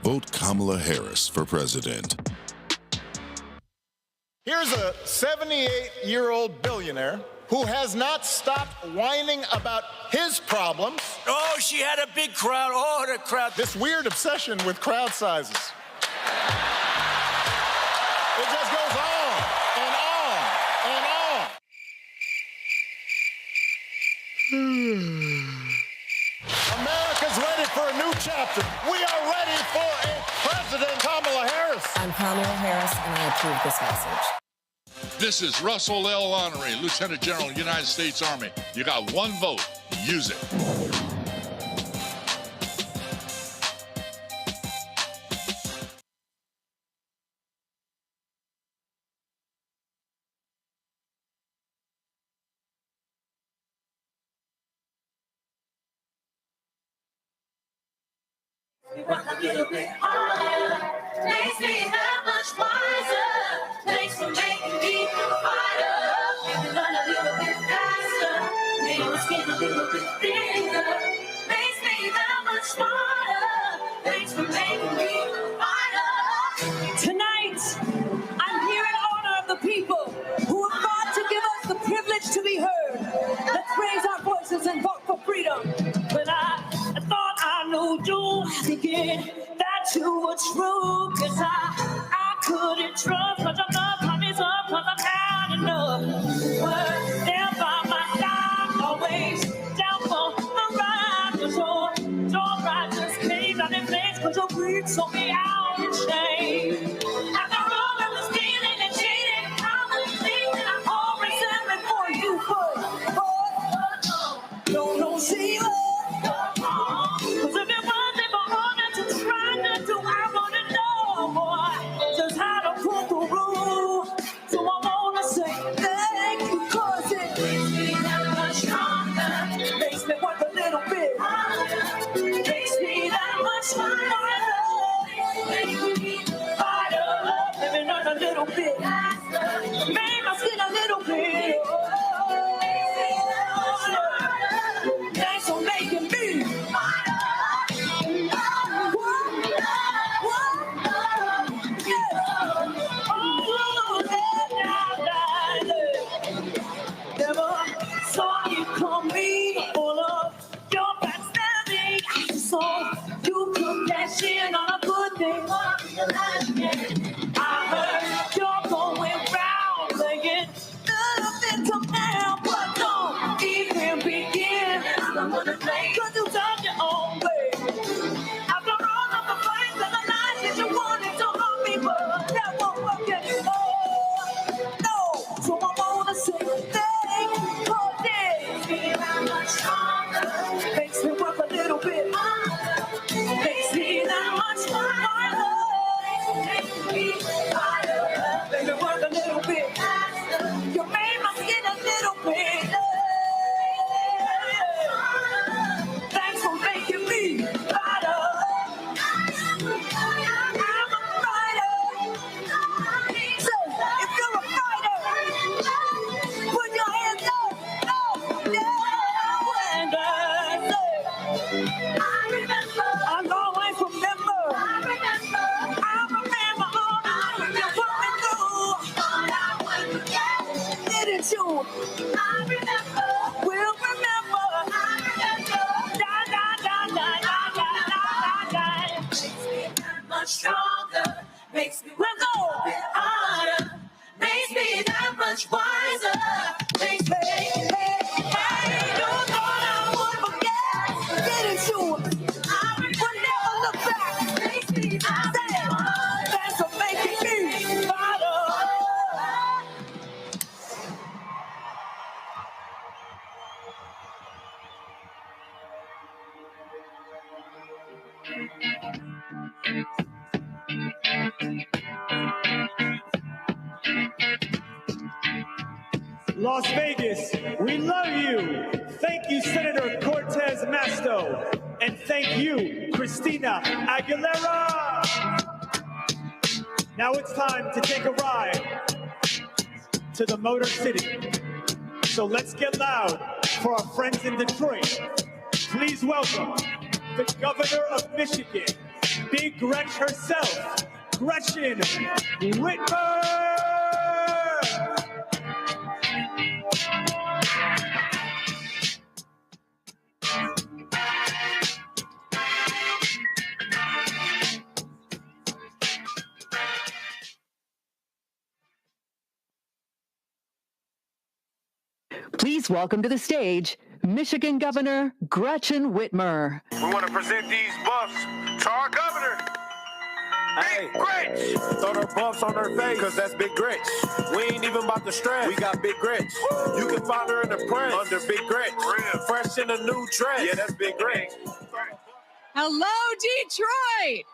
Vote Kamala Harris for president. Here's a 78-year-old billionaire who has not stopped whining about his problems. Oh, she had a big crowd. Oh, the crowd. This weird obsession with crowd sizes. interruption. We are ready for a President Kamala Harris. I'm Kamala Harris, and I approve this message. This is Russell L. Honorary, Lieutenant General, United States Army. You got one vote. Use it. A little bit higher, makes me that much wiser. Thanks for making me fighter. Make me run a little bit faster, make my skin a little bit thinner. Makes me that much smarter. Thanks for making me fighter. Tonight, I'm here in honor of the people who have fought to give us the privilege to be heard. Let's raise our voices and vote for freedom. But I thought I knew you again, that you were true, cause I couldn't trust, cause I'm not promised up, cause I'm had enough. But there by my side, always down for the ride, cause your righteous came out in flames, cause your greed sold me out in shame. After all of the stealing and cheating, I was thinking I'm all resentment for you, but no, see what? Cause if it wasn't for all that you tried to do, I wanna know, boy, just how to pull the rule. So I wanna say thank you, cause it makes me that much stronger. Makes me work a little bit harder. Makes me that much smarter. Makes me fighter. Let me learn a little bit faster. Make my skin a little bit. Thanks for making me. Never saw you come me full of your backstabbing, so you could cash in on a good thing. I heard you're going round saying nothing to now, but don't even begin. I'm gonna play, cause you done your own way. After all of the fights and the lies that you wanted to hurt me, but that won't work anymore. No, so I wanna say thank you for this. Makes me that much stronger. Makes me work a little bit harder. Makes me that much harder. Makes me harder. Make me work a little bit faster. You made my skin a little bit. Thanks for making me fighter. I'm a fighter. So, if you're a fighter, put your hands up. And I remember. I'll always remember. I remember all you put me through. But I wouldn't forget. Didn't you? I remember. We'll remember. I remember. Makes me that much stronger. Makes me work a little bit harder. Makes me that much wiser. Makes me, hey, you thought I would forget. Didn't you? I would never look back. Makes me that's what making me fighter. Las Vegas, we love you. Thank you, Senator Cortez Masto. And thank you, Christina Aguilera. Now it's time to take a ride to the Motor City. So let's get loud for our friends in Detroit. Please welcome the Governor of Michigan, Big Gretch herself, Gretchen Whitmer. Please welcome to the stage Michigan Governor Gretchen Whitmer. We want to present these buffs to our governor. Big Gretch! Throw their buffs on their face, cause that's Big Gretch. We ain't even about to stress. We got Big Gretch. You can find her in the press under Big Gretch. Fresh in a new dress. Yeah, that's Big Gretch. Hello, Detroit!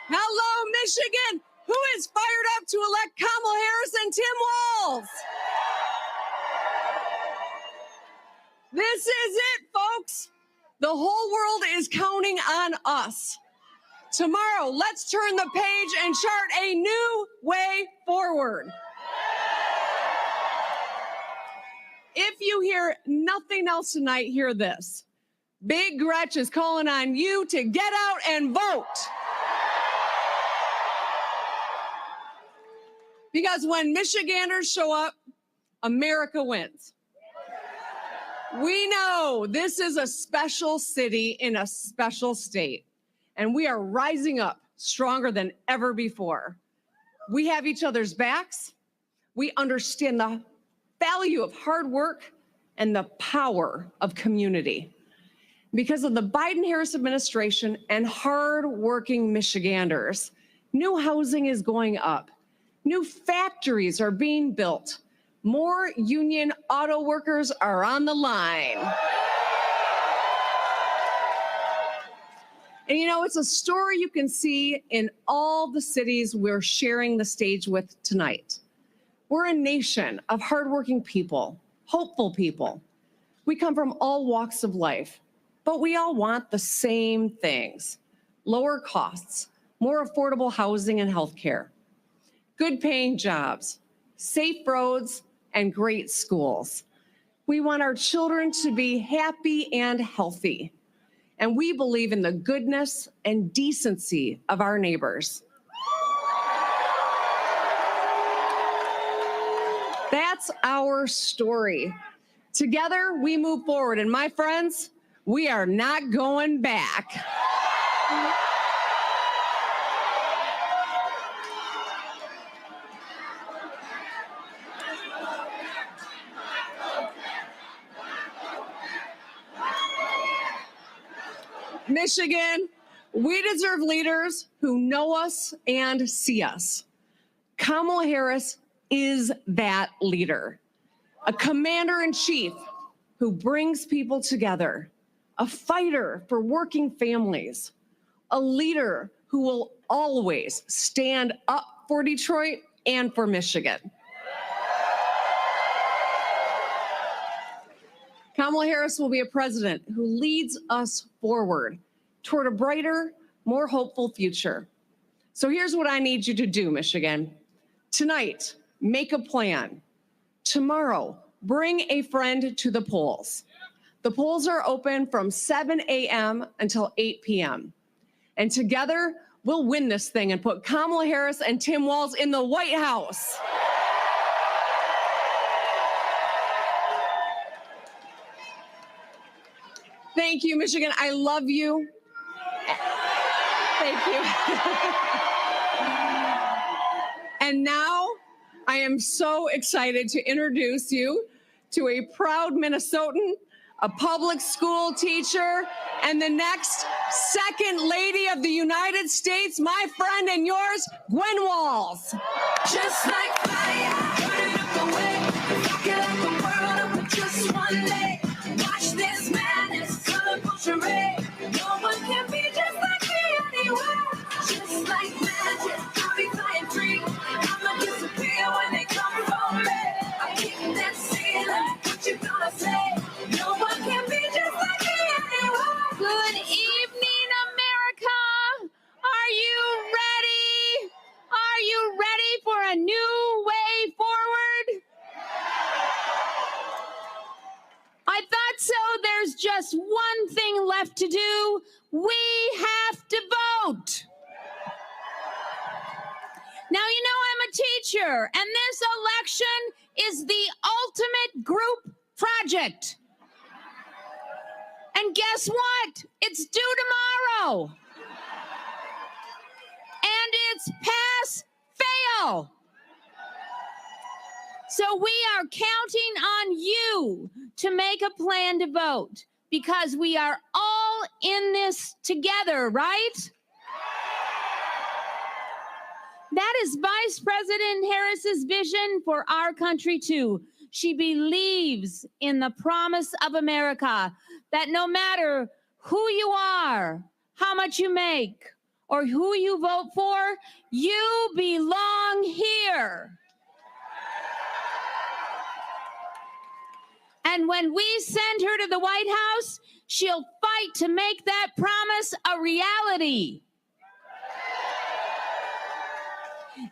Hello, Michigan! Who is fired up to elect Kamala Harris and Tim Walz? This is it, folks. The whole world is counting on us. Tomorrow, let's turn the page and chart a new way forward. If you hear nothing else tonight, hear this. Big Gretch is calling on you to get out and vote. Because when Michiganders show up, America wins. We know this is a special city in a special state, and we are rising up stronger than ever before. We have each other's backs. We understand the value of hard work and the power of community. Because of the Biden-Harris administration and hard-working Michiganders, new housing is going up. New factories are being built. More union auto workers are on the line. And you know, it's a story you can see in all the cities we're sharing the stage with tonight. We're a nation of hardworking people, hopeful people. We come from all walks of life, but we all want the same things: lower costs, more affordable housing and healthcare, good paying jobs, safe roads, and great schools. We want our children to be happy and healthy. And we believe in the goodness and decency of our neighbors. That's our story. Together, we move forward. And my friends, we are not going back. Michigan, we deserve leaders who know us and see us. Kamala Harris is that leader, a commander-in-chief who brings people together, a fighter for working families, a leader who will always stand up for Detroit and for Michigan. Kamala Harris will be a president who leads us forward toward a brighter, more hopeful future. So here's what I need you to do, Michigan. Tonight, make a plan. Tomorrow, bring a friend to the polls. The polls are open from 7 a.m. until 8 p.m. And together, we'll win this thing and put Kamala Harris and Tim Walz in the White House. Thank you, Michigan. I love you. Thank you. And now I am so excited to introduce you to a proud Minnesotan, a public school teacher, and the next Second Lady of the United States, my friend and yours, Gwen Walz. Just like fire, burning up the way, rocking up the world up with just one leg. Watch this madness, colorful charade. No one can be just like me anywhere. Just like magic, I'll be flying free. I'ma disappear when they come for me. I kick that ceiling, what you gonna say? No one can be just like me anywhere. Good evening, America. Are you ready? Are you ready for a new way forward? I thought so. There's just one thing left to do. We have to vote. Now, you know I'm a teacher, and this election is the ultimate group project. And guess what? It's due tomorrow. And it's pass, fail. So we are counting on you to make a plan to vote because we are all in this together, right? That is Vice President Harris's vision for our country too. She believes in the promise of America, that no matter who you are, how much you make, or who you vote for, you belong here. And when we send her to the White House, she'll fight to make that promise a reality.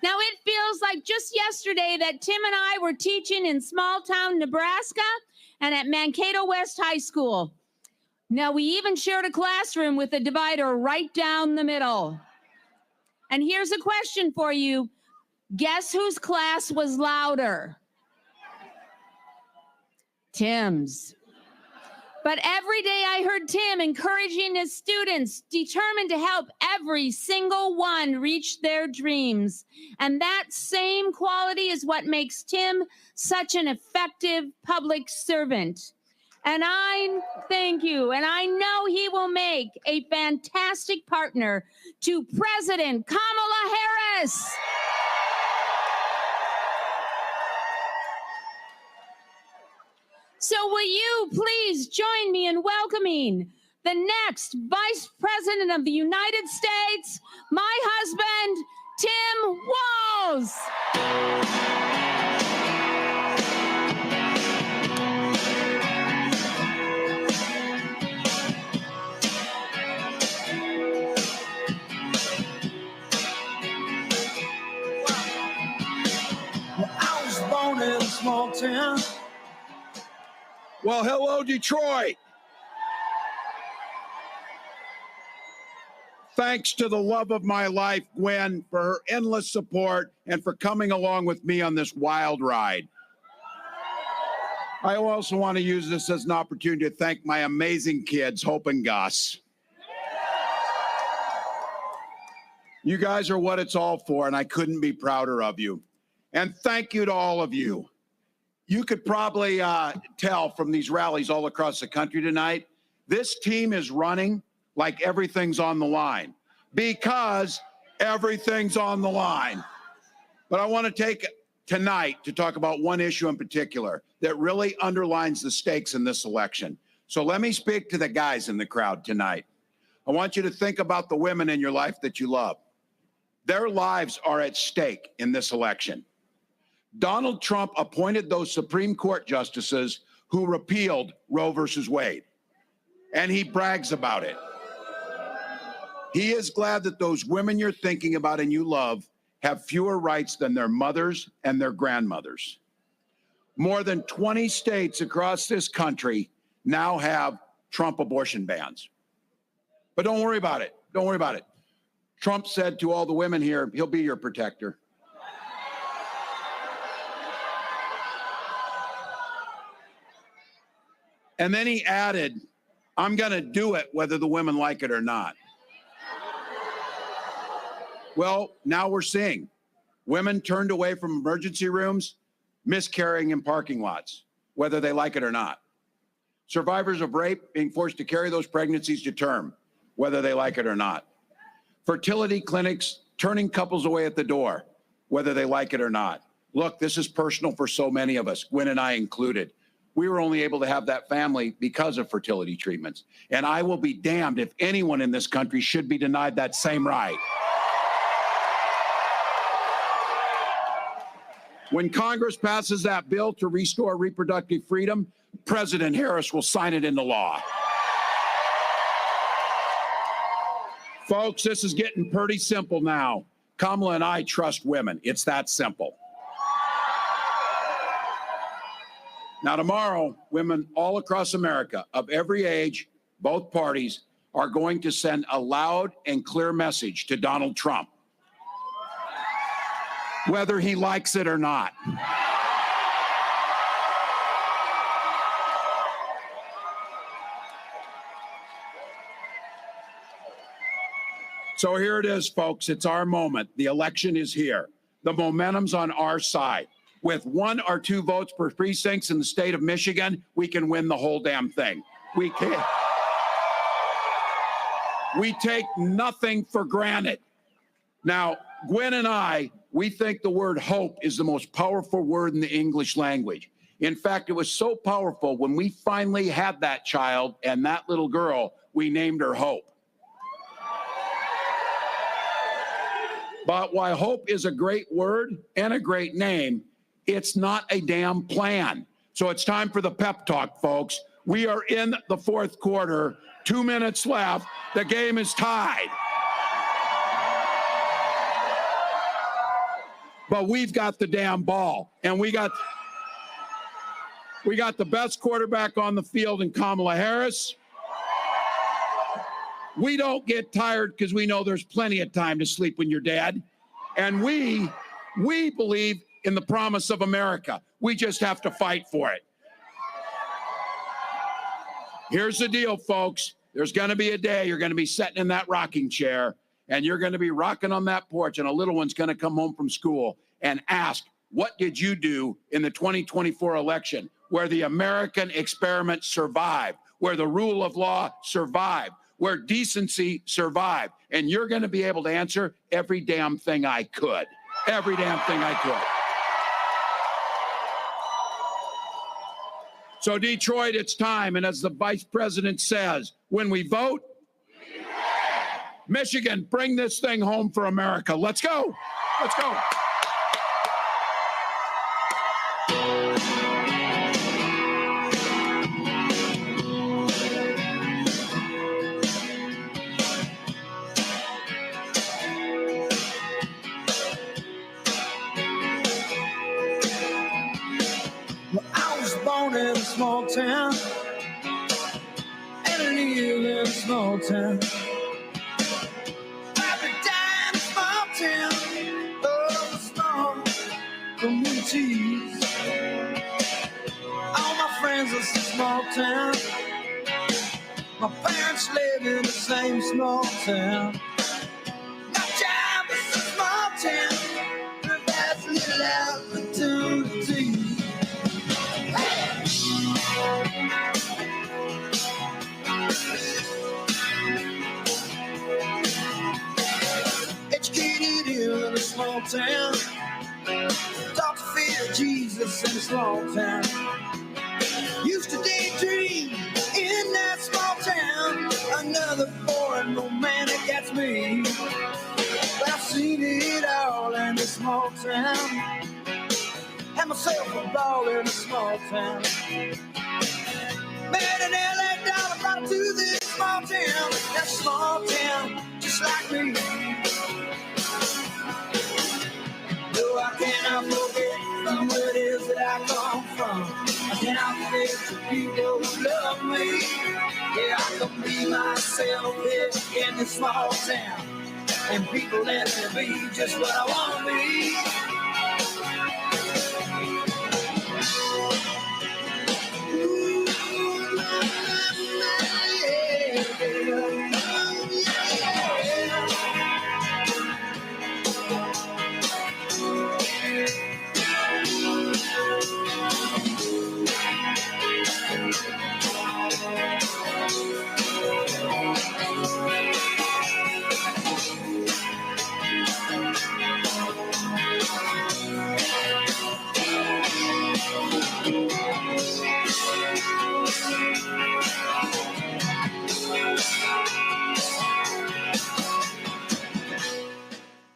Now, it feels like just yesterday that Tim and I were teaching in small town Nebraska and at Mankato West High School. Now, we even shared a classroom with a divider right down the middle. And here's a question for you. Guess whose class was louder? Tim's. But every day I heard Tim encouraging his students, determined to help every single one reach their dreams. And that same quality is what makes Tim such an effective public servant. And I thank you, and I know he will make a fantastic partner to President Kamala Harris. So will you please join me in welcoming the next Vice President of the United States, my husband, Tim Walz. I was born in a small town. Well, hello, Detroit. Thanks to the love of my life, Gwen, for her endless support and for coming along with me on this wild ride. I also want to use this as an opportunity to thank my amazing kids, Hope and Gus. You guys are what it's all for, and I couldn't be prouder of you. And thank you to all of you. You could probably tell from these rallies all across the country tonight, this team is running like everything's on the line, because everything's on the line. But I want to take tonight to talk about one issue in particular that really underlines the stakes in this election. So let me speak to the guys in the crowd tonight. I want you to think about the women in your life that you love. Their lives are at stake in this election. Donald Trump appointed those Supreme Court justices who repealed Roe versus Wade, and he brags about it. He is glad that those women you're thinking about and you love have fewer rights than their mothers and their grandmothers. More than 20 states across this country now have Trump abortion bans. But don't worry about it. Don't worry about it. Trump said to all the women here, he'll be your protector. And then he added, I'm going to do it whether the women like it or not. Well, now we're seeing women turned away from emergency rooms, miscarrying in parking lots, whether they like it or not. Survivors of rape being forced to carry those pregnancies to term, whether they like it or not. Fertility clinics turning couples away at the door, whether they like it or not. Look, this is personal for so many of us, Gwen and I included. We were only able to have that family because of fertility treatments. And I will be damned if anyone in this country should be denied that same right. When Congress passes that bill to restore reproductive freedom, President Harris will sign it into law. Folks, this is getting pretty simple now. Kamala and I trust women. It's that simple. Now, tomorrow, women all across America of every age, both parties, are going to send a loud and clear message to Donald Trump, whether he likes it or not. So here it is, folks. It's our moment. The election is here. The momentum's on our side. with 1 or 2 votes per precincts in the state of Michigan, we can win the whole damn thing. We can. We take nothing for granted. Now, Gwen and I, we think the word hope is the most powerful word in the English language. In fact, it was so powerful when we finally had that child and that little girl, we named her Hope. But while hope is a great word and a great name, it's not a damn plan. So it's time for the pep talk, folks. We are in the 4th quarter, 2 minutes left. The game is tied. But we've got the damn ball, and we got the best quarterback on the field in Kamala Harris. We don't get tired because we know there's plenty of time to sleep when you're dead. And we believe in the promise of America. We just have to fight for it. Here's the deal, folks. There's going to be a day you're going to be sitting in that rocking chair, and you're going to be rocking on that porch, and a little one's going to come home from school and ask, what did you do in the 2024 election where the American experiment survived, where the rule of law survived, where decency survived? And you're going to be able to answer every damn thing I could. Every damn thing I could. So Detroit, it's time. And as the vice president says, when we vote, Michigan, bring this thing home for America. Let's go. Let's go. Born in a small town, and I live in a small town. Every day in a small town, oh, small communities. All my friends are from small town. My parents live in the same small town. My job is a small town, but that's a little opportunity. Educated in a small town, taught to fear Jesus in a small town. Used to daydream in that small town, another boring romantic, that's me. But I've seen it all in a small town. Had myself a ball in a small town. Made an LA dollar, brought it to this small town. That small town, just like me. No, I cannot forget from where it is that I come from. I cannot forget the people who love me. Yeah, I can be myself here in this small town. And people let me be just what I want to be.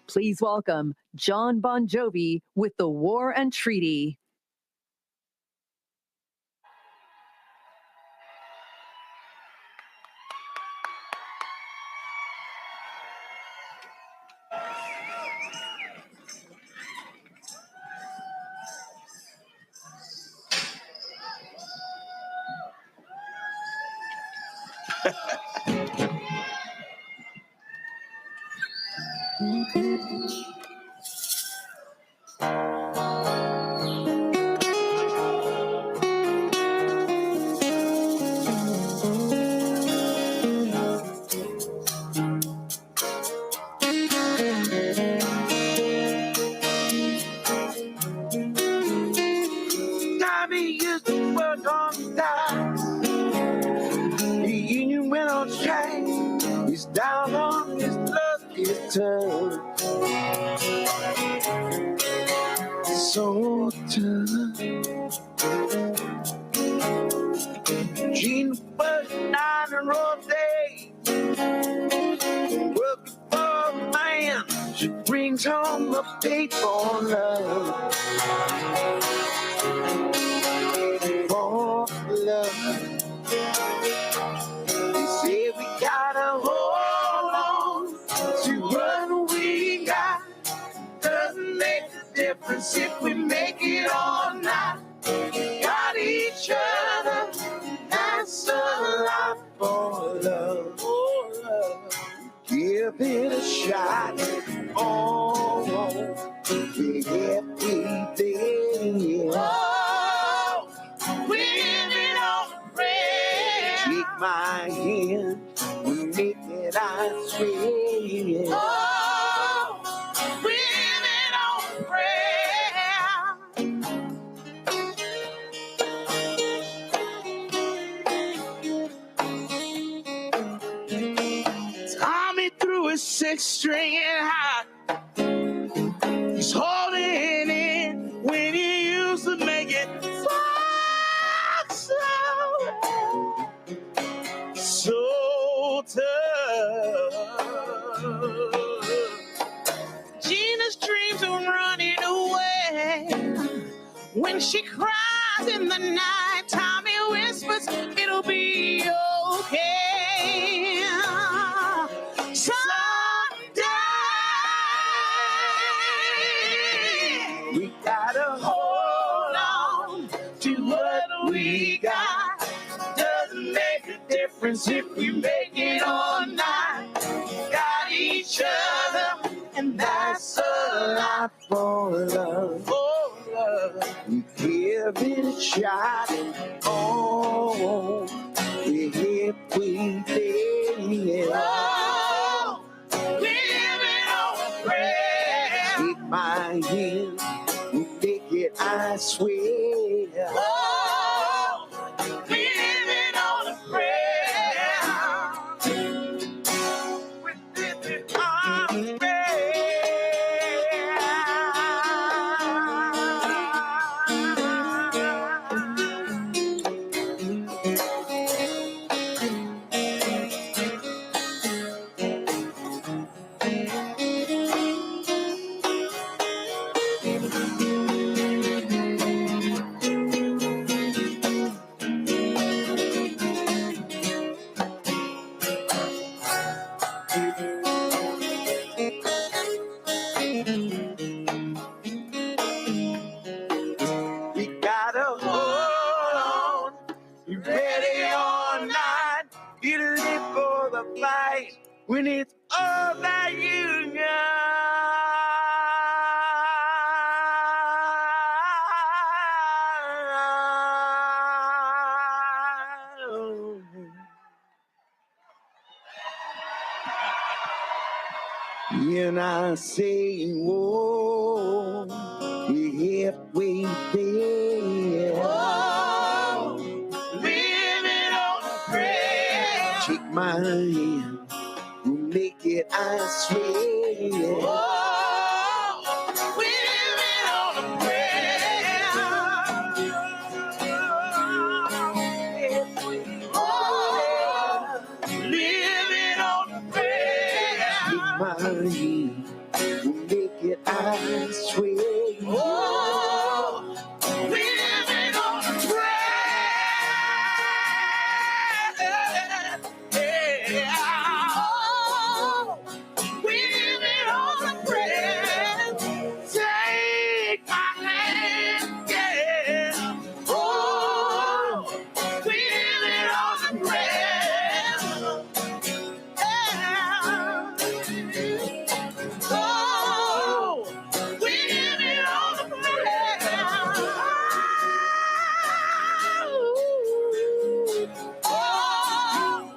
Please welcome John Bon Jovi with The War and Treaty. tough. So tough. Gina was 9-year-old day. Working for a man. She brings home a faithful love. For love. They say we gotta hold on to what we got. Doesn't make a difference if we make it or not. Got each other, that's a lot for love. For love. Give it a shot. Oh, everything. Oh, win it on the bread. Take my hand, we make it, I swear. Oh, win it on the bread. Tommy threw his 6-string and high. He's holding it when he used to make it so tough. Gina's dreams are running away. When she cries in the night, Tommy whispers, it'll be okay. Someday we gotta hold on to what we got. Doesn't make a difference if we make it or not. Got each other, and that's a lot for love. For love. We give it a shot. Oh, if we did. Oh, we live it on the prayer. Take my hand, we make it, I swear. Oh, we live it on the prayer. We live it on the we gotta hold on, be ready or not, get ready for the fight when it's all that you know. And I say, whoa, we're halfway there. Whoa, living on a prayer. Take my hand, we'll make it, I swear. Whoa, we're living on a prayer. Whoa, living on a prayer. Take my hand, we'll make it, I swear. Oh, we living on a prayer. Oh, we living on a prayer. Take my hand, yeah. Oh, we living on a prayer. Yeah. Oh, we living on a prayer. Oh.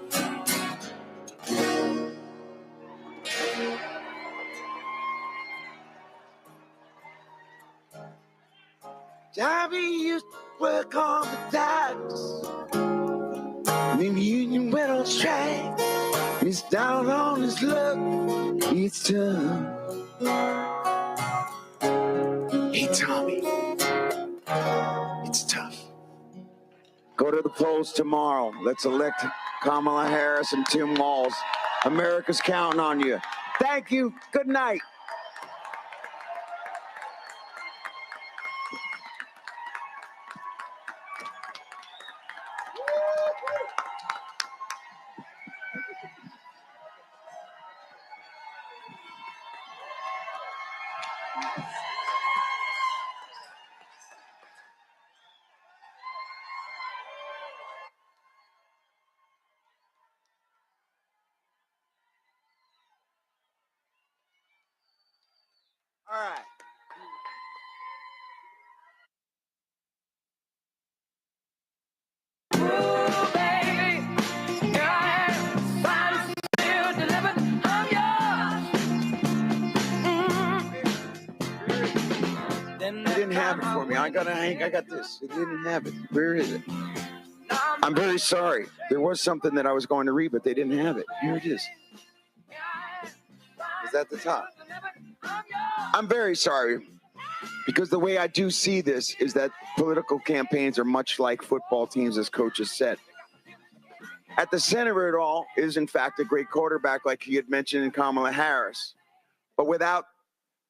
Johnny used to work on the docks. When the union went on strike, and He's down on his luck each time. Hey, Tommy, it's tough. Go to the polls tomorrow. Let's elect Kamala Harris and Tim Walz. America's counting on you. Thank you. Good night. All right. It didn't have it for me. I got this. It didn't have it. Where is it? I'm very sorry. There was something that I was going to read, but they didn't have it. Here it is. Is that the top? I'm very sorry, because the way I do see this is that political campaigns are much like football teams, as coaches said. At the center of it all is, in fact, a great quarterback, like he had mentioned in Kamala Harris. But without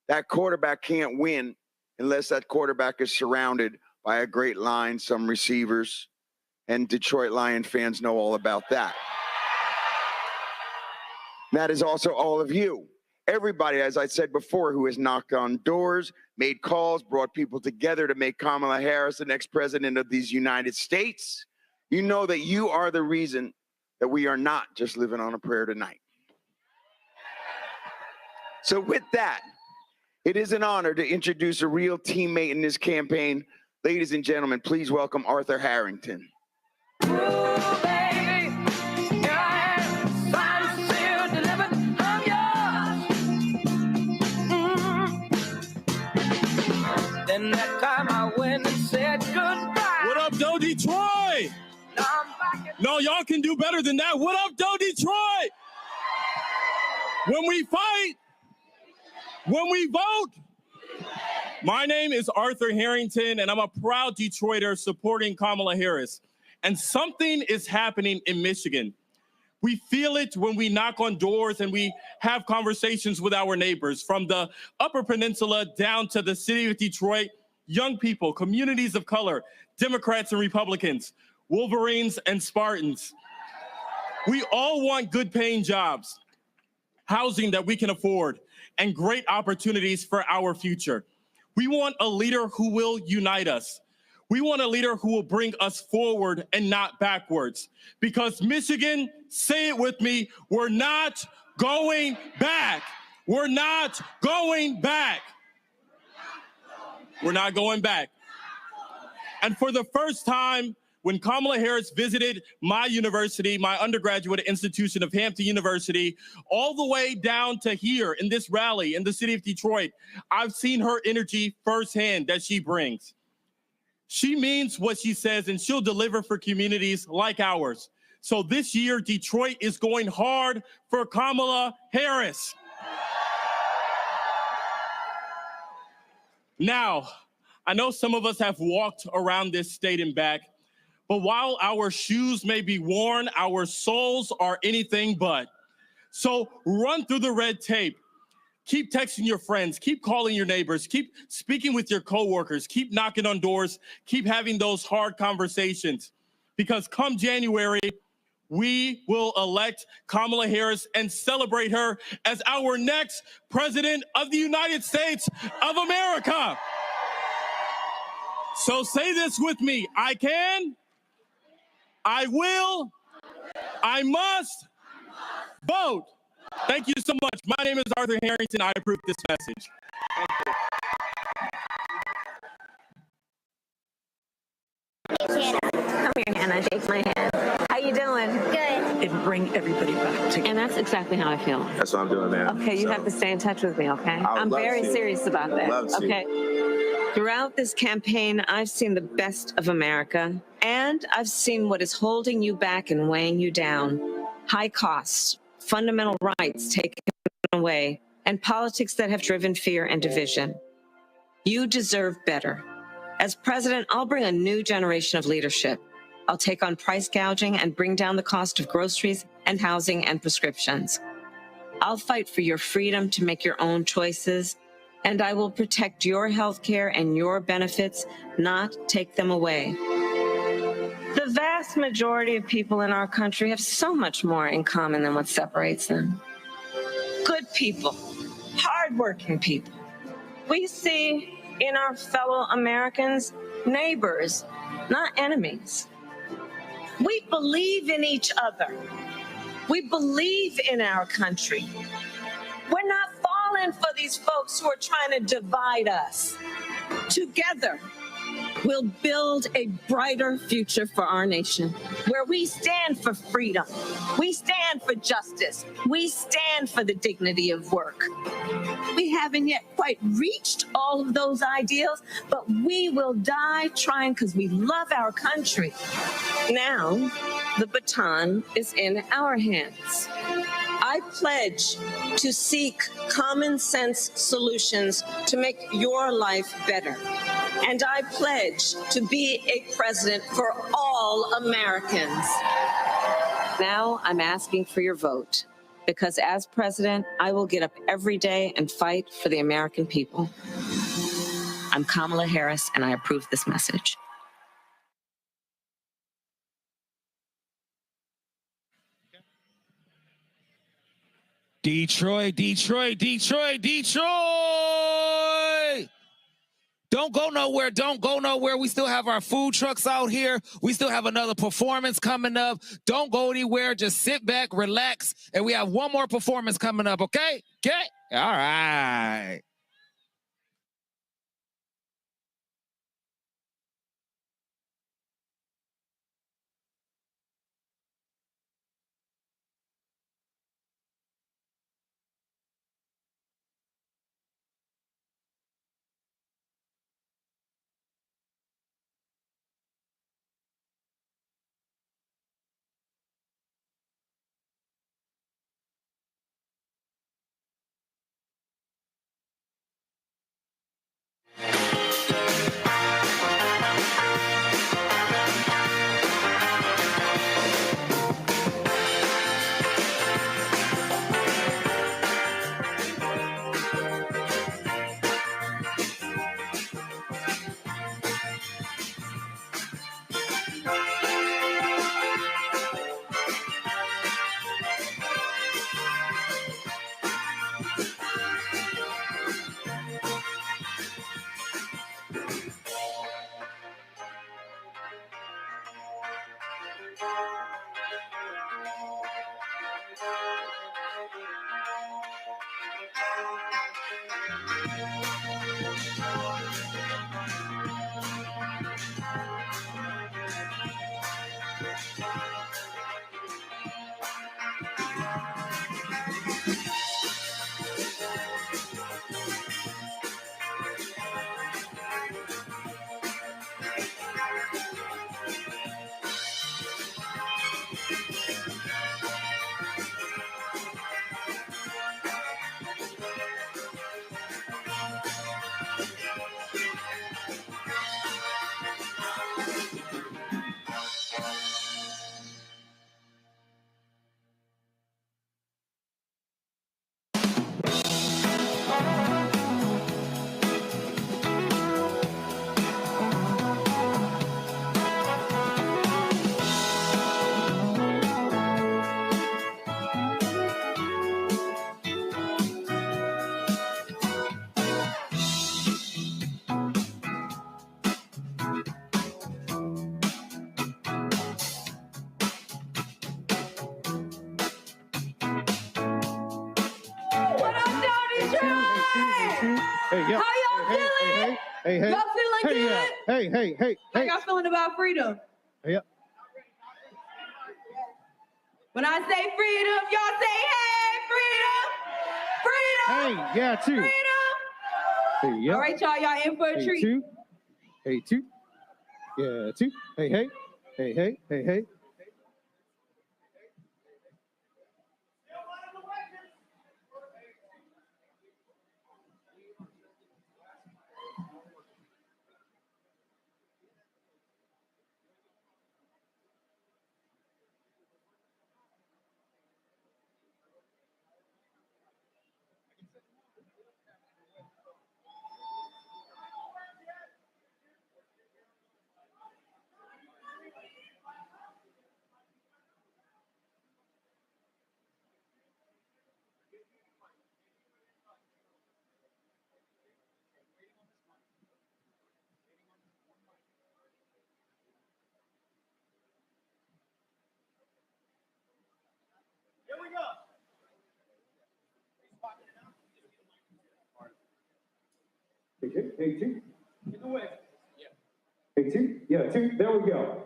that quarterback, can't win unless that quarterback is surrounded by a great line, some receivers, and Detroit Lion fans know all about that. That is also all of you. Everybody, as I said before, who has knocked on doors, made calls, brought people together to make Kamala Harris the next president of these United States. You know that you are the reason that we are not just living on a prayer tonight. So with that, it is an honor to introduce a real teammate in this campaign. Ladies and gentlemen, please welcome Arthur Harrington. Then that time I went and said goodbye. What up, though, Detroit? No, y'all can do better than that. What up, though, Detroit? When we fight, when we vote. My name is Arthur Harrington, and I'm a proud Detroiter supporting Kamala Harris. And something is happening in Michigan. We feel it when we knock on doors and we have conversations with our neighbors, from the Upper Peninsula down to the city of Detroit. Young people, communities of color, Democrats and Republicans, Wolverines and Spartans. We all want good paying jobs, housing that we can afford, and great opportunities for our future. We want a leader who will unite us. We want a leader who will bring us forward and not backwards. Because Michigan, say it with me, we're not going back. We're not going back. We're not going back. And for the first time, when Kamala Harris visited my university, my undergraduate institution of Hampton University, all the way down to here in this rally in the city of Detroit, I've seen her energy firsthand that she brings. She means what she says, and she'll deliver for communities like ours. So this year, Detroit is going hard for Kamala Harris. Now, I know some of us have walked around this state and back, but while our shoes may be worn, our souls are anything but. So run through the red tape. Keep texting your friends, keep calling your neighbors, keep speaking with your coworkers, keep knocking on doors, keep having those hard conversations. Because come January, we will elect Kamala Harris and celebrate her as our next president of the United States of America. So say this with me: I can, I will, I must vote. Thank you so much. My name is Arthur Harrington. I approve this message. Come here, Hannah. Shake my hand. How you doing? Good. And bring everybody back together. And that's exactly how I feel. That's what I'm doing, man. Okay, you have to stay in touch with me, okay? I'm very serious about that. Love to. Okay. Throughout this campaign, I've seen the best of America, and I've seen what is holding you back and weighing you down. High costs, fundamental rights taken away, and politics that have driven fear and division. You deserve better. As president, I'll bring a new generation of leadership. I'll take on price gouging and bring down the cost of groceries and housing and prescriptions. I'll fight for your freedom to make your own choices, and I will protect your health care and your benefits, not take them away. The vast majority of people in our country have so much more in common than what separates them. Good people, hardworking people. We see in our fellow Americans neighbors, not enemies. We believe in each other. We believe in our country. We're not falling for these folks who are trying to divide us. Together, we'll build a brighter future for our nation, where we stand for freedom, we stand for justice, we stand for the dignity of work. We haven't yet quite reached all of those ideals, but we will die trying because we love our country. Now, the baton is in our hands. I pledge to seek common sense solutions to make your life better. And I pledge to be a president for all Americans. Now I'm asking for your vote, because as president, I will get up every day and fight for the American people. I'm Kamala Harris, and I approve this message. Detroit, Detroit, Detroit, Detroit! Don't go nowhere. Don't go nowhere. We still have our food trucks out here. We still have another performance coming up. Don't go anywhere. Just sit back, relax, and we have one more performance coming up, okay? Okay? All right. Hey, yo. How y'all feeling? Hey, Y'all feeling good? Hey. How y'all feeling about freedom? Hey, yeah. When I say freedom, y'all say, hey, freedom! Freedom! Hey, yeah, too. Freedom! Hey, yeah. All right, y'all in for a Hey, treat. two. Hey, two. Yeah, two. Hey. Take two. Get the way. Take two. Yeah, two. There we go.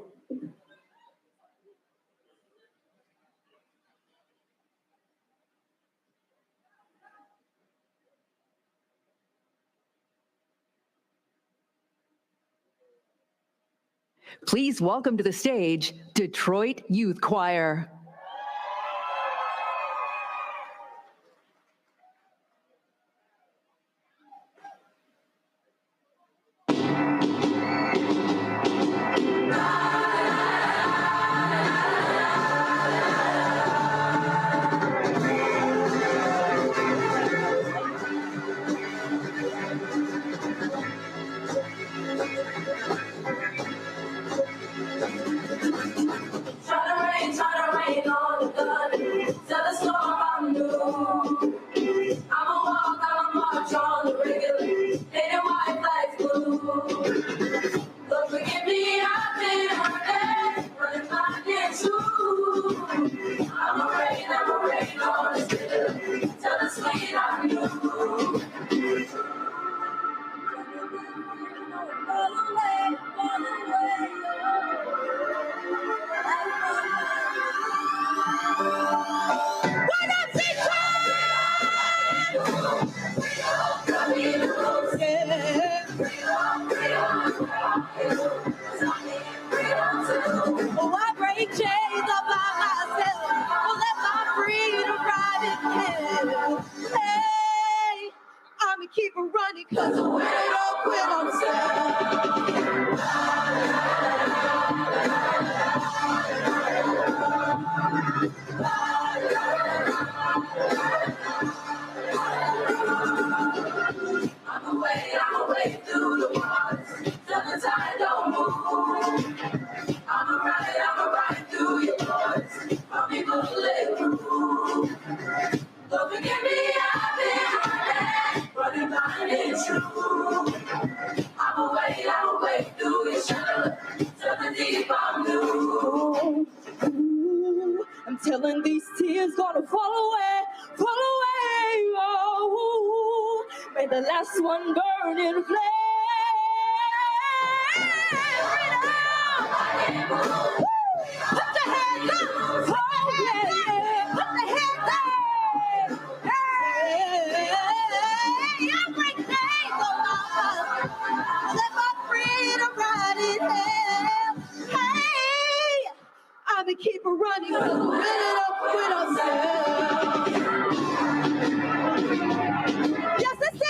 Please welcome to the stage, Detroit Youth Choir. I'm telling these tears gonna fall away, oh, may the last one burn in flame. Put the hands up, oh yeah, put the hands up. Hey, I break chains, oh Lord, let my freedom ride in hell. Hey, I'ma keep it running, cause we're winning up with ourselves. Yes, it's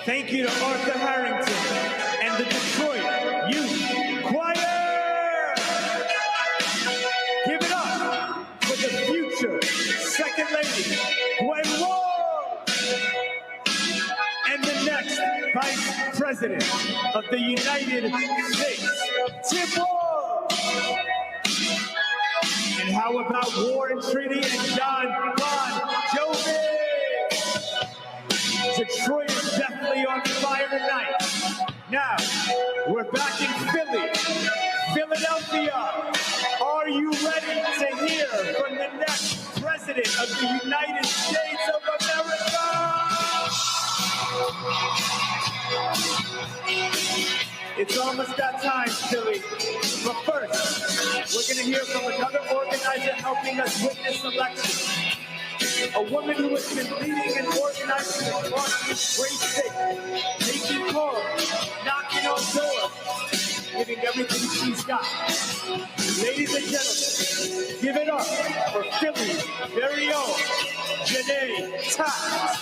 Thank you to Arthur Harrington and the Detroit Youth Choir. Give it up for the future Second Lady, Gwen Walz, and the next Vice President of the United States, Tim Walz. And how about War and Treaty and John Bon Jovi? Detroit is definitely on fire tonight. Now, we're back in Philly, Philadelphia. Are you ready to hear from the next President of the United States of America? It's almost that time, Philly. But first, we're going to hear from another organizer helping us win this election. A woman who has been leading and organizing across this great state, making calls, knocking on doors, giving everything she's got. Ladies and gentlemen, give it up for Philly's very own Janae Tops.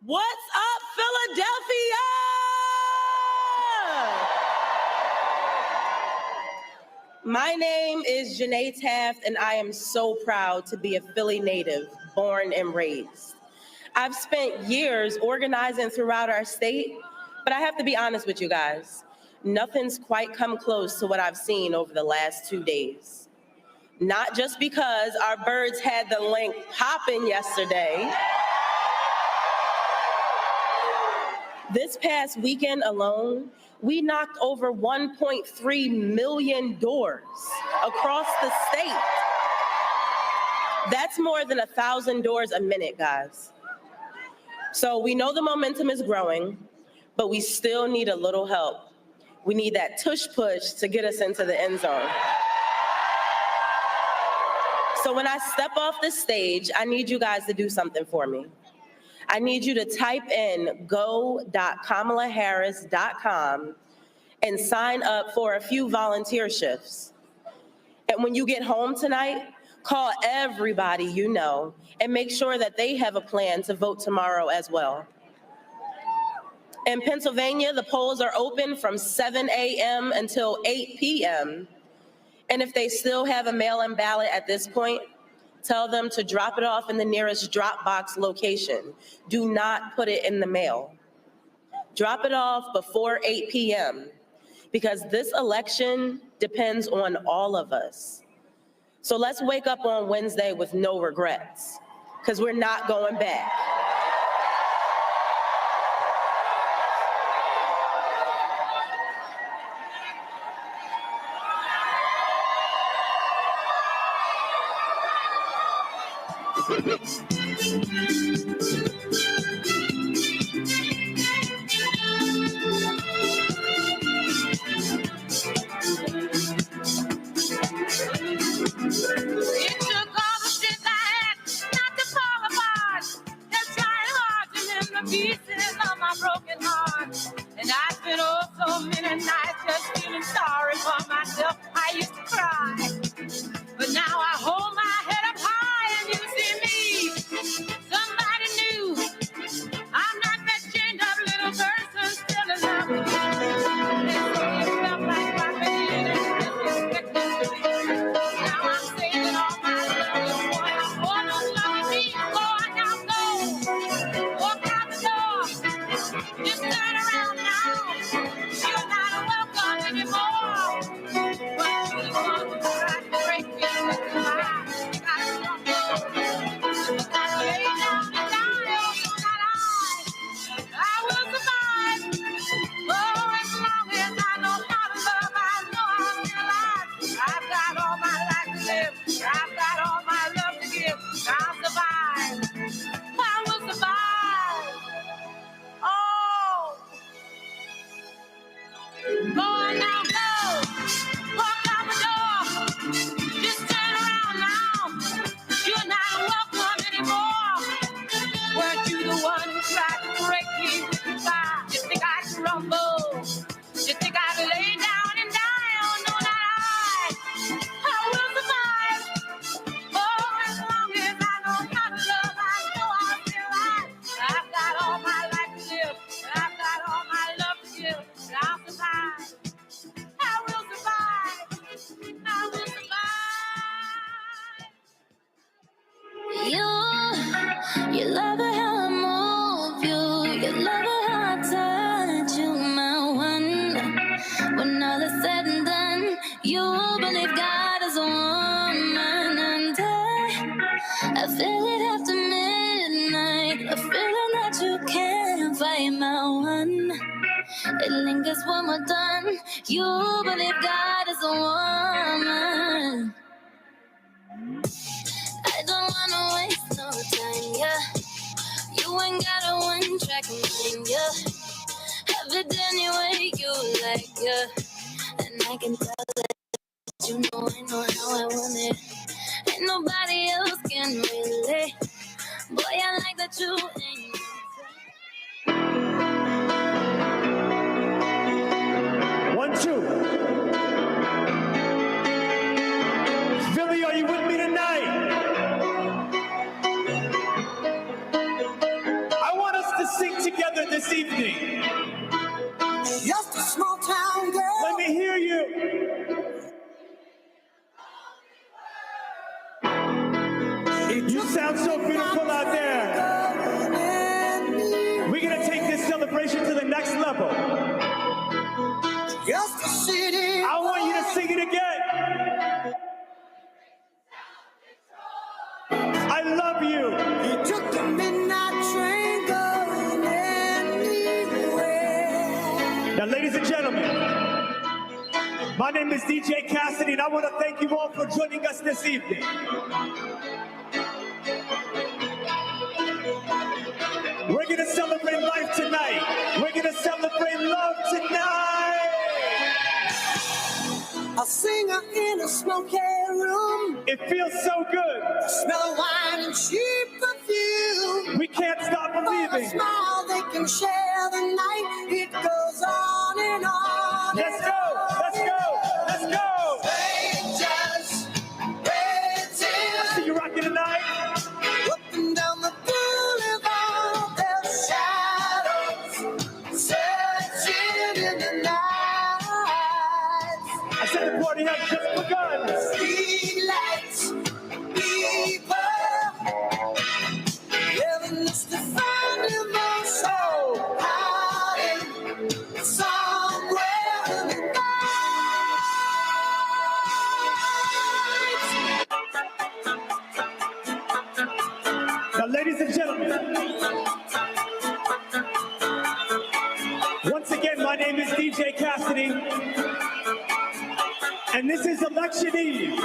What's up, Philadelphia? My name is Janae Taft, and I am so proud to be a Philly native, born and raised. I've spent years organizing throughout our state, but I have to be honest with you guys. Nothing's quite come close to what I've seen over the last 2 days. Not just because our birds had the link popping yesterday. This past weekend alone, we knocked over 1.3 million doors across the state. That's more than 1,000 doors a minute, guys. So we know the momentum is growing, but we still need a little help. We need that tush push to get us into the end zone. So when I step off the stage, I need you guys to do something for me. I need you to type in go.kamalaharris.com and sign up for a few volunteer shifts. And when you get home tonight, call everybody you know and make sure that they have a plan to vote tomorrow as well. In Pennsylvania, the polls are open from 7 a.m. until 8 p.m. And if they still have a mail-in ballot at this point, tell them to drop it off in the nearest drop box location. Do not put it in the mail. Drop it off before 8 p.m. because this election depends on all of us. So let's wake up on Wednesday with no regrets, because we're not going back. You love it how I move you. You love it how I touch you, my one. When all is said and done, you believe God is a woman. And I feel it after midnight, a feeling that you can't fight, my one. It lingers when we're done. You believe God is a woman. I don't wanna waste no time, yeah. You ain't got a one-track mind, yeah. Have it any way you like, yeah. And I can tell that you know I know how I want it. Ain't nobody else can relate. Boy, I like that you ain't. One, two. Philly, are you with me tonight? I want us to sing together this evening. Just a small town girl. Let me hear you. You sound so beautiful out there. We're gonna take this celebration to the next level. Just a city. I want you to sing it again. I love you. He took the midnight train going anywhere. Now, ladies and gentlemen, my name is DJ Cassidy, and I want to thank you all for joining us this evening. We're going to celebrate life tonight. We're going to celebrate love tonight. A singer in a smoky room. It feels so good. Smell of wine and cheap perfume. We can't stop believing. For a smile, they can share the night. It goes on and on. Let's go. Let's go. Let's go. Strangers waiting. I see you rocking tonight. Up and down the boulevard, their shadows searching in the night. I said the party has just begun. Street lights, people, living just to find them all so hiding somewhere in the night. Now, ladies and gentlemen, once again, my name is DJ Cassidy, and this is Election Eve.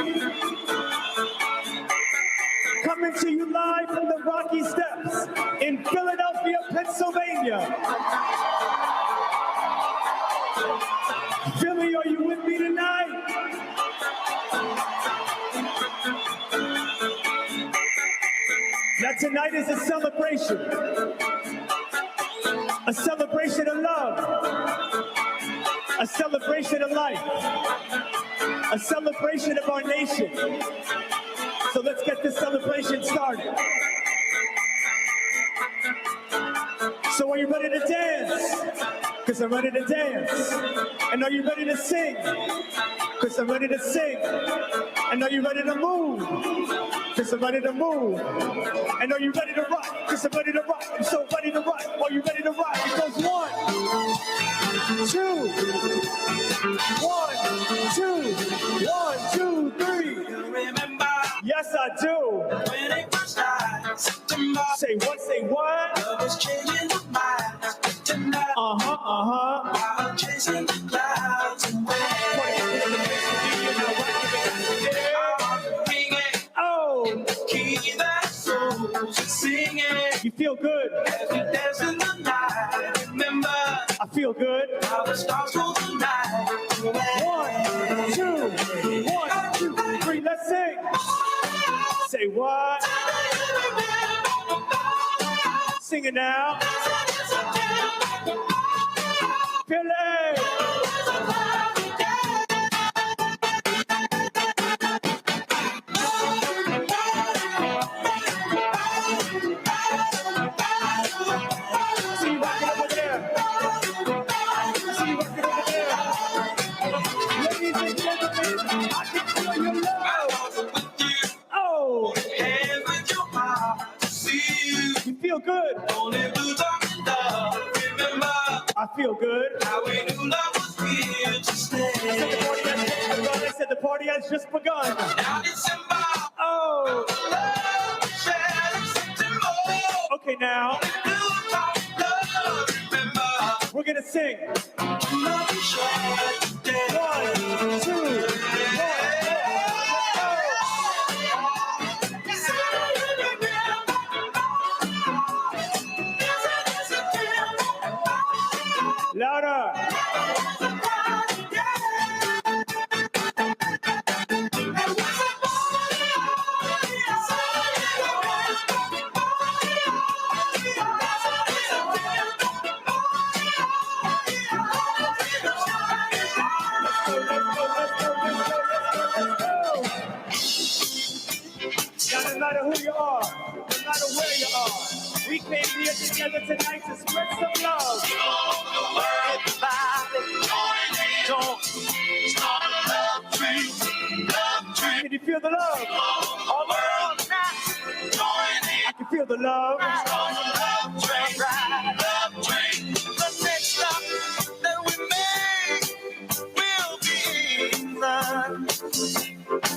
Coming to you live from the Rocky Steps in Philadelphia, Pennsylvania. Philly, are you with me tonight? Now tonight is a celebration of love, a celebration of life, a celebration of our nation. So let's get this celebration started. So are you ready to dance? Because I'm ready to dance. And are you ready to sing? Because I'm ready to sing. And are you ready to move? Because I'm ready to move. And are you ready to rock? Because I'm ready to rock. I'm so ready to rock. Are you ready to rock? It goes 1, 2, 1, 2, 1, 2, 3. Yes, I do. Say what? Say what? While chasing the clouds away. Oh, key that souls are singing. You feel good. As we dance in the night, remember. I feel good. How the stars rule the night away. 1, 2, 1, 2, 3. Let's sing. Say what? Sing it now. Philly. See you rocking over there. See you rocking over there. Ladies and gentlemen, I can feel your love. Oh. Hands with your heart to see you. You feel good. Only lose our love. Remember. I feel good. How we knew love was here to stay. I said the party has just begun. Now December. Oh. Love, share, Okay, now. love, remember. We're going to sing. 1, 2, 1. Louder. Now, no matter who you are, no matter where you are, we came here together tonight to spread some love. Can you feel the love? All around now. I can feel the love. The next stop that we make will be fun.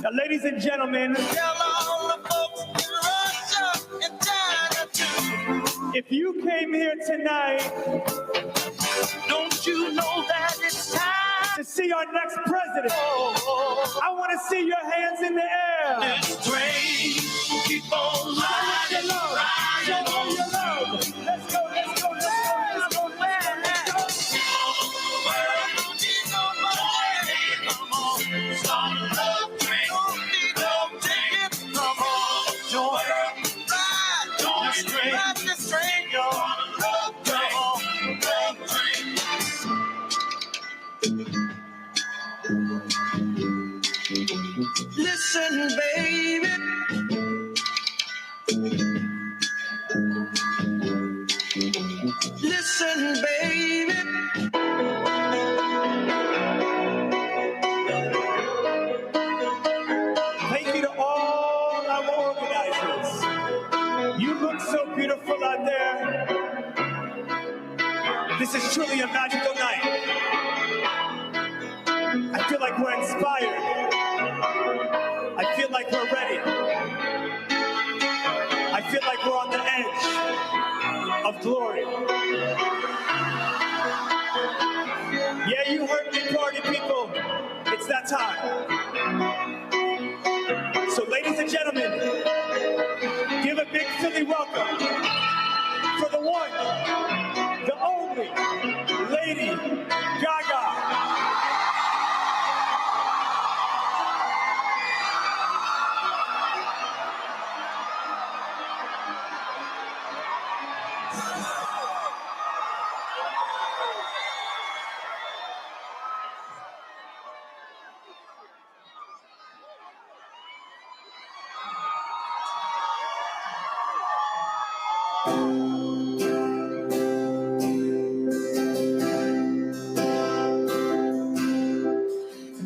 Now, ladies and gentlemen, tell all the folks in Russia and China too. If you came here tonight, don't you know that it's time to see our next president? I want to see your hands in the air. This train keep on riding, riding on your love. Let's go, let's go, let's go, let's go, let's go, let's go. Come on, start a love train. Don't take it, come on. Join ride this train, y'all. Love train. Listen, baby. Listen, baby. Thank you to all our organizers. You look so beautiful out there. This is truly a magical night. I feel like we're inspired. I feel like we're ready. I feel like we're on the edge of glory. Yeah, you heard me, party people. It's that time. So, ladies and gentlemen, give a big Philly welcome for the one, the only, Lady Gaga.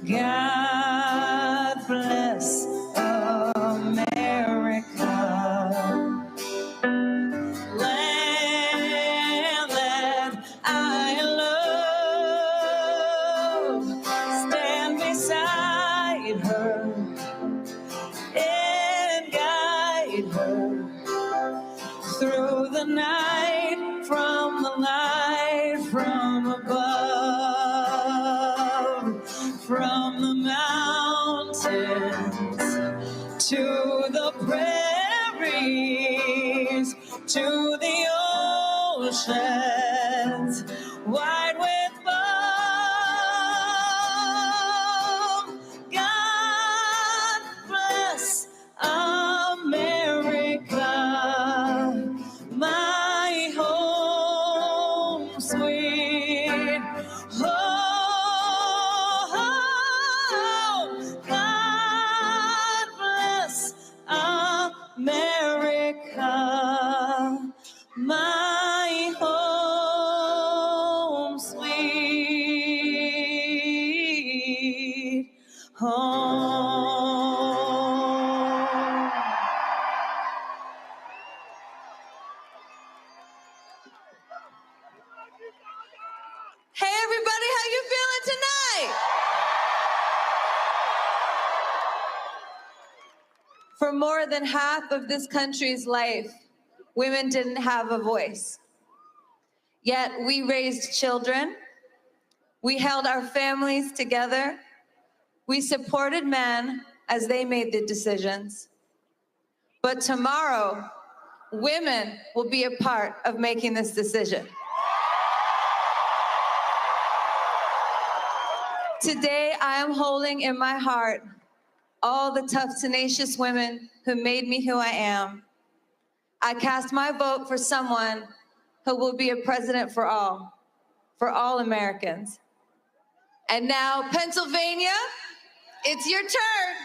God bless America, land that I love. Stand beside her and guide her through the night, from the light from above, from the mountains to the prairies, to the oceans, wide with foam. God bless America, my home sweet home. God bless America, my home sweet home. Hey everybody, how you feeling tonight? For more than half of this country's life, women didn't have a voice. Yet we raised children. We held our families together. We supported men as they made the decisions. But tomorrow, women will be a part of making this decision. Today, I am holding in my heart all the tough, tenacious women who made me who I am. I cast my vote for someone who will be a president for all Americans. And now, Pennsylvania, it's your turn.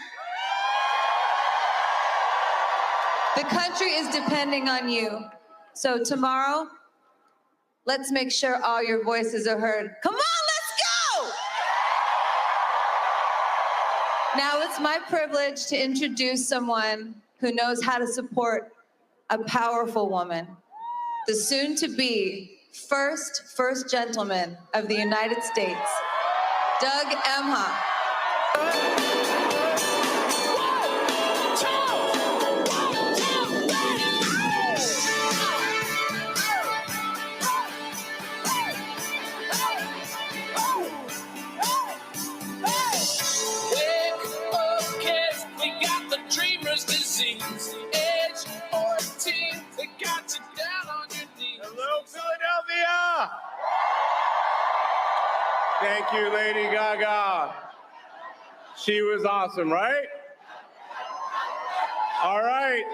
The country is depending on you. So tomorrow, let's make sure all your voices are heard. Come on, let's go! Now it's my privilege to introduce someone who knows how to support a powerful woman, the soon-to-be first gentleman of the United States, Doug Emhoff. Hello, Philadelphia! Thank you, Lady Gaga. She was awesome, right? All right,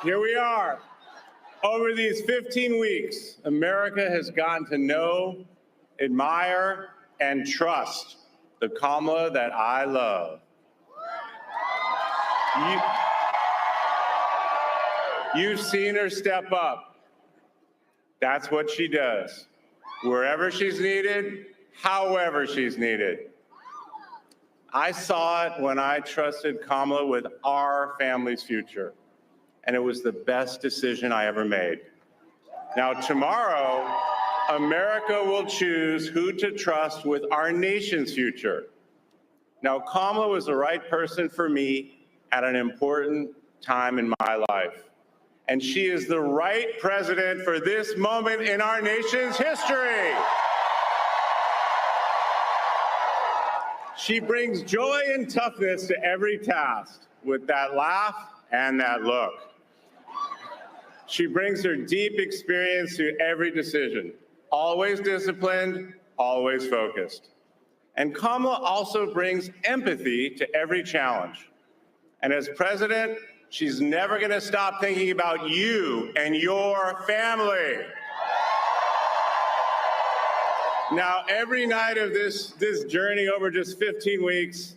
here we are. Over these 15 weeks, America has gotten to know, admire, and trust the Kamala that I love. You've seen her step up. That's what she does. Wherever she's needed, however she's needed. I saw it when I trusted Kamala with our family's future, and it was the best decision I ever made. Now, tomorrow, America will choose who to trust with our nation's future. Now, Kamala was the right person for me at an important time in my life. And she is the right president for this moment in our nation's history. She brings joy and toughness to every task with that laugh and that look. She brings her deep experience to every decision, always disciplined, always focused. And Kamala also brings empathy to every challenge. And as president, she's never going to stop thinking about you and your family. Now, every night of this journey over just 15 weeks,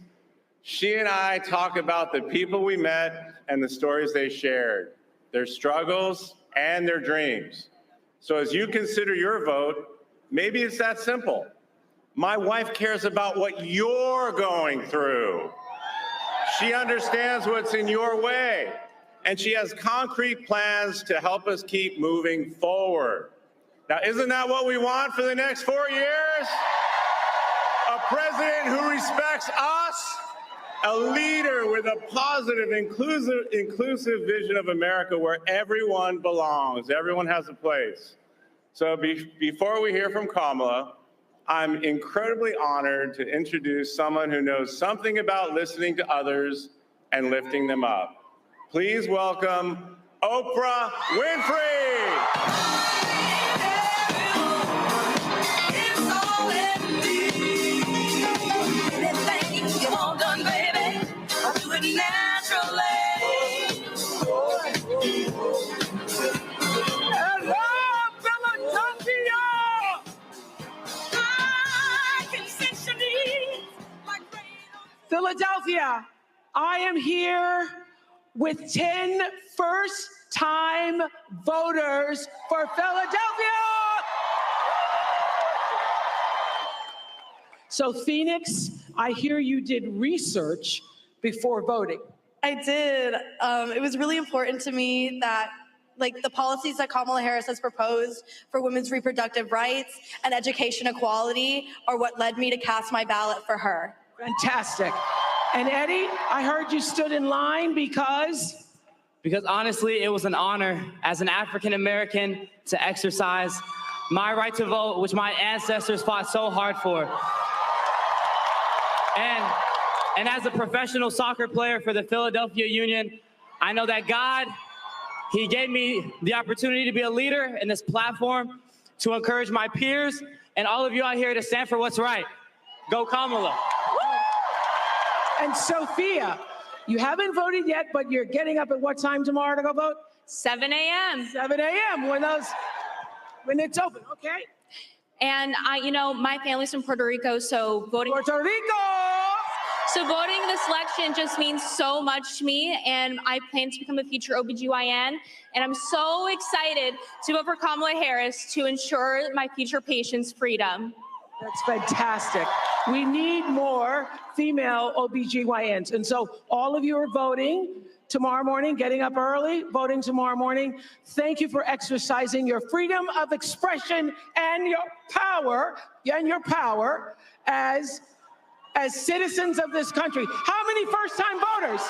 she and I talk about the people we met and the stories they shared, their struggles and their dreams. So as you consider your vote, maybe it's that simple. My wife cares about what you're going through. She understands what's in your way, and she has concrete plans to help us keep moving forward. Now, isn't that what we want for the next 4 years? A president who respects us, a leader with a positive, inclusive vision of America where everyone belongs, everyone has a place. So before we hear from Kamala, I'm incredibly honored to introduce someone who knows something about listening to others and lifting them up. Please welcome Oprah Winfrey. Philadelphia, I am here with 10 first-time voters for Philadelphia. So Phoenix, I hear you did research before voting. I did. It was really important to me that the policies that Kamala Harris has proposed for women's reproductive rights and education equality are what led me to cast my ballot for her. Fantastic. And Eddie, I heard you stood in line because? Because honestly, it was an honor as an African American to exercise my right to vote, which my ancestors fought so hard for. And as a professional soccer player for the Philadelphia Union, I know that God, He gave me the opportunity to be a leader in this platform to encourage my peers and all of you out here to stand for what's right. Go Kamala. And Sophia, you haven't voted yet, but you're getting up at what time tomorrow to go vote? 7 a.m. 7 a.m. when it's open, okay? And my family's from Puerto Rico, so voting. Puerto Rico! So voting this election just means so much to me, and I plan to become a future OBGYN, and I'm so excited to vote for Kamala Harris to ensure my future patients' freedom. That's fantastic. We need more female OBGYNs. And so all of you are voting tomorrow morning, getting up early, voting tomorrow morning. Thank you for exercising your freedom of expression and your power as citizens of this country. How many first-time voters?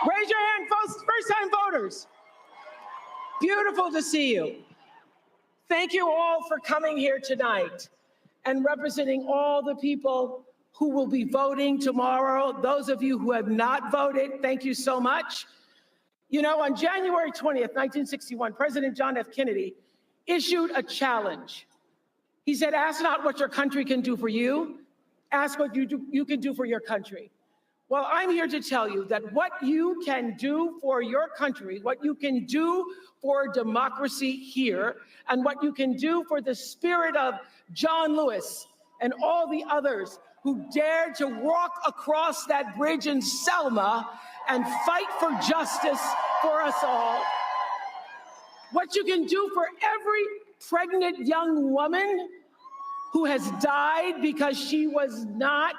Raise your hand, first-time voters. Beautiful to see you. Thank you all for coming here tonight and representing all the people who will be voting tomorrow. Those of you who have not voted, thank you so much. On January 20th, 1961, President John F. Kennedy issued a challenge. He said, ask not what your country can do for you, ask what you can do for your country. Well, I'm here to tell you that what you can do for your country, what you can do for democracy here, and what you can do for the spirit of John Lewis and all the others who dared to walk across that bridge in Selma and fight for justice for us all. What you can do for every pregnant young woman who has died because she was not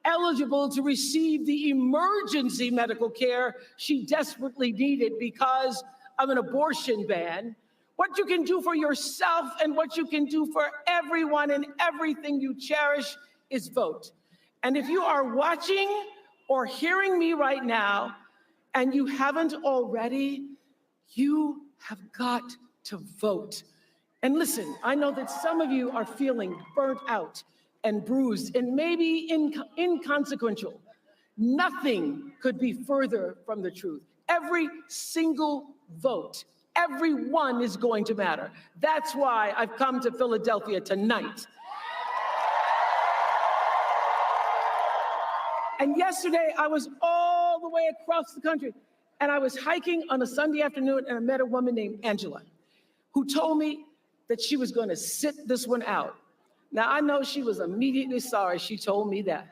eligible to receive the emergency medical care she desperately needed because of an abortion ban. What you can do for yourself and what you can do for everyone and everything you cherish is vote. And if you are watching or hearing me right now and you haven't already, you have got to vote. And listen, I know that some of you are feeling burnt out and bruised and maybe inconsequential. Nothing could be further from the truth. Every single vote, every one is going to matter. That's why I've come to Philadelphia tonight. And yesterday, I was all the way across the country, and I was hiking on a Sunday afternoon, and I met a woman named Angela, who told me that she was going to sit this one out. Now, I know she was immediately sorry she told me that,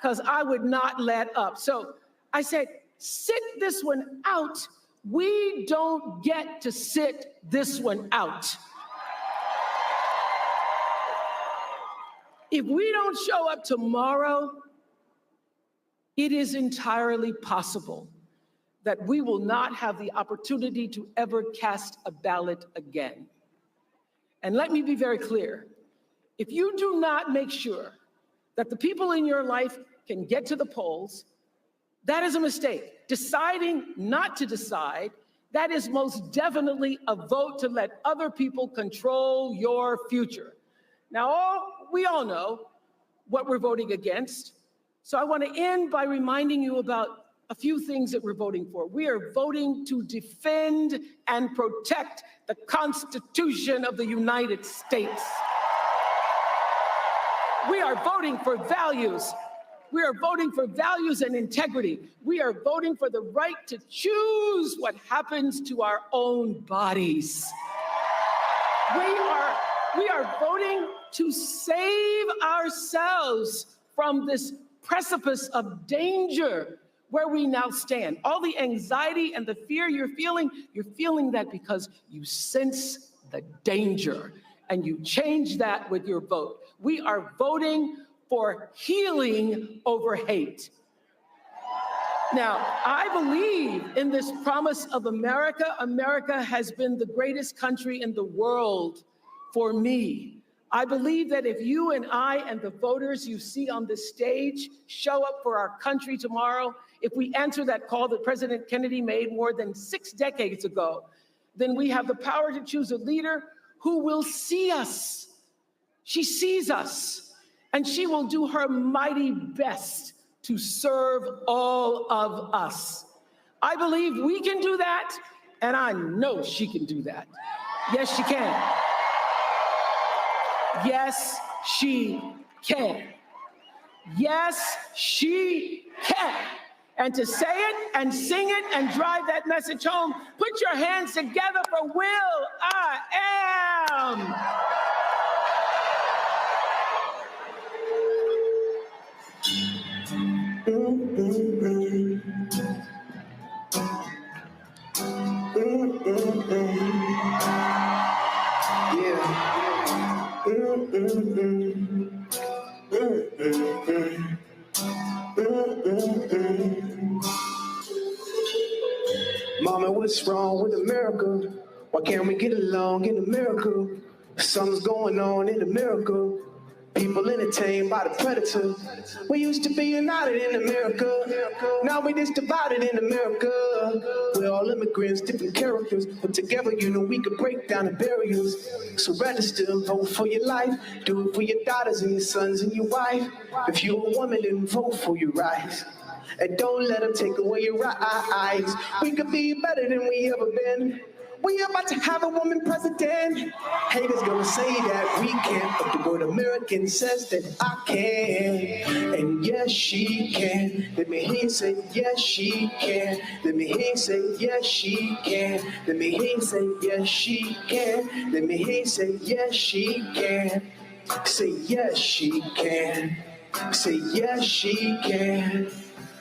because I would not let up. So I said, sit this one out. We don't get to sit this one out. If we don't show up tomorrow, it is entirely possible that we will not have the opportunity to ever cast a ballot again. And let me be very clear. If you do not make sure that the people in your life can get to the polls, that is a mistake. Deciding not to decide, that is most definitely a vote to let other people control your future. Now, we all know what we're voting against. So I want to end by reminding you about a few things that we're voting for. We are voting to defend and protect the Constitution of the United States. We are voting for values. We are voting for values and integrity. We are voting for the right to choose what happens to our own bodies. We are voting to save ourselves from this precipice of danger where we now stand. All the anxiety and the fear you're feeling that because you sense the danger and you change that with your vote. We are voting for healing over hate. Now, I believe in this promise of America. America has been the greatest country in the world for me. I believe that if you and I and the voters you see on this stage show up for our country tomorrow, if we answer that call that President Kennedy made more than 6 decades ago, then we have the power to choose a leader who will see us. She sees us, and she will do her mighty best to serve all of us. I believe we can do that, and I know she can do that. Yes, she can. Yes, she can. Yes, she can. And to say it and sing it and drive that message home, put your hands together for Will I Am. Mama, what's wrong with America? Why can't we get along in America? Something's going on in America. People entertained by the predator. We used to be united in America. Now we just divided in America. We're all immigrants, different characters, but together, you know, we could break down the barriers. So register and vote for your life. Do it for your daughters and your sons and your wife. If you're a woman, then vote for your rights. And don't let them take away your rights. We could be better than we ever been. We about to have a woman president. Haters gonna say that we can't, but the word American says that I can. And yes, she can. Let me hear you say, yes, she can. Let me hear you say, yes, she can. Let me hear you say, yes, she can. Let me hear you say, yes, she can. Say, yes, she can. Say, yes, she can.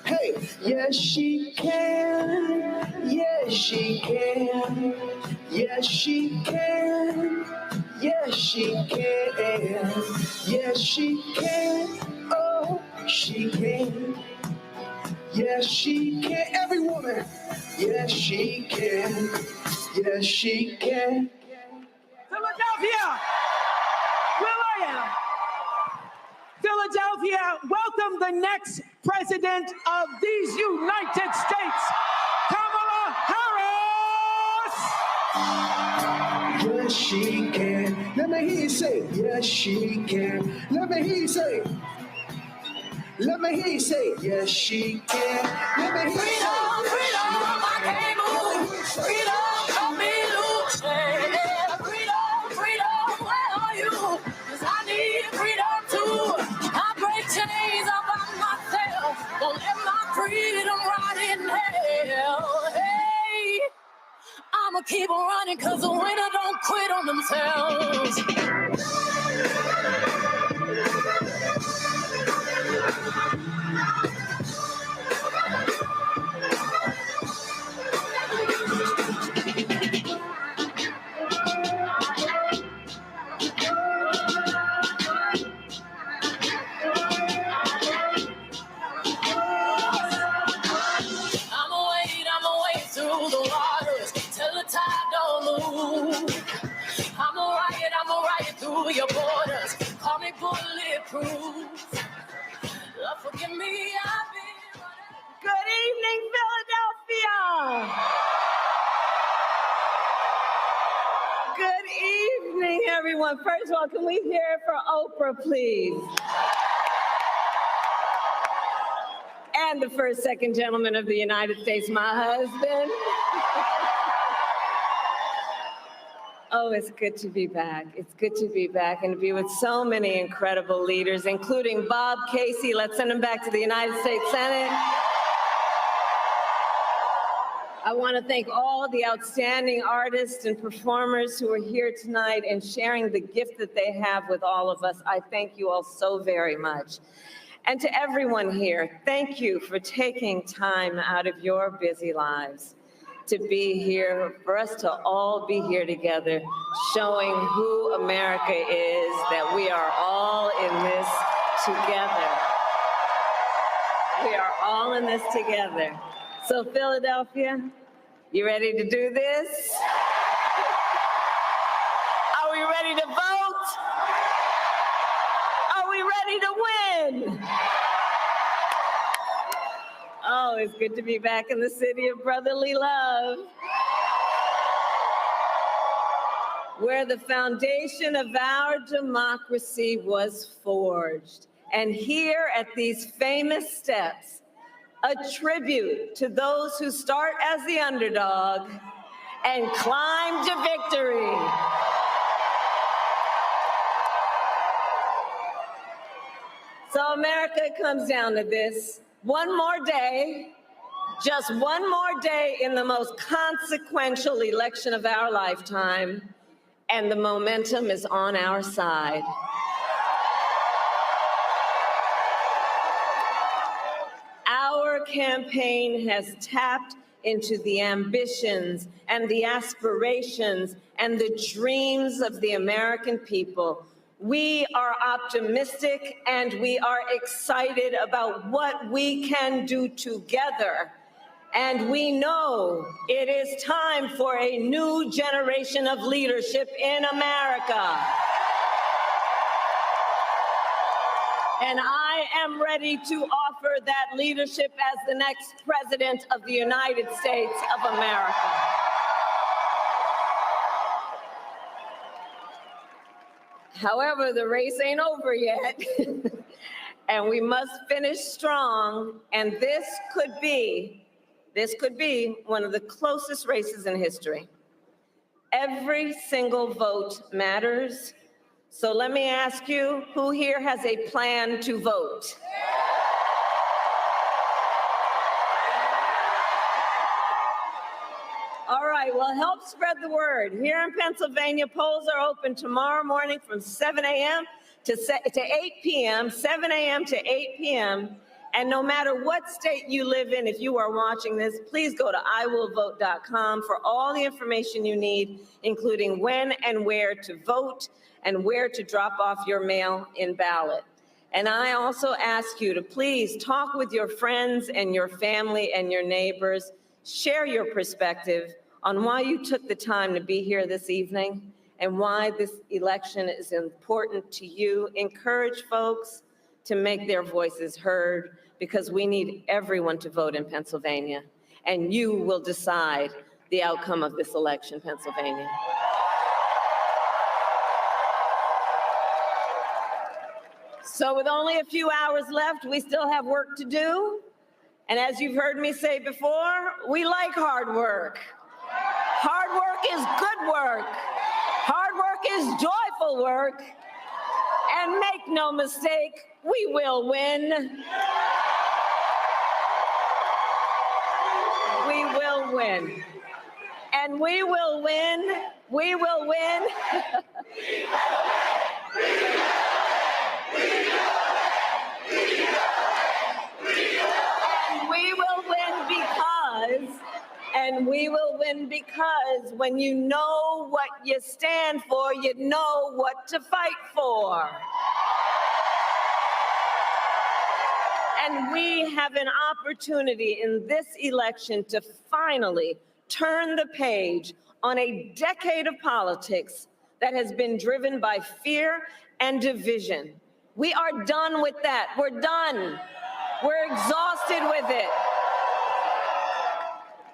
Hey, yes, she can. Yes, she can. Yes, she can. Yes, she can. Yes, she can. Oh, she can. Yes, she can. Every woman. Yes, she can. Yes, she can. Philadelphia, Will.i.am. Philadelphia, welcome the next president of these United States, Kamala Harris. Yes, she can. Let me hear you say, yes, she can. Let me hear you say. Let me hear you say, yes, she can. Let me hear you say, Freedom, I can't move. Freedom, come me loose. Freedom, where are you? 'Cause I need freedom too. I break chains all by myself. Won't let my freedom rot in hell. Hey, I'ma keep on running 'cause the winner don't quit on themselves. I'ma wade through the waters till the tide don't move. I'ma riot through your borders. Call me bulletproof. Forgive me, I've been. Good evening, Philadelphia. Good evening, everyone. First of all, can we hear it for Oprah, please? And the first, second gentleman of the United States, my husband. Oh, it's good to be back. It's good to be back and to be with so many incredible leaders, including Bob Casey. Let's send him back to the United States Senate. I want to thank all the outstanding artists and performers who are here tonight and sharing the gift that they have with all of us. I thank you all so very much. And to everyone here, thank you for taking time out of your busy lives to be here, for us to all be here together, showing who America is, that we are all in this together. We are all in this together. So Philadelphia, you ready to do this? Are we ready to vote? Are we ready to win? Oh, it's good to be back in the city of brotherly love. where the foundation of our democracy was forged. And here at these famous steps, a tribute to those who start as the underdog and climb to victory. So America, it comes down to this. One more day, just one more day in the most consequential election of our lifetime, and the momentum is on our side. Our campaign has tapped into the ambitions and the aspirations and the dreams of the American people. We are optimistic and we are excited about what we can do together. And we know it is time for a new generation of leadership in America. And I am ready to offer that leadership as the next President of the United States of America. However, the race ain't over yet, and we must finish strong, and this could be one of the closest races in history. Every single vote matters. So let me ask you, who here has a plan to vote? All right, well, help spread the word. Here in Pennsylvania, polls are open tomorrow morning from 7 a.m. to 8 p.m., 7 a.m. to 8 p.m., and no matter what state you live in, if you are watching this, please go to iwillvote.com for all the information you need, including when and where to vote and where to drop off your mail-in ballot. And I also ask you to please talk with your friends and your family and your neighbors. Share your perspective on why you took the time to be here this evening and why this election is important to you. Encourage folks to make their voices heard, because we need everyone to vote in Pennsylvania, and you will decide the outcome of this election, Pennsylvania. So with only a few hours left, we still have work to do. And as you've heard me say before, we like hard work. Hard work is good work. Hard work is joyful work. And make no mistake, we will win. We will win. And we will win. We will win. And we will win because when you know what you stand for, you know what to fight for. And we have an opportunity in this election to finally turn the page on a decade of politics that has been driven by fear and division. We are done with that. We're done. We're exhausted with it.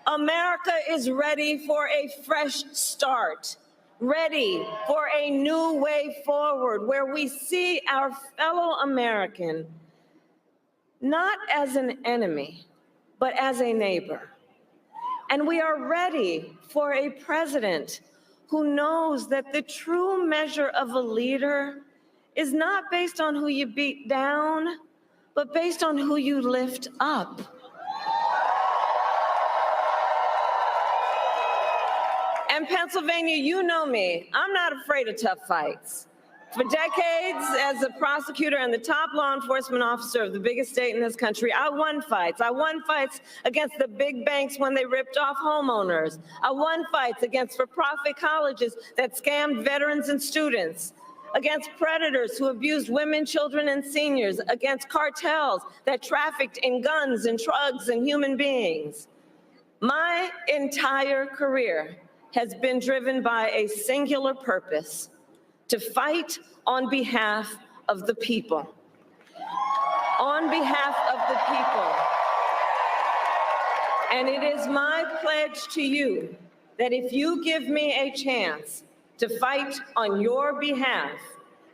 America is ready for a fresh start, ready for a new way forward where we see our fellow American not as an enemy, but as a neighbor. And we are ready for a president who knows that the true measure of a leader is not based on who you beat down, but based on who you lift up. And Pennsylvania, you know me, I'm not afraid of tough fights. For decades, as a prosecutor and the top law enforcement officer of the biggest state in this country, I won fights. I won fights against the big banks when they ripped off homeowners. I won fights against for-profit colleges that scammed veterans and students, against predators who abused women, children, and seniors, against cartels that trafficked in guns and drugs and human beings. My entire career has been driven by a singular purpose: to fight on behalf of the people. On behalf of the people. And it is my pledge to you that if you give me a chance to fight on your behalf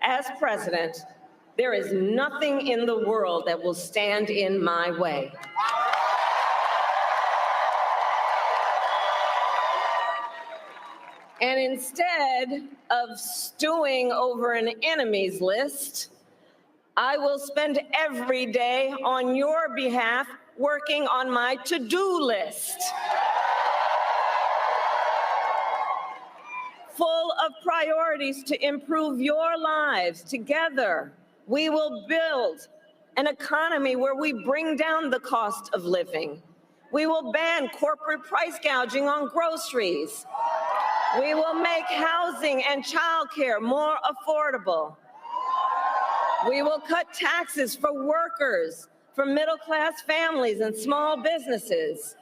as president, there is nothing in the world that will stand in my way. And instead of stewing over an enemies list, I will spend every day on your behalf working on my to-do list, full of priorities to improve your lives. Together, we will build an economy where we bring down the cost of living. We will ban corporate price gouging on groceries. We will make housing and childcare more affordable. We will cut taxes for workers, for middle-class families and small businesses.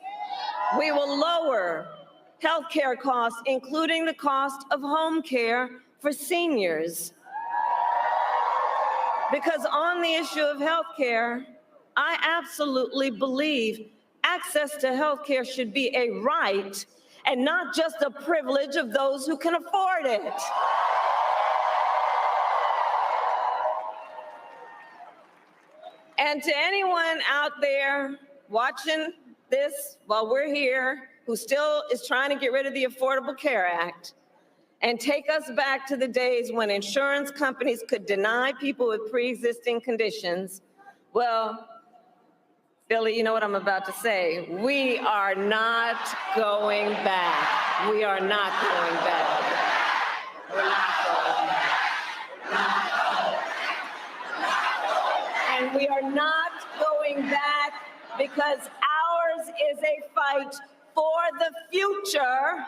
We will lower health care costs, including the cost of home care for seniors. Because on the issue of health care, I absolutely believe access to health care should be a right and not just a privilege of those who can afford it. And to anyone out there watching this while we're here, who still is trying to get rid of the Affordable Care Act and take us back to the days when insurance companies could deny people with pre-existing conditions, well, Billy, you know what I'm about to say. We are not going back. We are not going back. We're not going back. And we are not going back because ours is a fight for the future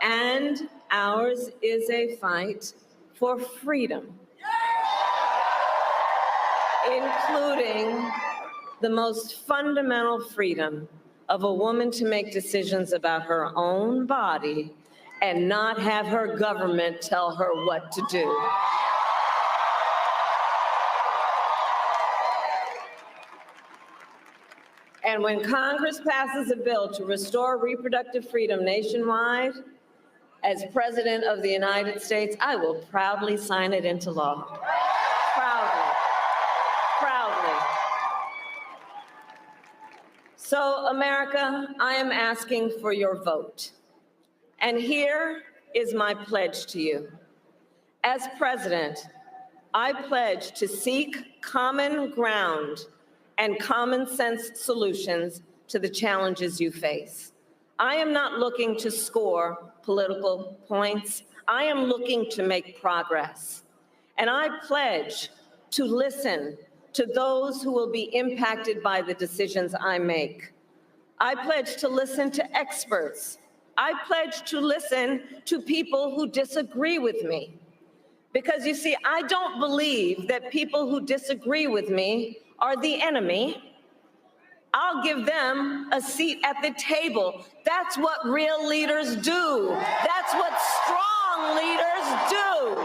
and ours is a fight for freedom, including the most fundamental freedom of a woman to make decisions about her own body and not have her government tell her what to do. And when Congress passes a bill to restore reproductive freedom nationwide, as President of the United States, I will proudly sign it into law. Proudly. Proudly. So, America, I am asking for your vote. And here is my pledge to you. As president, I pledge to seek common ground and common sense solutions to the challenges you face. I am not looking to score political points. I am looking to make progress. And I pledge to listen to those who will be impacted by the decisions I make. I pledge to listen to experts. I pledge to listen to people who disagree with me. Because you see, I don't believe that people who disagree with me are the enemy. I'll give them a seat at the table. That's what real leaders do. That's what strong leaders do.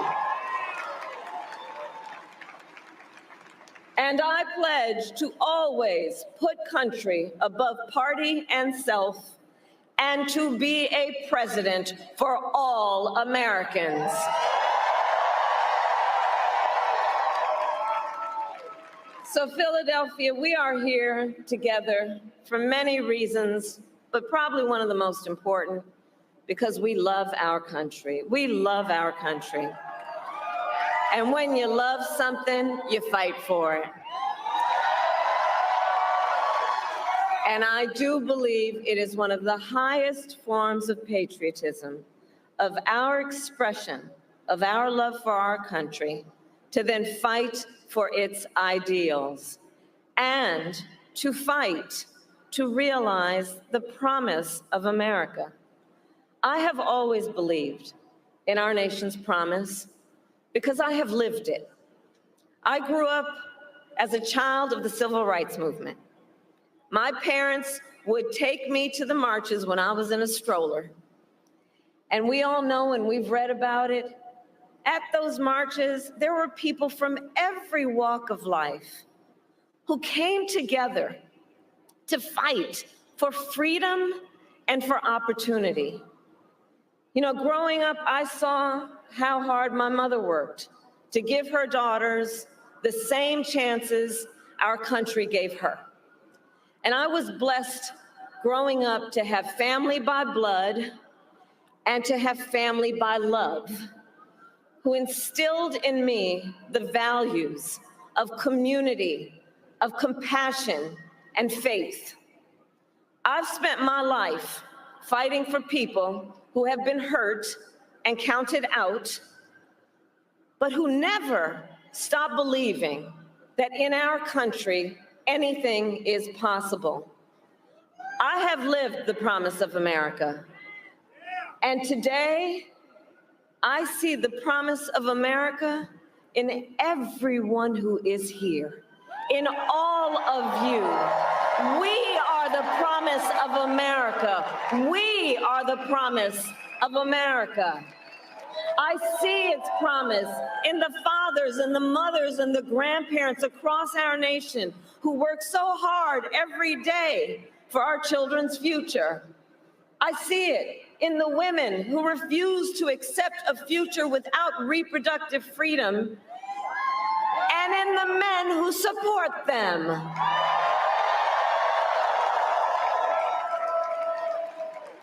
And I pledge to always put country above party and self, and to be a president for all Americans. So Philadelphia, we are here together for many reasons, but probably one of the most important, because we love our country. We love our country. And when you love something, you fight for it. And I do believe it is one of the highest forms of patriotism, of our expression, of our love for our country, to then fight for its ideals, and to fight to realize the promise of America. I have always believed in our nation's promise because I have lived it. I grew up as a child of the civil rights movement. My parents would take me to the marches when I was in a stroller. And we all know, and we've read about it, at those marches, there were people from every walk of life who came together to fight for freedom and for opportunity. You know, growing up, I saw how hard my mother worked to give her daughters the same chances our country gave her. And I was blessed growing up to have family by blood and to have family by love, who instilled in me the values of community, of compassion, and faith. I've spent my life fighting for people who have been hurt and counted out, but who never stop believing that in our country, anything is possible. I have lived the promise of America, and today, I see the promise of America in everyone who is here, in all of you. We are the promise of America. We are the promise of America. I see its promise in the fathers and the mothers and the grandparents across our nation who work so hard every day for our children's future. I see it in the women who refuse to accept a future without reproductive freedom, and in the men who support them.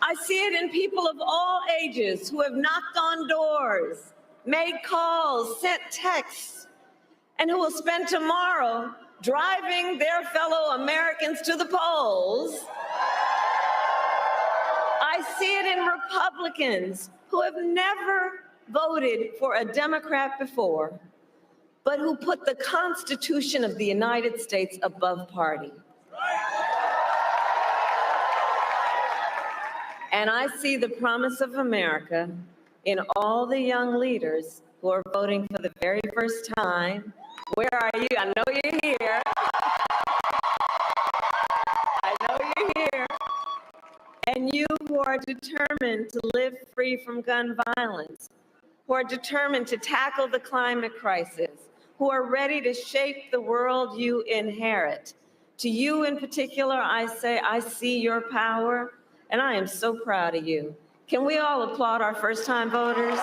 I see it in people of all ages who have knocked on doors, made calls, sent texts, and who will spend tomorrow driving their fellow Americans to the polls. I see it in Republicans who have never voted for a Democrat before, but who put the Constitution of the United States above party. And I see the promise of America in all the young leaders who are voting for the very first time. Where are you? I know you're here. I know you're here. And you who are determined to live free from gun violence, who are determined to tackle the climate crisis, who are ready to shape the world you inherit. To you in particular, I say, I see your power, and I am so proud of you. Can we all applaud our first-time voters?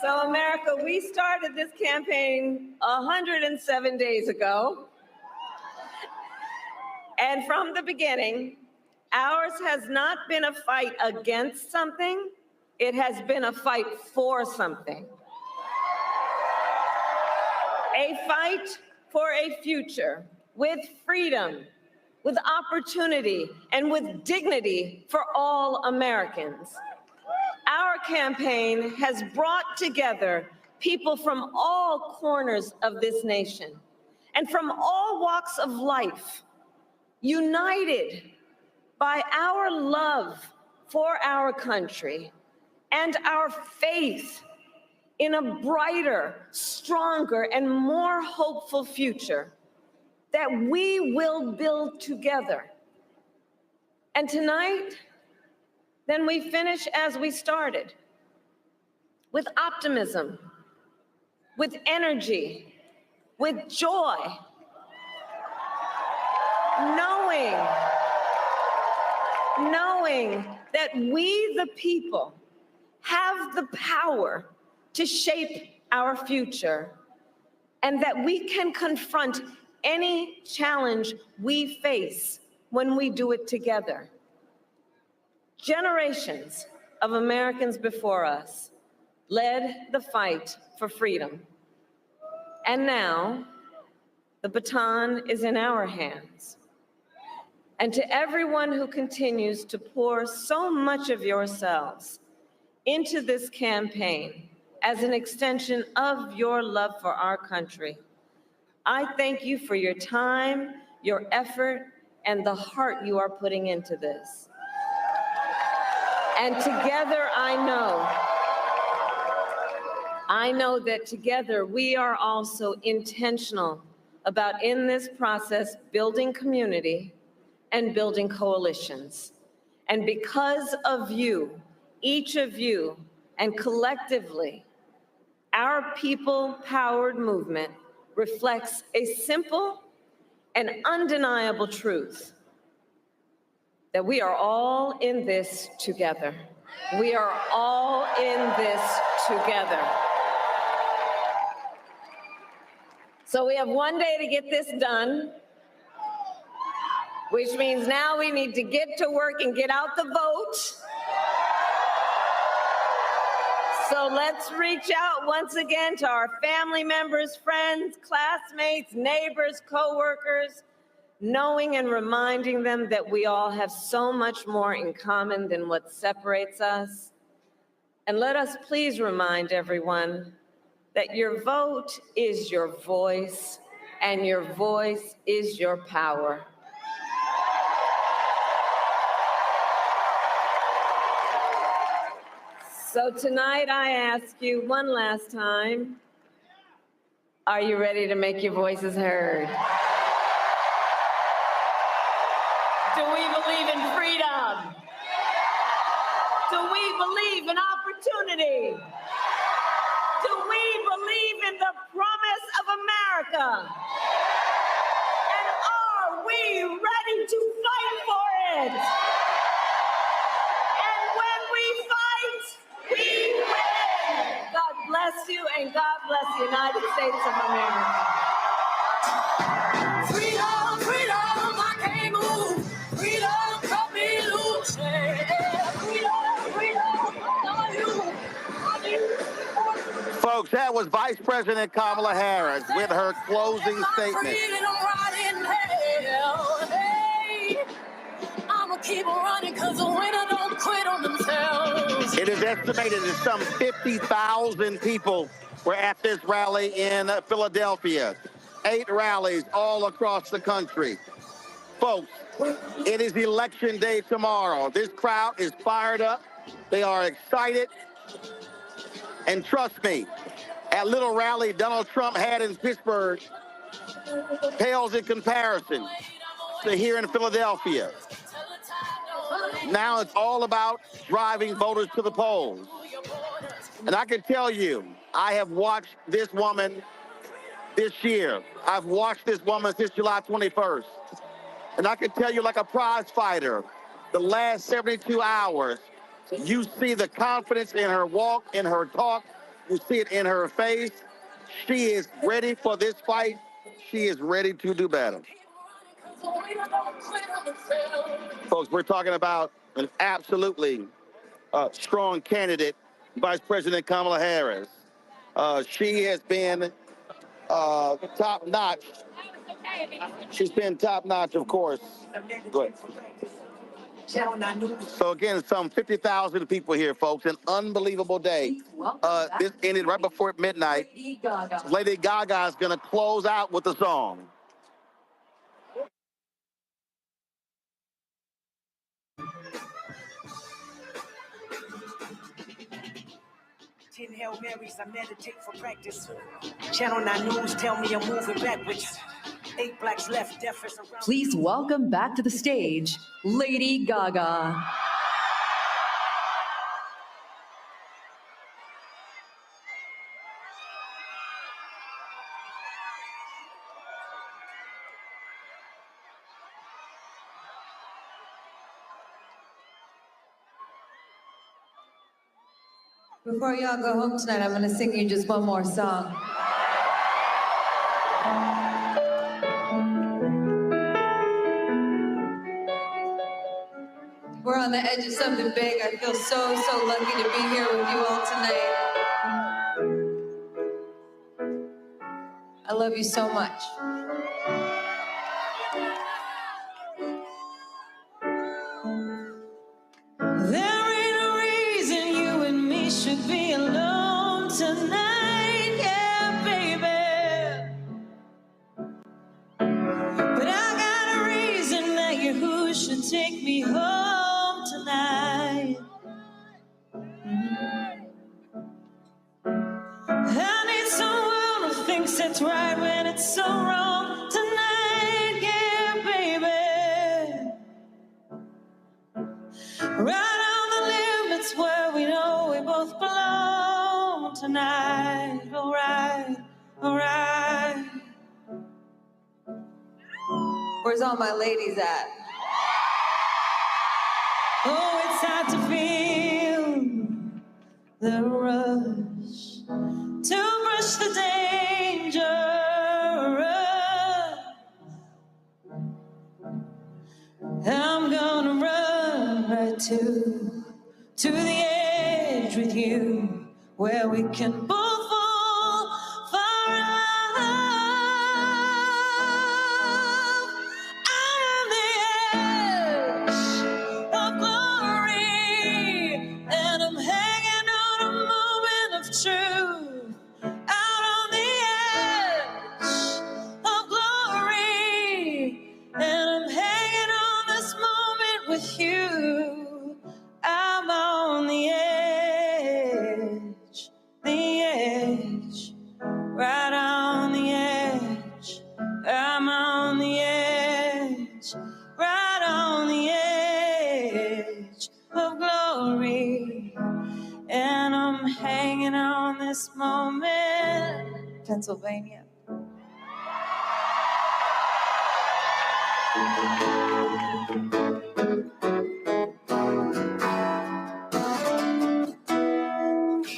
So, America, we started this campaign 107 days ago. And from the beginning, ours has not been a fight against something, it has been a fight for something. A fight for a future with freedom, with opportunity, and with dignity for all Americans. Our campaign has brought together people from all corners of this nation and from all walks of life, united by our love for our country and our faith in a brighter, stronger, and more hopeful future that we will build together. And tonight, then we finish as we started, with optimism, with energy, with joy, knowing that we, the people, have the power to shape our future, and that we can confront any challenge we face when we do it together. Generations of Americans before us led the fight for freedom. And now, the baton is in our hands. And to everyone who continues to pour so much of yourselves into this campaign as an extension of your love for our country, I thank you for your time, your effort, and the heart you are putting into this. And together, I know that together we are also intentional about, in this process, building community and building coalitions. And because of you, each of you, and collectively, our people-powered movement reflects a simple and undeniable truth that we are all in this together. We are all in this together. So we have one day to get this done, which means now we need to get to work and get out the vote. So let's reach out once again to our family members, friends, classmates, neighbors, coworkers, knowing and reminding them that we all have so much more in common than what separates us. And let us please remind everyone that your vote is your voice, and your voice is your power. So tonight I ask you one last time, are you ready to make your voices heard? Do we believe in freedom? Do we believe in opportunity? Do we believe in the promise of America? And are we ready to fight for it? And when we fight, we win. God bless you, and God bless the United States of America. Freedom, freedom, I can't move. Freedom, cut me loose. Freedom, freedom, on you. Folks, that was Vice President Kamala Harris with her closing statement. I'ma keep running because the winner don't quit on themselves. It is estimated that some 50,000 people were at this rally in Philadelphia. 8 rallies all across the country. Folks, it is election day tomorrow. This crowd is fired up. They are excited. And trust me, that little rally Donald Trump had in Pittsburgh pales in comparison to here in Philadelphia. Now it's all about driving voters to the polls. And I can tell you, I have watched this woman this year. I've watched this woman since July 21st. And I can tell you, like a prize fighter, the last 72 hours, you see the confidence in her walk, in her talk. You see it in her face. She is ready for this fight. She is ready to do better. Folks, we're talking about an absolutely strong candidate, Vice President Kamala Harris. She has been top-notch. She's been top-notch, of course. Go ahead. So again, some 50,000 people here, folks. An unbelievable day. This ended right before midnight. Lady Gaga is going to close out with a song. Ten Hail Marys, I meditate for practice. Channel 9 News tell me I'm moving backwards. 8 blacks left, deaf is around. Please welcome back to the stage, Lady Gaga. Before y'all go home tonight, I'm gonna sing you just one more song. We're on the edge of something big. I feel so lucky to be here with you all tonight. I love you so much. There ain't a reason you and me should be alone tonight, yeah, baby. But I got a reason that you're who should take me home tonight. I need someone who thinks it's right when it's so wrong tonight, yeah, baby. Right on the limits where we know we both belong tonight. All right, all right. Where's all my ladies at? Oh, it's hard to feel the rush, to brush the danger. I'm gonna run right to the edge with you, where we can both fall far out. I'm the edge of glory, and I'm hanging on a moment of truth. Out on the edge of glory, and I'm hanging on this moment with you. I'm on the edge, right on the edge. I'm on the edge, right on the edge of glory, and I'm hanging on this moment. Pennsylvania.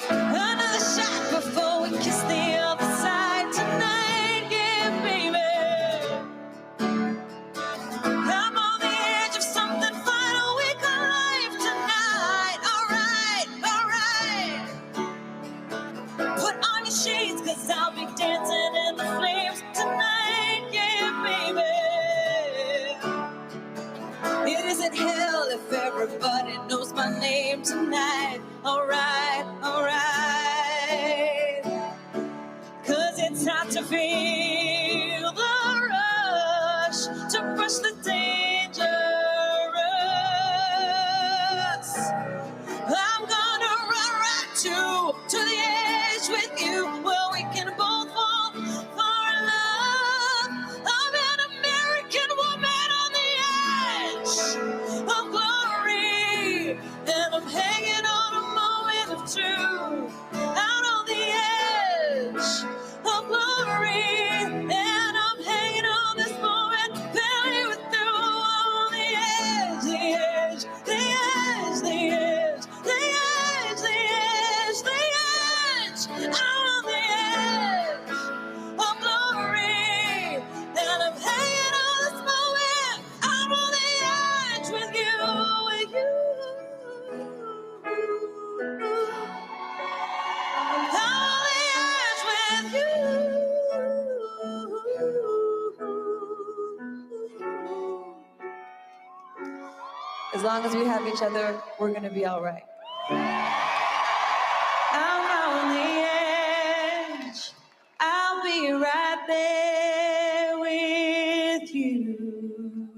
Another shot before we kiss the other side tonight, yeah, baby. I'm on the edge of something final. We got life tonight. All right. Put on your shades, 'cause I'll be dancing in the flames tonight, yeah, baby. It isn't hell if everybody knows my name tonight. All right. 'Cause it's hard to feel the rush, to brush the dangerous. I'm gonna run right to the edge with you, where we can both fall for love. I'm an American woman on the edge of glory, and I'm hanging on a moment of truth. Out on the edge of glory, and I'm hanging on this moment, barely with you. On the edge, the edge, the edge, the edge, the edge, the edge, the edge. I'm on the edge of glory, and I'm hanging on this moment. I'm on the edge with you, with you. As long as we have each other, we're gonna be all right. I'm on the edge. I'll be right there with you.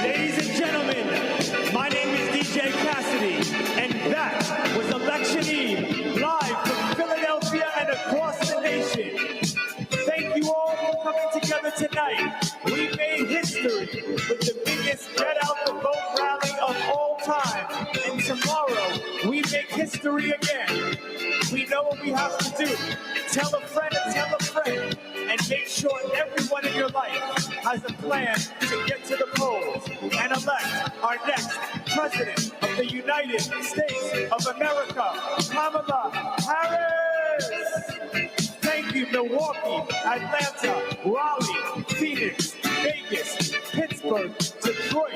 Ladies and gentlemen, my name is DJ Cassidy, and that was Election Eve, live from Philadelphia and across the nation. Thank you all for coming together tonight. We made history with the biggest Get Out the Vote rally of all time, and tomorrow we make history again. We know what we have to do. Tell a friend and tell a friend, and make sure everyone in your life has a plan to get to the polls and elect our next President of the United States of America, Kamala Harris. Thank you, Milwaukee, Atlanta, Raleigh, Phoenix, Vegas, Pittsburgh, Detroit,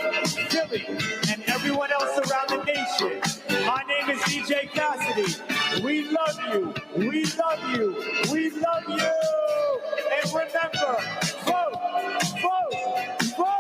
Philly, and everyone else around the nation. My name is DJ Cassidy. We love you. We love you. We love you. And remember, vote, vote, vote.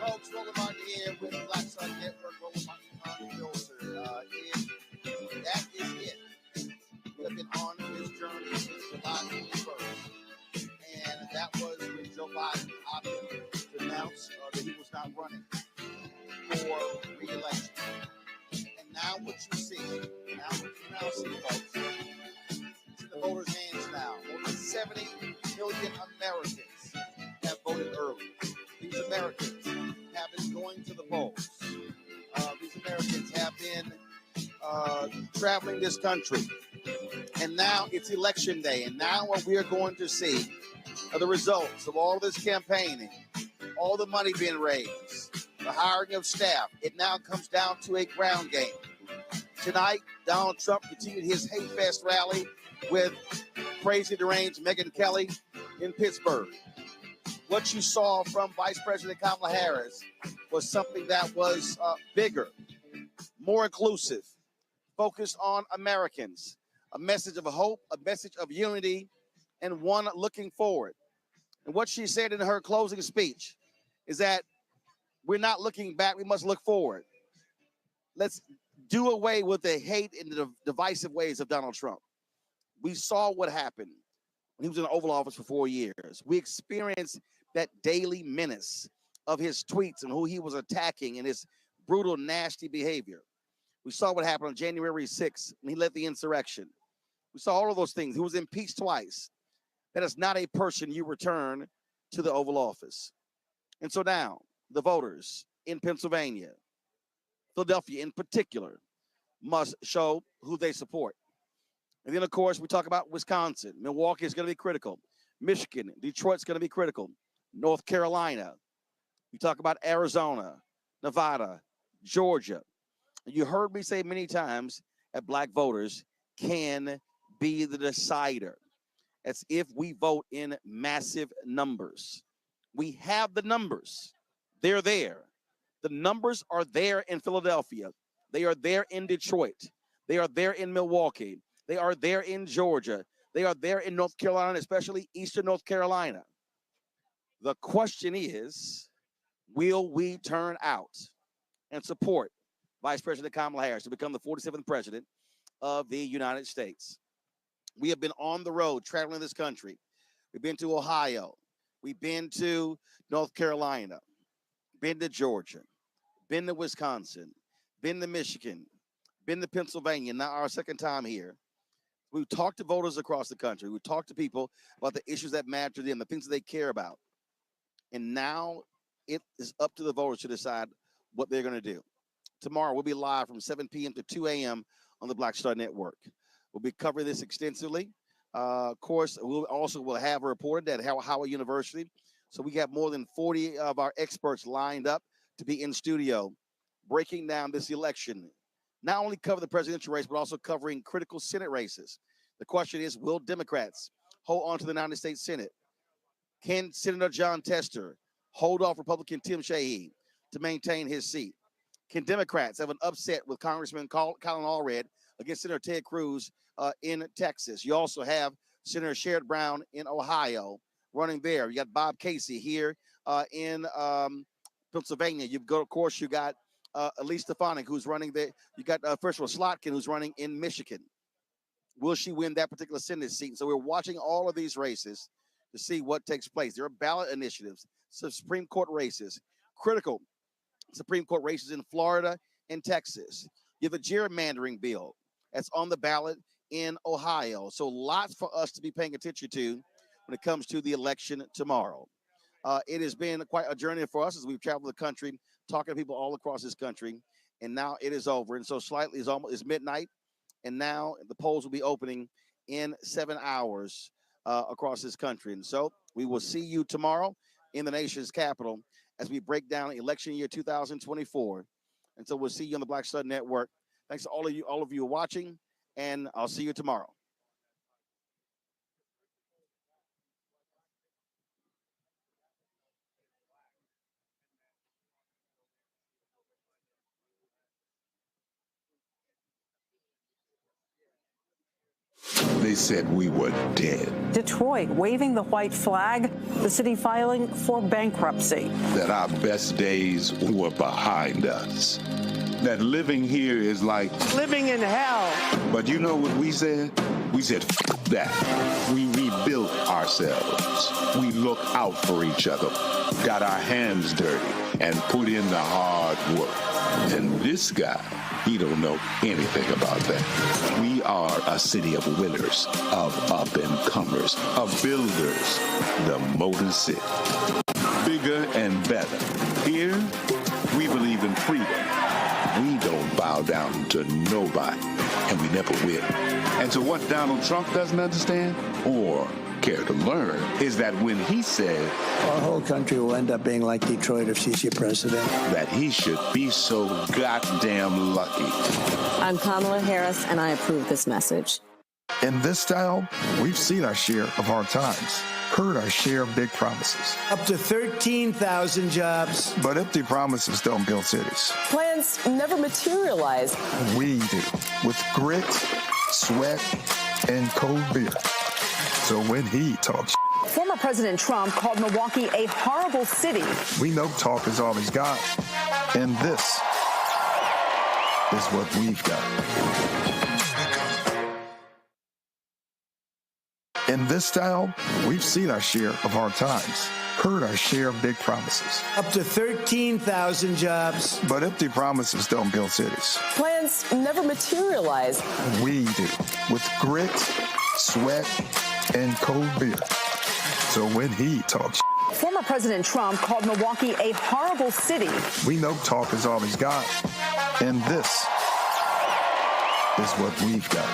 Folks, Roland here with Black Sun Network, Roland Unfiltered. That is it. We have been on this journey since July 21st. And that was when Joe Biden opted to announce that he was not running for re-election. And now what you see, folks, it's in the voters' hands now. More than 70 million Americans have voted early. These Americans have been going to the polls. These Americans have been traveling this country. And now it's election day. And now what we are going to see are the results of all this campaigning, all the money being raised, the hiring of staff. It now comes down to a ground game. Tonight, Donald Trump continued his hate fest rally with crazy deranged Megyn Kelly in Pittsburgh. What you saw from Vice President Kamala Harris was something that was bigger, more inclusive, focused on Americans, a message of hope, a message of unity, and one looking forward. And what she said in her closing speech is that we're not looking back, we must look forward. Let's do away with the hate and the divisive ways of Donald Trump. We saw what happened when he was in the Oval Office for 4 years. We experienced that daily menace of his tweets and who he was attacking and his brutal, nasty behavior. We saw what happened on January 6th when he led the insurrection. We saw all of those things. He was impeached twice. That is not a person you return to the Oval Office. And so now, the voters in Pennsylvania, Philadelphia in particular, must show who they support. And then, of course, we talk about Wisconsin. Milwaukee is going to be critical. Michigan, Detroit's going to be critical. North Carolina. We talk about Arizona, Nevada, Georgia. You heard me say many times that black voters can be the decider. As if we vote in massive numbers. We have the numbers. They're there. The numbers are there in Philadelphia. They are there in Detroit. They are there in Milwaukee. They are there in Georgia. They are there in North Carolina, especially Eastern North Carolina. The question is, will we turn out and support Vice President Kamala Harris to become the 47th president of the United States? We have been on the road traveling this country. We've been to Ohio. We've been to North Carolina, been to Georgia, been to Wisconsin, been to Michigan, been to Pennsylvania, now our second time here. We've talked to voters across the country. We've talked to people about the issues that matter to them, the things that they care about. And now it is up to the voters to decide what they're going to do. Tomorrow, we'll be live from 7 p.m. to 2 a.m. on the Black Star Network. We'll be covering this extensively. Of course, we'll have a report at Howard University. So we got more than 40 of our experts lined up to be in studio breaking down this election. Not only cover the presidential race, but also covering critical Senate races. The question is, will Democrats hold on to the United States Senate? Can Senator John Tester hold off Republican Tim Sheehy to maintain his seat? Can Democrats have an upset with Congressman Colin Allred against Senator Ted Cruz in Texas? You also have Senator Sherrod Brown in Ohio running there. You got Bob Casey here in Pennsylvania. You got Elise Stefanik, who's running there. You got first of all Slotkin, who's running in Michigan. Will she win that particular Senate seat? So we're watching all of these races to see what takes place. There are ballot initiatives, Supreme Court races, critical Supreme Court races in Florida and Texas. You have a gerrymandering bill that's on the ballot in Ohio. So lots for us to be paying attention to when it comes to the election tomorrow. It has been quite a journey for us as we've traveled the country, talking to people all across this country, and now it is over. And so slightly is midnight, and now the polls will be opening in 7 hours across this country. And so we will see you tomorrow in the nation's capital as we break down election year 2024. And so we'll see you on the Black Stud Network. Thanks to all of you watching, and I'll see you tomorrow. They said we were dead. Detroit waving the white flag, the city filing for bankruptcy. That our best days were behind us. That living here is like living in hell. But you know what we said? We said, F that. We rebuilt ourselves. We look out for each other, got our hands dirty, and put in the hard work. And this guy, he don't know anything about that. We are a city of winners, of up-and-comers, of builders, the Motor City. Bigger and better. Here, we believe in freedom. We don't bow down to nobody, and we never will. And so what Donald Trump doesn't understand, or care to learn, is that when he said, our whole country will end up being like Detroit if she's your president, that he should be so goddamn lucky. I'm Kamala Harris, and I approve this message. In this style, we've seen our share of hard times, heard our share of big promises. Up to 13,000 jobs. But empty promises don't build cities. Plans never materialize. We do, with grit, sweat, and cold beer. So when he talks, Former President Trump called Milwaukee a horrible city. We know talk is all he's got. And this is what we've got. In this style, we've seen our share of hard times, heard our share of big promises. Up to 13,000 jobs. But empty promises don't build cities. Plans never materialize. We do, with grit, sweat, and cold beer. So when he talks, Former President Trump called Milwaukee a horrible city. We know talk is all he's got. And this is what we've got.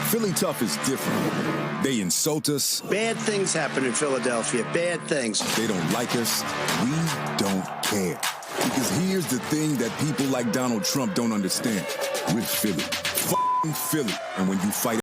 Philly Tough is different. They insult us. Bad things happen in Philadelphia. Bad things. They don't like us. We don't care. Because here's the thing that people like Donald Trump don't understand. We're Philly. F***ing Philly. And when you fight